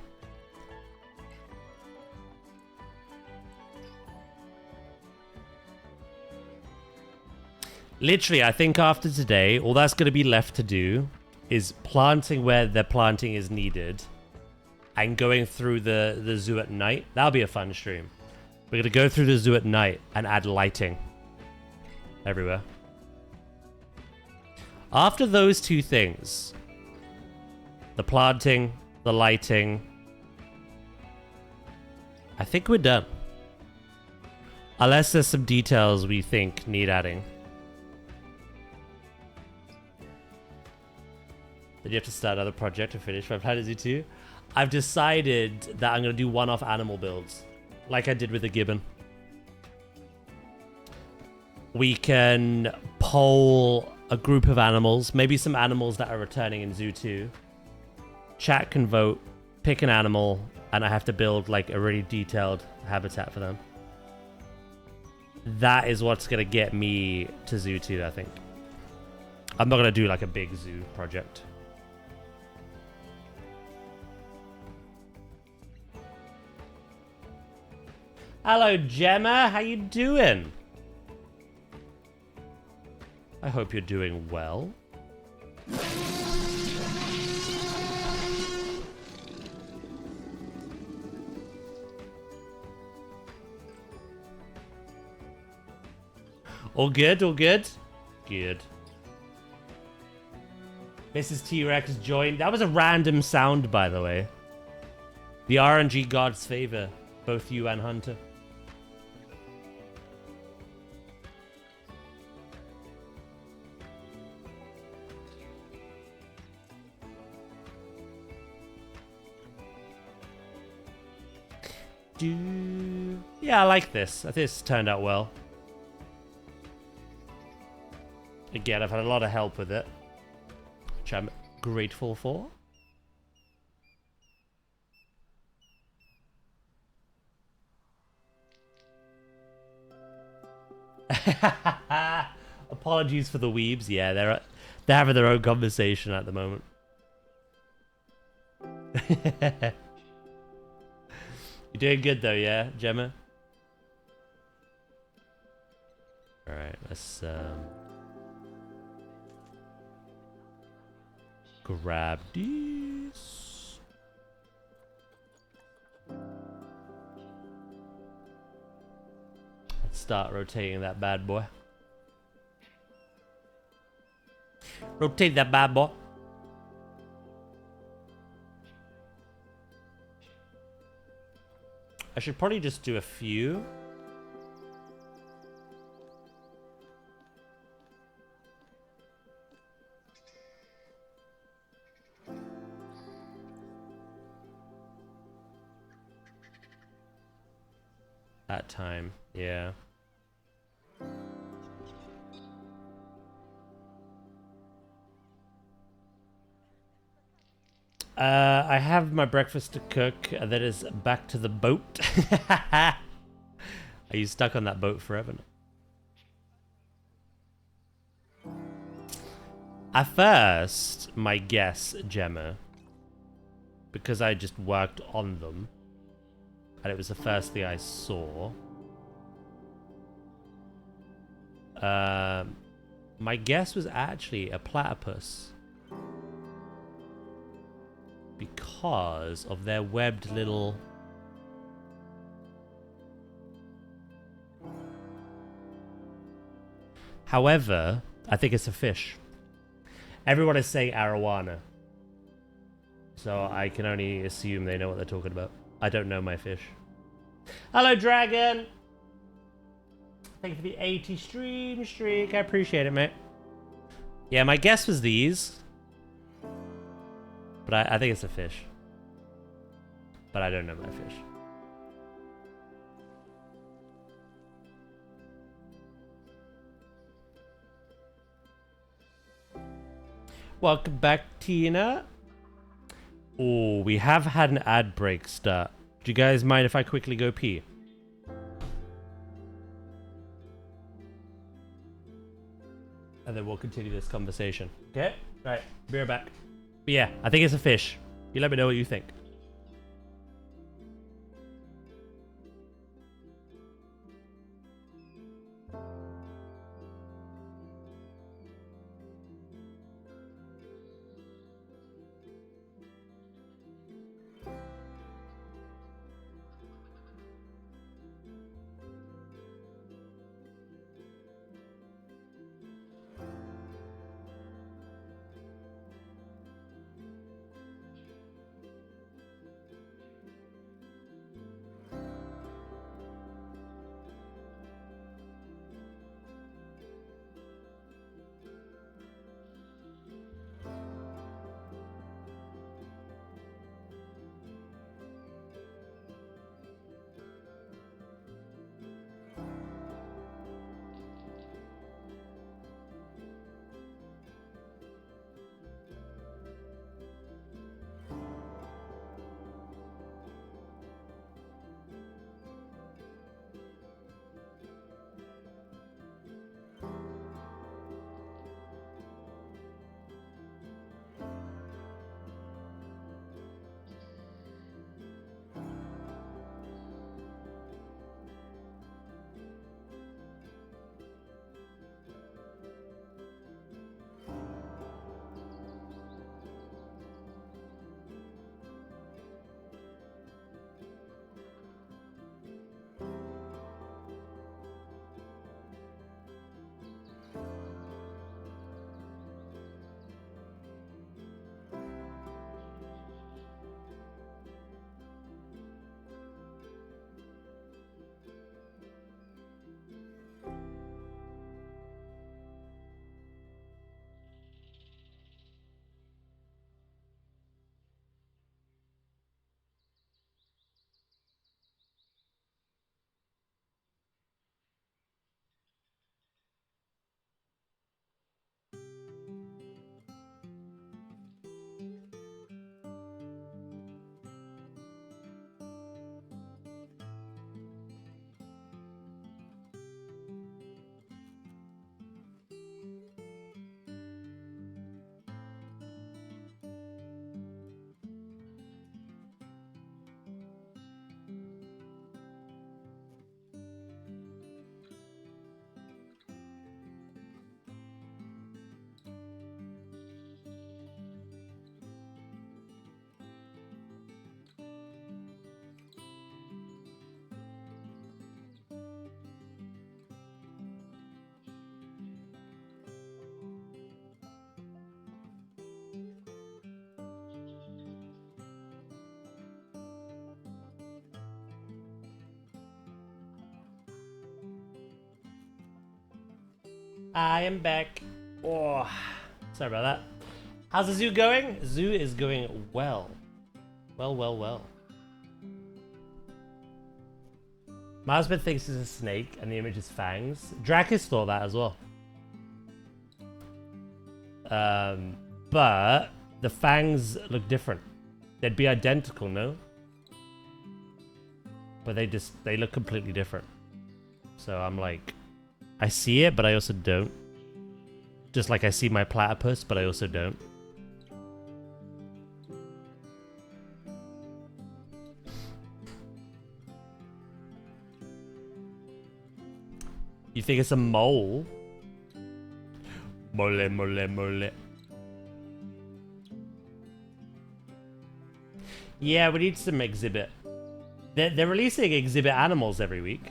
Literally, I think after today, all that's going to be left to do is planting where the planting is needed and going through the zoo at night. That'll be a fun stream. We're going to go through the zoo at night and add lighting everywhere. After those two things, the planting, the lighting, I think we're done. Unless there's some details we think need adding. Then you have to start another project to finish my Planet Zoo 2. I've decided that I'm going to do one-off animal builds. Like I did with the gibbon. We can poll a group of animals. Maybe some animals that are returning in Zoo 2. chat can vote, pick an animal, and I have to build like a really detailed habitat for them. That is what's gonna get me to Zoo 2, I think. I'm not gonna do like a big zoo project. Hello, Gemma. How you doing? I hope you're doing well. All good, all good? Good. Mrs. T-Rex joined. That was a random sound, by the way. The RNG gods favor both you and Hunter. Yeah, I like this. I think this turned out well. Again, I've had a lot of help with it, which I'm grateful for. Apologies for the weebs. Yeah, they're having their own conversation at the moment. You're doing good though, yeah, Gemma? Alright, let's grab these. Let's start rotating that bad boy. Rotate that bad boy. I should probably just do a few. At time, yeah. I have my breakfast to cook, and that is back to the boat. Are you stuck on that boat forever now? At first, my guess, Gemma, because I just worked on them, and it was the first thing I saw. My guess was actually a platypus. Because of their webbed little... However, I think it's a fish. Everyone is saying arowana. So I can only assume they know what they're talking about. I don't know my fish. Hello, Dragon! Thank you for the 80 stream streak. I appreciate it, mate. Yeah, my guess was these. But I think it's a fish. But I don't know my fish. Welcome back, Tina. Oh, we have had an ad break start. Do you guys mind if I quickly go pee? And then we'll continue this conversation. Okay? Right. Be right back. But yeah, I think it's a fish. You let me know what you think. I am back. Oh, sorry about that. How's the zoo going? Zoo is going well. Well. My husband thinks it's a snake and the image is fangs. Dracus thought that as well. But the fangs look different. They'd be identical, no? But they look completely different. So I'm like, I see it, but I also don't. Just like I see my platypus, but I also don't. You think it's a mole? Mole. Yeah, we need some exhibit. They're releasing exhibit animals every week.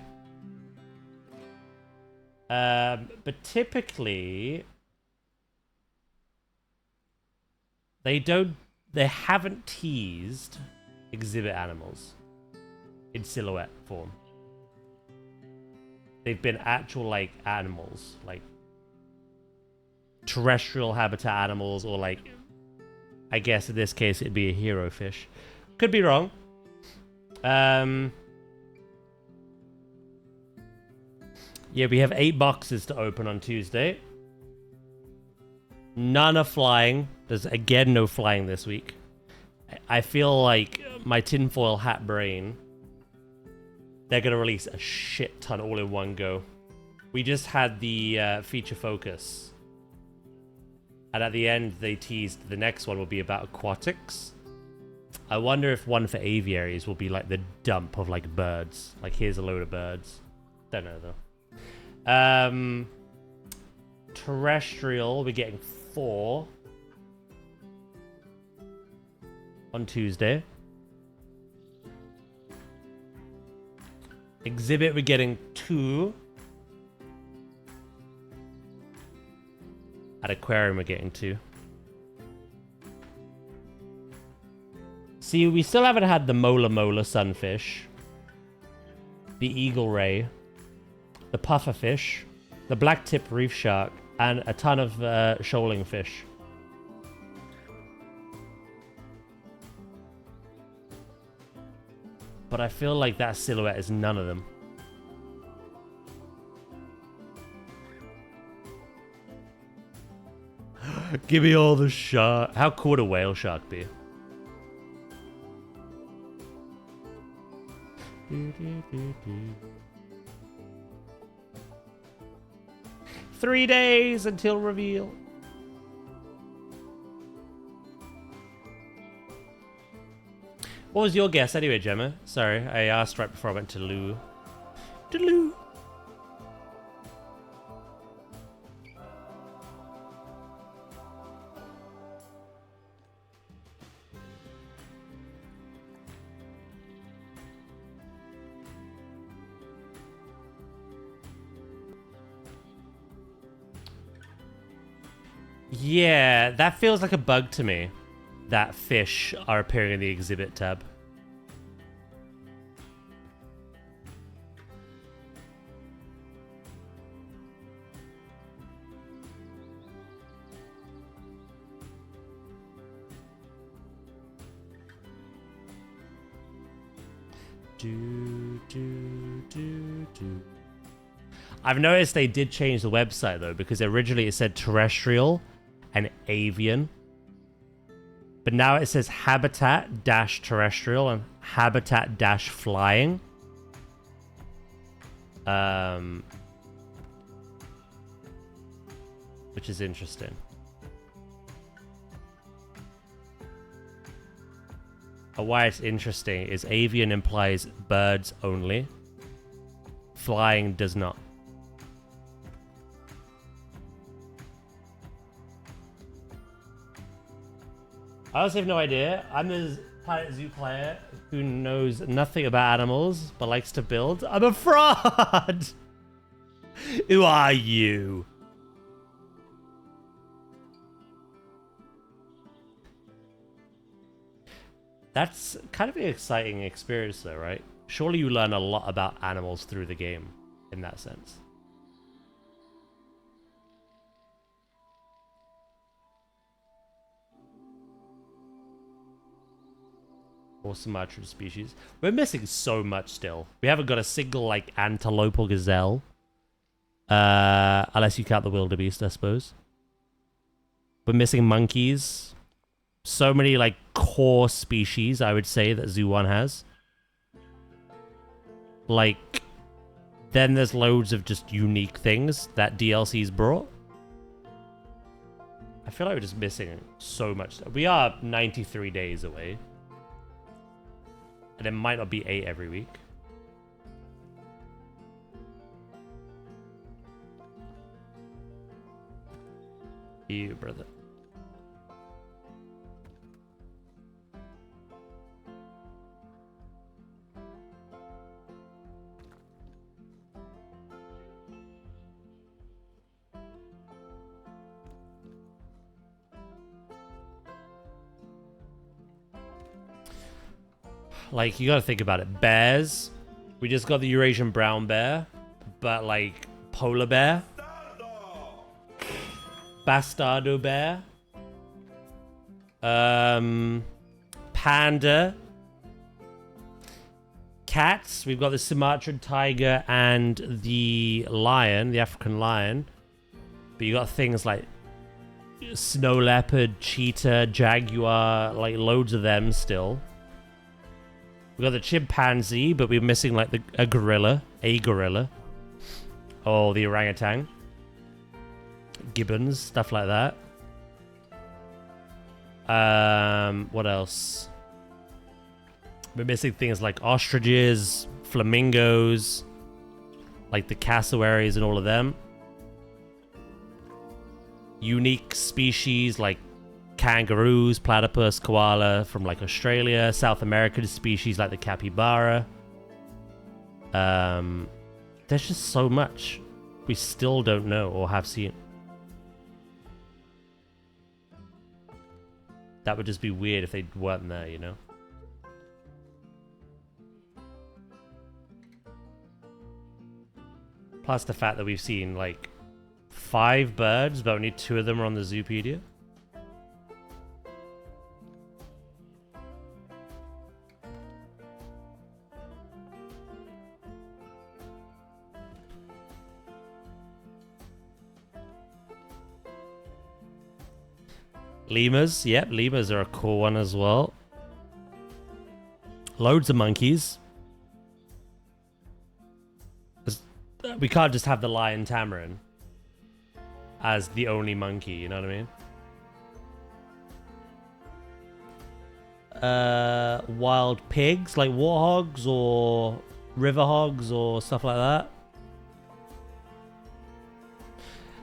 But typically they haven't teased exhibit animals in silhouette form. They've been actual like animals, like terrestrial habitat animals, or like, I guess in this case it'd be a hero fish. Could be wrong. Yeah, we have 8 boxes to open on Tuesday. None are flying. There's again no flying this week. I feel like my tinfoil hat brain, they're going to release a shit ton all in one go. We just had the feature focus. And at the end, they teased the next one will be about aquatics. I wonder if one for aviaries will be like the dump of like birds. Like, here's a load of birds. Don't know though. Terrestrial, we're getting 4 on Tuesday. Exhibit, we're getting 2. At aquarium, we're getting 2. See, we still haven't had the mola sunfish, the eagle ray, the pufferfish, the black tip reef shark, and a ton of shoaling fish. But I feel like that silhouette is none of them. Give me all the shark. How cool would a whale shark be? 3 days until reveal. What was your guess anyway, Gemma? Sorry, I asked right before I went to Lou. To Lou. Yeah, that feels like a bug to me. That fish are appearing in the exhibit tab. I've noticed they did change the website though, because originally it said terrestrial and avian, but now it says habitat dash terrestrial and habitat dash flying. Which is interesting. Why it's interesting is avian implies birds only. Flying does not. I also have no idea. I'm the Planet Zoo player who knows nothing about animals but likes to build. I'm a fraud! Who are you? That's kind of an exciting experience though, right? Surely you learn a lot about animals through the game in that sense. or Sumatran species. We're missing so much still. We haven't got a single, like, antelope or gazelle. Unless you count the wildebeest, I suppose. We're missing monkeys. So many, like, core species, I would say, that Zoo 1 has. Like, then there's loads of just unique things that DLC's brought. I feel like we're just missing so much. We are 93 days away. And it might not be 8 every week. You, brother. Like, you gotta think about it. Bears. We just got the Eurasian brown bear. But, like, polar bear. Bastardo bear. Panda. Cats. We've got the Sumatran tiger and the lion. The African lion. But you got things like snow leopard, cheetah, jaguar. Like, loads of them still. We got the chimpanzee, but we're missing like a gorilla, or the orangutan, gibbons, stuff like that. What else? We're missing things like ostriches, flamingos, like the cassowaries and all of them. Unique species like kangaroos, platypus, koala from like Australia, South American species like the capybara. There's just so much we still don't know or have seen. That would just be weird if they weren't there, you know? Plus the fact that we've seen like 5 birds, but only 2 of them are on the Zoopedia. Lemurs, yep, lemurs are a cool one as well. Loads of monkeys. We can't just have the lion tamarin as the only monkey, you know what I mean? Wild pigs, like warthogs or river hogs or stuff like that.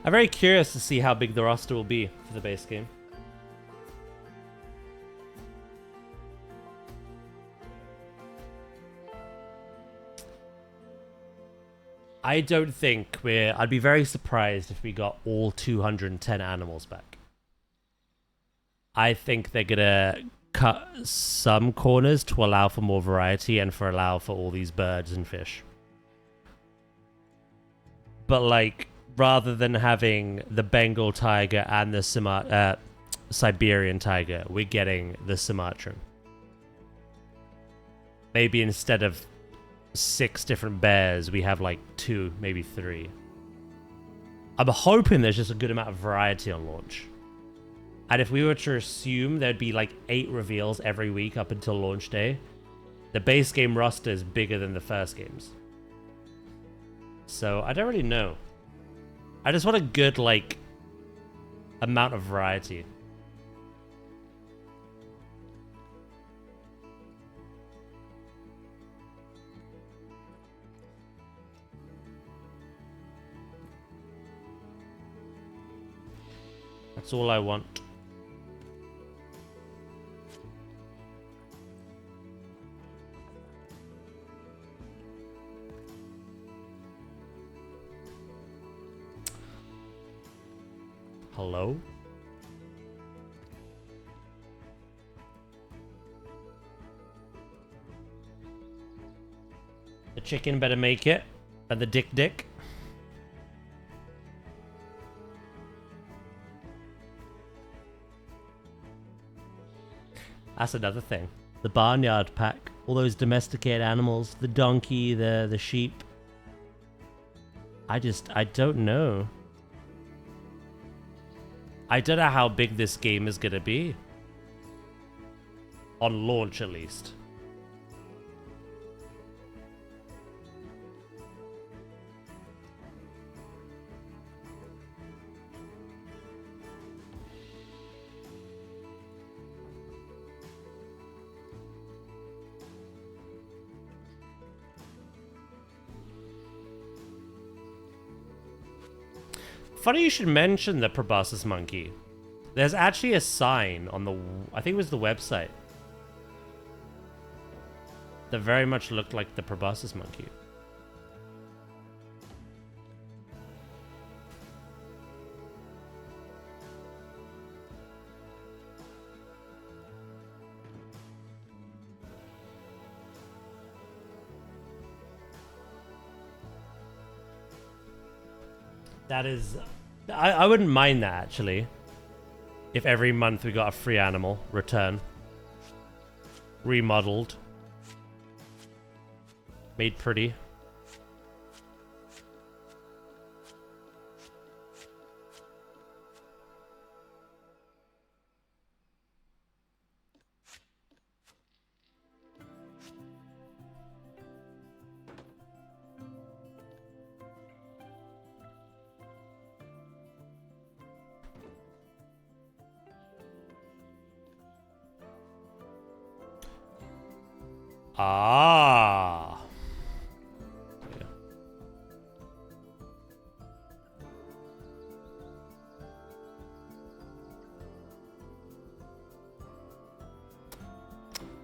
I'm very curious to see how big the roster will be for the base game. I don't think I'd be very surprised if we got all 210 animals back. I think they're gonna cut some corners to allow for more variety and allow for all these birds and fish. But like, rather than having the Bengal tiger and the Siberian tiger, we're getting the Sumatran. Maybe instead of 6 different bears, we have like 2, maybe 3. I'm hoping there's just a good amount of variety on launch. And if we were to assume there'd be like 8 reveals every week up until launch day, the base game roster is bigger than the first games. So I don't really know. I just want a good like amount of variety. That's all I want. Hello? The chicken better make it. And the dick. That's another thing. The barnyard pack. All those domesticated animals. The donkey, the sheep. I don't know. I don't know how big this game is gonna be. On launch, at least. Funny you should mention the proboscis monkey. There's actually a sign on the, I think it was the website, that very much looked like the proboscis monkey. That is... I wouldn't mind that, actually. If every month we got a free animal return. Remodeled. Made pretty. Ah.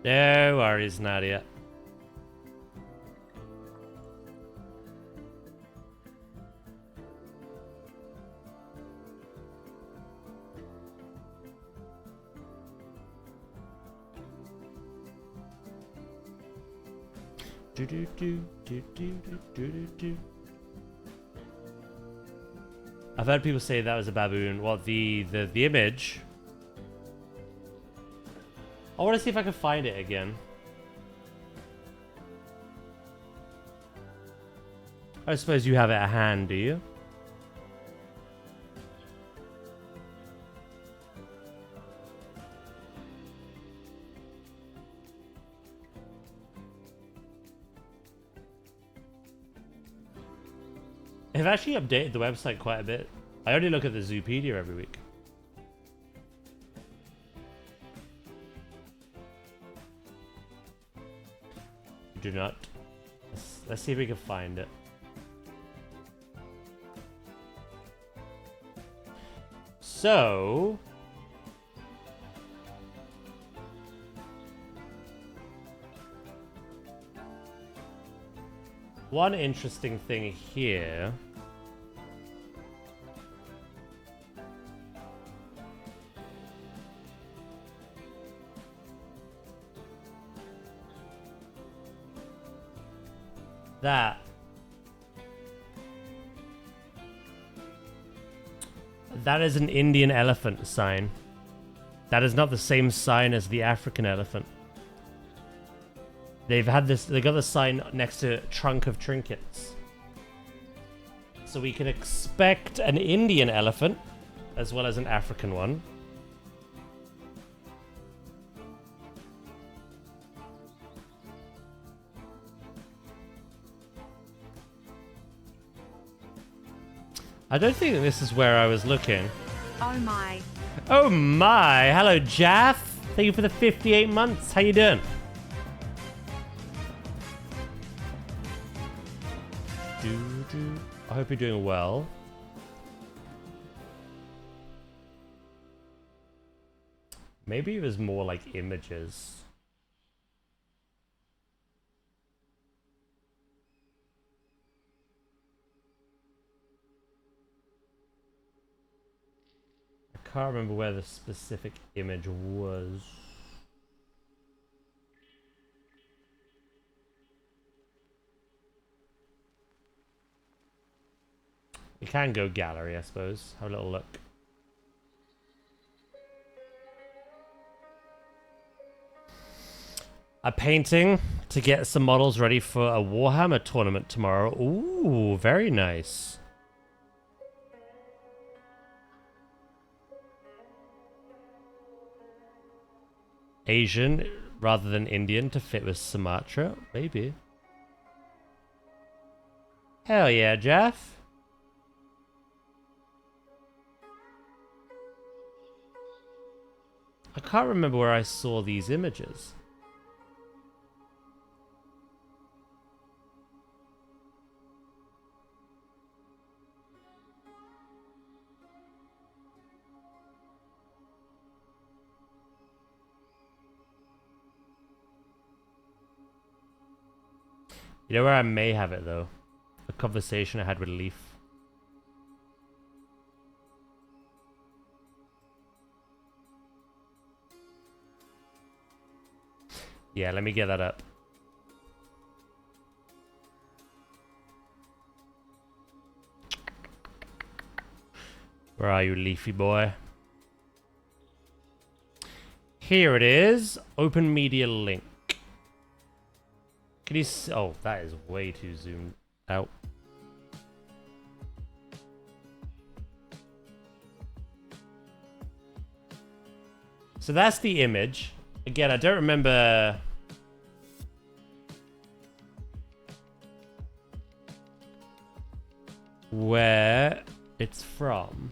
Yeah. No worries, Nadia. I've heard people say that was a baboon. Well, the image. I want to see if I can find it again. I suppose you have it at hand, do you? They've actually updated the website quite a bit. I only look at the Zoopedia every week. Do not. Let's see if we can find it. So... one interesting thing here... That is an Indian elephant sign. That is not the same sign as the African elephant. They've had this, they got the sign next to trunk of trinkets. So we can expect an Indian elephant as well as an African one. I don't think this is where I was looking. Oh my. Oh my. Hello, Jaff. Thank you for the 58 months. How you doing? I hope you're doing well. Maybe it was more like images. I can't remember where the specific image was. We can go gallery, I suppose. Have a little look. I'm painting to get some models ready for a Warhammer tournament tomorrow. Ooh, very nice. Asian rather than Indian to fit with Sumatra? Maybe. Hell yeah, Jeff. I can't remember where I saw these images. You know where I may have it though? A conversation I had with Leaf. Yeah, let me get that up. Where are you, Leafy boy? Here it is. Open media link. Can you see? Oh, that is way too zoomed out. So that's the image. Again, I don't remember. Where it's from.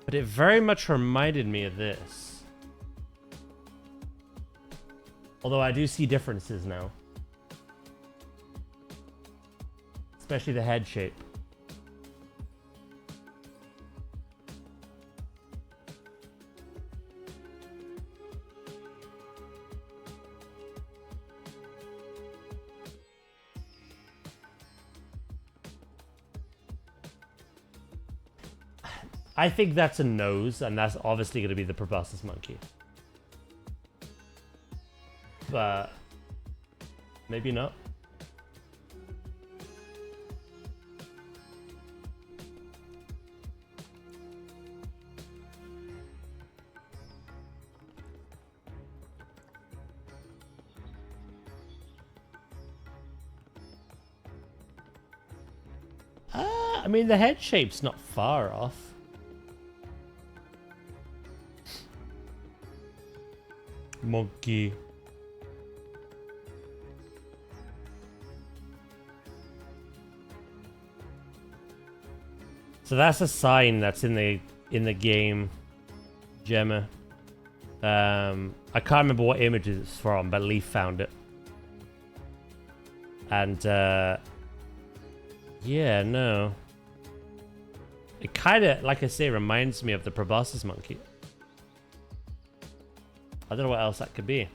But it very much reminded me of this. Although I do see differences now. Especially the head shape. I think that's a nose, and that's obviously going to be the proboscis monkey. But maybe not. I mean, the head shape's not far off. Monkey. So that's a sign that's in the game, Gemma. I can't remember what image it's from, but Leaf found it. And yeah, no. It kind of, like I say, reminds me of the proboscis monkey. I don't know what else that could be.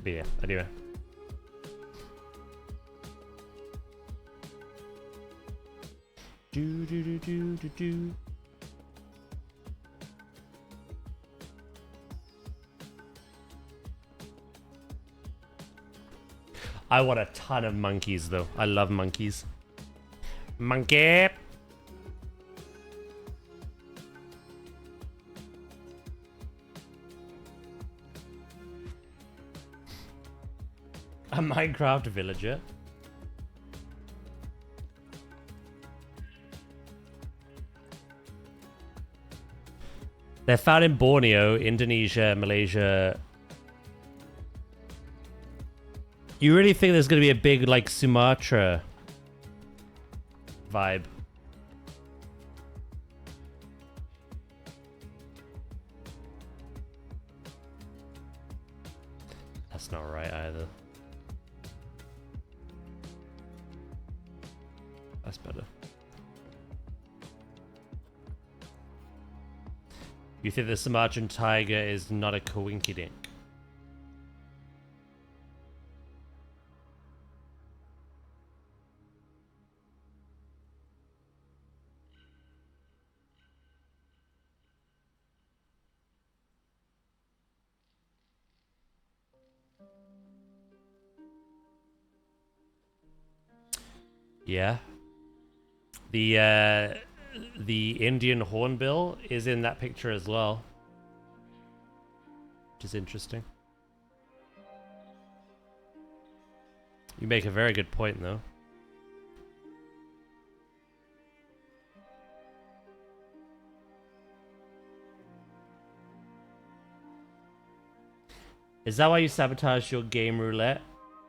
But yeah, anyway. Do do do do do do. I want a ton of monkeys, though. I love monkeys. Monkey! A Minecraft villager. They're found in Borneo, Indonesia, Malaysia. You really think there's going to be a big, like, Sumatra vibe? That's not right either. That's better. You think the Sumatran tiger is not a coinkydink? Yeah. The Indian hornbill is in that picture as well, which is interesting. You make a very good point, though. Is that why you sabotaged your game roulette?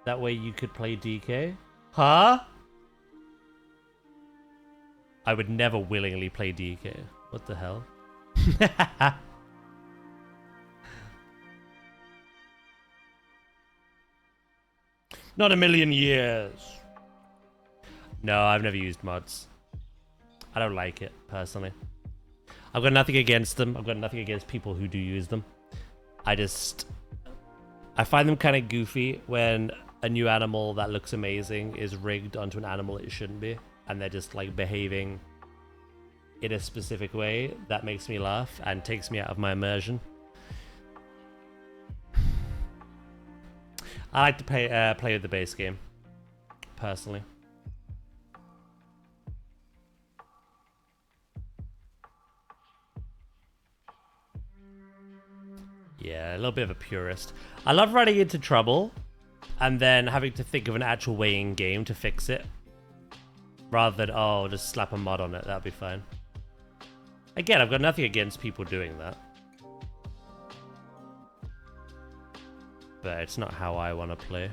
That way you could play DK? Huh? I would never willingly play DK. What the hell? Not a million years. No, I've never used mods. I don't like it, personally. I've got nothing against them. I've got nothing against people who do use them. I find them kind of goofy when a new animal that looks amazing is rigged onto an animal it shouldn't be, and they're just like behaving in a specific way. That makes me laugh and takes me out of my immersion. I like to play with the base game, personally. Yeah, a little bit of a purist. I love running into trouble and then having to think of an actual way in game to fix it. Rather than, oh, just slap a mod on it, that'd be fine. Again, I've got nothing against people doing that. But it's not how I want to play.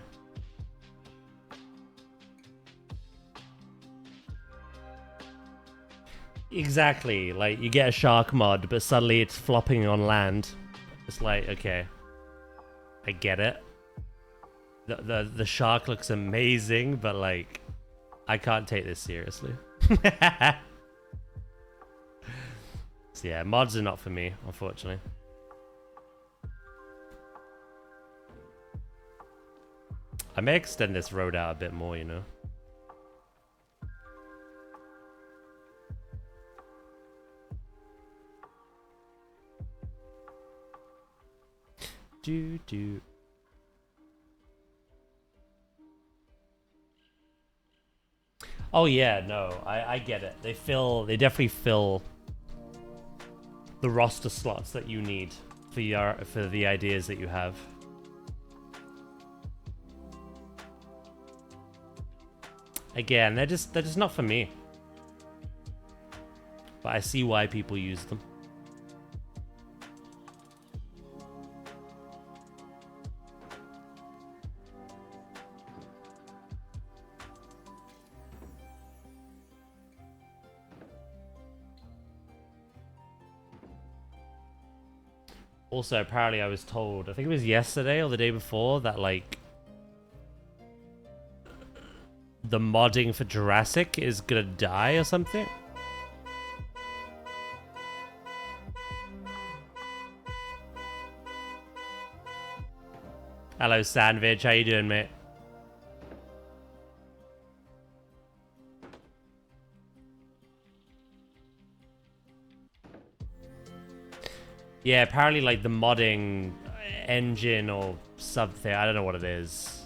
Exactly, like you get a shark mod, but suddenly it's flopping on land. It's like, okay, I get it. The shark looks amazing, but like, I can't take this seriously. So yeah, mods are not for me, unfortunately. I may extend this road out a bit more, you know. Do. Oh yeah, no, I get it. They definitely fill the roster slots that you need for the ideas that you have. Again, they're just not for me. But I see why people use them. Also, apparently I was told, I think it was yesterday or the day before, that like the modding for Jurassic is gonna die or something. Hello Sandwich, how you doing, mate? Yeah, apparently like the modding engine or something, I don't know what it is,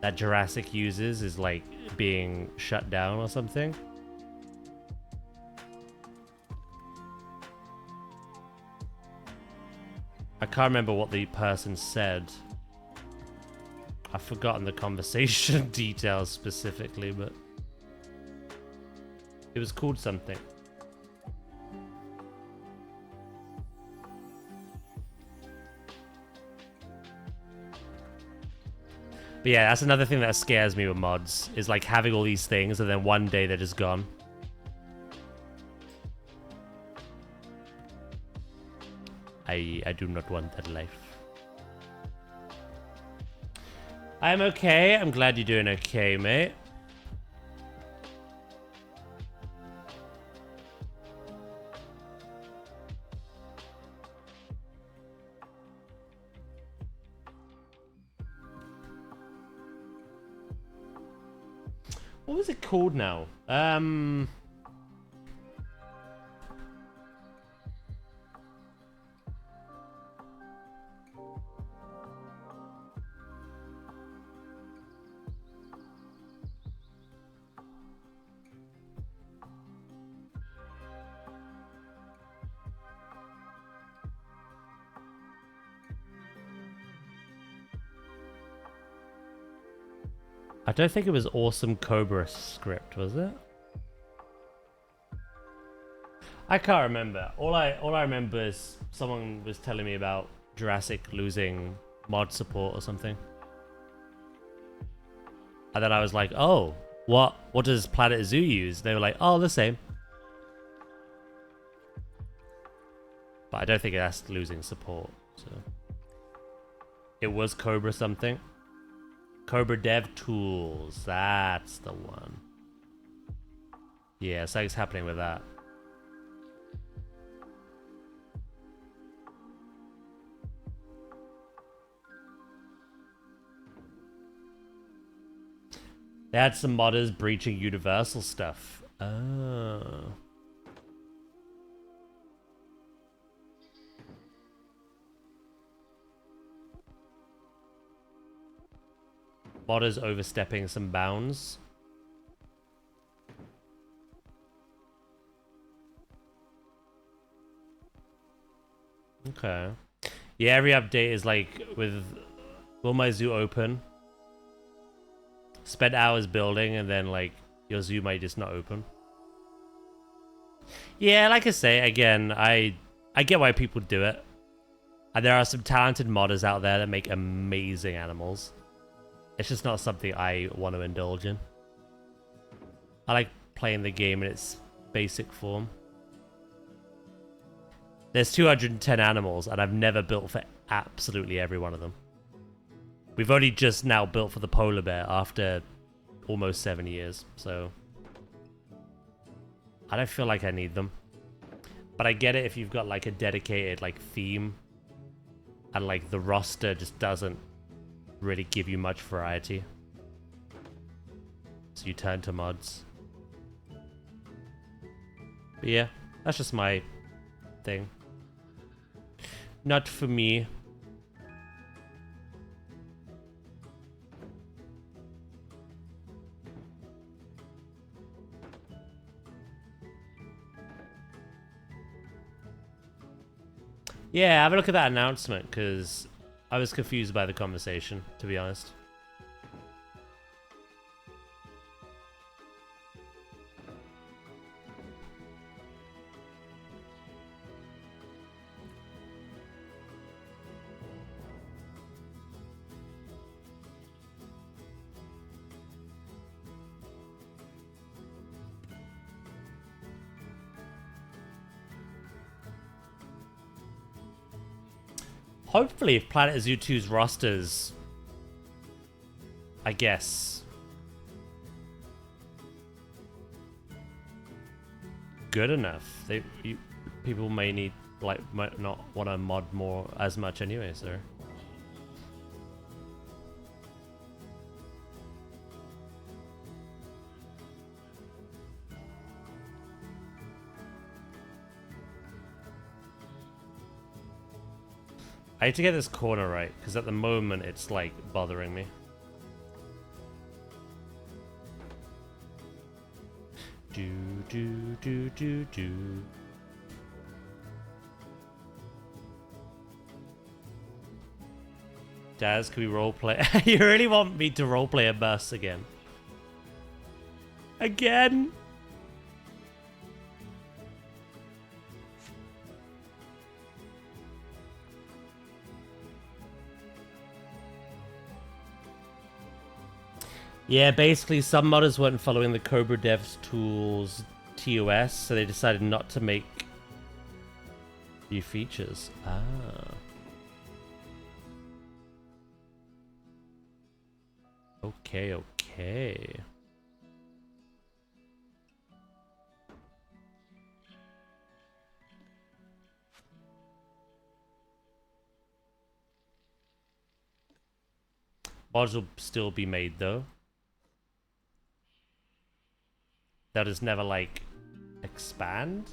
that Jurassic uses is like being shut down or something. I can't remember what the person said. I've forgotten the conversation details specifically, but it was called something. But yeah, that's another thing that scares me with mods, is like having all these things and then one day they're just gone. I do not want that life. I'm okay. I'm glad you're doing okay, mate. What was it called now? I don't think it was Awesome Cobra script, was it? I can't remember. All I remember is someone was telling me about Jurassic losing mod support or something. And then I was like, oh, what does planetzoo use? They were like, oh, the same. But I don't think that's losing support, so. It was Cobra something. Cobra Dev Tools, that's the one. Yeah, something's happening with that. They had some modders breaching Universal stuff. Oh. Modders overstepping some bounds. Okay. Yeah, every update is like with will my zoo open? Spend hours building and then like your zoo might just not open. Yeah, like I say, again, I get why people do it. And there are some talented modders out there that make amazing animals. It's just not something I want to indulge in. I like playing the game in its basic form. There's 210 animals, and I've never built for absolutely every one of them. We've only just now built for the polar bear after almost 7 years, so I don't feel like I need them. But I get it if you've got like a dedicated like theme, and like the roster just doesn't really give you much variety, so you turn to mods. But yeah, that's just my thing. Not for me. Yeah, have a look at that announcement, because I was confused by the conversation, to be honest. Hopefully, if planetzoo 2's rosters, I guess, good enough, people may need, like, might not want to mod more as much anyway, so. I need to get this corner right, because at the moment it's like bothering me. Do do do do do. Daz, can we roleplay? You really want me to roleplay a bus again? Again? Yeah, basically some modders weren't following the Cobra Devs Tools TOS, so they decided not to make new features. Ah. Okay, okay. Mods will still be made though. They'll just never, like, expand?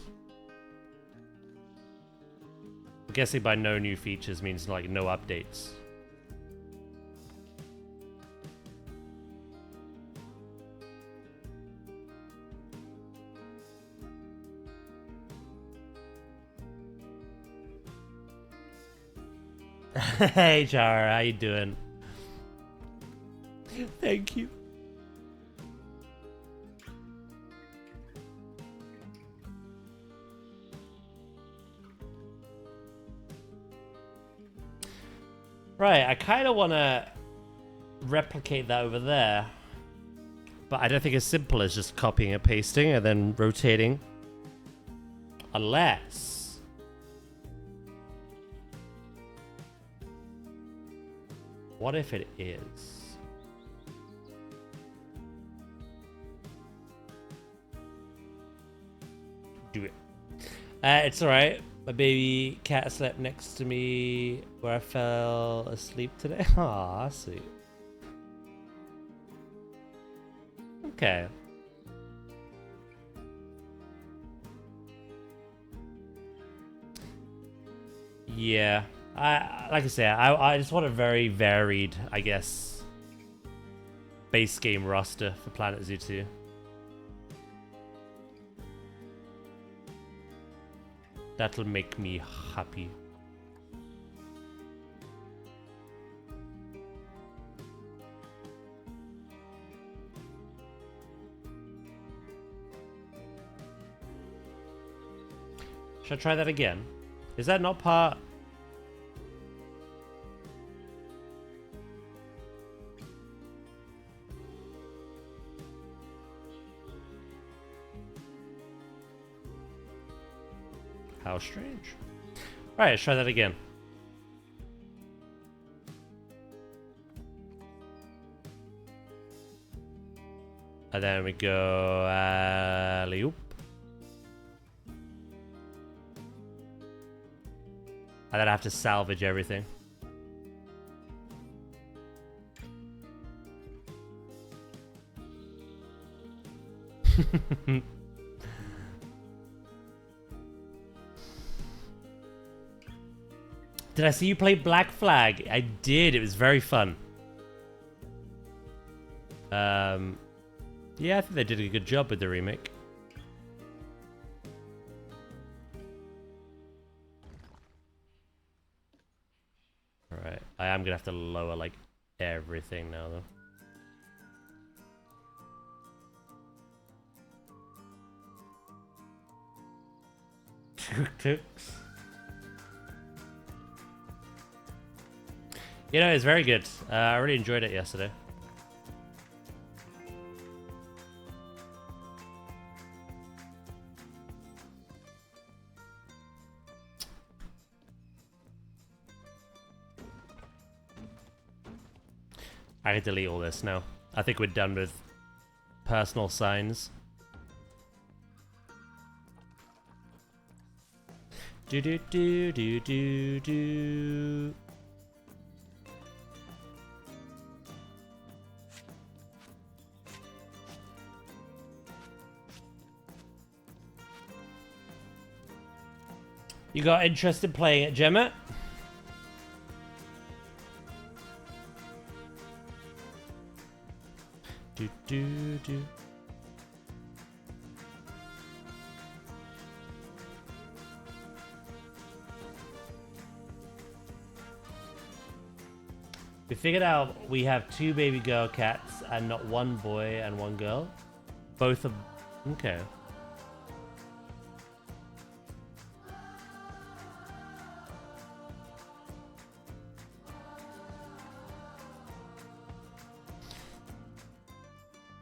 I'm guessing by no new features means, like, no updates. Hey, Chara, how you doing? Thank you. Right, I kind of want to replicate that over there. But I don't think it's simple as just copying and pasting and then rotating. Unless... What if it is? Do it. It's alright. My baby cat slept next to me where I fell asleep today. Aw, sweet. Okay. Yeah. Like I say, I just want a very varied, I guess, base game roster for PlanetZoo 2. That'll make me happy. Should I try that again? Is that not part... How strange. Alright, let's try that again. And then we go alley-oop. And then I have to salvage everything. Did I see you play Black Flag? I did. It was very fun. Yeah, I think they did a good job with the remake. Alright. I am gonna have to lower, like, everything now, though. Tuk-tuks. You know, it's very good. I really enjoyed it yesterday. I can delete all this now. I think we're done with personal signs. Do do do do do do. You got interest in playing it, Gemma? Do do do. We figured out we have 2 baby girl cats and not 1 boy and 1 girl. Both of... Okay.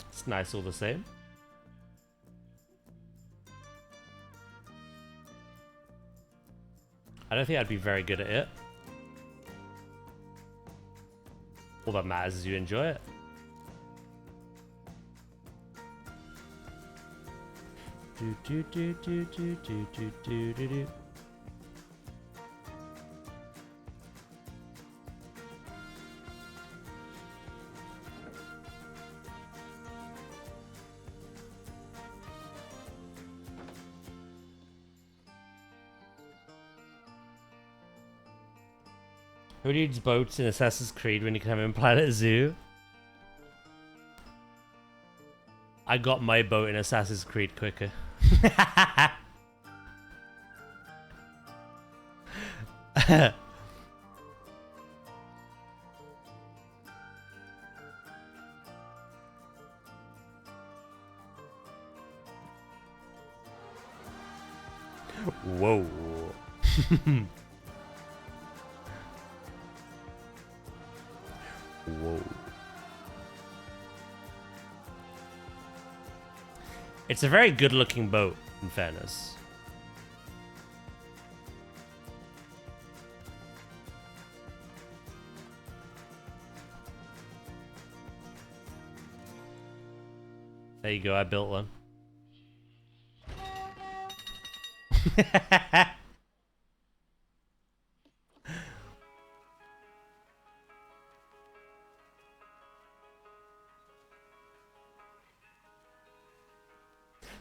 It's nice all the same. I don't think I'd be very good at it. All that matters is you enjoy it. Do do do do do do do do do do. Who needs boats in Assassin's Creed when you can have them in PlanetZoo? I got my boat in Assassin's Creed quicker. Whoa. It's a very good looking boat, in fairness. There you go, I built one.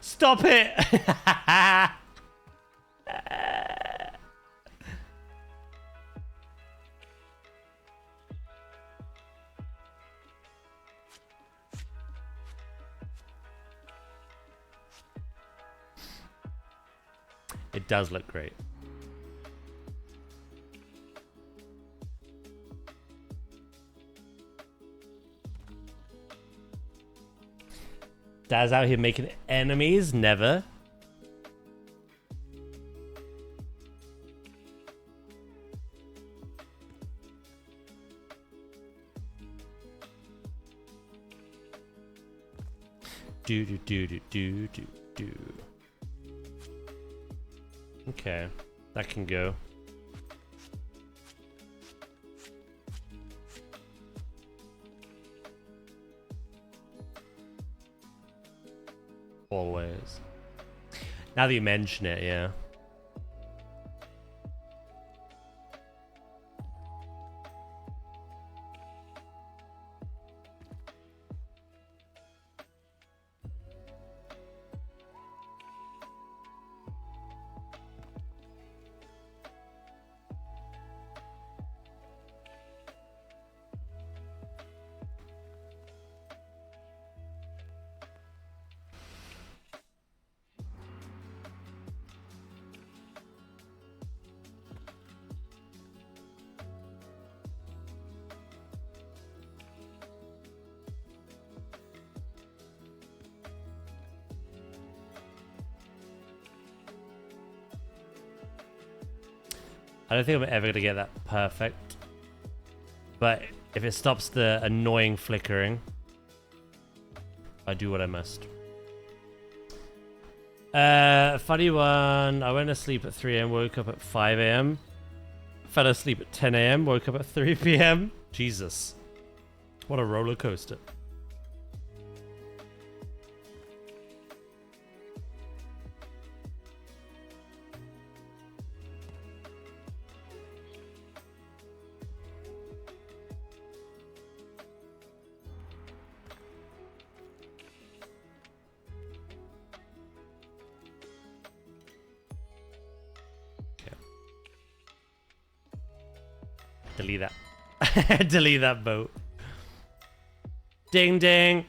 Stop it! It does look great. Dad's out here making enemies? Never. Do do do do do do do. Okay, that can go. Always. Now that you mention it, yeah. I don't think I'm ever gonna get that perfect, but if it stops the annoying flickering, I do what I must. Funny one. I went to sleep at 3 a.m., woke up at 5 a.m. Fell asleep at 10 a.m., woke up at 3 p.m. Jesus. What a roller coaster. Delete that. Delete that boat. Ding ding.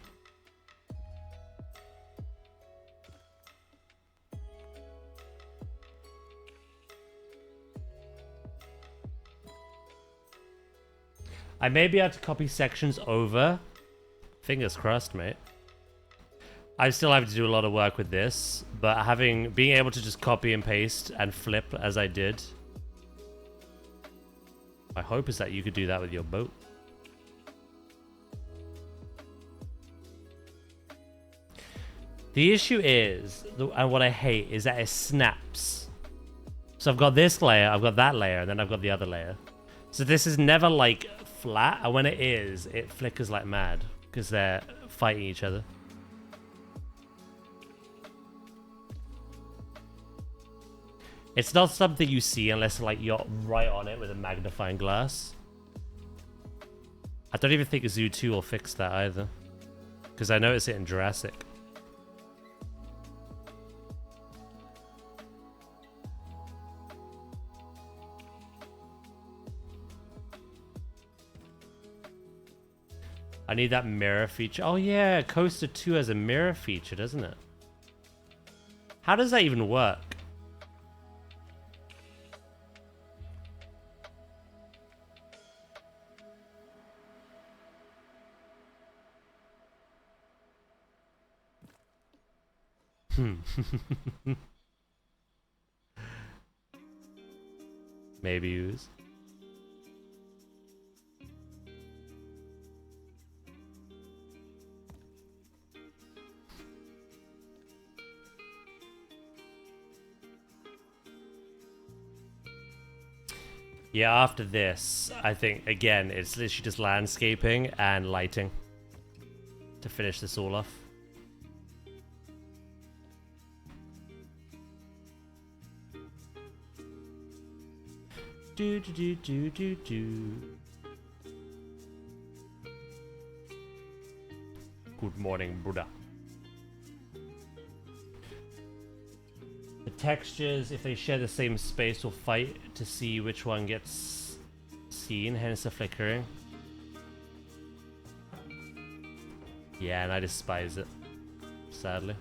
I may be able to copy sections over. Fingers crossed, mate. I still have to do a lot of work with this, but being able to just copy and paste and flip as I did. My hope is that you could do that with your boat. The issue is, and what I hate, is that it snaps. So I've got this layer, I've got that layer, and then I've got the other layer. So this is never like flat, and when it is, it flickers like mad because they're fighting each other. It's not something you see unless like you're right on it with a magnifying glass. I don't even think Zoo 2 will fix that either, because I noticed it in Jurassic. I need that mirror feature. Oh yeah, Coaster 2 has a mirror feature, doesn't it? How does that even work? Maybe use. Yeah, after this, I think, again, it's literally just landscaping and lighting to finish this all off. Do do do do do do. Good morning, Buddha. The textures, if they share the same space, will fight to see which one gets seen, hence the flickering. Yeah, and I despise it, sadly.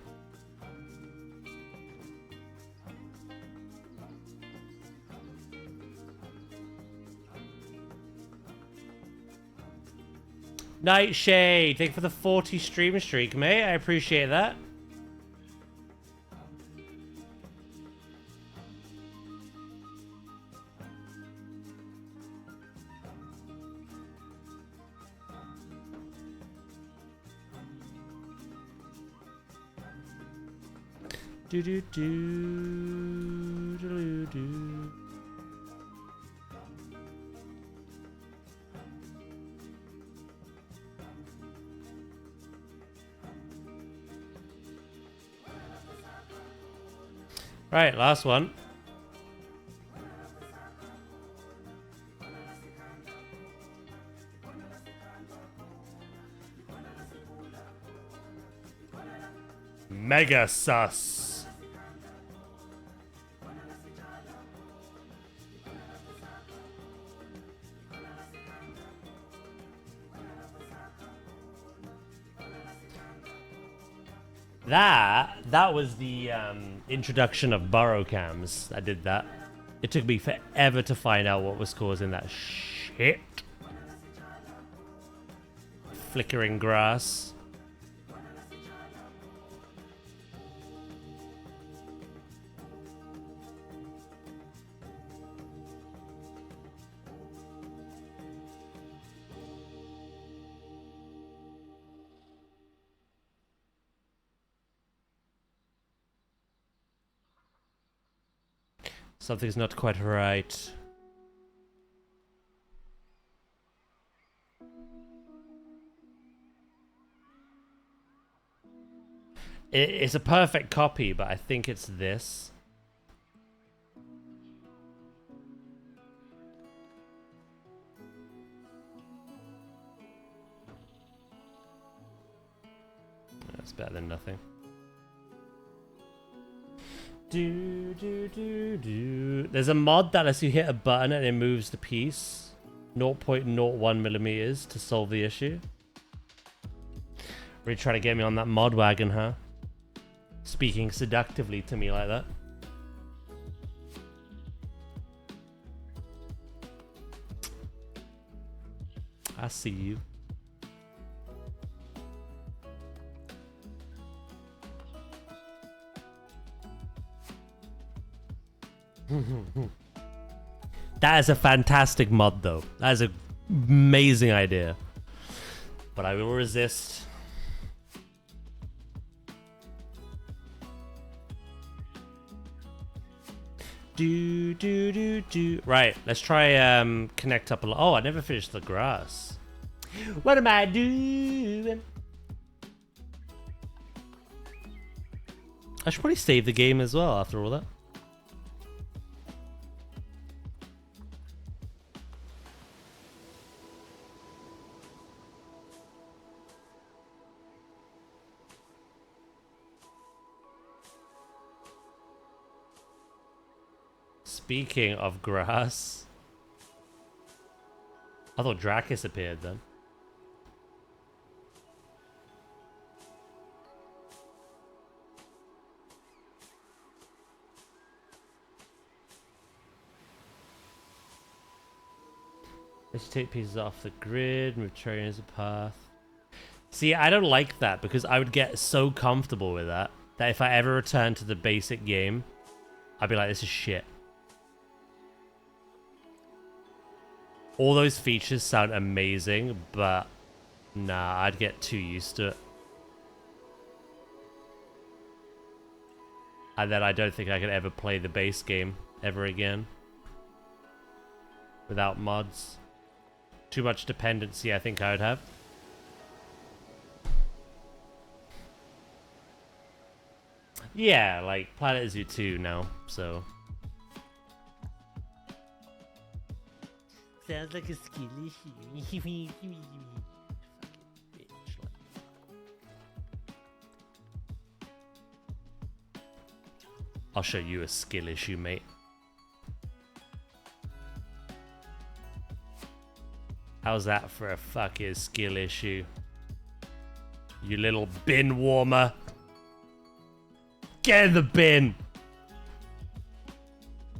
Nightshade, thank you for the 40 stream streak, mate. I appreciate that. Do do do do do. Right, last one. Mega sus. That was the introduction of burrow cams. I did that. It took me forever to find out what was causing that shit. Flickering grass. Something's not quite right. It's a perfect copy, but I think it's this. That's better than nothing. Do do do do. There's a mod that lets you hit a button and it moves the piece 0.01 millimeters to solve the issue. Really trying to get me on that mod wagon, huh? Speaking seductively to me like that. I see you. That is a fantastic mod, though. That is an amazing idea. But I will resist. Do do do do. Right, let's try connect up a lot. Oh, I never finished the grass. What am I doing? I should probably save the game as well after all that. Speaking of grass, I thought Dracus appeared then. Let's take pieces off the grid, move terrain as a path. See, I don't like that because I would get so comfortable with that if I ever return to the basic game, I'd be like, this is shit. All those features sound amazing, but nah, I'd get too used to it. And then I don't think I could ever play the base game ever again. without mods. Too much dependency, I think I would have. Yeah, like planetzoo 2 now, so. Sounds like a skill issue. Fucking bitch. I'll show you a skill issue, mate. How's that for a fucking skill issue? You little bin warmer. Get in the bin.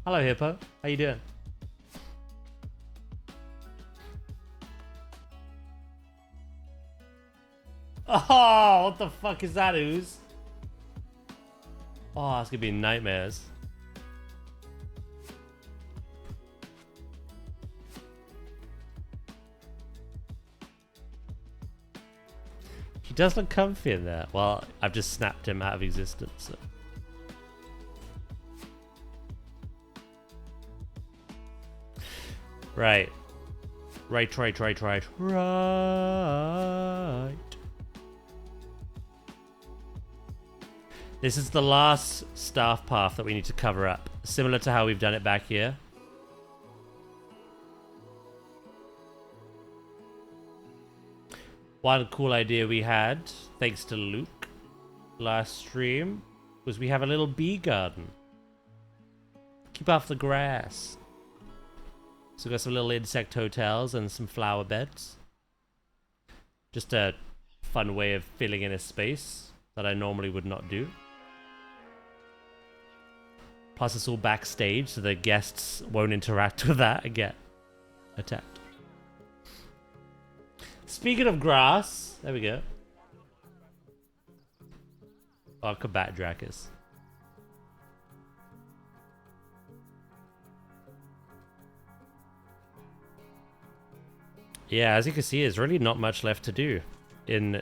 Hello, Hippo. How you doing? Oh, what the fuck is that, ooze? Oh, it's gonna be nightmares. He does look comfy in there. Well, I've just snapped him out of existence. So. Right. Right. This is the last staff path that we need to cover up. Similar to how we've done it back here. One cool idea we had, thanks to Luke, last stream, was we have a little bee garden. Keep off the grass. So we got some little insect hotels and some flower beds. Just a fun way of filling in a space that I normally would not do. Plus it's all backstage, so the guests won't interact with that and get attacked. Speaking of grass, there we go. Oh, combat Drakus. Yeah, as you can see, there's really not much left to do in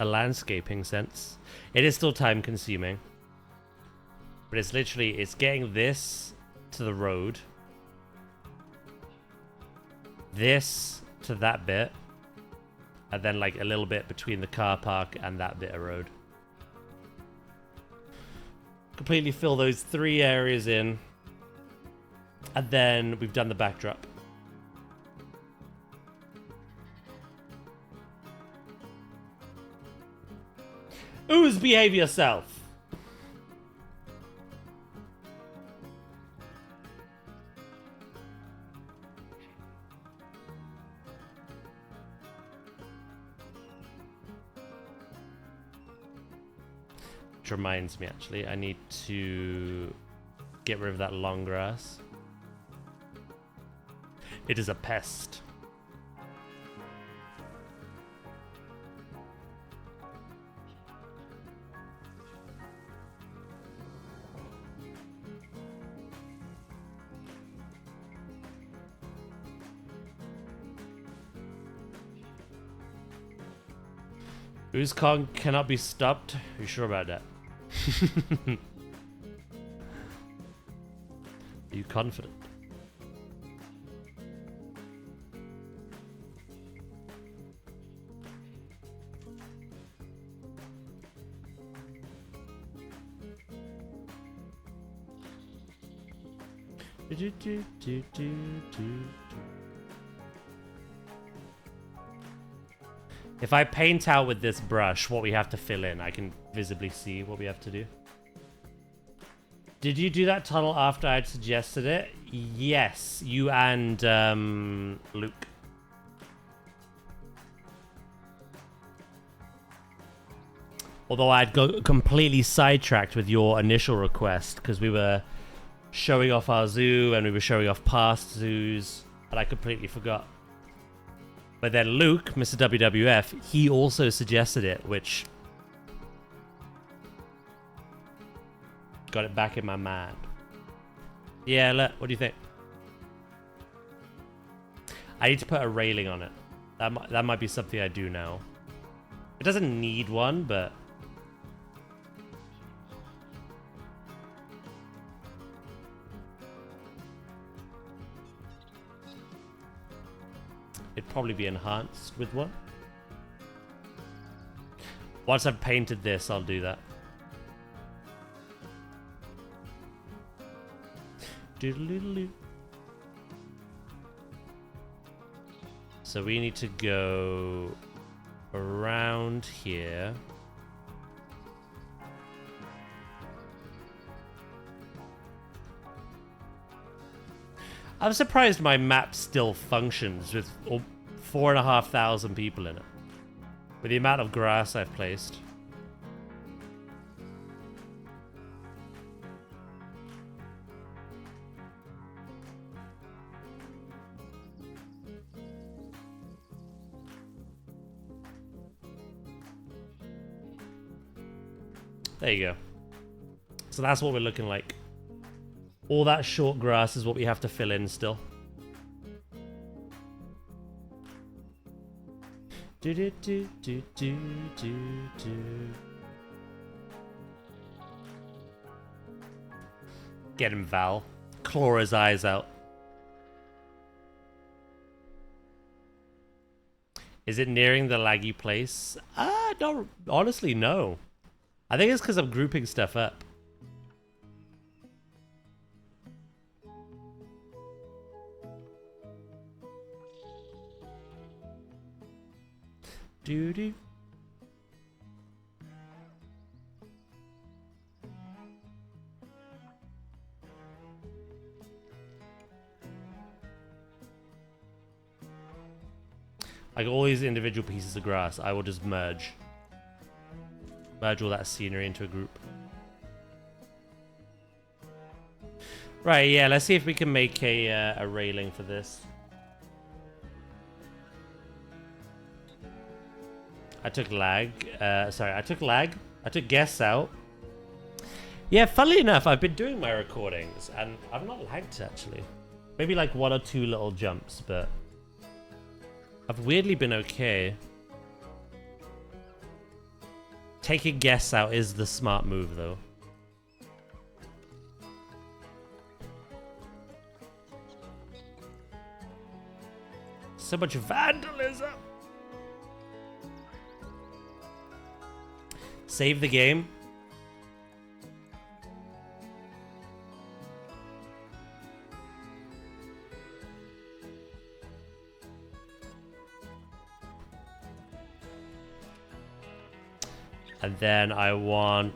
a landscaping sense. It is still time consuming. But it's literally, it's getting this to the road. This to that bit. And then like a little bit between the car park and that bit of road. Completely fill those 3 areas in. And then we've done the backdrop. Ooze, behave yourself. Which reminds me, actually, I need to get rid of that long grass. It is a pest. Ooze Kong cannot be stopped. Are you sure about that? Are you confident? If I paint out with this brush what we have to fill in, I can visibly see what we have to do. Did you do that tunnel after I'd suggested it? Yes, you and Luke. Although I'd go completely sidetracked with your initial request because we were showing off our zoo and we were showing off past zoos, and I completely forgot. But then Luke, Mr. WWF, he also suggested it, which got it back in my mind. Yeah, look, what do you think? I need to put a railing on it. That might be something I do now. It doesn't need one, but it'd probably be enhanced with one. Once I've painted this, I'll do that. Doodle-doodle-doo. So we need to go around here. I'm surprised my map still functions with 4,500 people in it. With the amount of grass I've placed. There you go. So that's what we're looking like. All that short grass is what we have to fill in still. Do do do do do do do. Get him, Val. Claw his eyes out. Is it nearing the laggy place? No, honestly, no. I think it's because I'm grouping stuff up. Doo-doo. Like all these individual pieces of grass, I will just merge. Merge all that scenery into a group. Right, yeah, let's see if we can make a railing for this. I took lag. I took lag. I took guests out. Yeah, funnily enough, I've been doing my recordings and I've not lagged actually. Maybe like 1 or 2 little jumps, but I've weirdly been okay. Taking guests out is the smart move though. So much vandalism. Save the game. And then I want...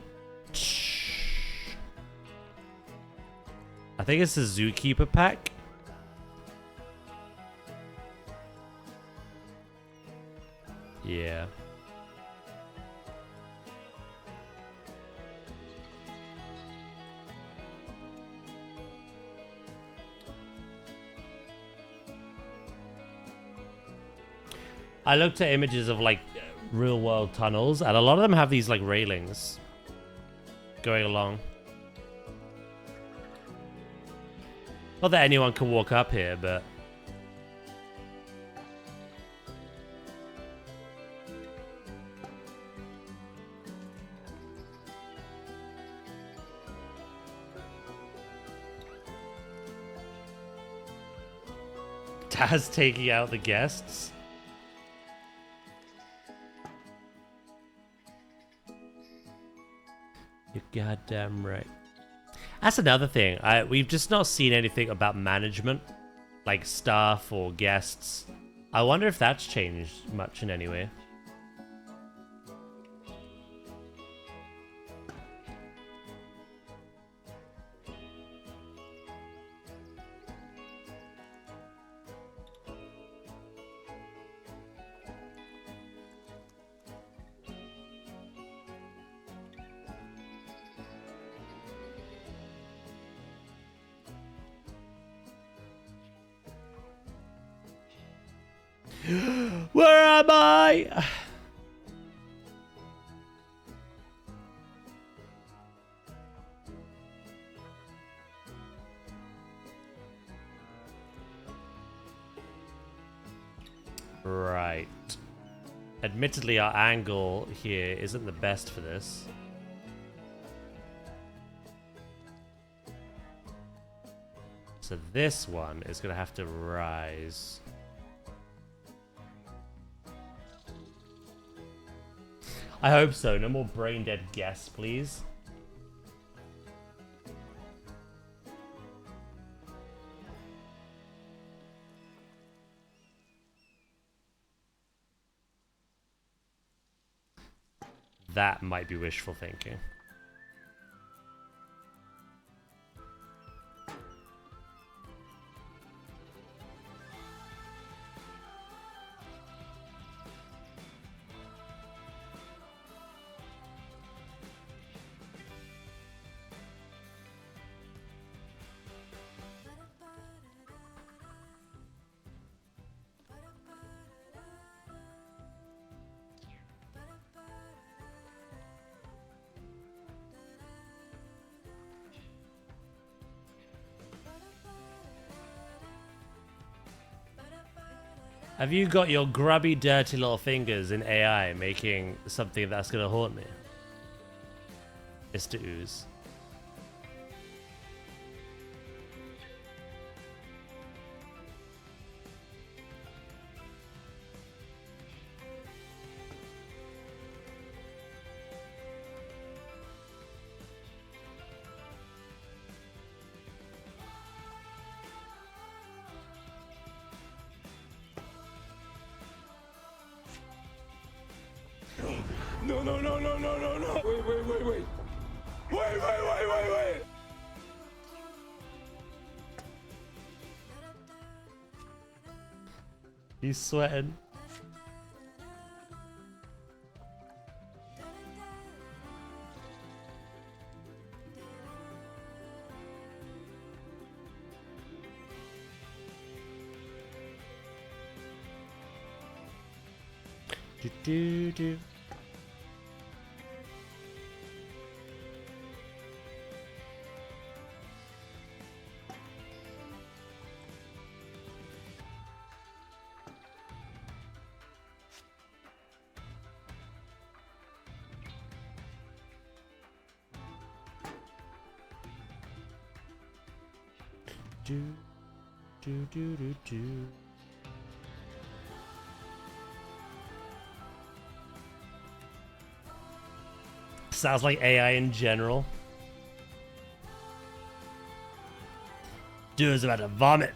I think it's the Zookeeper pack. Yeah. I looked at images of like real world tunnels and a lot of them have these like railings going along. Not that anyone can walk up here, but Taz taking out the guests. You're goddamn right. That's another thing. We've just not seen anything about management, like staff or guests. I wonder if that's changed much in any way. Where am I? Right. Admittedly, our angle here isn't the best for this. So this one is going to have to rise. I hope so. No more brain dead guests, please. That might be wishful thinking. Have you got your grubby, dirty little fingers in AI making something that's gonna haunt me? Mr. Ooze. No, no, no, no, no, no, no. Wait, wait, wait, wait. Wait, wait, wait, wait, wait. He's sweating. Do do do. Do do do do do. Sounds like AI in general. Dude's about to vomit.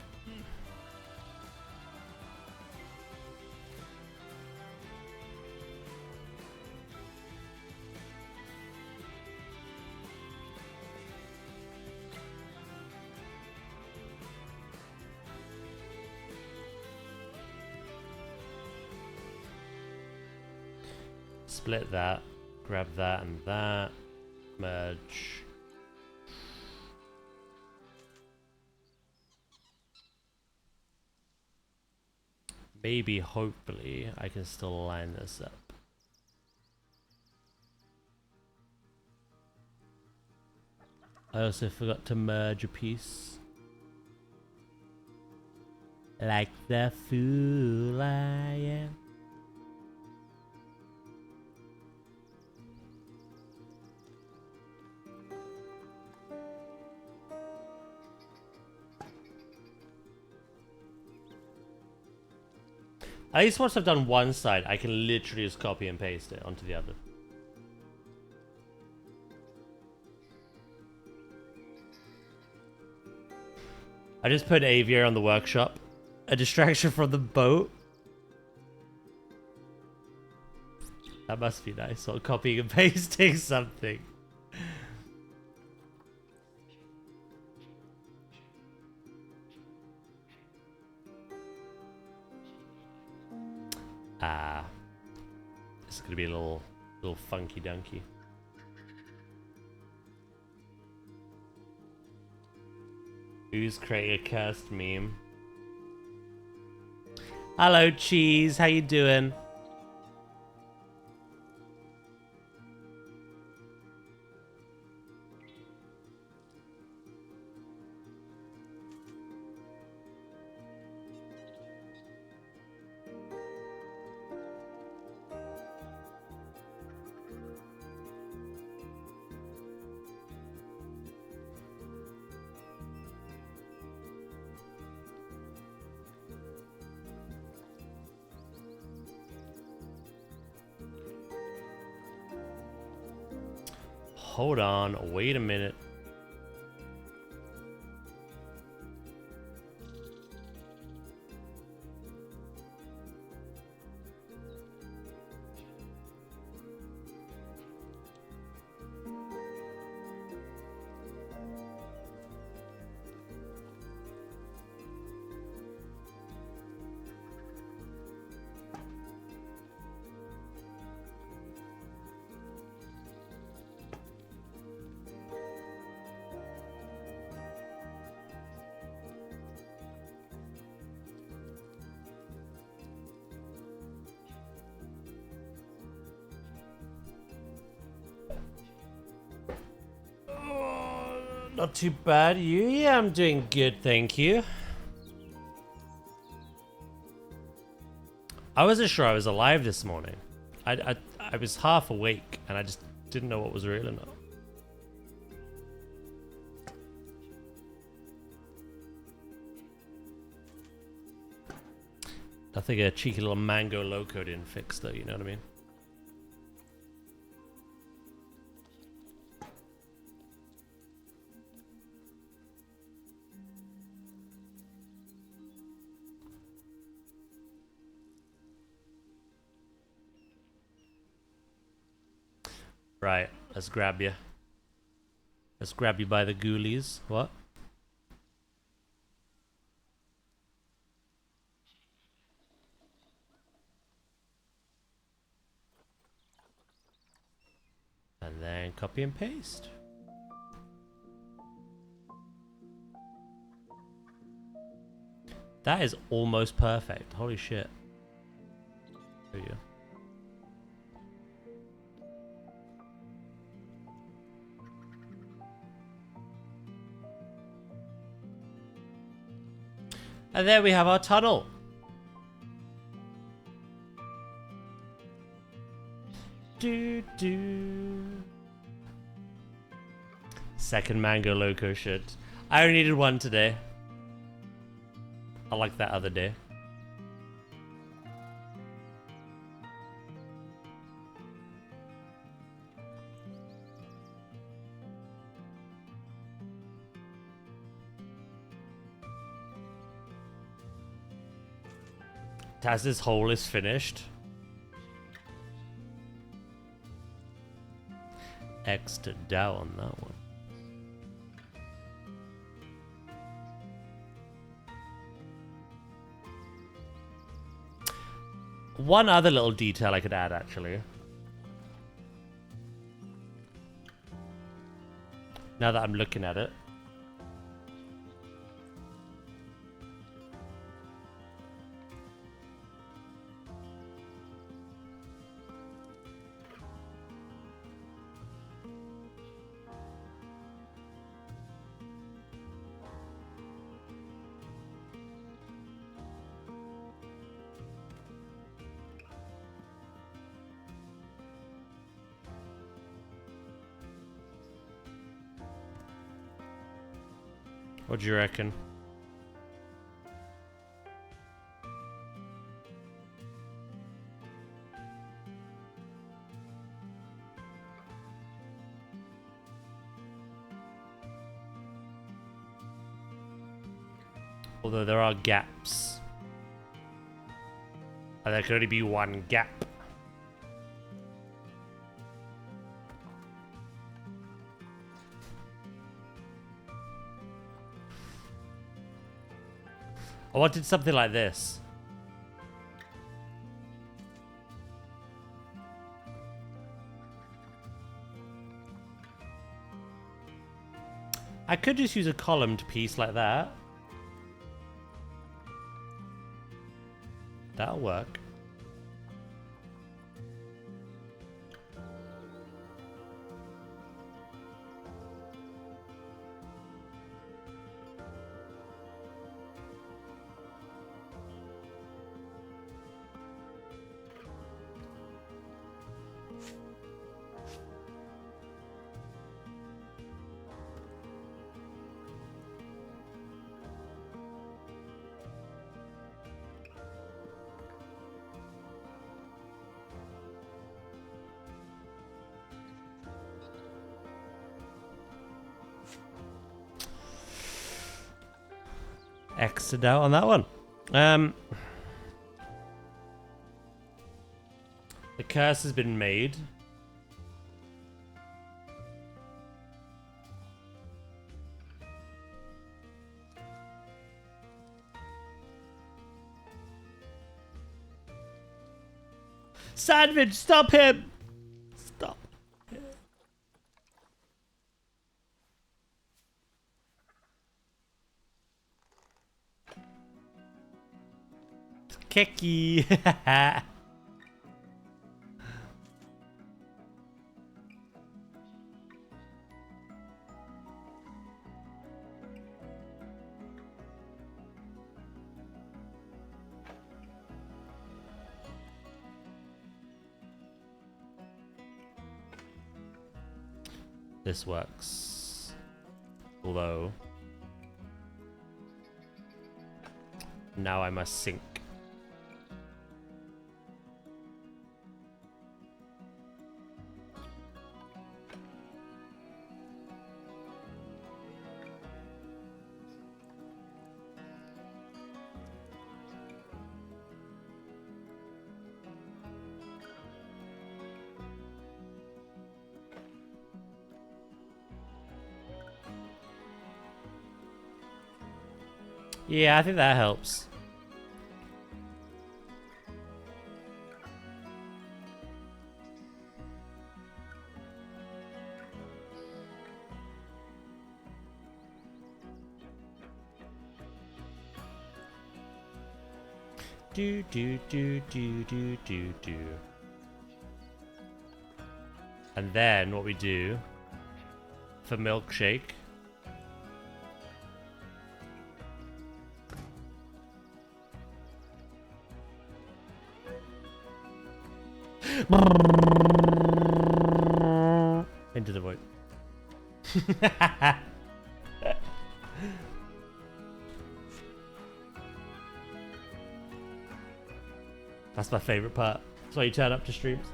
Split that, grab that and that, merge. Maybe, hopefully, I can still line this up. I also forgot to merge a piece. Like the fool I am. At least once I've done one side, I can literally just copy and paste it onto the other. I just put Aviator on the workshop. A distraction from the boat. That must be nice, or copying and pasting something. It's gonna be a little funky dunky. Who's creating a cursed meme? Hello, Cheese. How you doing? hold on. Wait a minute. Not too bad. You? Yeah, I'm doing good, thank you. I wasn't sure I was alive this morning. I was half awake and I just didn't know what was real or not. Nothing a cheeky little mango loco didn't fix though, you know what I mean? Right, let's grab you. Let's grab you by the ghoulies. What? And then copy and paste. That is almost perfect. Holy shit. There you go. And there we have our tunnel. Second mango loco shit. I only needed one today. I like that other day. Taz's hole is finished. X to Dow on that one. One other little detail I could add, actually. Now that I'm looking at it. What do you reckon? Although there are gaps. And there can only be one gap. I wanted something like this. I could just use a columned piece like that. That'll work. X'd out on that one. The curse has been made. Sandwich, stop him! Stop him. Keki. This works. Although now I must sync. Yeah, I think that helps. Do do do do do do do. And then what we do for milkshake. Into the void. That's my favorite part. That's why you turn up to streams.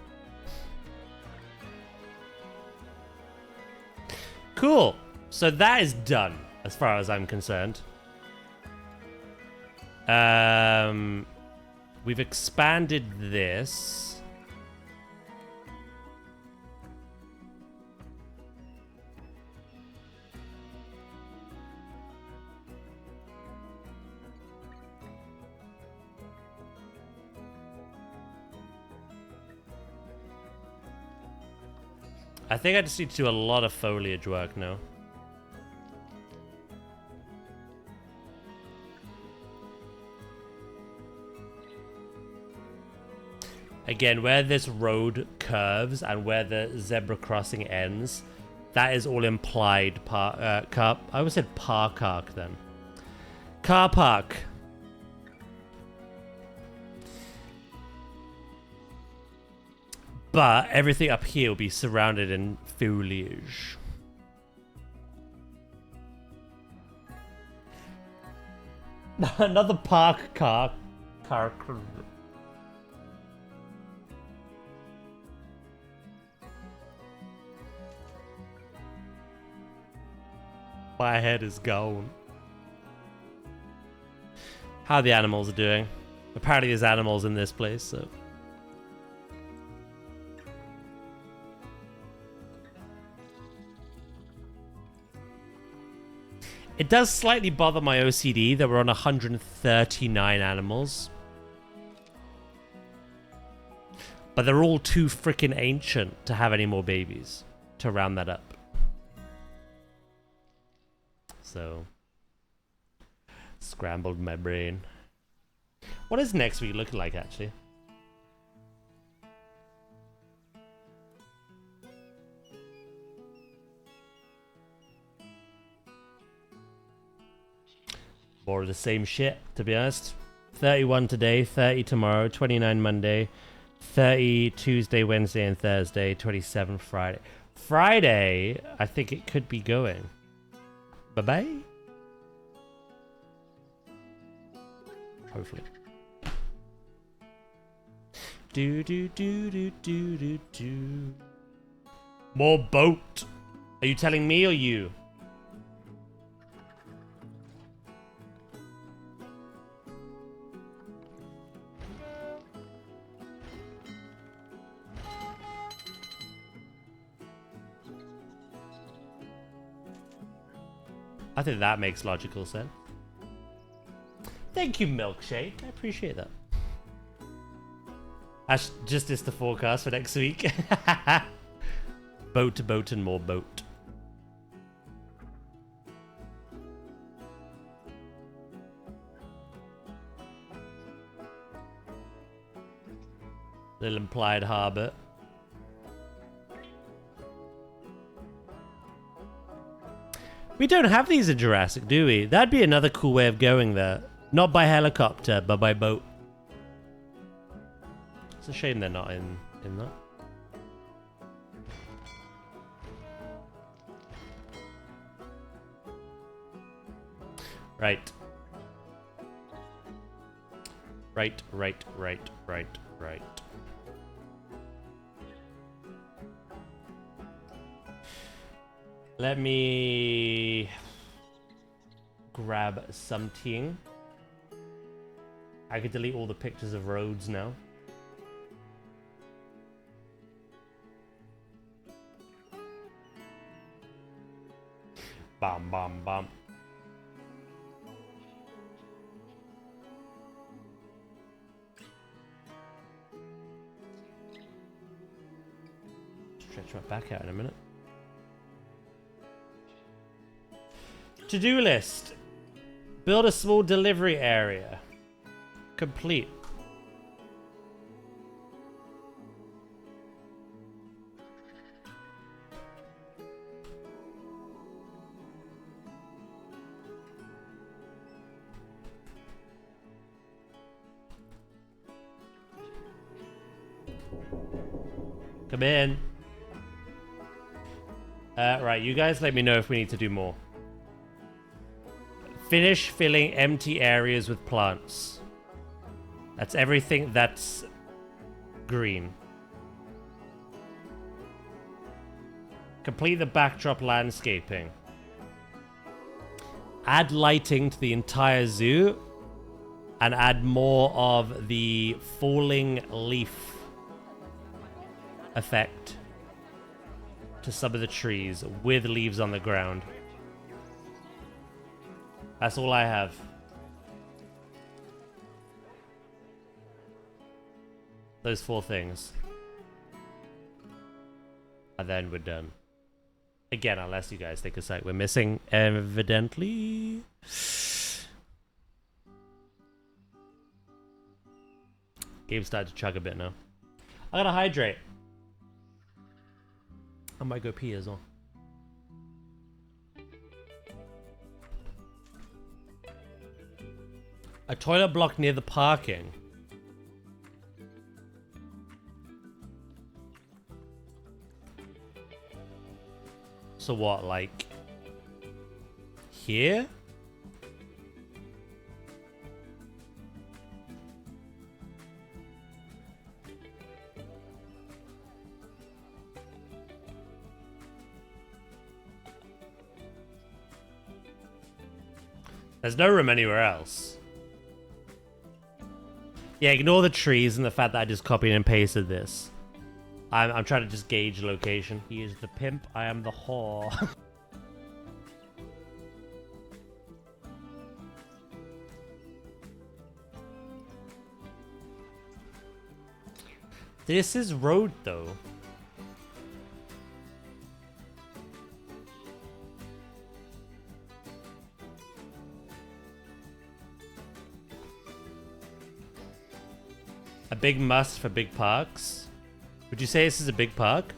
Cool. So that is done, as far as I'm concerned. We've expanded this. I think I just need to do a lot of foliage work now. Again, where this road curves and where the zebra crossing ends, that is all implied car. I always said park then. Car park. But everything up here will be surrounded in foliage. Another park car. My head is gone. How are the animals are doing? Apparently there's animals in this place, so... It does slightly bother my OCD that we're on 139 animals. But they're all too freaking ancient to have any more babies to round that up. So, scrambled my brain. What is next week looking like, actually? More of the same shit, to be honest. 31 today, 30 tomorrow, 29 Monday, 30 Tuesday, Wednesday, and Thursday, 27 Friday. Friday, I think it could be going. Bye-bye. Hopefully. Do do do do do do do. More boat. Are you telling me or you? I think that makes logical sense. Thank you, Milkshake. I appreciate that. Ash, just is the forecast for next week. Boat to boat and more boat. Little implied harbour. We don't have these in Jurassic, do we? That'd be another cool way of going there. Not by helicopter, but by boat. It's a shame they're not in that. Right. Right. Let me grab something. I could delete all the pictures of roads now. Bam, bam, bam. Stretch my back out in a minute. To-do list. Build a small delivery area. Complete. Come in. Right, you guys let me know if we need to do more. Finish filling empty areas with plants. That's everything that's green. Complete the backdrop landscaping. Add lighting to the entire zoo. And add more of the falling leaf effect to some of the trees with leaves on the ground. That's all I have. Those 4 things. And then we're done. Again, unless you guys think a site we're missing, evidently. Game's started to chug a bit now. I gotta hydrate. I might go pee as well. A toilet block near the parking. So what, like here? There's no room anywhere else. Yeah, ignore the trees and the fact that I just copied and pasted this. I'm trying to just gauge location. He is the pimp, I am the whore. This is road though. A big must for big parks. Would you say this is a big park?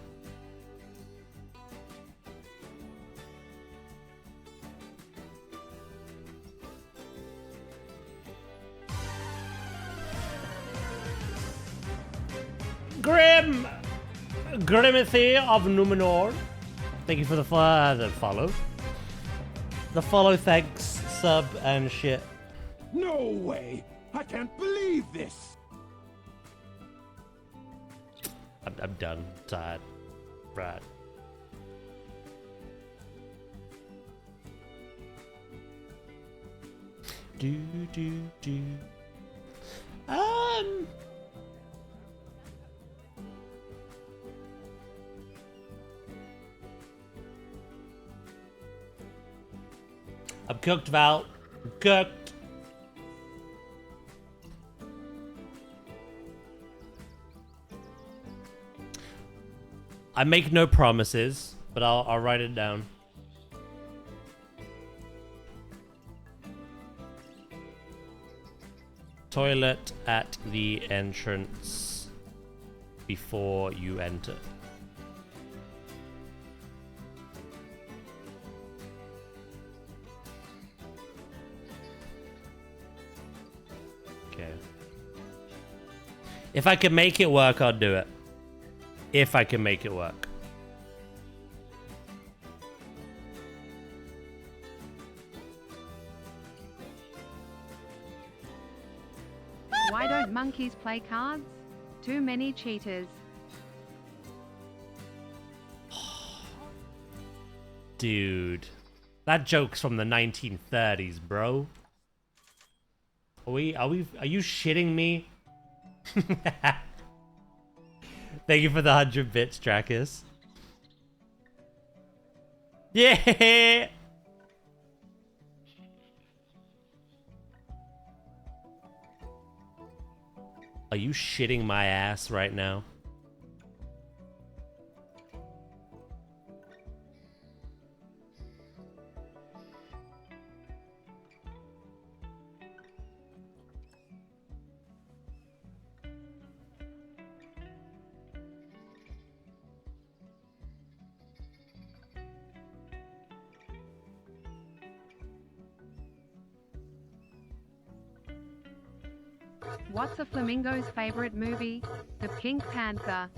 Grimothy of Numenor. Thank you for the follow. The follow, thanks, sub, and shit. No way! I can't believe this! I'm done. Tired. Right. Do. I'm cooked, Val. I'm cooked. I make no promises, but I'll write it down. Toilet at the entrance before you enter. Okay. If I can make it work, I'll do it. If I can make it work. Why don't monkeys play cards? Too many cheaters. Dude. That joke's from the 1930s, bro. Are you shitting me? Thank you for the 100 bits, Dracus. Yeah! Are you shitting my ass right now? What's a flamingo's favorite movie? The Pink Panther.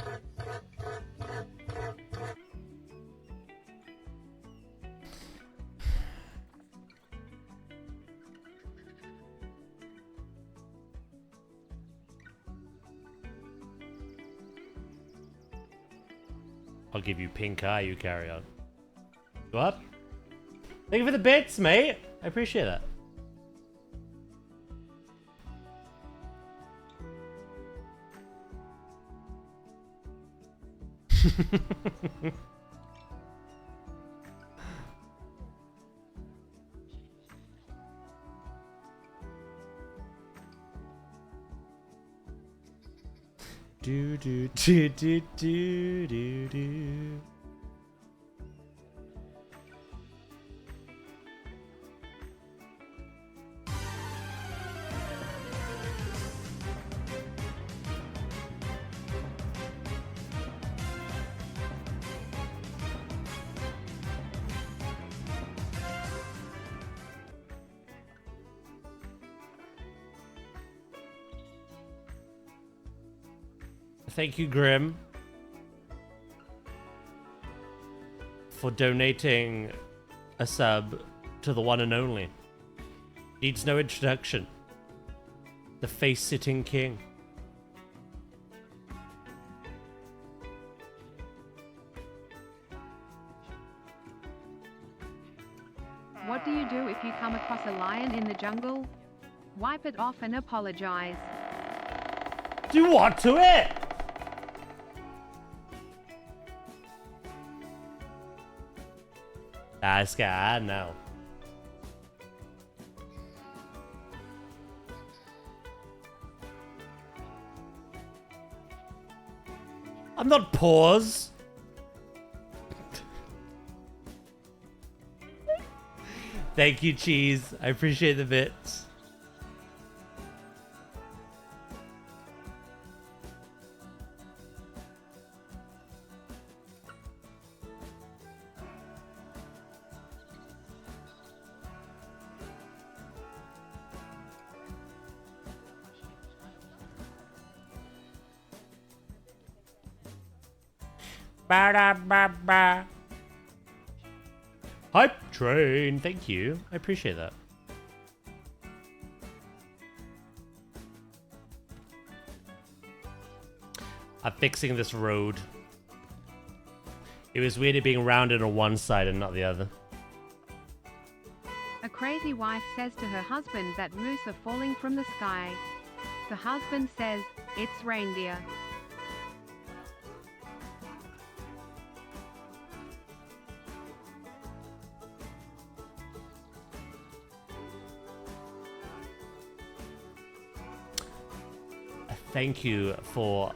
I'll give you pink eye, you carry on. What? Thank you for the bits, mate. I appreciate that. do do do do do do do. Thank you, Grim, for donating a sub to the one and only. Needs no introduction. The face-sitting king. What do you do if you come across a lion in the jungle? Wipe it off and apologize. Do what to it? This guy, I know. I'm not pause. Thank you, Cheese. I appreciate the bits. Ba-da-ba-ba. Hype train, thank you. I appreciate that. I'm fixing this road. It was weird it being rounded on one side and not the other. A crazy wife says to her husband that moose are falling from the sky. The husband says, "It's reindeer." Thank you for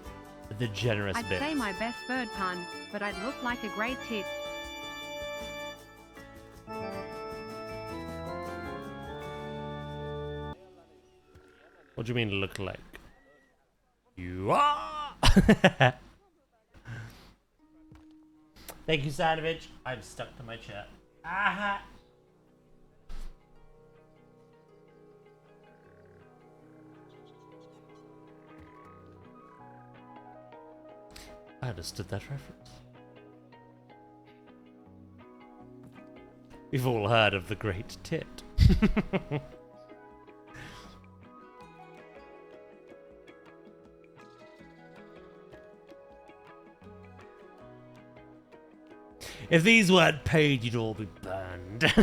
the generous I'd bit. say my best bird pun, but I'd look like a great tit. What do you mean look like? You are! Thank you, Sandwich. I'm stuck to my chair. Aha! I understood that reference. We've all heard of the great tit. If these weren't paid, you'd all be burned.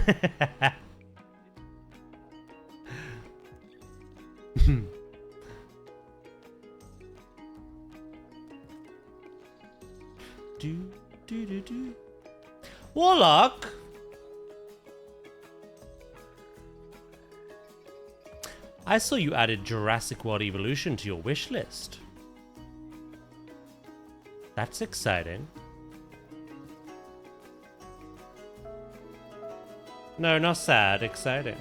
do. Warlock? I saw you added Jurassic World Evolution to your wish list. That's exciting. No, not sad, exciting.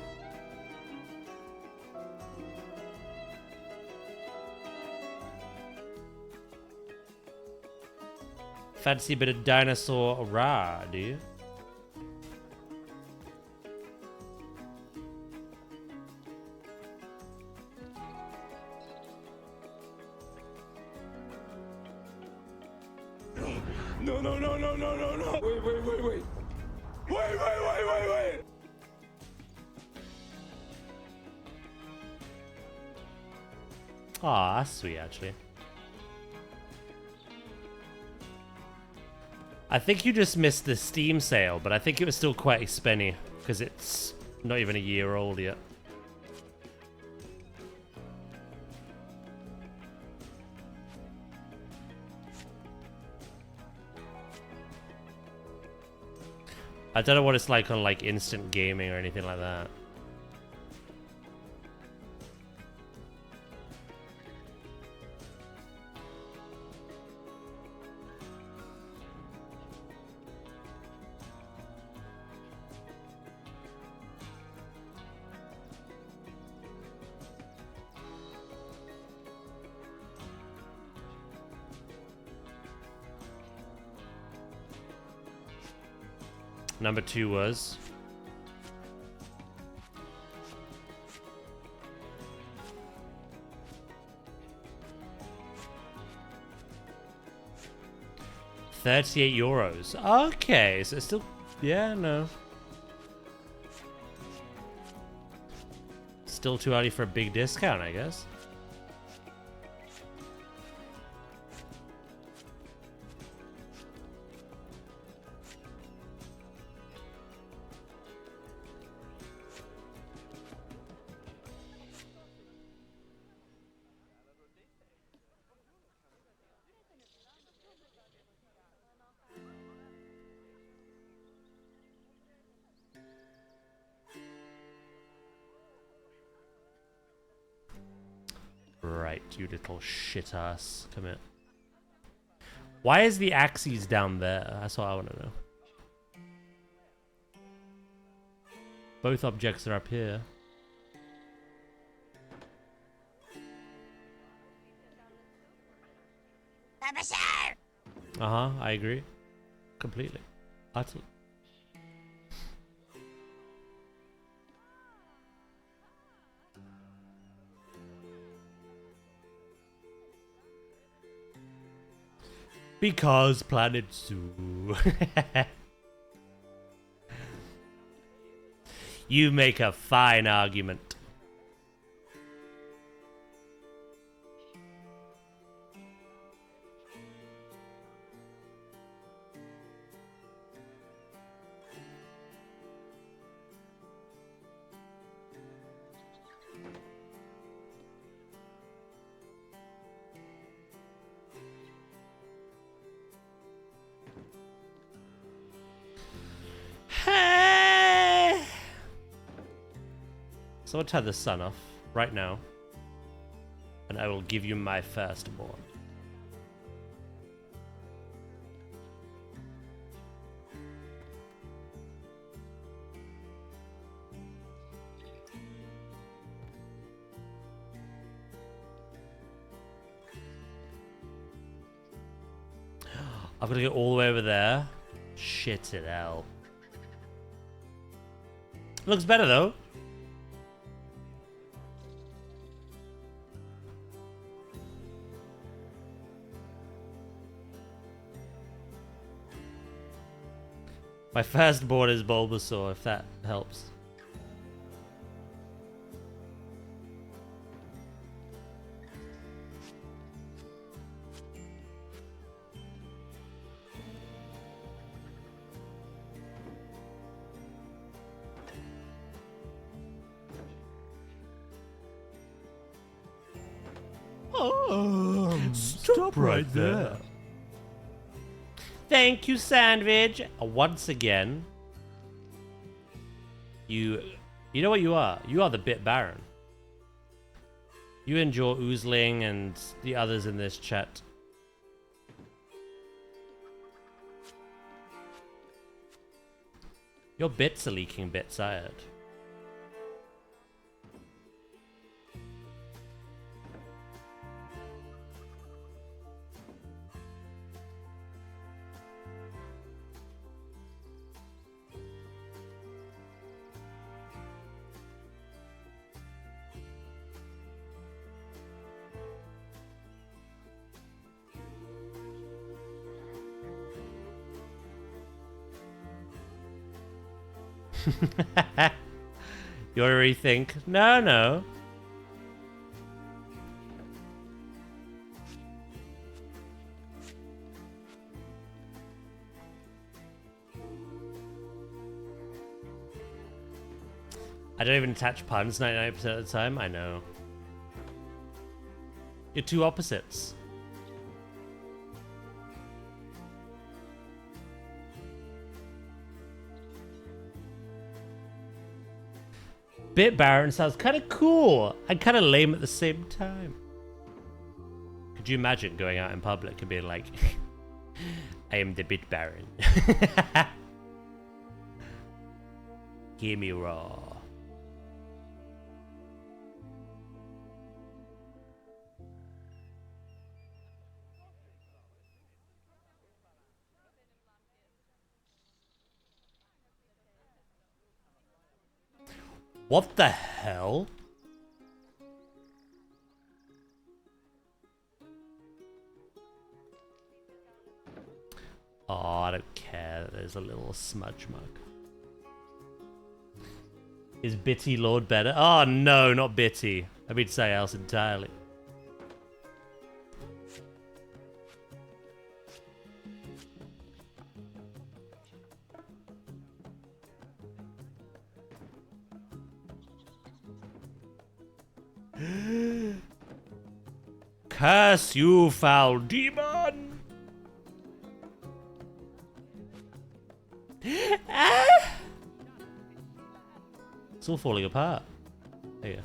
Fancy a bit of dinosaur raw, do you? No, no, no, no, no, no, no. Wait. Wait. Aw, that's sweet, actually. I think you just missed the Steam sale, but I think it was still quite expensive because it's not even a year old yet. I don't know what it's like on like instant gaming or anything like that. Number 2 was... €38. Okay, so it's still... Yeah, no. Still too early for a big discount, I guess. Right, you little shit ass. Come here. Why is the axes down there? That's what I want to know. Both objects are up here. Uh-huh, I agree. Completely. Utterly. Because planetzoo. You make a fine argument. So let's turn the sun off right now. and I will give you my firstborn. I've got to go all the way over there. Shit it hell. Looks better though. My firstborn is Bulbasaur, if that helps. Stop right there. Thank you, Sandwich. Once again, you know what you are? You are the Bit Baron. You enjoy Oozling and the others in this chat. Your bits are leaking bits, I heard. You want to rethink? No, no. I don't even attach puns 99% of the time. I know. You're two opposites. Bit Baron sounds kind of cool and kind of lame at the same time. Could you imagine going out in public and being like, I am the Bit Baron. Give me raw. What the hell? Oh, I don't care that there's a little smudge mug. Is Bitty Lord better? Oh no, not Bitty. I mean something else entirely. Curse you, foul demon! Ah! It's all falling apart. There you go.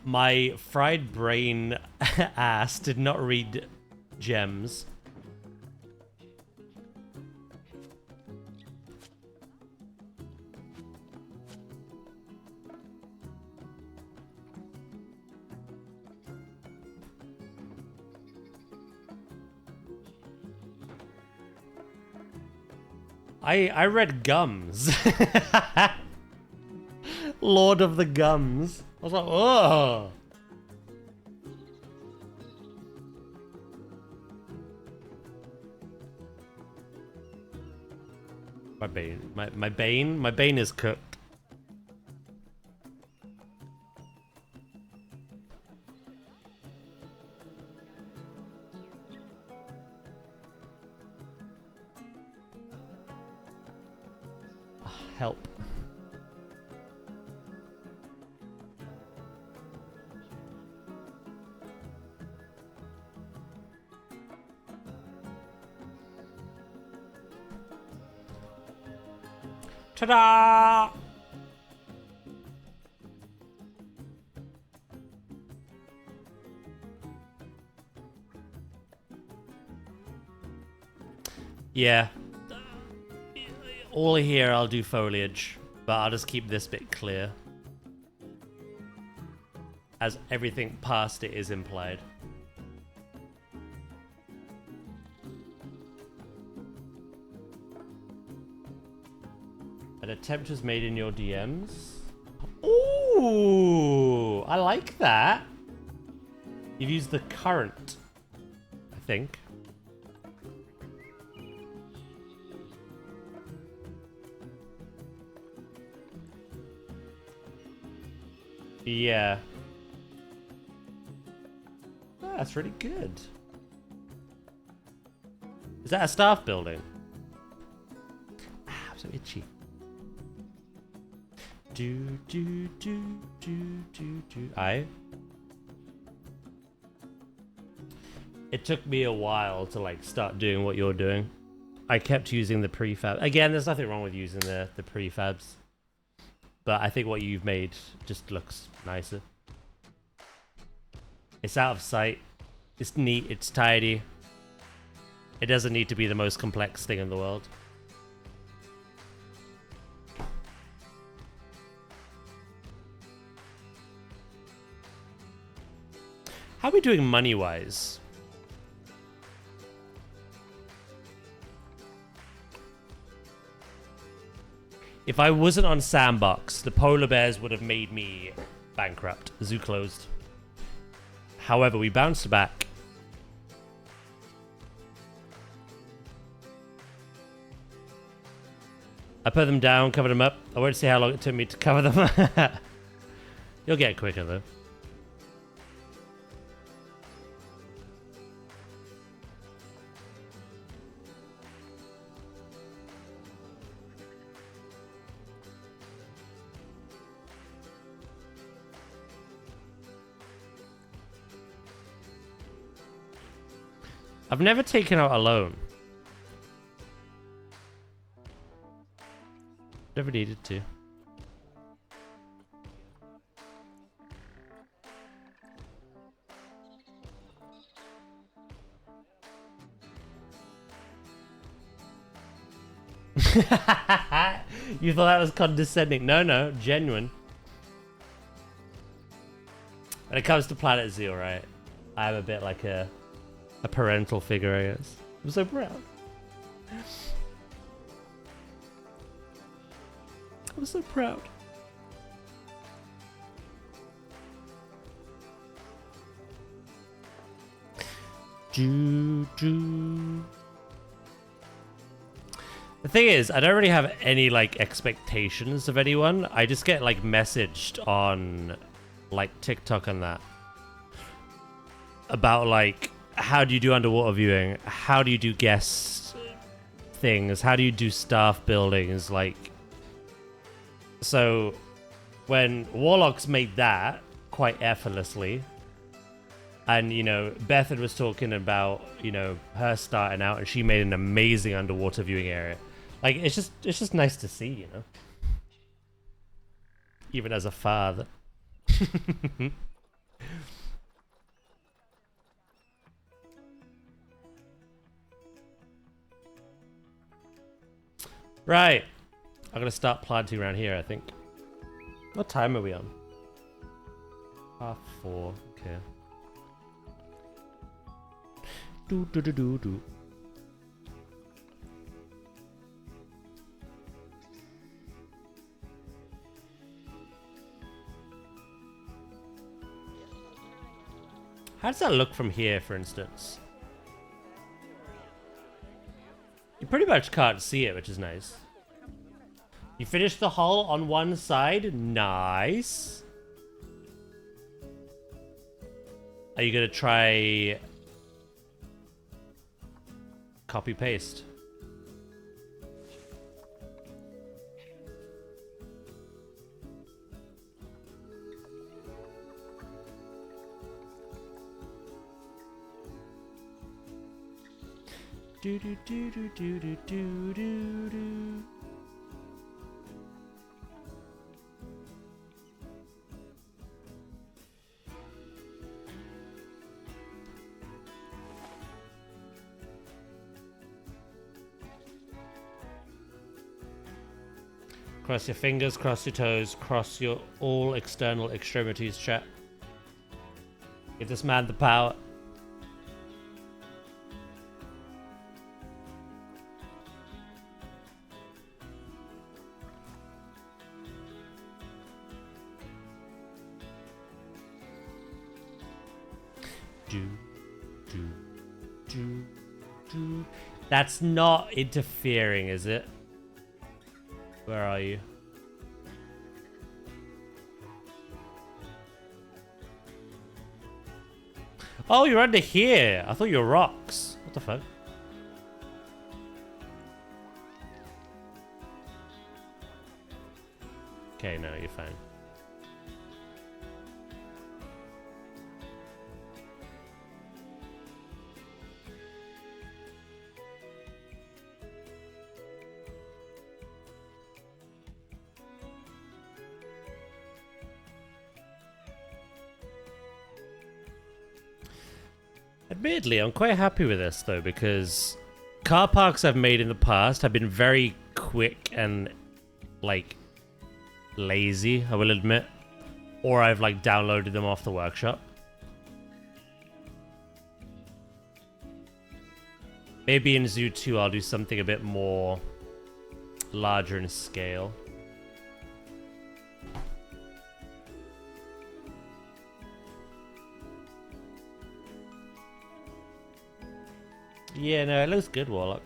My fried brain ass did not read gems. I read gums. Lord of the Gums. I was like, oh. My bane. My bane is cooked. Help. Ta-da! Yeah. All here I'll do foliage, but I'll just keep this bit clear, as everything past it is implied. An attempt was made in your DMs. Ooh, I like that. You've used the current, I think. Yeah. Oh, that's really good. Is that a staff building? Ah, I'm so itchy. It took me a while to like start doing what you're doing. I kept using the prefab. Again, there's nothing wrong with using the prefabs. But I think what you've made just looks nicer. It's out of sight. It's neat. It's tidy. It doesn't need to be the most complex thing in the world. How are we doing money-wise? If I wasn't on Sandbox, the polar bears would have made me bankrupt. Zoo closed. However, we bounced back. I put them down, covered them up. I won't say how long it took me to cover them. You'll get quicker, though. I've never taken out a loan. Never needed to. You thought that was condescending. No, genuine. When it comes to planetzoo, right? I'm a bit like a parental figure, I guess. I'm so proud. I'm so proud. The thing is, I don't really have any like expectations of anyone. I just get like messaged on like TikTok and that about like, how do you do underwater viewing? How do you do guest things? How do you do staff buildings? Like, so when Warlocks made that quite effortlessly, and you know, Bethard was talking about, you know, her starting out, and she made an amazing underwater viewing area. Like, it's just nice to see, you know, even as a father. Right. I'm gonna start planting around here, I think. What time are we on? 4:30. Okay. Do. How does that look from here, for instance? You pretty much can't see it, which is nice. You finished the hull on one side. Nice. Are you gonna try copy paste? Do. Cross your fingers, cross your toes, cross your all external extremities, chat. Give this man the power. Do. That's not interfering, is it? Where are you? Oh, you're under here. I thought you were rocks. What the fuck? Okay, no, you're fine. Admittedly, I'm quite happy with this though, because car parks I've made in the past have been very quick and like lazy, I will admit, or I've like downloaded them off the workshop. Maybe in Zoo 2 I'll do something a bit more larger in scale. Yeah, no, it looks good, Warlock.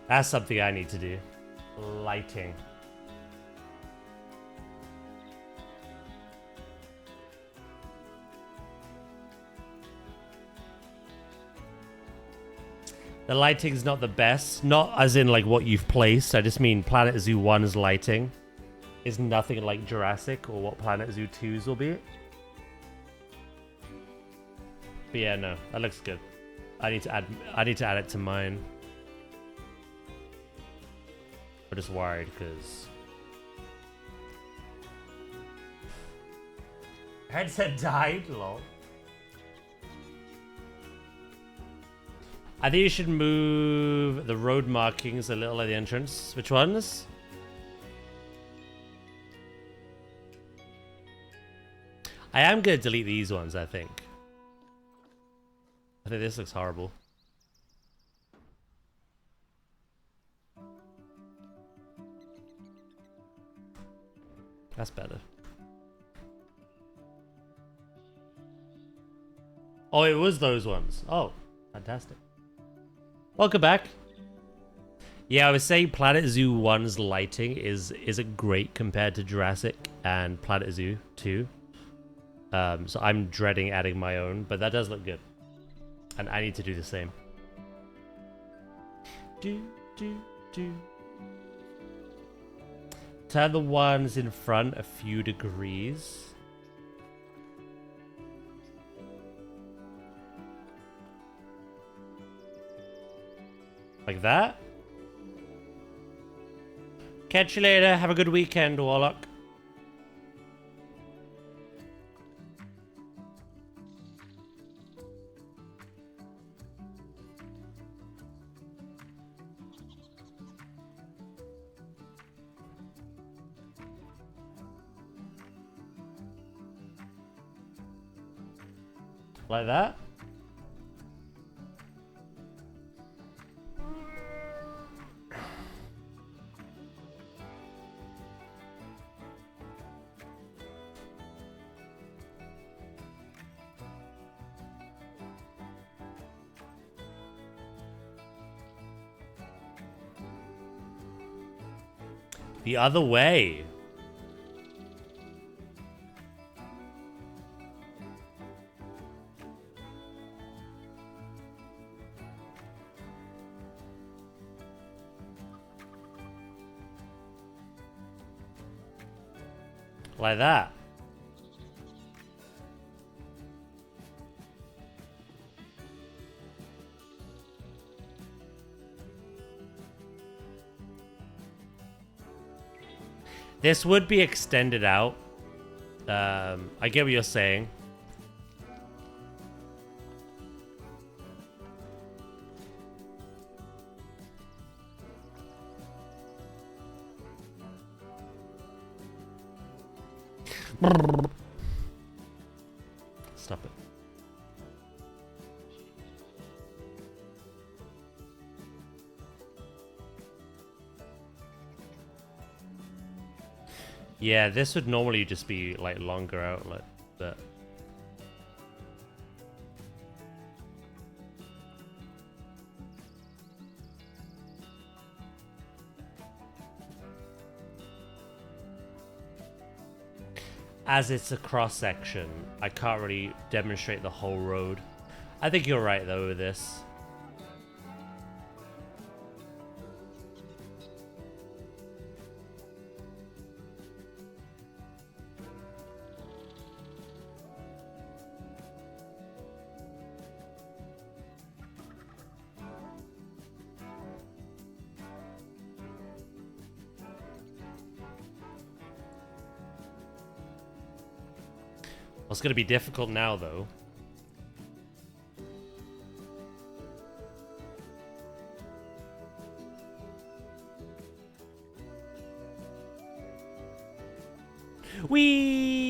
That's something I need to do. Lighting. The lighting's not the best. Not as in like what you've placed. I just mean Planet Zoo 1's lighting is nothing like Jurassic or what Planet Zoo 2's will be. But yeah, no, that looks good. I need to add it to mine. I'm just worried because headset died, lol. I think you should move the road markings a little at the entrance. Which ones? I am going to delete these ones, I think. I think this looks horrible. That's better. Oh, it was those ones. Oh, fantastic. Welcome back. Yeah, I was saying Planet Zoo 1's lighting isn't great compared to Jurassic and Planet Zoo 2. So I'm dreading adding my own, but that does look good. And I need to do the same. Turn the ones in front a few degrees. Like that. Catch you later. Have a good weekend, Warlock. Like that. The other way. Like that. This would be extended out. I get what you're saying. Stop it. Yeah, this would normally just be like longer outlet, but as it's a cross section, I can't really demonstrate the whole road. I think you're right though with this. It's going to be difficult now, though. Whee!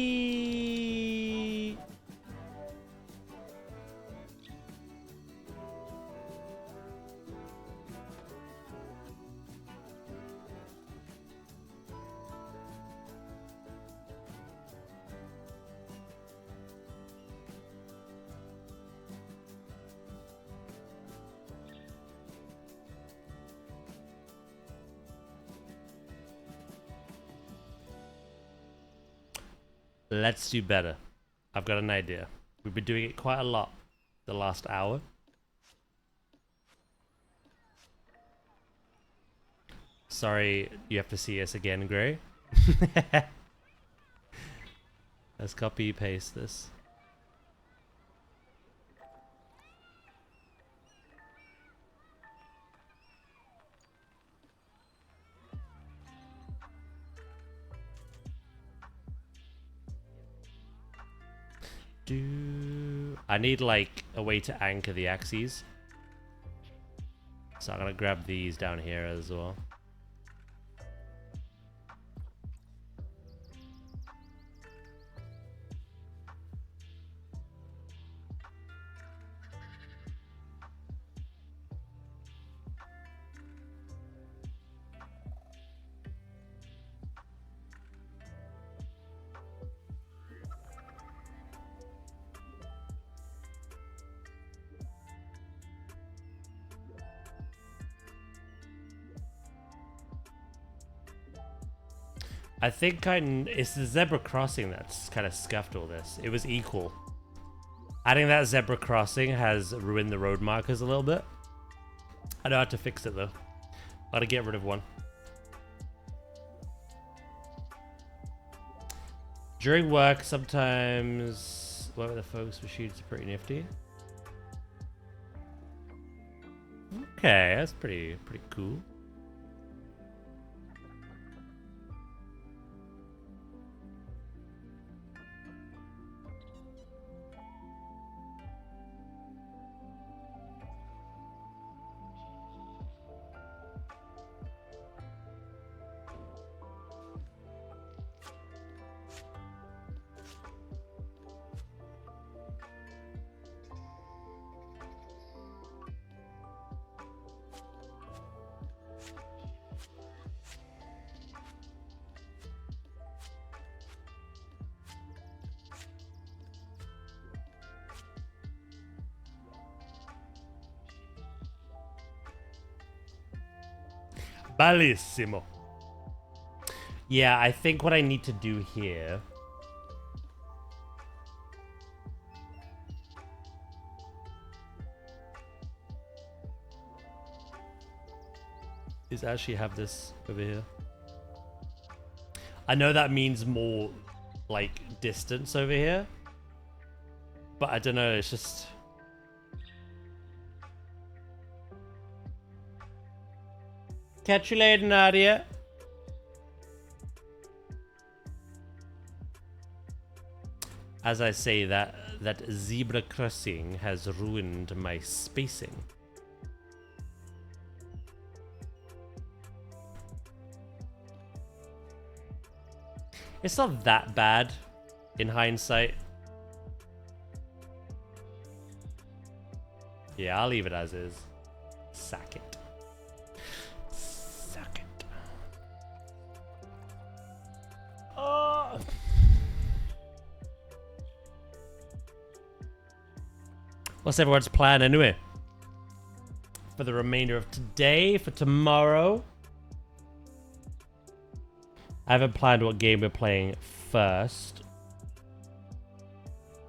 Let's do better. I've got an idea. We've been doing it quite a lot the last hour. Sorry, you have to see us again, Gray. Let's copy paste this. I need like a way to anchor the axes. So I'm gonna grab these down here as well. I think it's the zebra crossing that's kind of scuffed all this. It was equal. Adding that zebra crossing has ruined the road markers a little bit. I know how to fix it though. Gotta get rid of one. During work, sometimes work with the folks with shoots are pretty nifty. Okay, that's pretty cool. Bellissimo. Yeah, I think what I need to do here is actually have this over here. I know that means more like distance over here, but I don't know, it's just catch you later, Nadia. As I say, that zebra crossing has ruined my spacing. It's not that bad in hindsight. Yeah, I'll leave it as is. Sack it. Sack it. Oh. What's everyone's plan anyway? For the remainder of today, for tomorrow? I haven't planned what game we're playing first.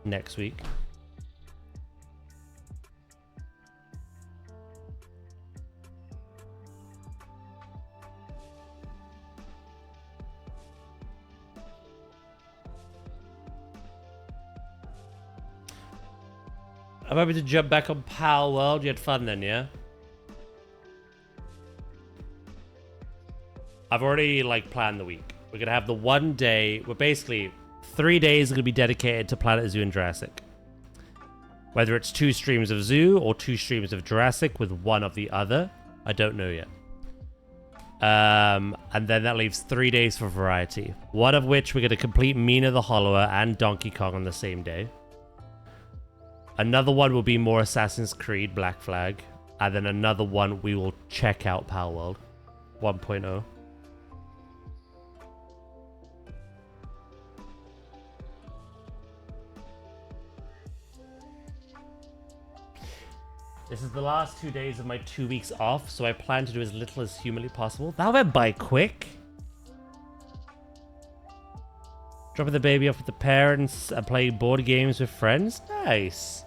Next week. I'm happy to jump back on Pal World. You had fun then, yeah? I've already like planned the week. We're gonna have the one day. We're basically 3 days are gonna be dedicated to Planet Zoo and Jurassic. Whether it's 2 streams of Zoo or 2 streams of Jurassic with one of the other, I don't know yet. And then that leaves 3 days for variety. One of which we're gonna complete Mina the Hollower and Donkey Kong on the same day. Another one will be more Assassin's Creed Black Flag. And then another one we will check out Pal World 1.0. This is the last 2 days of my 2 weeks off, so I plan to do as little as humanly possible. That went by quick. Dropping the baby off with the parents and playing board games with friends. Nice.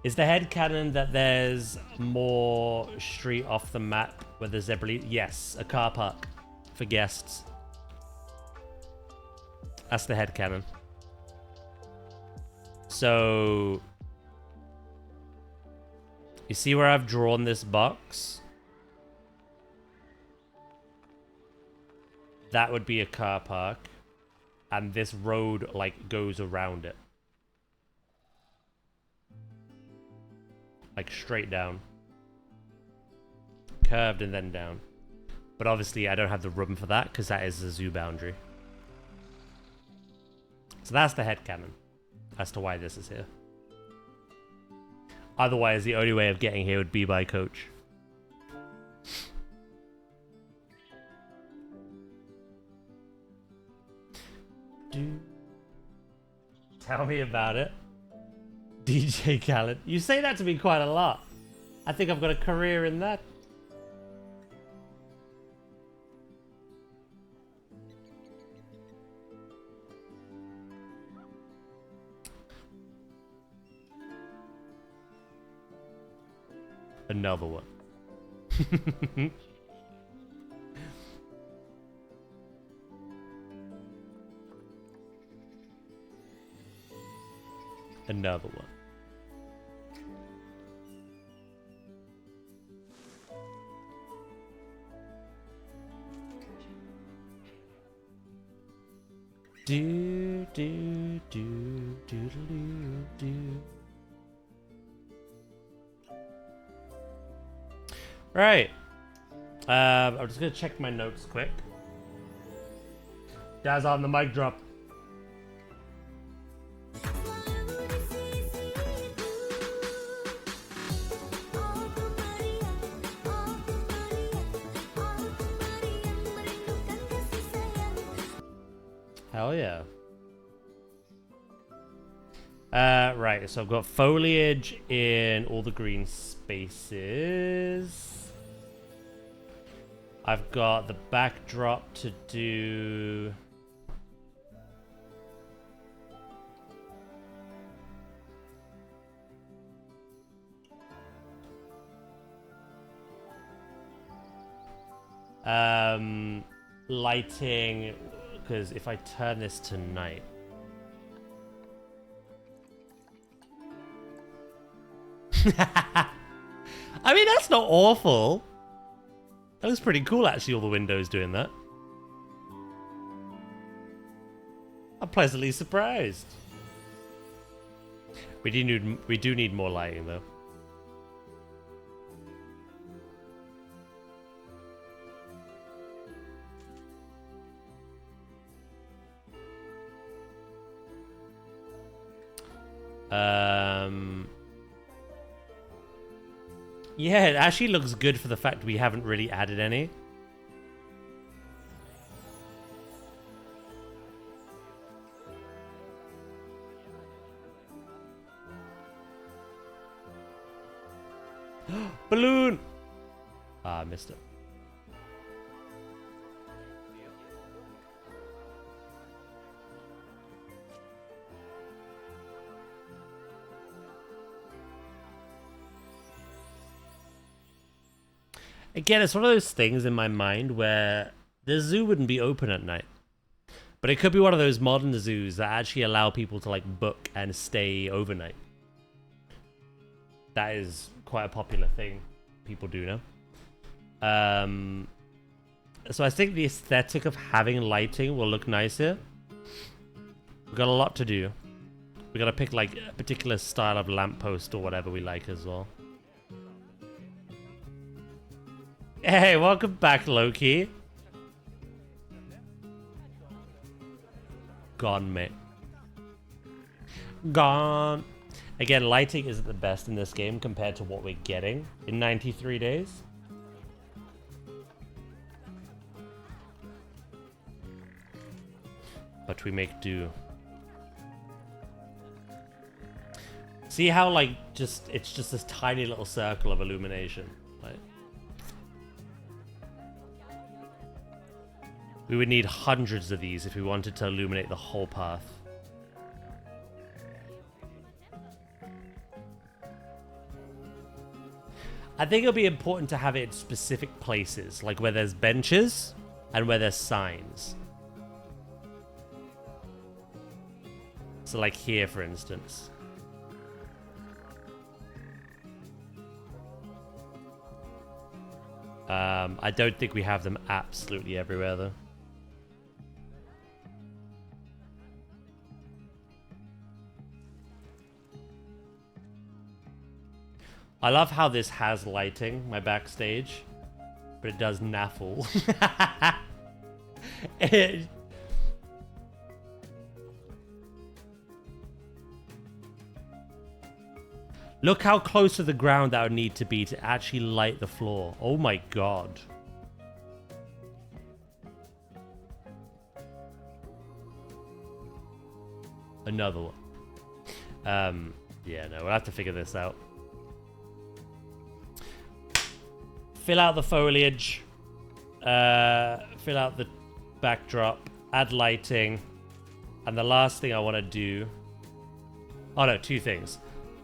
Is the headcanon that there's more street off the map where there's zebra? Yes, a car park for guests. That's the headcanon. So, you see where I've drawn this box? That would be a car park. And this road, like, goes around it. Like, straight down. Curved and then down. But obviously, I don't have the room for that, because that is the zoo boundary. So that's the headcanon as to why this is here. Otherwise, the only way of getting here would be by coach. Tell me about it. DJ Khaled. You say that to me quite a lot. I think I've got a career in that. Another one. Another one. Do do do do do do. Right. I'm just gonna check my notes quick. Guys, on the mic drop. Hell yeah. Right, so I've got foliage in all the green spaces. I've got the backdrop to do. Lighting, because if I turn this to night. I mean, that's not awful. That was pretty cool, actually, all the windows doing that. I'm pleasantly surprised. We do need more lighting though. Yeah, it actually looks good for the fact we haven't really added any. Balloon! Ah, I missed it. Again, it's one of those things in my mind where the zoo wouldn't be open at night. But it could be one of those modern zoos that actually allow people to like book and stay overnight. That is quite a popular thing people do now. So I think the aesthetic of having lighting will look nice here. We've got a lot to do. We gotta pick like a particular style of lamppost or whatever we like as well. Hey, welcome back, Loki. Gone, mate. Gone. Again, lighting isn't the best in this game compared to what we're getting in 93 days. But we make do. See how, like, it's just this tiny little circle of illumination, right? We would need hundreds of these if we wanted to illuminate the whole path. I think it'll be important to have it in specific places, like where there's benches and where there's signs. So like here, for instance. I don't think we have them absolutely everywhere, though. I love how this has lighting, my backstage, but it does naffle. Look how close to the ground that would need to be to actually light the floor. Oh my god. Another one. Yeah, no, we'll have to figure this out. Fill out the foliage. Fill out the backdrop. Add lighting. And the last thing I want to do... Oh no, two things.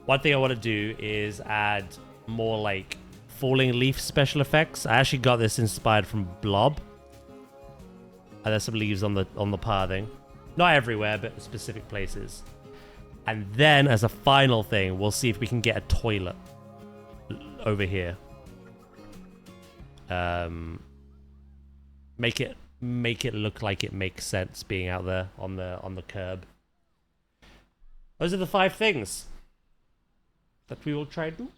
One thing I want to do is add more like falling leaf special effects. I actually got this inspired from Blob. And there's some leaves on the pathing. Not everywhere, but specific places. And then as a final thing, we'll see if we can get a toilet over here. Make it look like it makes sense being out there on the curb. Those are the 5 things that we will try to do.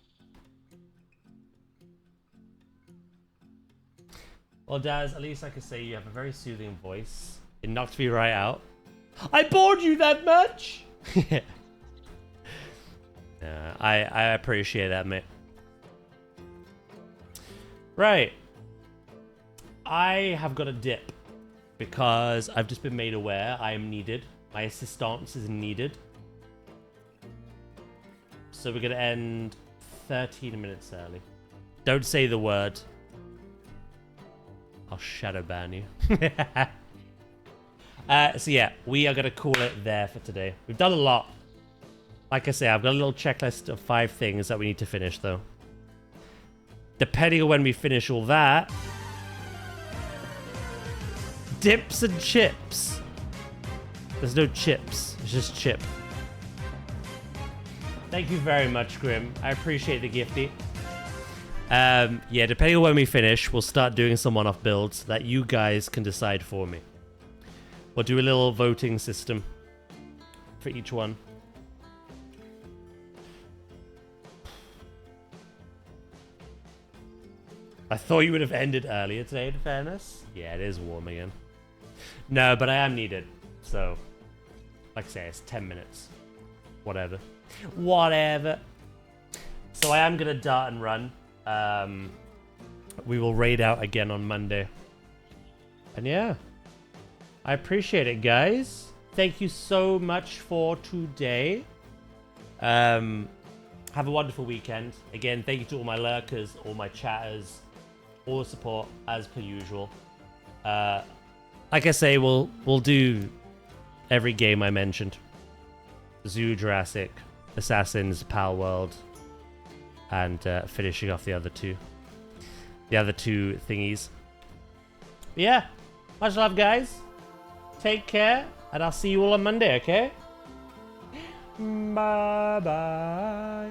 Well, Daz, at least I can say you have a very soothing voice. It knocked me right out. I bored you that much? I appreciate that, mate. Right. I have got a dip because I've just been made aware I am needed. My assistance is needed. So we're going to end 13 minutes early. Don't say the word. I'll shadow ban you. So yeah, we are going to call it there for today. We've done a lot. Like I say, I've got a little checklist of 5 things that we need to finish though. Depending on when we finish all that. Dips and chips. There's no chips. It's just chip. Thank you very much, Grim. I appreciate the gifty. Yeah, depending on when we finish, we'll start doing some one-off builds that you guys can decide for me. We'll do a little voting system for each one. I thought you would have ended earlier today, in fairness. Yeah, it is warm again. No, but I am needed. So, like I say, it's 10 minutes. Whatever. Whatever. So I am going to dart and run. We will raid out again on Monday. And yeah. I appreciate it, guys. Thank you so much for today. Have a wonderful weekend. Again, thank you to all my lurkers, all my chatters, all the support as per usual. Like I say, we'll do every game I mentioned. Zoo, Jurassic, Assassins, Pal World, and finishing off the other two. The other two thingies. But yeah, much love, guys. Take care, and I'll see you all on Monday, okay? Bye-bye.